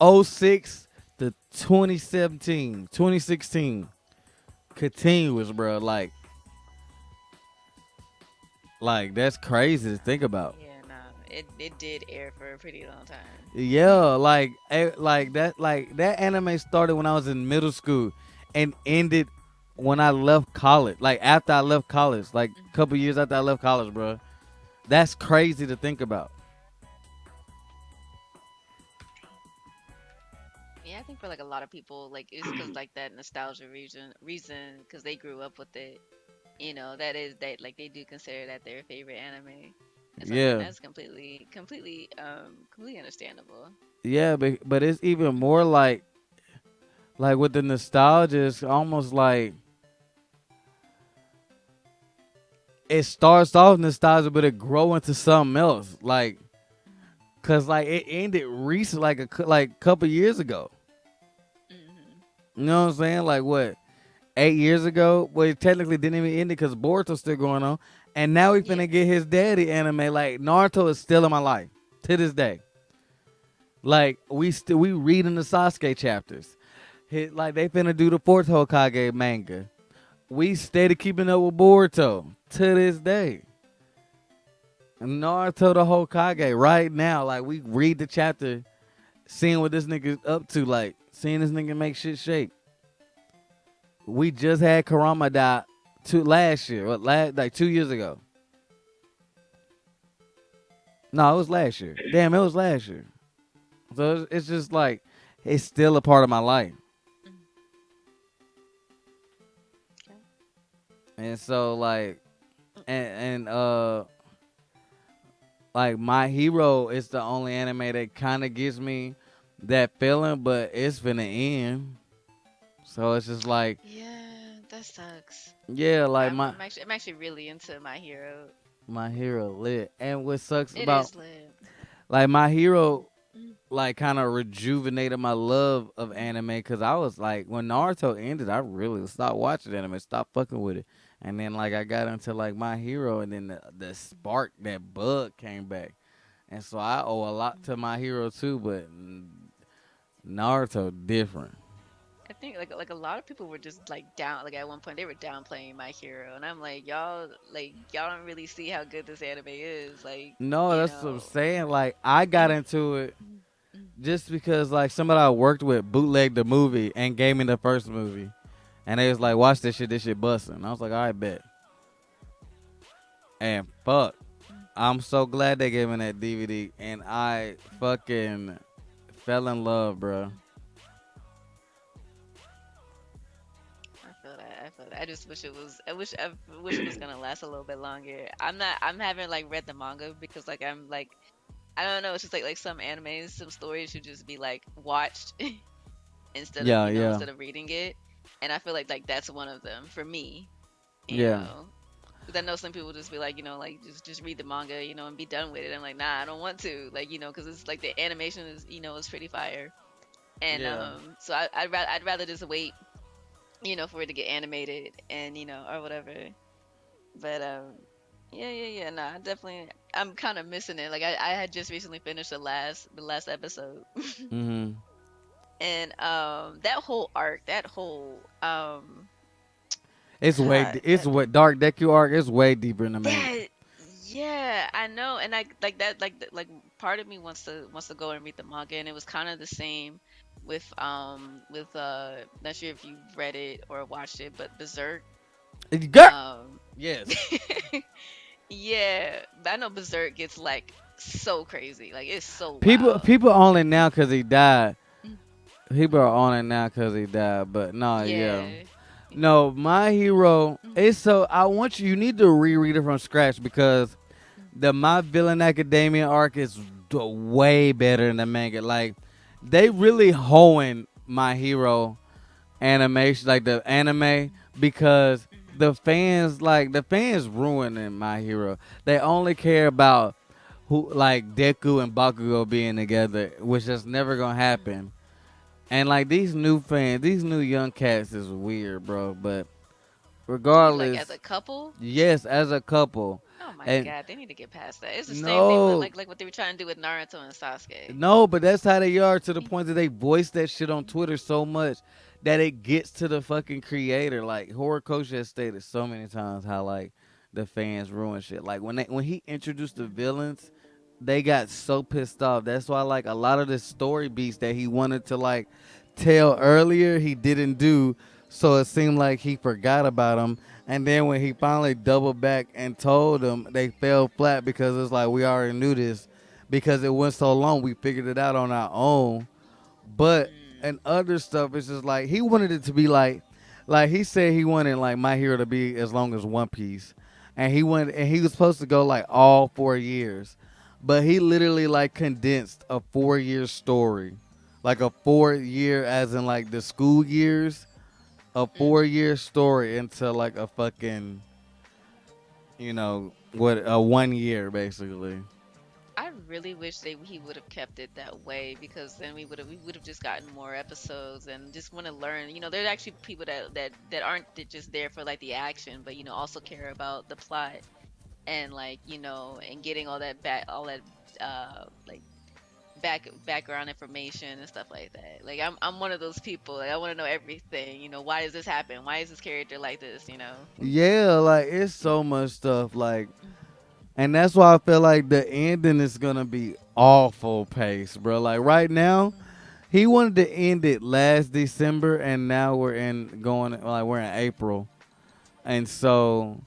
'06 to 2017, 2016. Continuous, bro. Like that's crazy to think about. Yeah, no, it did air for a pretty long time. Yeah, like that anime started when I was in middle school and ended when I left college. Like after I left college, like a Hmm. couple years after I left college, bro. That's crazy to think about. Yeah, I think for like a lot of people, like it's because like that nostalgia reason because they grew up with it. That is that like they do consider that their favorite anime. And so I mean Yeah, that's completely understandable. yeah, but it's even more like with the nostalgia, it's almost like it starts off nostalgia, but it grow into something else. Like, cause like it ended recent, like like couple years ago. Hmm. You know what I'm saying? Like what? 8 years ago. Well, it technically didn't even end it because Boruto's still going on. And now we Yeah. finna get his daddy anime. Like Naruto is still in my life to this day. Like we reading the Sasuke chapters. Like they finna do the fourth Hokage manga. We steady keeping up with Boruto to this day. And Naruto the Hokage right now. Like we read the chapter, seeing what this nigga's up to. Like seeing this nigga make shit shake. We just had Karama die last year, like 2 years ago. No, it was last year. Damn, it was last year. So it's just like it's still a part of my life, Mhm. Okay. and so like and like My Hero is the only anime that kind of gives me that feeling, but it's finna end. So it's just like Yeah, that sucks. yeah, like I'm actually really into My Hero. My Hero lit, and what sucks It about is lit. like My Hero Mhm. like kind of rejuvenated my love of Mhm. anime because I was like when Naruto ended, I really stopped watching anime, stopped fucking with it, And then like I got into like My Hero, and then the spark, that bug came back, and so I owe a lot to My Hero too. But Naruto different. I think like a lot of people were just like down like at one point they were downplaying My Hero, and I'm like y'all don't really see how good this anime is, like, No, you that's what I'm know. saying. Like I got And into it just because like somebody I worked with bootlegged the movie and gave me the first movie, and they was like, "Watch this shit. This shit busting." I was like, "All right, bet." And fuck, I'm so glad they gave me that DVD, and I fucking fell in love, bro. I feel that. I feel that. I just wish it was. I wish it was gonna last a little bit longer. I'm not. I'm haven't like read the manga because like I'm like I don't know. It's just like some animes, some stories should just be like watched instead of Yeah, yeah, instead of reading it. And I feel like that's one of them for me. You yeah, know, because I know some people just be like like just read the manga, and be done with it. I'm like, nah, I don't want to, like, because it's like the animation is is pretty fire. And yeah. so I'd rather just wait, for it to get animated and or whatever. But yeah. No, I definitely I'm kind of missing it. Like I had just recently finished the last episode, Mhm. and that whole arc, that whole God, It's what Dark Deku arc is way deeper in the manga. that yeah, I know, and I like that like part of me wants to go and read the manga, and it was kind of the same with not sure if you've read it or watched it, but Berserk. Girl. Um Yes. yeah, but I know Berserk gets like so crazy. Like it's so People wild. people on it now because he died. Mm. People are on it now because he died. But no, yeah. Yeah. No, My Hero. Mm, It's so I want you. You need to reread it from scratch because mm, the My Villain Academia arc is way better than the manga. Like they really hoeing My Hero animation, like the anime, because the fans ruining My Hero. They only care about who, like Deku and Bakugo being together, which is never gonna happen. And like these new fans, these new young cats is weird, bro. But You mean like as a regardless, couple? yes, as a couple, Oh my and God, they need to get past that. It's the same thing with no, like what they were trying to do with Naruto and Sasuke. no, but that's how they are, to the point that they voice that shit on Twitter so much that it gets to the fucking creator. Like Horror Coach has stated so many times how like the fans ruin shit. Like when he introduced the villains, they got so pissed off. That's why like a lot of the story beats that he wanted to like tell earlier, he didn't do. So it seemed like he forgot about them. And then when he finally doubled back and told them, they fell flat because it's like we already knew this because it went so long. We figured it out on our own. But Mm, and other stuff, it's just like he wanted it to be like he said he wanted like My Hero to be as long as One Piece, and he was supposed to go like all 4 years, but he literally like condensed a 4 year story, like a 4 year as in like the school years, a mm. 4 year story into like a fucking what, a 1 year basically. I really wish he would have kept it that way because then we would have just gotten more episodes and just want to learn. There's actually people that aren't just there for like the action, but also care about the plot and like and getting all that like background information and stuff like that. Like I'm one of those people. Like I want to know everything. Why does this happen? Why is this character like this? Yeah, like it's so much stuff like. And that's why I feel like the ending is gonna be awful pace, bro. Like right now, he wanted to end it last December, and now we're in April, and so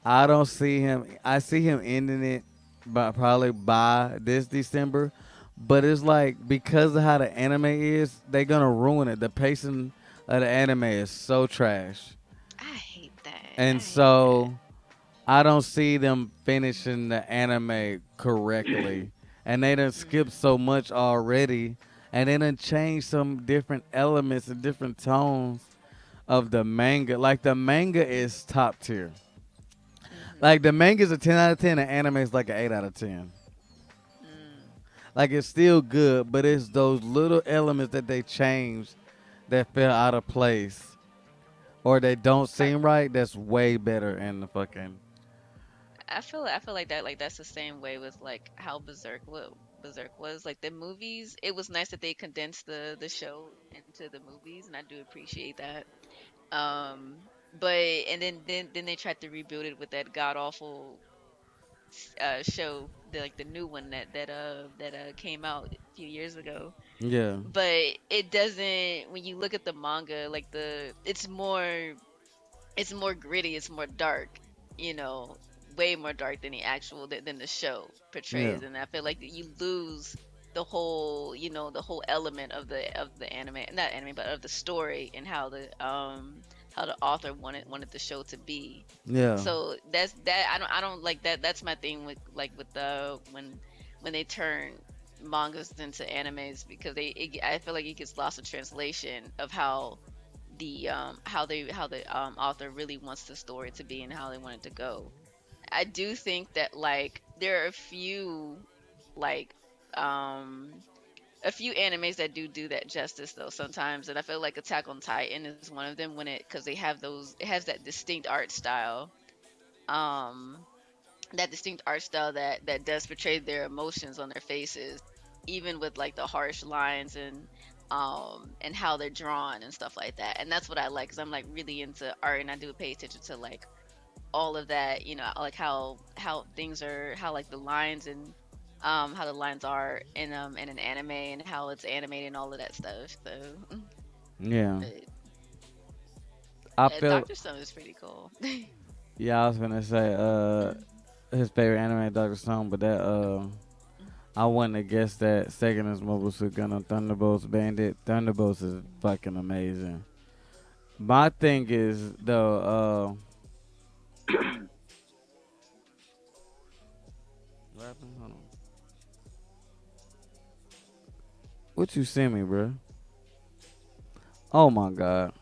I don't see him. I see him ending it, by probably by this December. But it's like because of how the anime is, they're gonna ruin it. The pacing of the anime is so trash, I hate that. and I hate that. so I don't see them finishing the anime correctly. And they done skipped Mm, so much already. And they done changed some different elements and different tones of the manga. Like the manga is top tier. mm-hmm, Like the manga is a 10 out of 10, and anime is like an 8 out of 10. mm. Like it's still good, but it's those little elements that they changed that fell out of place. or they don't I seem right, that's way better in the fucking. I feel like that, like that's the same way with like how Berserk was. Like the movies, it was nice that they condensed the show into the movies, and I do appreciate that. But and then they tried to rebuild it with that god awful show, like the new one that came out a few years ago. Yeah, But it doesn't. When you look at the manga, like it's more gritty, it's more dark, you know, way more dark than the actual than the show yeah, portrays. And I feel like that you lose the whole, the whole element of the anime, not anime, but of the story and how the author wanted the show to be. yeah, So that's that. I don't like that. That's my thing with with the when they turn mangas into animes, because I feel like it gets lost in translation of how the author really wants the story to be and how they want it to go. I do think that like there are like um a few animes that do that justice though sometimes, and I feel like Attack on Titan is one of them, when it because they have those it has that distinct art style, um that does portray their emotions on their faces, even with like the harsh lines and how they're drawn and stuff like that. And that's what I like, because I'm like really into art, and I do pay attention to like all of that, like how things are, how like the lines and how the lines are in an anime, and how it's animated and all of that stuff. So yeah. but I yeah, feel. Dr. Stone is pretty cool. Yeah, I was gonna say his favorite anime Doctor Stone, but that I wouldn't have guessed that. Second is Mobile Suit Gundam Thunderbolts Bandit. Thunderbolts is fucking amazing. My thing is though, what happened? Hold on. What you send me, bro? Oh my god,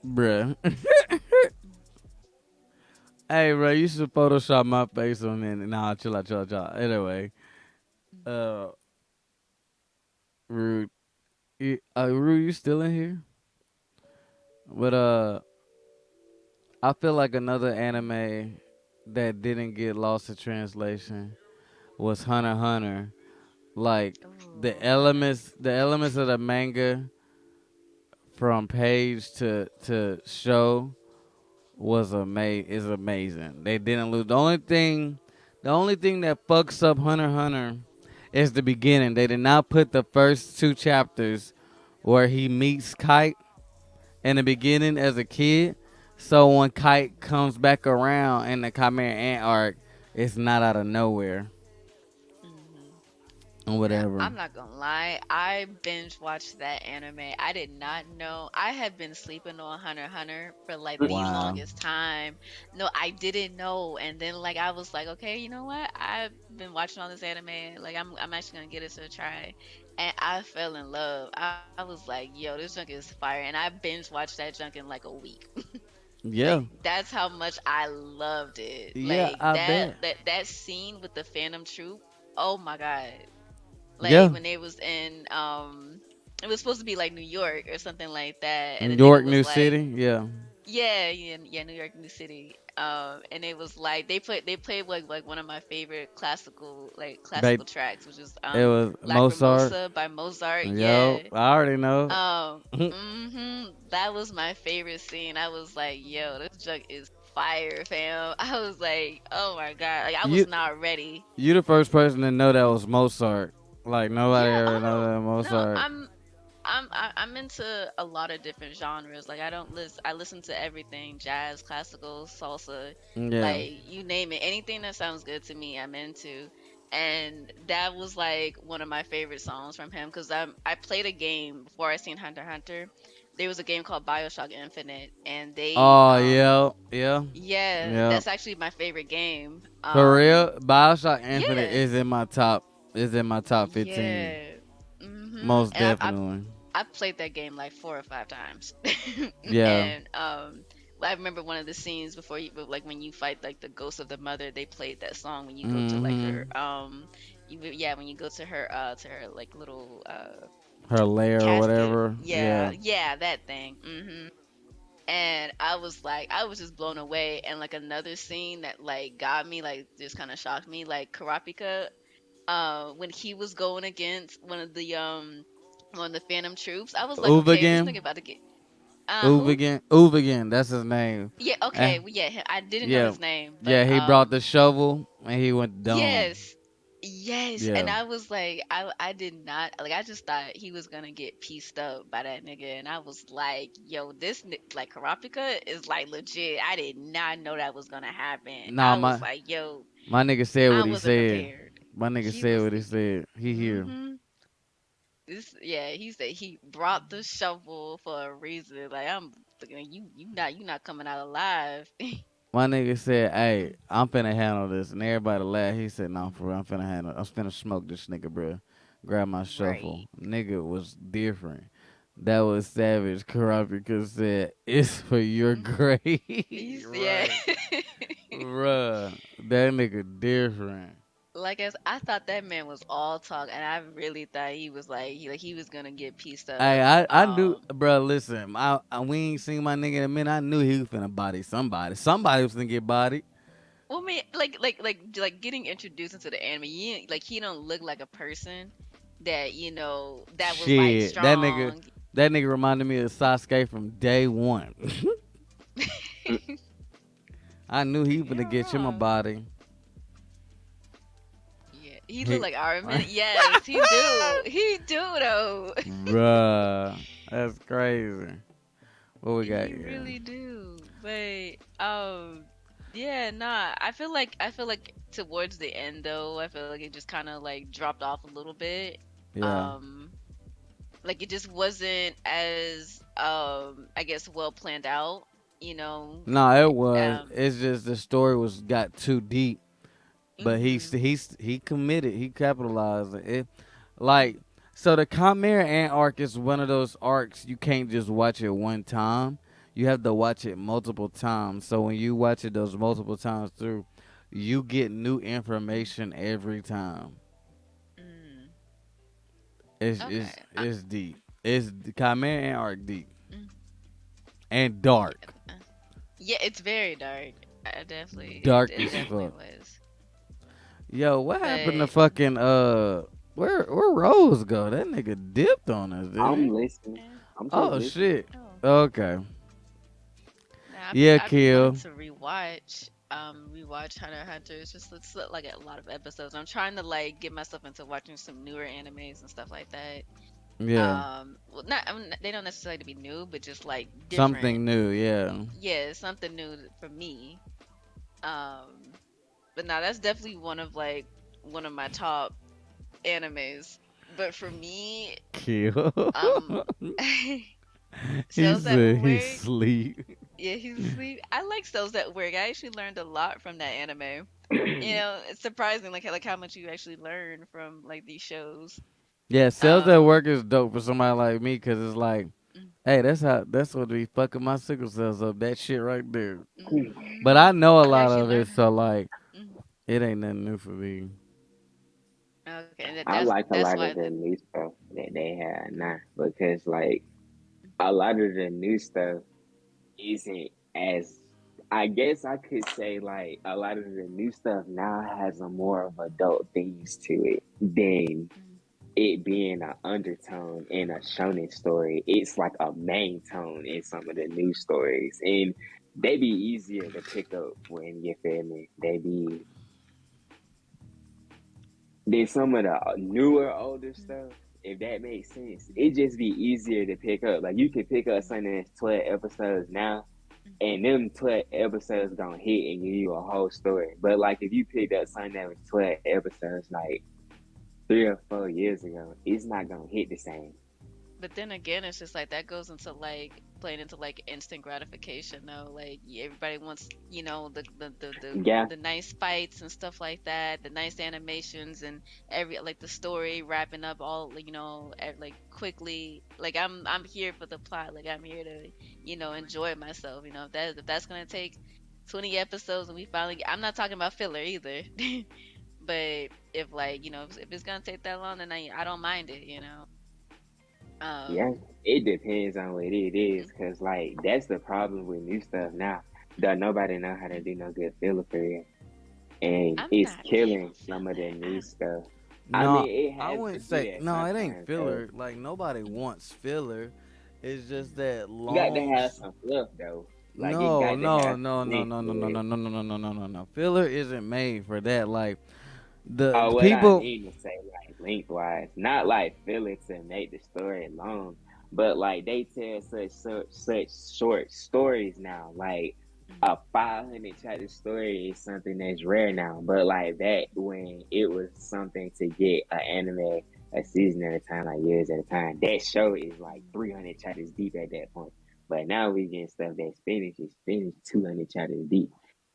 bruh. Hey, bro, you should Photoshop my face on it. Nah, chill out, chill out, chill out. Anyway, uh, rude. Rude, you still in here? But I feel like another anime that didn't get lost in translation was Hunter x Hunter. Like the elements of the manga from page to show is amazing. They didn't lose. The only thing that fucks up Hunter x Hunter is the beginning. They did not put the first two chapters where he meets Kite in the beginning as a kid. So when Kite comes back around in the Chimera Ant arc, it's not out of nowhere Mm-hmm. or Now, whatever. I'm not gonna lie, I binge watched that anime. I did not know. I had been sleeping on Hunter x Hunter for like the Wow. longest time. No, I didn't know. And then like I was like, okay, you know what? I've been watching all this anime. Like I'm actually gonna get it to try. And I fell in love. I was like, yo, this junk is fire. And I binge watched that junk in like a week. Like Yeah. that's how much I loved it. Yeah, Like I bet. that scene with the Phantom Troop. Oh my God, like Yeah. when they was in it was supposed to be like New York or something like that, and the nigga York, was New like, City. Yeah. yeah, New York, New City. And it was like they played like one of my favorite They classical tracks, which is it was Mozart. Lacrimosa by Mozart. Yo, Yeah. I already know. That was my favorite scene. I was like, yo, this junk is fire, fam. I was like, oh my God. Like I you was not ready. you the first person to know that was Mozart. Like nobody Yeah, ever know oh that no. No, Mozart. I'm into a lot of different genres. Like I listen to everything, jazz, classical, salsa, Yeah. like you name it. Anything that sounds good to me, I'm into. And that was like one of my favorite songs from him, because I played a game before I seen Hunter x Hunter. There was a game called BioShock Infinite, and they Oh yeah, yeah, yeah, yeah. that's actually my favorite game. For real, Bioshock Infinite Yeah. is in my top. Is in my top 15. Yeah. Most And definitely. I've played that game like 4 or 5 times. Yeah. And I remember one of the scenes before you, like when you fight like the ghost of the mother, they played that song when you go to like Mm-hmm. Yeah, when you go to her like little Her lair or casket. whatever. Yeah, Yeah. yeah, that thing. And I was like, I was just blown away. And like another scene that like got me, like just kind of shocked me, like Karapika, when he was going against one of the Phantom Troops, I was like, okay, this Uvagan. nigga about to get who? Uvagan. Uvagan. That's his name. Yeah, Eh, okay, well, yeah, I didn't know yeah. his name, Yeah. but He brought the shovel and he went dumb. yes. Yes, and Yeah. I was like, I did not like. I just thought he was gonna get pieced up by that nigga, and I was like, yo, like Karapika is like legit. I did not know that was gonna happen. Nah, I was like, yo, my nigga said I what he wasn't said. prepared. My nigga He said was, what he said. He here. mm-hmm. Yeah, he said he brought the shovel for a reason. Like I'm thinking, you not coming out alive. My nigga said, "Hey, I'm finna handle this," and everybody laughed. He said, "No, for real, I'm finna handle. I'm finna smoke this nigga, bro. Grab my shuffle." Right. Nigga was different. That was savage. Karapika said, "It's for your Mm-hmm. grave." Yeah. Right, bruh. That nigga different. Like as I thought that man was all talk, and I really thought he was like he was gonna get pieced Hey, up. I knew, bruh. Listen, we ain't seen my nigga in a minute. I knew he was finna body somebody. Somebody was finna get bodied. Well, I mean, like getting introduced into the anime, like he don't look like a person that that was like Shit, strong. that nigga reminded me of Sasuke from day one. I knew he You're finna not get him a wrong. body. Yeah, he looked He, like Iron Man. Yes, he do. He do though. bruh, that's crazy. What we got He here? really do. But yeah, nah. I feel like towards the end though, I feel like it just kind of like dropped off a little bit. Yeah. Um like it just wasn't as I guess well planned out, you know. No, it was. Um It's just the story was got too deep, but mhm. he committed. He capitalized it. Like so, the Chimera Ant arc is one of those arcs you can't just watch it one time. You have to watch it multiple times. So when you watch it those multiple times through, you get new information every time. Mm. It's Okay. it's it's deep. It's the Chimera Ant arc deep Mm, and yeah, dark, yeah, it's very dark. I definitely dark it as definitely fuck. was. Yo, what happened to But fucking where Rose go? That nigga dipped on us, didn't I'm he? listening. eh, I'm just Oh listening. shit. oh. Okay. Nah, Yeah, I've been wanting kill. to rewatch Hunter x Hunter. It's like a lot of episodes. I'm trying to like get myself into watching some newer animes and stuff like that. Yeah. Well, not I mean, they don't necessarily be new, but just like different. Something new, yeah. Yeah, something new for me. Um, but now that's definitely one of my top animes. But for me, Kill. um, He cells at said he work. sleep. Yeah, he's asleep. I like cells at work. I actually learned a lot from that anime. It's surprising like how much you actually learn from like these shows. Yeah, sales at Um, work is dope for somebody like me because it's like, hey, that's what be fucking my sickle cells up. That shit right there. But I mm-hmm. know a I lot actually of it, learned. so like, Mhm. it ain't nothing new for me. Okay, and I like a that's lot why of the new stuff that they have now because like a lot of the new stuff isn't as I guess I could say like a lot of the new stuff now has a more of adult themes to it than mm, it being an undertone in a shonen story. It's like a main tone in some of the new stories, and they be easier to pick up when you feel me. They be than some of the newer older mm, stuff. If that makes sense, it just be easier to pick up. Like you can pick up mm, something that's 12 episodes now, mm. and them 12 episodes gonna hit and give you a whole story. But like if you picked up something that was 12 episodes like 3 or 4 years ago, it's not gonna hit the same. But then again, it's just like that goes into like playing into like instant gratification though. Like everybody wants, Yeah, the nice fights and stuff like that, the nice animations and every like the story wrapping up all like quickly. Like I'm here for the plot. Like I'm here to enjoy myself. If that's gonna take 20 episodes and we finally I'm not talking about filler either. But if like if it's gonna take that long, then I don't mind it. Yeah, Um, it depends on what it is, mm, cause like that's the problem with new stuff now. Don't nobody know how to do no good filler period, and I'm it's not big killing on some of the filler. new stuff. I No, mean, it I has to wouldn't be say there no. It ain't sometimes, though. filler. Like nobody wants filler. It's just that You got to long. have some fluff though. Like it No, got to no, have no, some no, length no, to no, no, it. no, no, no, no, no, no, no, no. Filler isn't made for that. Like the What I people. mean to say, like lengthwise, not like filler to make the story long, but like they tell such short stories now. Like a 500 chapter story is something that's rare now. But like that, when it was something to get an anime a season at a time, like years at a time, that show is like 300 chapters deep at that point. But now we getting stuff that's finished, is finished 200 chapters deep.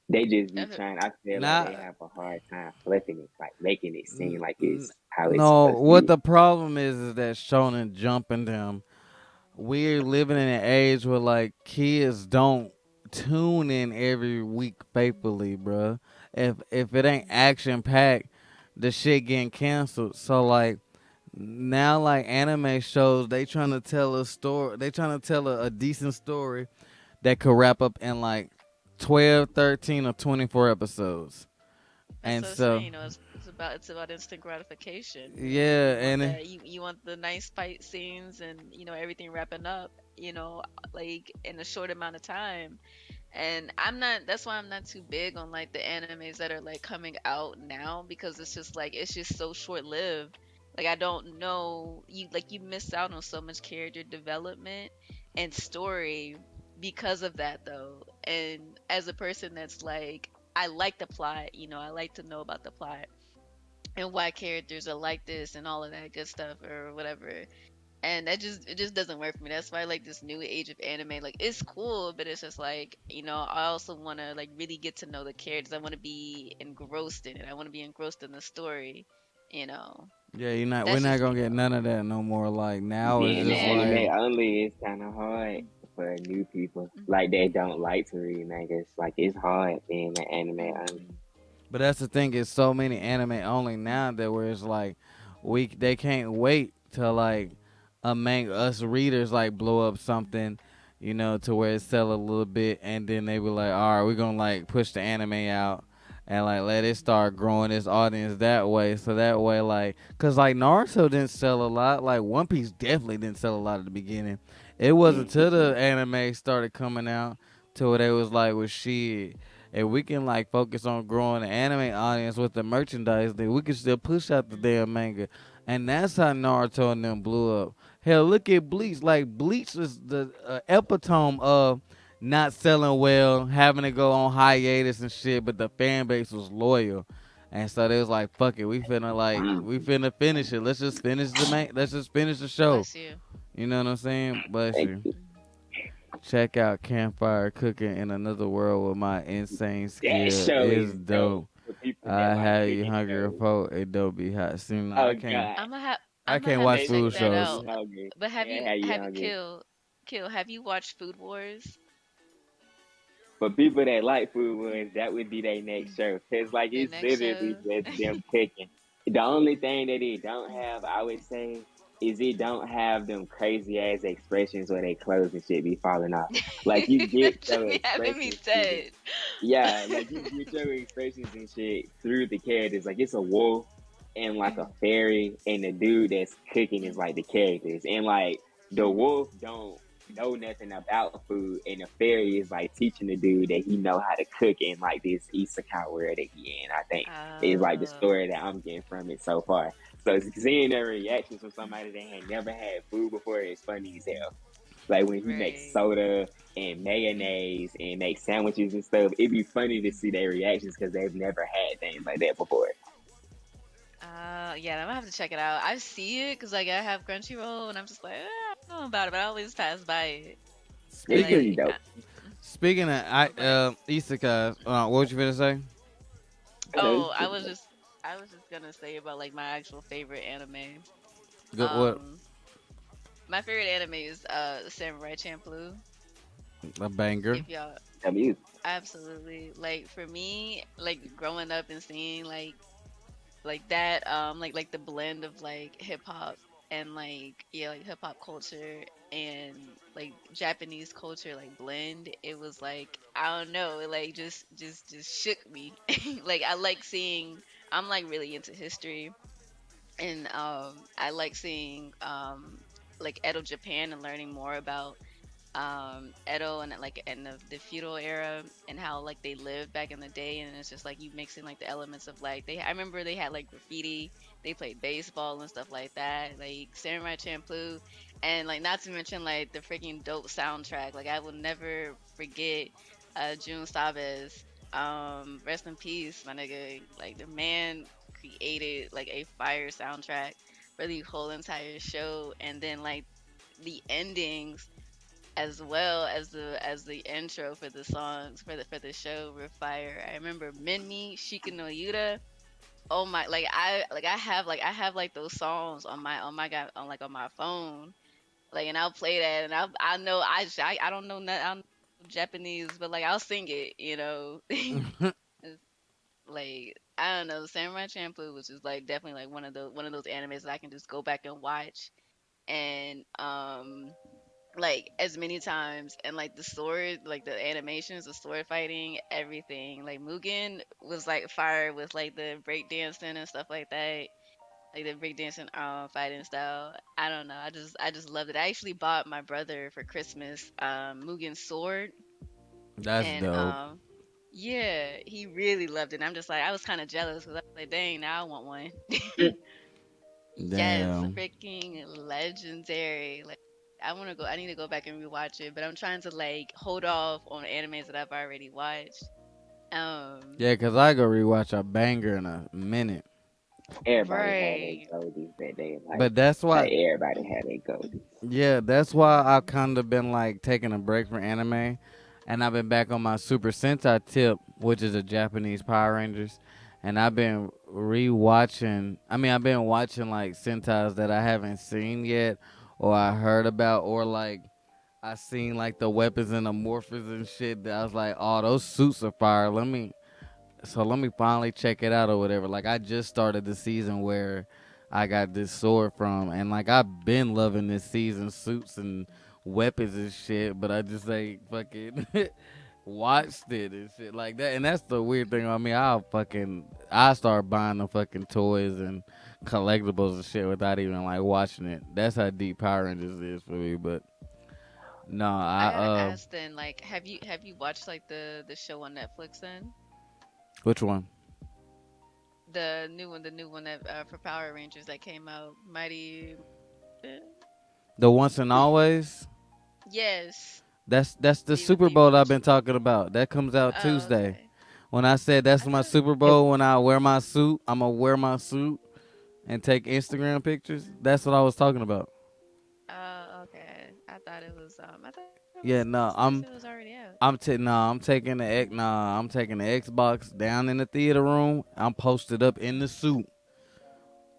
They just be Definitely. trying. I feel like they Not have a hard time flipping it, like making it seem n- like n- it's how it's no. supposed to What be. the problem is that Shonen jumping them. We're living in an age where like kids don't tune in every week faithfully, bruh. If it ain't action packed, the shit getting canceled. So like now, like anime shows, they trying to tell a story. They trying to tell a decent story that could wrap up in like 12, 13, or 24 episodes. That's And what I'm saying. so, It's about instant gratification. yeah, You want and that. You want the nice fight scenes and everything wrapping up. Like in a short amount of time. And I'm not. That's why I'm not too big on like the animes that are like coming out now because it's just so short lived. Like I don't know you miss out on so much character development and story because of that though. And as a person that's like I like the plot, I like to know about the plot and why characters are like this and all of that good stuff or whatever. And it just doesn't work for me. That's why I like this new age of anime. Like it's cool, but it's just like, I also want to like really get to know the characters. I want to be engrossed in it. I want to be engrossed in the story, you know. yeah, you're not. We're That's not just gonna me get though. none of that no more. Like now, it's Being the just Yeah. like anime only is kind of hard for new people. Like they don't like to read mangas. Like it's hard being an anime only. Mhm. but that's the thing is so many anime only now that where it's like they can't wait till like us readers like blow up something, to where it sell a little bit and then they be like, all right, we're gonna like push the anime out and like let it start growing its audience that way. So that way like cause like Naruto didn't sell a lot, like One Piece definitely didn't sell a lot at the beginning. It wasn't till Mm-hmm. the anime started coming out to where they was like, well shit, if we can like focus on growing the anime audience with the merchandise, then we can still push out the damn manga. And that's how Naruto and them blew up. Hell, look at Bleach. Like Bleach is the epitome of not selling well, having to go on hiatus and shit, but the fan base was loyal. And so they was like, "Fuck it, we finna finish it. Let's just finish let's just finish the show." Bless you. You know what I'm saying? Bless Thank you. you. Check out Campfire Cooking in Another World with my insane That skill. show It's is dope dope. for people that I like have you cooking hungry shows. for it don't be hot. See, no, Oh God, I I'm gonna can't have to watch they check food that have shows. you out. hungry. But They have you hungry. have you watched Food Wars? For people that like food ones, that would be their next show. Cause like The it's next literally show. just them cooking. The only thing that it don't have, I would say, is it don't have them crazy ass expressions where they clothes and shit be falling off. Like you get That should your be having me expressions through the dead. yeah, like you get your expressions and shit through the characters. Like it's a wolf and like a fairy, and the dude that's cooking is like the characters. And like the wolf don't know nothing about food, and the fairy is like teaching the dude that he know how to cook in like this isekai world that he in. I think is like the Oh, story that I'm getting from it so far. So seeing their reactions from somebody that had never had food before is funny as hell. Like when he makes right. soda and mayonnaise and makes sandwiches and stuff, it'd be funny to see their reactions because they've never had things like that before. Yeah, I'm gonna have to check it out. I see it because like I have Crunchyroll, and I'm just like, I don't know about it, but I always pass by it. It's Speaking pretty Like, dope. speaking of but isekai, what was you gonna say? It's oh, pretty dope. I was just gonna say about like my actual favorite anime. Good what? Um, my favorite anime is Samurai Champloo. A banger. If y'all I mean, absolutely like for me, like growing up and seeing like like that like the blend of like hip hop and like yeah like hip hop culture and like Japanese culture like blend. It was like I don't know, it like just shook me. Like I like seeing, I'm like really into history, and I like seeing like Edo Japan and learning more about Edo and like in the feudal era and how like they lived back in the day. And it's just like you mix in like the elements of like they, I remember they had like graffiti, they played baseball and stuff like that, like Samurai Champloo, and like not to mention like the freaking dope soundtrack. Like I will never forget Jun Sabes, rest in peace my nigga. Like the man created like a fire soundtrack for the whole entire show, and then like the endings as well as the intro for the songs for the show were fire. I remember Minmi, Shika no Yuta. Oh my, I have like those songs on my god on like on my phone. Like and I'll play that and I know I don't know I don't know Japanese, but like I'll sing it, you know. It's like I don't know, Samurai Champloo, which is like definitely like one of those animes that I can just go back and watch and like as many times, and like the sword, like the animations, the sword fighting, everything. Like Mugen was like fire with like the breakdancing and stuff like that. Like the breakdancing fighting style. I don't know. I just loved it. I actually bought my brother for Christmas Mugen's sword, That's and dope. yeah, he really loved it. And I'm just like I was kind of jealous because I was like, dang, now I want one. Yes, Damn. freaking legendary. Like I want to go, I need to go back and rewatch it, but I'm trying to like hold off on animes that I've already watched. Um, Yeah, cause I go rewatch a banger in a minute. Everybody had their right. goldies that they But that's why, like everybody had their goldies. yeah, that's why I've kind of been like taking a break from anime, and I've been back on my Super Sentai tip, which is a Japanese Power Rangers, and I've been rewatching. I mean, I've been watching like Sentais that I haven't seen yet, or I heard about, or like I seen like the weapons and the morphers and shit. That I was like, oh, those suits are fire. Let me finally check it out or whatever. Like I just started the season where I got this sword from, and like I've been loving this season, suits and weapons and shit, but I just ain't fucking watched it and shit like that. And that's the weird thing. I mean, I start buying the fucking toys and collectibles and shit without even like watching it. That's how deep Power Rangers is for me. But no, I gotta ask then, like, have you watched like the show on Netflix then? which one? The new one that for Power Rangers that came out, Mighty. eh, The Once and Always. Yes. That's the Do Super you Bowl I've watch been it? talking about. That comes out Oh, Tuesday. okay. When I said that's I my thought. Super Bowl, when I wear my suit, I'm gonna wear my suit and take Instagram pictures. That's what I was talking about. Oh, okay. I thought it was. I thought it was. Yeah, I no, thought you said it was already out. I'm taking I'm taking the Xbox down in the theater room. I'm posted up in the suit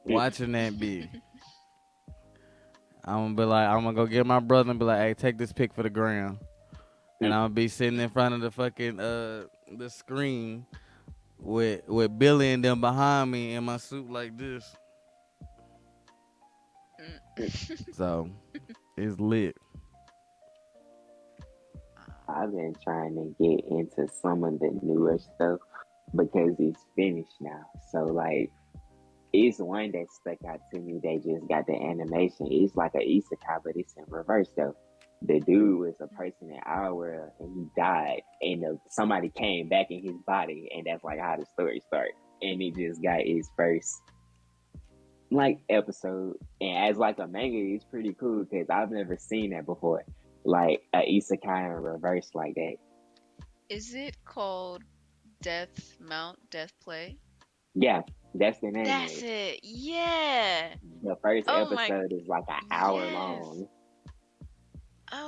watching that big. I'm gonna go get my brother and be like, hey, take this pic for the gram. And I'm gonna be sitting in front of the fucking the screen with Billy and them behind me in my suit like this. Mm. So it's lit. I've been trying to get into some of the newer stuff because it's finished now. So like it's one that stuck out to me. They just got the animation. It's like a isekai, but it's in reverse though. The dude was a person in our world and he died, and somebody came back in his body, and that's like how the story starts. And it just got its first like episode, and as like a manga, it's pretty cool because I've never seen that before. Like a isekai in reverse like that. Is it called Death Mount Death Play? Yeah, that's the name of That's it. it. Yeah. The first Oh my. episode is like an hour Yes. long.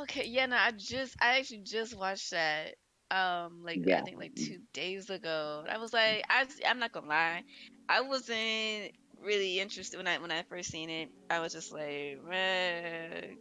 Okay. Yeah. No. I actually just watched that. Like I Yeah, think like 2 days ago. I was like, I'm not gonna lie. I wasn't. really interested when I first seen it. I was just like,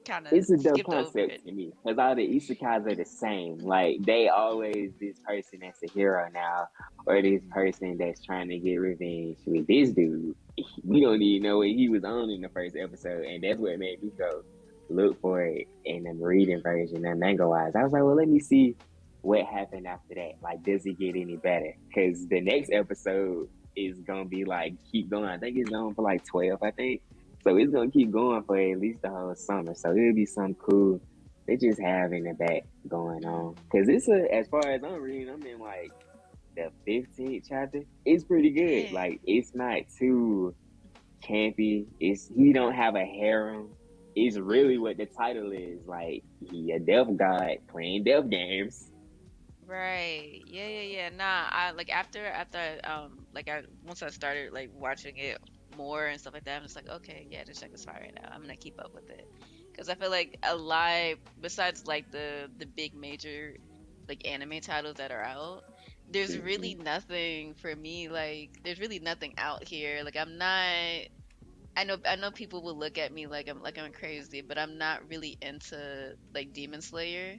kind of It's a dope skipped over concept it. to me because all the isekais are the same. Like they always this person that's a hero now, or this person that's trying to get revenge. With this dude, we don't even know what he was on in the first episode, and that's what made me go look for it in the reading version and manga wise. I was like, well, let me see what happened after that. Like, does it get any better? Because the next episode is gonna be like keep going. I think it's going for like 12. I think. So it's gonna keep going for at least the whole summer. So it'll be something cool they just have in the back going on. Cause it's as far as I'm reading, I'm in like the 15th chapter. It's pretty good. Dang. Like it's not too campy. It's he don't have a harem. It's really Mm-hmm. what the title is. Like he a deaf god playing deaf games. Right. Yeah, yeah, yeah. Nah, I like like I once I started like watching it more and stuff like that, I'm just like, okay, yeah, this check is fire right now. I'm gonna keep up with it. Because I feel like a lot besides like the big major like anime titles that are out, there's really Mhm. nothing for me, like there's really nothing out here. Like I'm not I know people will look at me like I'm crazy, but I'm not really into like Demon Slayer.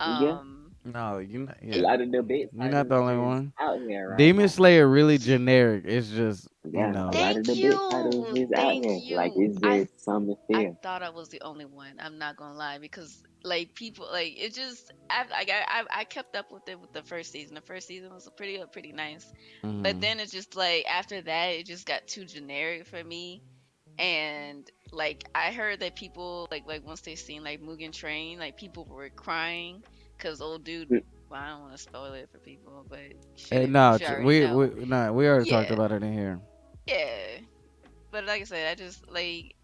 Yeah, Um No, you not. a Yeah, lot of the big you're not titles the only is one. out here right Demon now. Slayer really generic. It's just Yeah, a lot of Thank the big titles you. is out Thank here. Like you. it's just something to I feel. thought I was the only one. I'm not gonna lie because like people like it just I kept up with it with the first season. The first season was pretty nice, but mm-hmm. then it's just like after that it just got too generic for me. And like I heard that people like once they seen like Mugen Train, like people were crying because old dude. Well, I don't want to spoil it for people, but you No, should already know. we already talked Yeah, about it in here. yeah. But like I said, I just like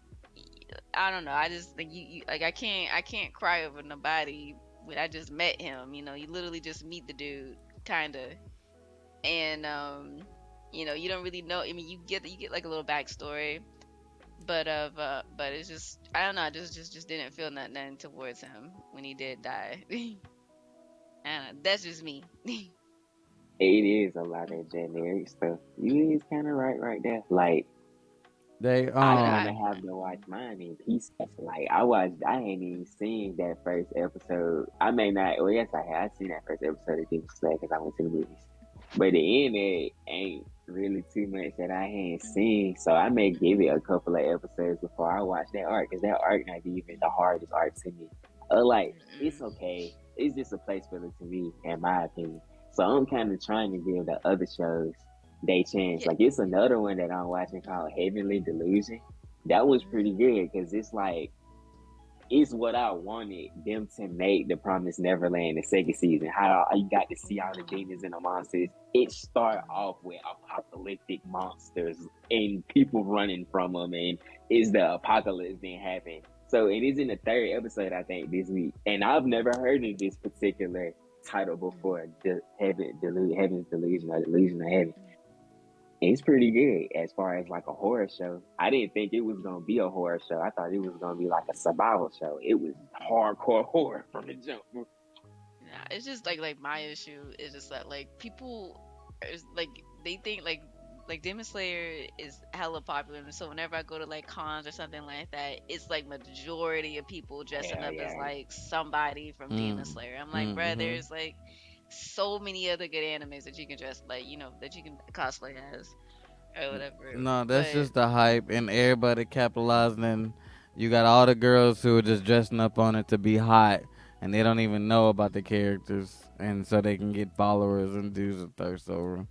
I don't know. I just think you like I can't cry over nobody. But I just met him. You literally just meet the dude, kinda, and you don't really know. I mean, you get like a little backstory, but it's just I don't know. I just didn't feel nothing towards him when he did die. I don't know. That's just me. It is a lot of generic stuff. You is kind of right there. Like They I but kind I of have to watch mine in pieces. Like I ain't even seen that first episode. I may not. Well, yes, I have. I seen that first episode of Demon Slayer because I went to the movies. But the end, it ain't really too much that I ain't seen. So I may give it a couple of episodes before I watch that arc because that arc not even the hardest arc to me. Like it's mm-mm. okay. It's just a place filler to me, in my opinion. So I'm kind of trying to give the other shows they changed. Yeah. Like it's another one that I'm watching called Heavenly Delusion. That was pretty Mm, good because it's like it's what I wanted them to make the Promised Neverland the second season. How you got to see all the mm, demons and the monsters. It start off with apocalyptic monsters and people running from them, and is the apocalypse then happen. So it is in the third episode, I think, this week, and I've never heard of this particular title before. The Heaven's Delusion or Delusion of Heaven. mm. It's pretty good as far as like a horror show. I didn't think it was gonna be a horror show. I thought it was gonna be like a survival show. It was hardcore horror from the jump. Yeah, it's just like my issue is just that like people is like they think like Demon Slayer is hella popular, and so whenever I go to like cons or something like that, it's like majority of people dressing Hell up as yeah. like somebody from Demon Mm, Slayer. I'm like, bruh, mm-hmm. there's like so many other good animes that you can dress like that you can cosplay as or whatever. No, that's But just the hype and everybody capitalizing. And you got all the girls who are just dressing up on it to be hot, and they don't even know about the characters, and so they can get followers and dudes a thirst over 'em.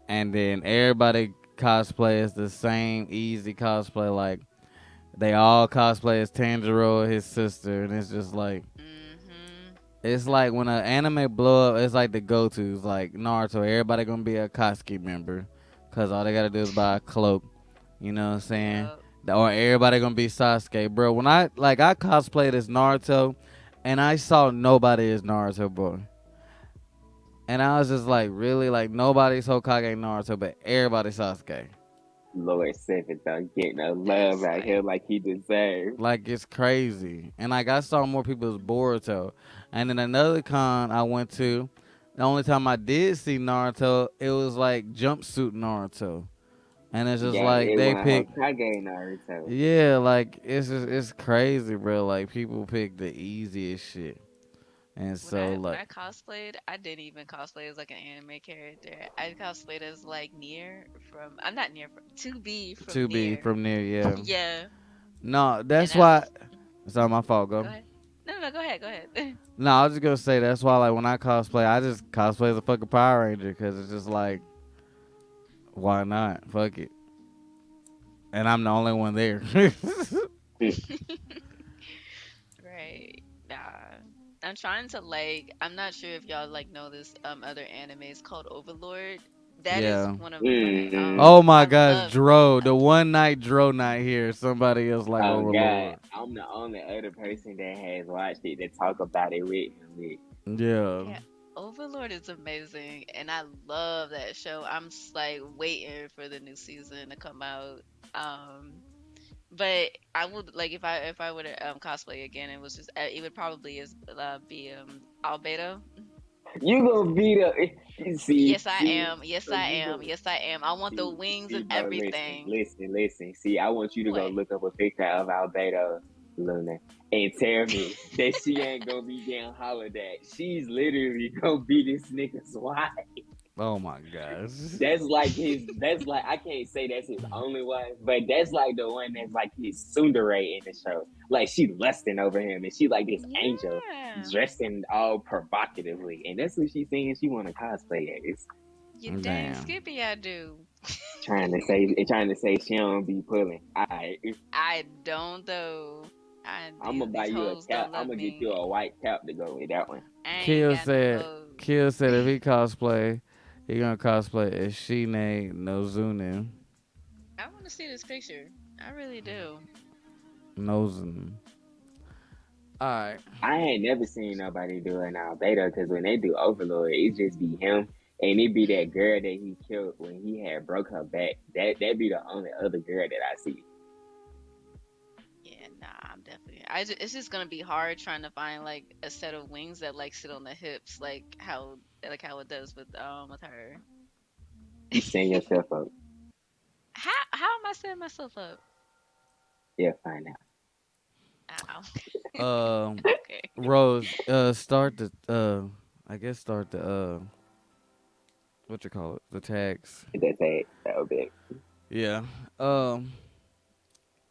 And then everybody cosplay as the same easy cosplay, like they all cosplay as Tanjiro, his sister, and it's just like mhm, it's like when an anime blow up, it's like the go tos, like Naruto. Everybody gonna be a Koski member, cause all they gotta do is buy a cloak. You know what I'm saying? yep. Or everybody gonna be Sasuke, bro. When I cosplayed as Naruto, and I saw nobody as Naruto, boy. And I was just like, really, like nobody's Hokage Naruto, but everybody Sasuke. Lord Seven though, getting the love That's out here like like he deserved. Like it's crazy. And like I saw more people as Boruto. And then another con I went to, the only time I did see Naruto, it was like jumpsuit Naruto. and it's just Yeah, like it they won pick. Hokage Naruto. Yeah, like it's crazy, bro. Like people pick the easiest shit, and so When like I cosplayed, I didn't even cosplay as like an anime character. I cosplayed as like Near from I'm not Near from to be from to be Near. from there. Yeah, Yeah, no, and that's I why. was. It's not my fault. Go Go. ahead. No, no, go ahead, go ahead. No, I was just gonna say that's why like when I cosplay, I just cosplay as a fucking Power Ranger because it's just like why not? Fuck it, and I'm the only one there. Right. Nah. I'm trying to like I'm not sure if y'all like know this other animes called Overlord. That is Yeah. one of my Mm. Oh my I gosh, love Dro, the one night Dro night here. Somebody else like Oh God, Overlord. I'm the only other person that has watched it to talk about it with me. Yeah. yeah, Overlord is amazing and I love that show. I'm just like waiting for the new season to come out. Um but I would like if I were to cosplay again it was just it would probably is be Albedo. You gonna be the Yes, I see. am. Yes, So I you am. go Yes, I am. I want the wings and bro. Listen, everything. listen, listen. See, I want you to go What? look up a picture of Albedo Luna and tell me that she ain't gonna be getting hollered at. She's literally gonna be this nigga's wife. Oh my gosh. That's like his. That's like I can't say that's his only wife, but that's like the one that's like his tsundere in the show. Like she lusting over him, and she like this angel Yeah. dressed in all provocatively, and that's what she's saying she want to cosplay as. You dang Damn. Skippy, I do. Trying to say she don't be pulling. Alright, I don't though. I I'm gonna buy these you a hoes cap. don't I'm love gonna get you me. a white cap to go with that one. I ain't Kill got no said hoes. Kill said if he cosplay, he gonna cosplay as Shine Nozunin. I want to see this picture. I really do. Nozunin. Alright. I ain't never seen nobody do it now beta because when they do Overlord, it just be him and it be that girl that he killed when he had broke her back. That be the only other girl that I see. Yeah, nah, I'm definitely. It's just gonna be hard trying to find like a set of wings that like sit on the hips, like how it does with her. You send yourself up, How am I setting myself up? you'll find out. Ow. Um, Okay. Rose, start the I guess start the what you call it, the tags. That's it. That'll be Yeah. Um,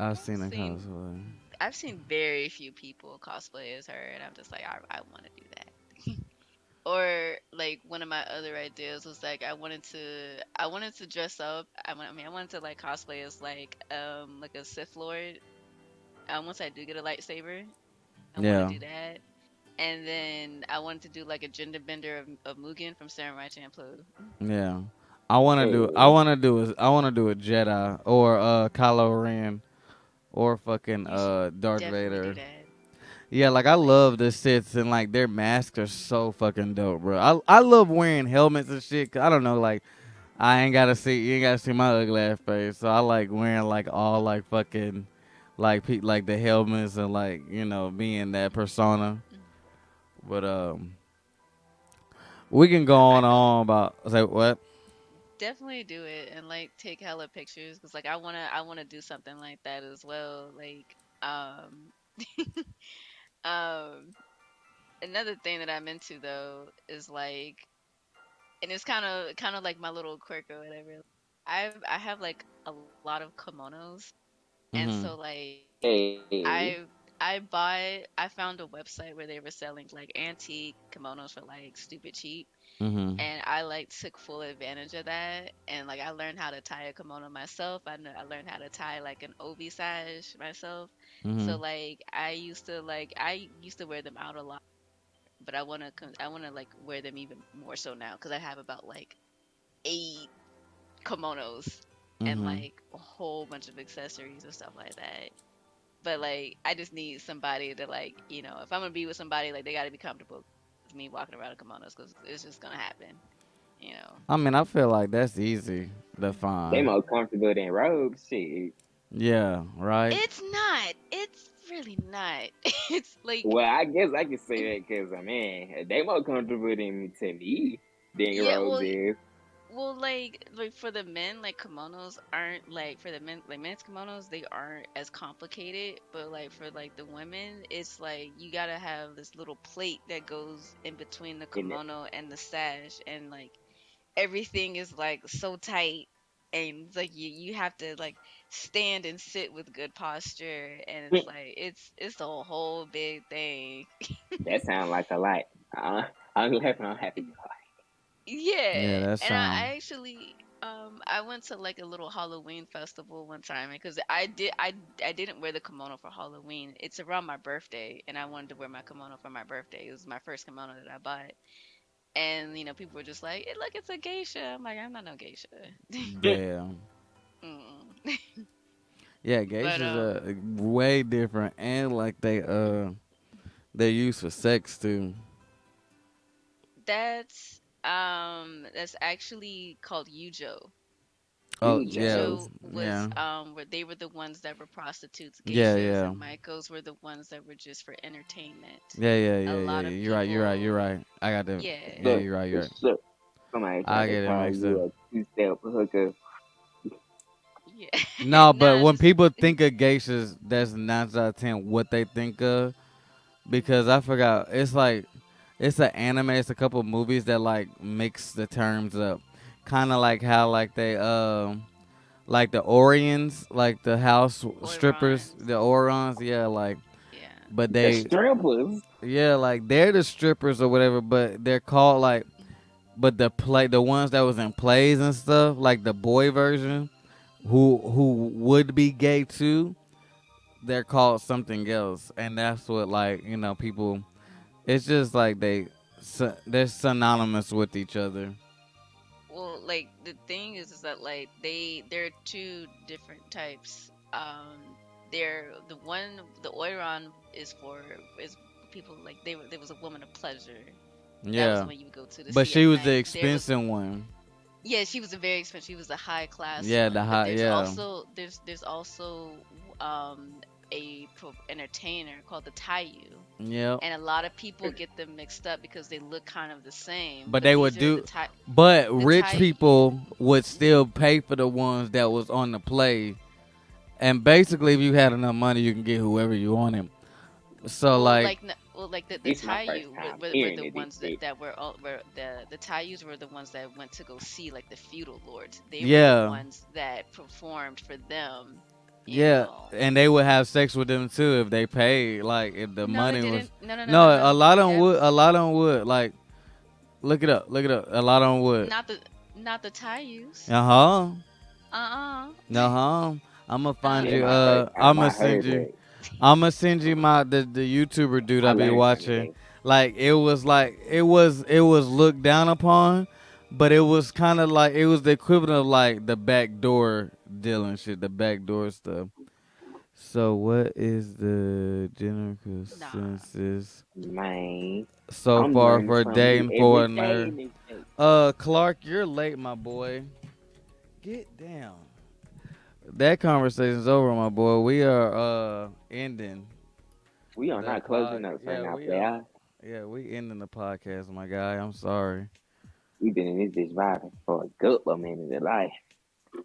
I've I've seen a seen cosplay. I've seen very few people cosplay as her, and I'm just like I want to do that. Or like one of my other ideas was like I wanted to dress up. I mean I wanted to like cosplay as like a Sith Lord. Once I do get a lightsaber, I want to Yeah. do that. And then I wanted to do like a gender bender of Mugen from Samurai Champloo. Yeah. I want to do a Jedi or Kylo Ren or fucking You should Darth definitely do Vader. that. Yeah, like I Like love the Siths and like their masks are so fucking dope, bro. I love wearing helmets and shit. 'Cause I don't know, like I ain't gotta see you ain't gotta see my ugly ass face, so I like wearing like all like fucking like the helmets and like being that persona. mm, But we can go on I and know on about say what? definitely do it and like take hella pictures because like I wanna do something like that as well. Like um another thing that I'm into though is like and it's kind of like my little quirk or whatever. I have like a lot of kimonos and so Mhm. like hey. I found a website where they were selling like antique kimonos for like stupid cheap Mhm. and I like took full advantage of that and like I learned how to tie a kimono myself. I learned how to tie like an obi sash myself. So Mhm. like I used to wear them out a lot, but I want to like wear them even more so now cuz I have about like 8 kimonos and Mhm. like a whole bunch of accessories and stuff like that. But like I just need somebody to like, if I'm going to be with somebody like they got to be comfortable with me walking around in kimonos cuz it's just going to happen, you know. I mean, I feel like that's easy to They find. more comfortable than robes. Shit. Yeah. Right. It's not. It's really not. It's like, Well, I guess I can say that because, man, they more comfortable than to me than yeah, robes well, is. Well, like for the men, like kimonos aren't like for the men like men's kimonos, they aren't as complicated. But like for like the women, it's like you gotta have this little plate that goes in between the In it. kimono and the sash, and like everything is like so tight, and it's like you have to like stand and sit with good posture, and it's like it's a whole big thing. That sounds like a lot. Uh, I'm laughing. I'm happy. Yeah, Yeah, that and sound. I actually I went to like a little Halloween festival one time because I didn't wear the kimono for Halloween. It's around my birthday and I wanted to wear my kimono for my birthday. It was my first kimono that I bought. And people were just like, look, it's a geisha." I'm like, "I'm not no geisha." Damn. Mm. Yeah, But geishas are way different, and like they're used for sex too. that's actually called yujo. Oh You, yeah, Joe. Yujo was yeah, where they were the ones that were prostitutes. yeah, Geishas yeah, and maikos were the ones that were just for entertainment. yeah, yeah, A yeah, yeah, lot yeah. of You're right. You're right. You're people, right. I got the. yeah. Yeah, So, you're right. You're right. so somebody tried I to get it call mixed up. you a two-step hooker. Yeah. No, but Nah, when just people think of geishas, that's 9 out of 10 what they think of. Because I forgot, it's like it's an anime. It's a couple movies that like mix the terms up, kind of like how like the Orions, like the house strippers, oirons. the Orons, yeah, like, Yeah. but The they, strippers. yeah, like they're the strippers or whatever, but they're called like, but the ones that was in plays and stuff, like the boy version, who would be gay too, they're called something else, and that's what like people. It's just like they're synonymous with each other. Well, like the thing is that like there are two different types. They're the oiron is people like there was a woman of pleasure. That was the Yeah, one you would go to but see she at was the night. There was expensive one. Yeah, she was a very expensive. She was a high class Yeah, the one, but hot. Yeah, there's also a entertainer called the Taiyu, yep. and a lot of people get them mixed up because they look kind of the same. But But they these would are do. But the rich Tai. people would still pay for the ones that was on the play. And basically, if you had enough money, you can get whoever you wanted. So like, The This is my first Taiyu time were hearing the of this ones shit. that were all were the Taiyus were the ones that went to go see like the feudal lords. They were the yeah, ones that performed for them, you yeah, know. and they would have sex with them too if they paid. Like if the No, they money was. didn't. No, no, no, No, no, a no. lot of them That would. A lot of them would. Like, look it up. Look it up. A lot of them would. not the not the Taiyus. Uh huh. Uh-uh. Uh huh. I'm gonna find This you. my Uh-uh. first I'm time gonna I send heard you. that. I'm gonna send you the YouTuber dude I I be learned something watching. today. Like it was looked down upon, but it was kind of like it was the equivalent of like the backdoor deal and shit, the backdoor stuff. So what is the general Nah. consensus Man, so I'm far learning for something new dating for every a day nerd? in this day. Clark, you're late, my boy. Get down. That conversation's over, my boy. We are ending We are the not closing pod. notes right Yeah, now, we are. player. Yeah, we ending the podcast, my guy. I'm sorry. We've been in this bitch vibing for a good little minute of life.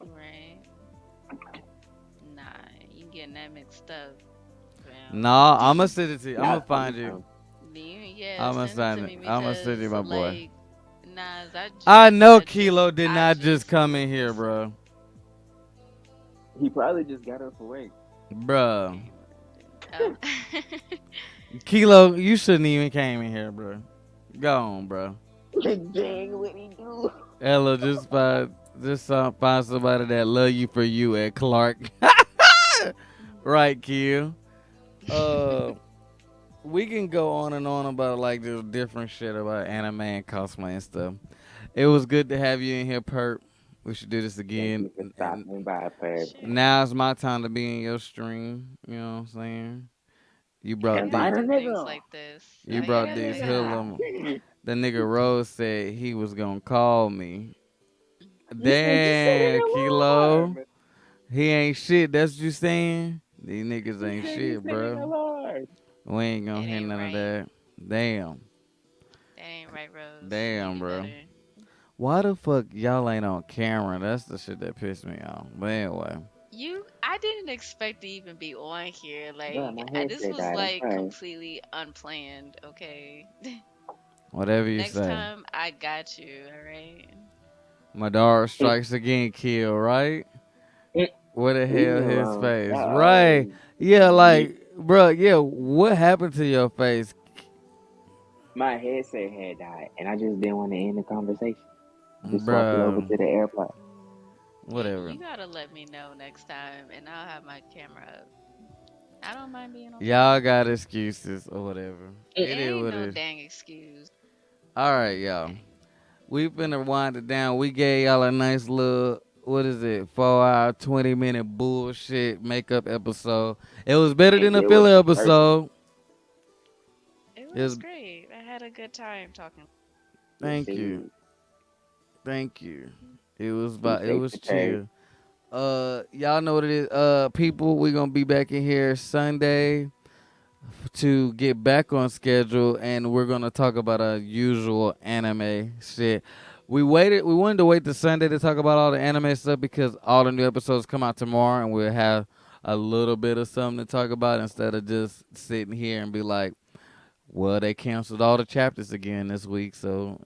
Right. Nah. You getting that mixed up, fam. Nah, I'ma send it to you. I'm Y'all gonna told me find you. something. Yeah, I'ma send it to sign it. me I'ma send you, because my boy. like nah, I know Kilo did not just come in here, noticed it. bro. He probably just got up for work. Bruh. Okay, um, Kilo, you shouldn't even came in here, bro. Go on, bro. Dang, what he do? Ella, find somebody that love you for you at Clark. Right, Q. Uh, we can go on and on about like just different shit about anime and cosplay and stuff. It was good to have you in here, Perp. We should do this Thank again. you for And stopping by, Perp. sure. now it's my time to be in your stream. You know what I'm saying? You Yeah, brought we gotta the Invite a do things nigga. like this. you We Invite brought a gotta these do things like hoodlum. this. nigga. The nigga Rose said he was gonna call me. You said you set an Damn, Kilo. alarm. He ain't shit. That's what you saying? These niggas You ain't said you shit, set an bro. alarm. We ain't That gonna hear ain't none of right. that. Damn. That ain't right, Rose. You Damn, knew bro. better. Why the fuck y'all ain't on camera? That's the shit that pissed me off. But anyway, I didn't expect to even be on here. Bro, Like, my this headset was died. I'm like sorry. completely unplanned. Okay. whatever you Next say. time, I got you. All right. My dog strikes again, kill, right? Where the Leave me hell his alone. face? Y'all Right. always Yeah, get like, bro, yeah, what happened to your face? my headset had died, and I just didn't want to end the conversation. Just swap it over Bro, to the AirPod. Yeah, whatever. you gotta let me know next time, and I'll have my camera up. I don't mind being on Y'all camera. got excuses or whatever. It It is ain't what no it is. dang excuse. All right, y'all. We finna wind it down. We gave y'all a nice little, what is it, 4 hour, 20-minute bullshit makeup episode. It was better than And the it was filler personal. episode. It It was, was great. I had a good time talking. Yes, thank you. it Thank you. It was about, it appreciate was the pay. chill. Y'all know what it is. People, we gonna be back in here Sunday to get back on schedule, and we're gonna talk about our usual anime shit. We wanted to wait to Sunday to talk about all the anime stuff because all the new episodes come out tomorrow, and we'll have a little bit of something to talk about instead of just sitting here and be like, well, they canceled all the chapters again this week, so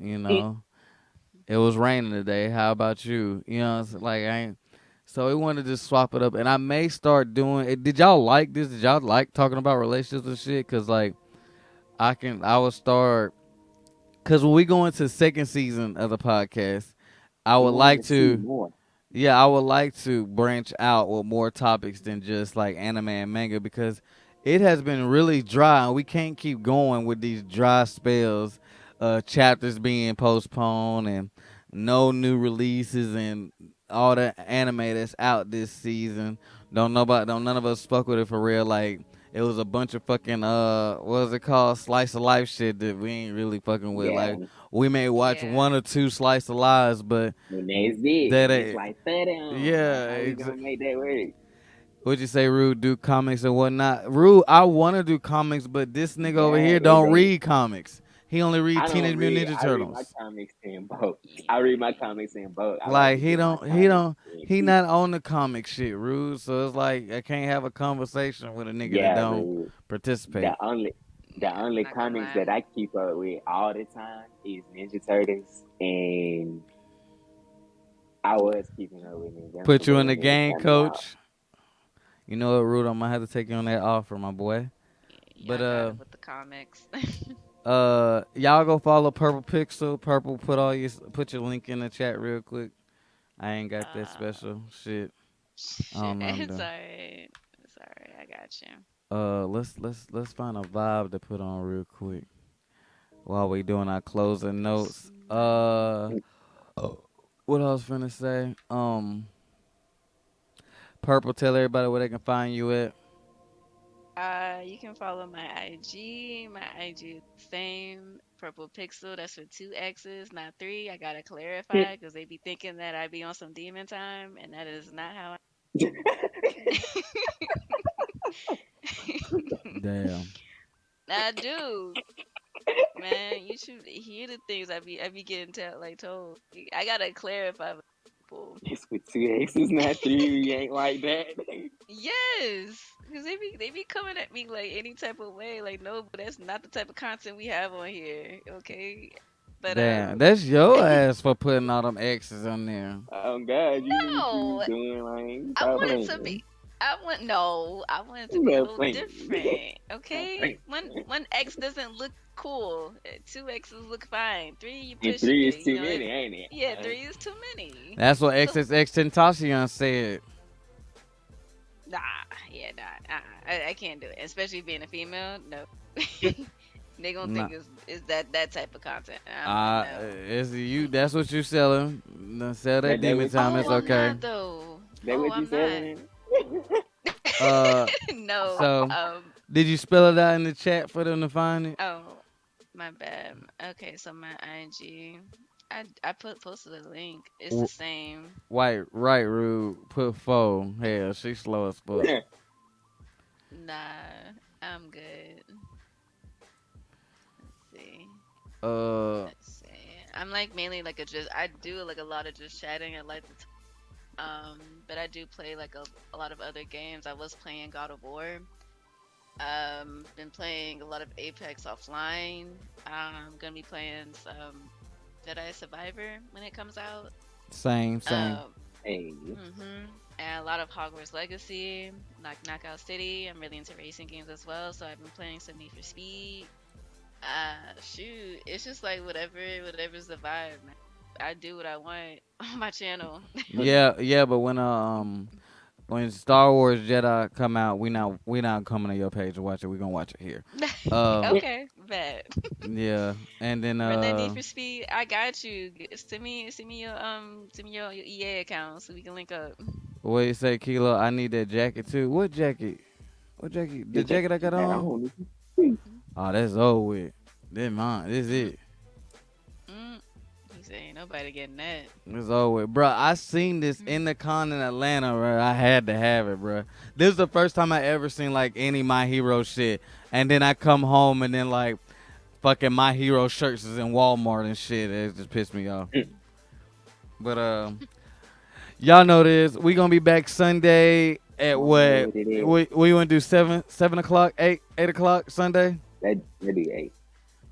it was raining today. How about you? It's like I ain't. So we wanted to just swap it up, and I may start doing it. Did y'all like this? Did y'all like talking about relationships and shit? Cause like I will start. Cause when we go into the second season of the podcast, I We would wanted like to see to. more. Yeah, I would like to branch out with more topics than just like anime and manga because it has been really dry and we can't keep going with these dry spells, chapters being postponed and no new releases and all the anime that's out this season. Don't none of us fuck with it for real. Like it was a bunch of fucking what was it called? Slice of life shit that we ain't really fucking with. Yeah, Like we may watch Yeah. one or two slice of lives, but and that's it. that And it's ain't. like, like, Yeah, how we gonna make that work? what'd you say, Rude? Do comics and whatnot. Rude, I want to do comics, but this nigga over Yeah, here it don't ain't. read comics. He only read I don't Teenage read. Mutant Ninja I read my Turtles. comics in both. I read my comics in both. I like Like to get my comics in he two. not on the comic shit, Rude. So it's like I can't have a conversation with a nigga that Yeah, don't but the participate. only the Yeah, only not gonna comics lie. that I keep up with all the time is Ninja Turtles, and I was keeping up with Put you Invincible in the when it was game, coming out. coach. You know what, Rude? I'm gonna have to take you on that offer, my boy. But Y'all got it with the comics. y'all go follow Purple Pixel. Purple, put your link in the chat real quick. I ain't got that uh, special shit. I shit, don't know what I'm it's doing. alright. It's alright. I got you. Let's find a vibe to put on real quick while we doing our closing notes. What I was finna say? Purple, tell everybody where they can find you at. You can follow my IG. My IG is the same. Purple Pixel. That's with two X's, not three. I gotta clarify because they be thinking that I be on some demon time, and that is not how Damn. I do. Man, you should hear the things I be getting told. I gotta clarify for people. It's with two X's, not three. We ain't like that. Yes, because they be coming at me like any type of way. Like, no, but that's not the type of content we have on here. Okay, but Damn. That's your ass for putting all them X's on there. Oh God, you knew what you no, was doing, man. I Stop wanted to playing. be. I want it to be a Stop little playing. different. Stop Okay, playing. one X doesn't look cool. Two X's look fine. Three, you And pushing three is it. too many, ain't it? Yeah, three is too many. That's what So XXX Tentacion said. nah, yeah, nah, I can't do it. Especially being a female. No, they gonna Nah. think it's that type of content. I'm like, no. It's you. That's what you selling. Sell that That demon what you time. Oh, It's I'm selling? okay. not though. That Oh, what you I'm not. selling? Uh, No. so did you spell it out in the chat for them to find it? Oh, my bad. Okay, so my IG, I posted a link. It's the same. White, right, rude. Put four. Hell, she slow as fuck. Nah, I'm good. Let's see. Uh, Let's see. I'm like mainly like a just I do like a lot of just chatting. I like to but I do play like a lot of other games. I was playing God of War. Been playing a lot of Apex offline. I'm gonna be playing some Jedi Survivor when it comes out. Same, same. Um, Hey, and a lot of Hogwarts Legacy, Knockout City. I'm really into racing games as well, so I've been playing some Need for Speed. Shoot, it's just like whatever's the vibe, man. I do what I want on my channel. Yeah, yeah, but when Star Wars Jedi come out, we not coming to your page to watch it. We gonna watch it here. Um, Okay, bet. yeah, and then Run that Need for Speed. I got you. Send me your EA account so we can link up. what you say, Kilo? I need that jacket too. What jacket? What jacket? The your jacket jacket I you got got on? on. Nigga. Oh, that's old with. This mine. This Mm, it. mm. He said ain't nobody getting that. It's over with, bro. I seen this Mm. in the con in Atlanta, bro. I had to have it, bro. This is the first time I ever seen like any My Hero shit, and then I come home and then like fucking My Hero shirts is in Walmart and shit. It just pissed me off. But y'all know this. We gonna be back Sunday at Don't know what? what it is. We want to do 7 o'clock, 8 o'clock Sunday. That be eight.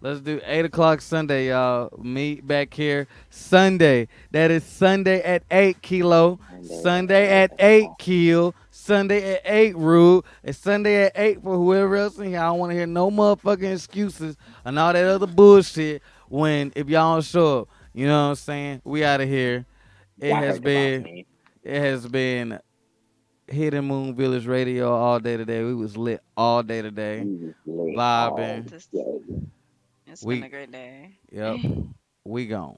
Let's do 8 o'clock Sunday, y'all. Meet back here Sunday. That is Sunday at 8 Kilo. Monday. Sunday at 8 Kill. Sunday at 8 Rude. And Sunday at 8 for whoever else in here. I don't want to hear no motherfucking excuses and all that other bullshit when if y'all don't show up. You know what I'm saying? We out of here. It Y'all has heard the boss, been man. it has been Hidden Moon Village Radio all day today. We was lit all day today. We was lit all Vibing. Just day. it's been We a great day. yep. We gone.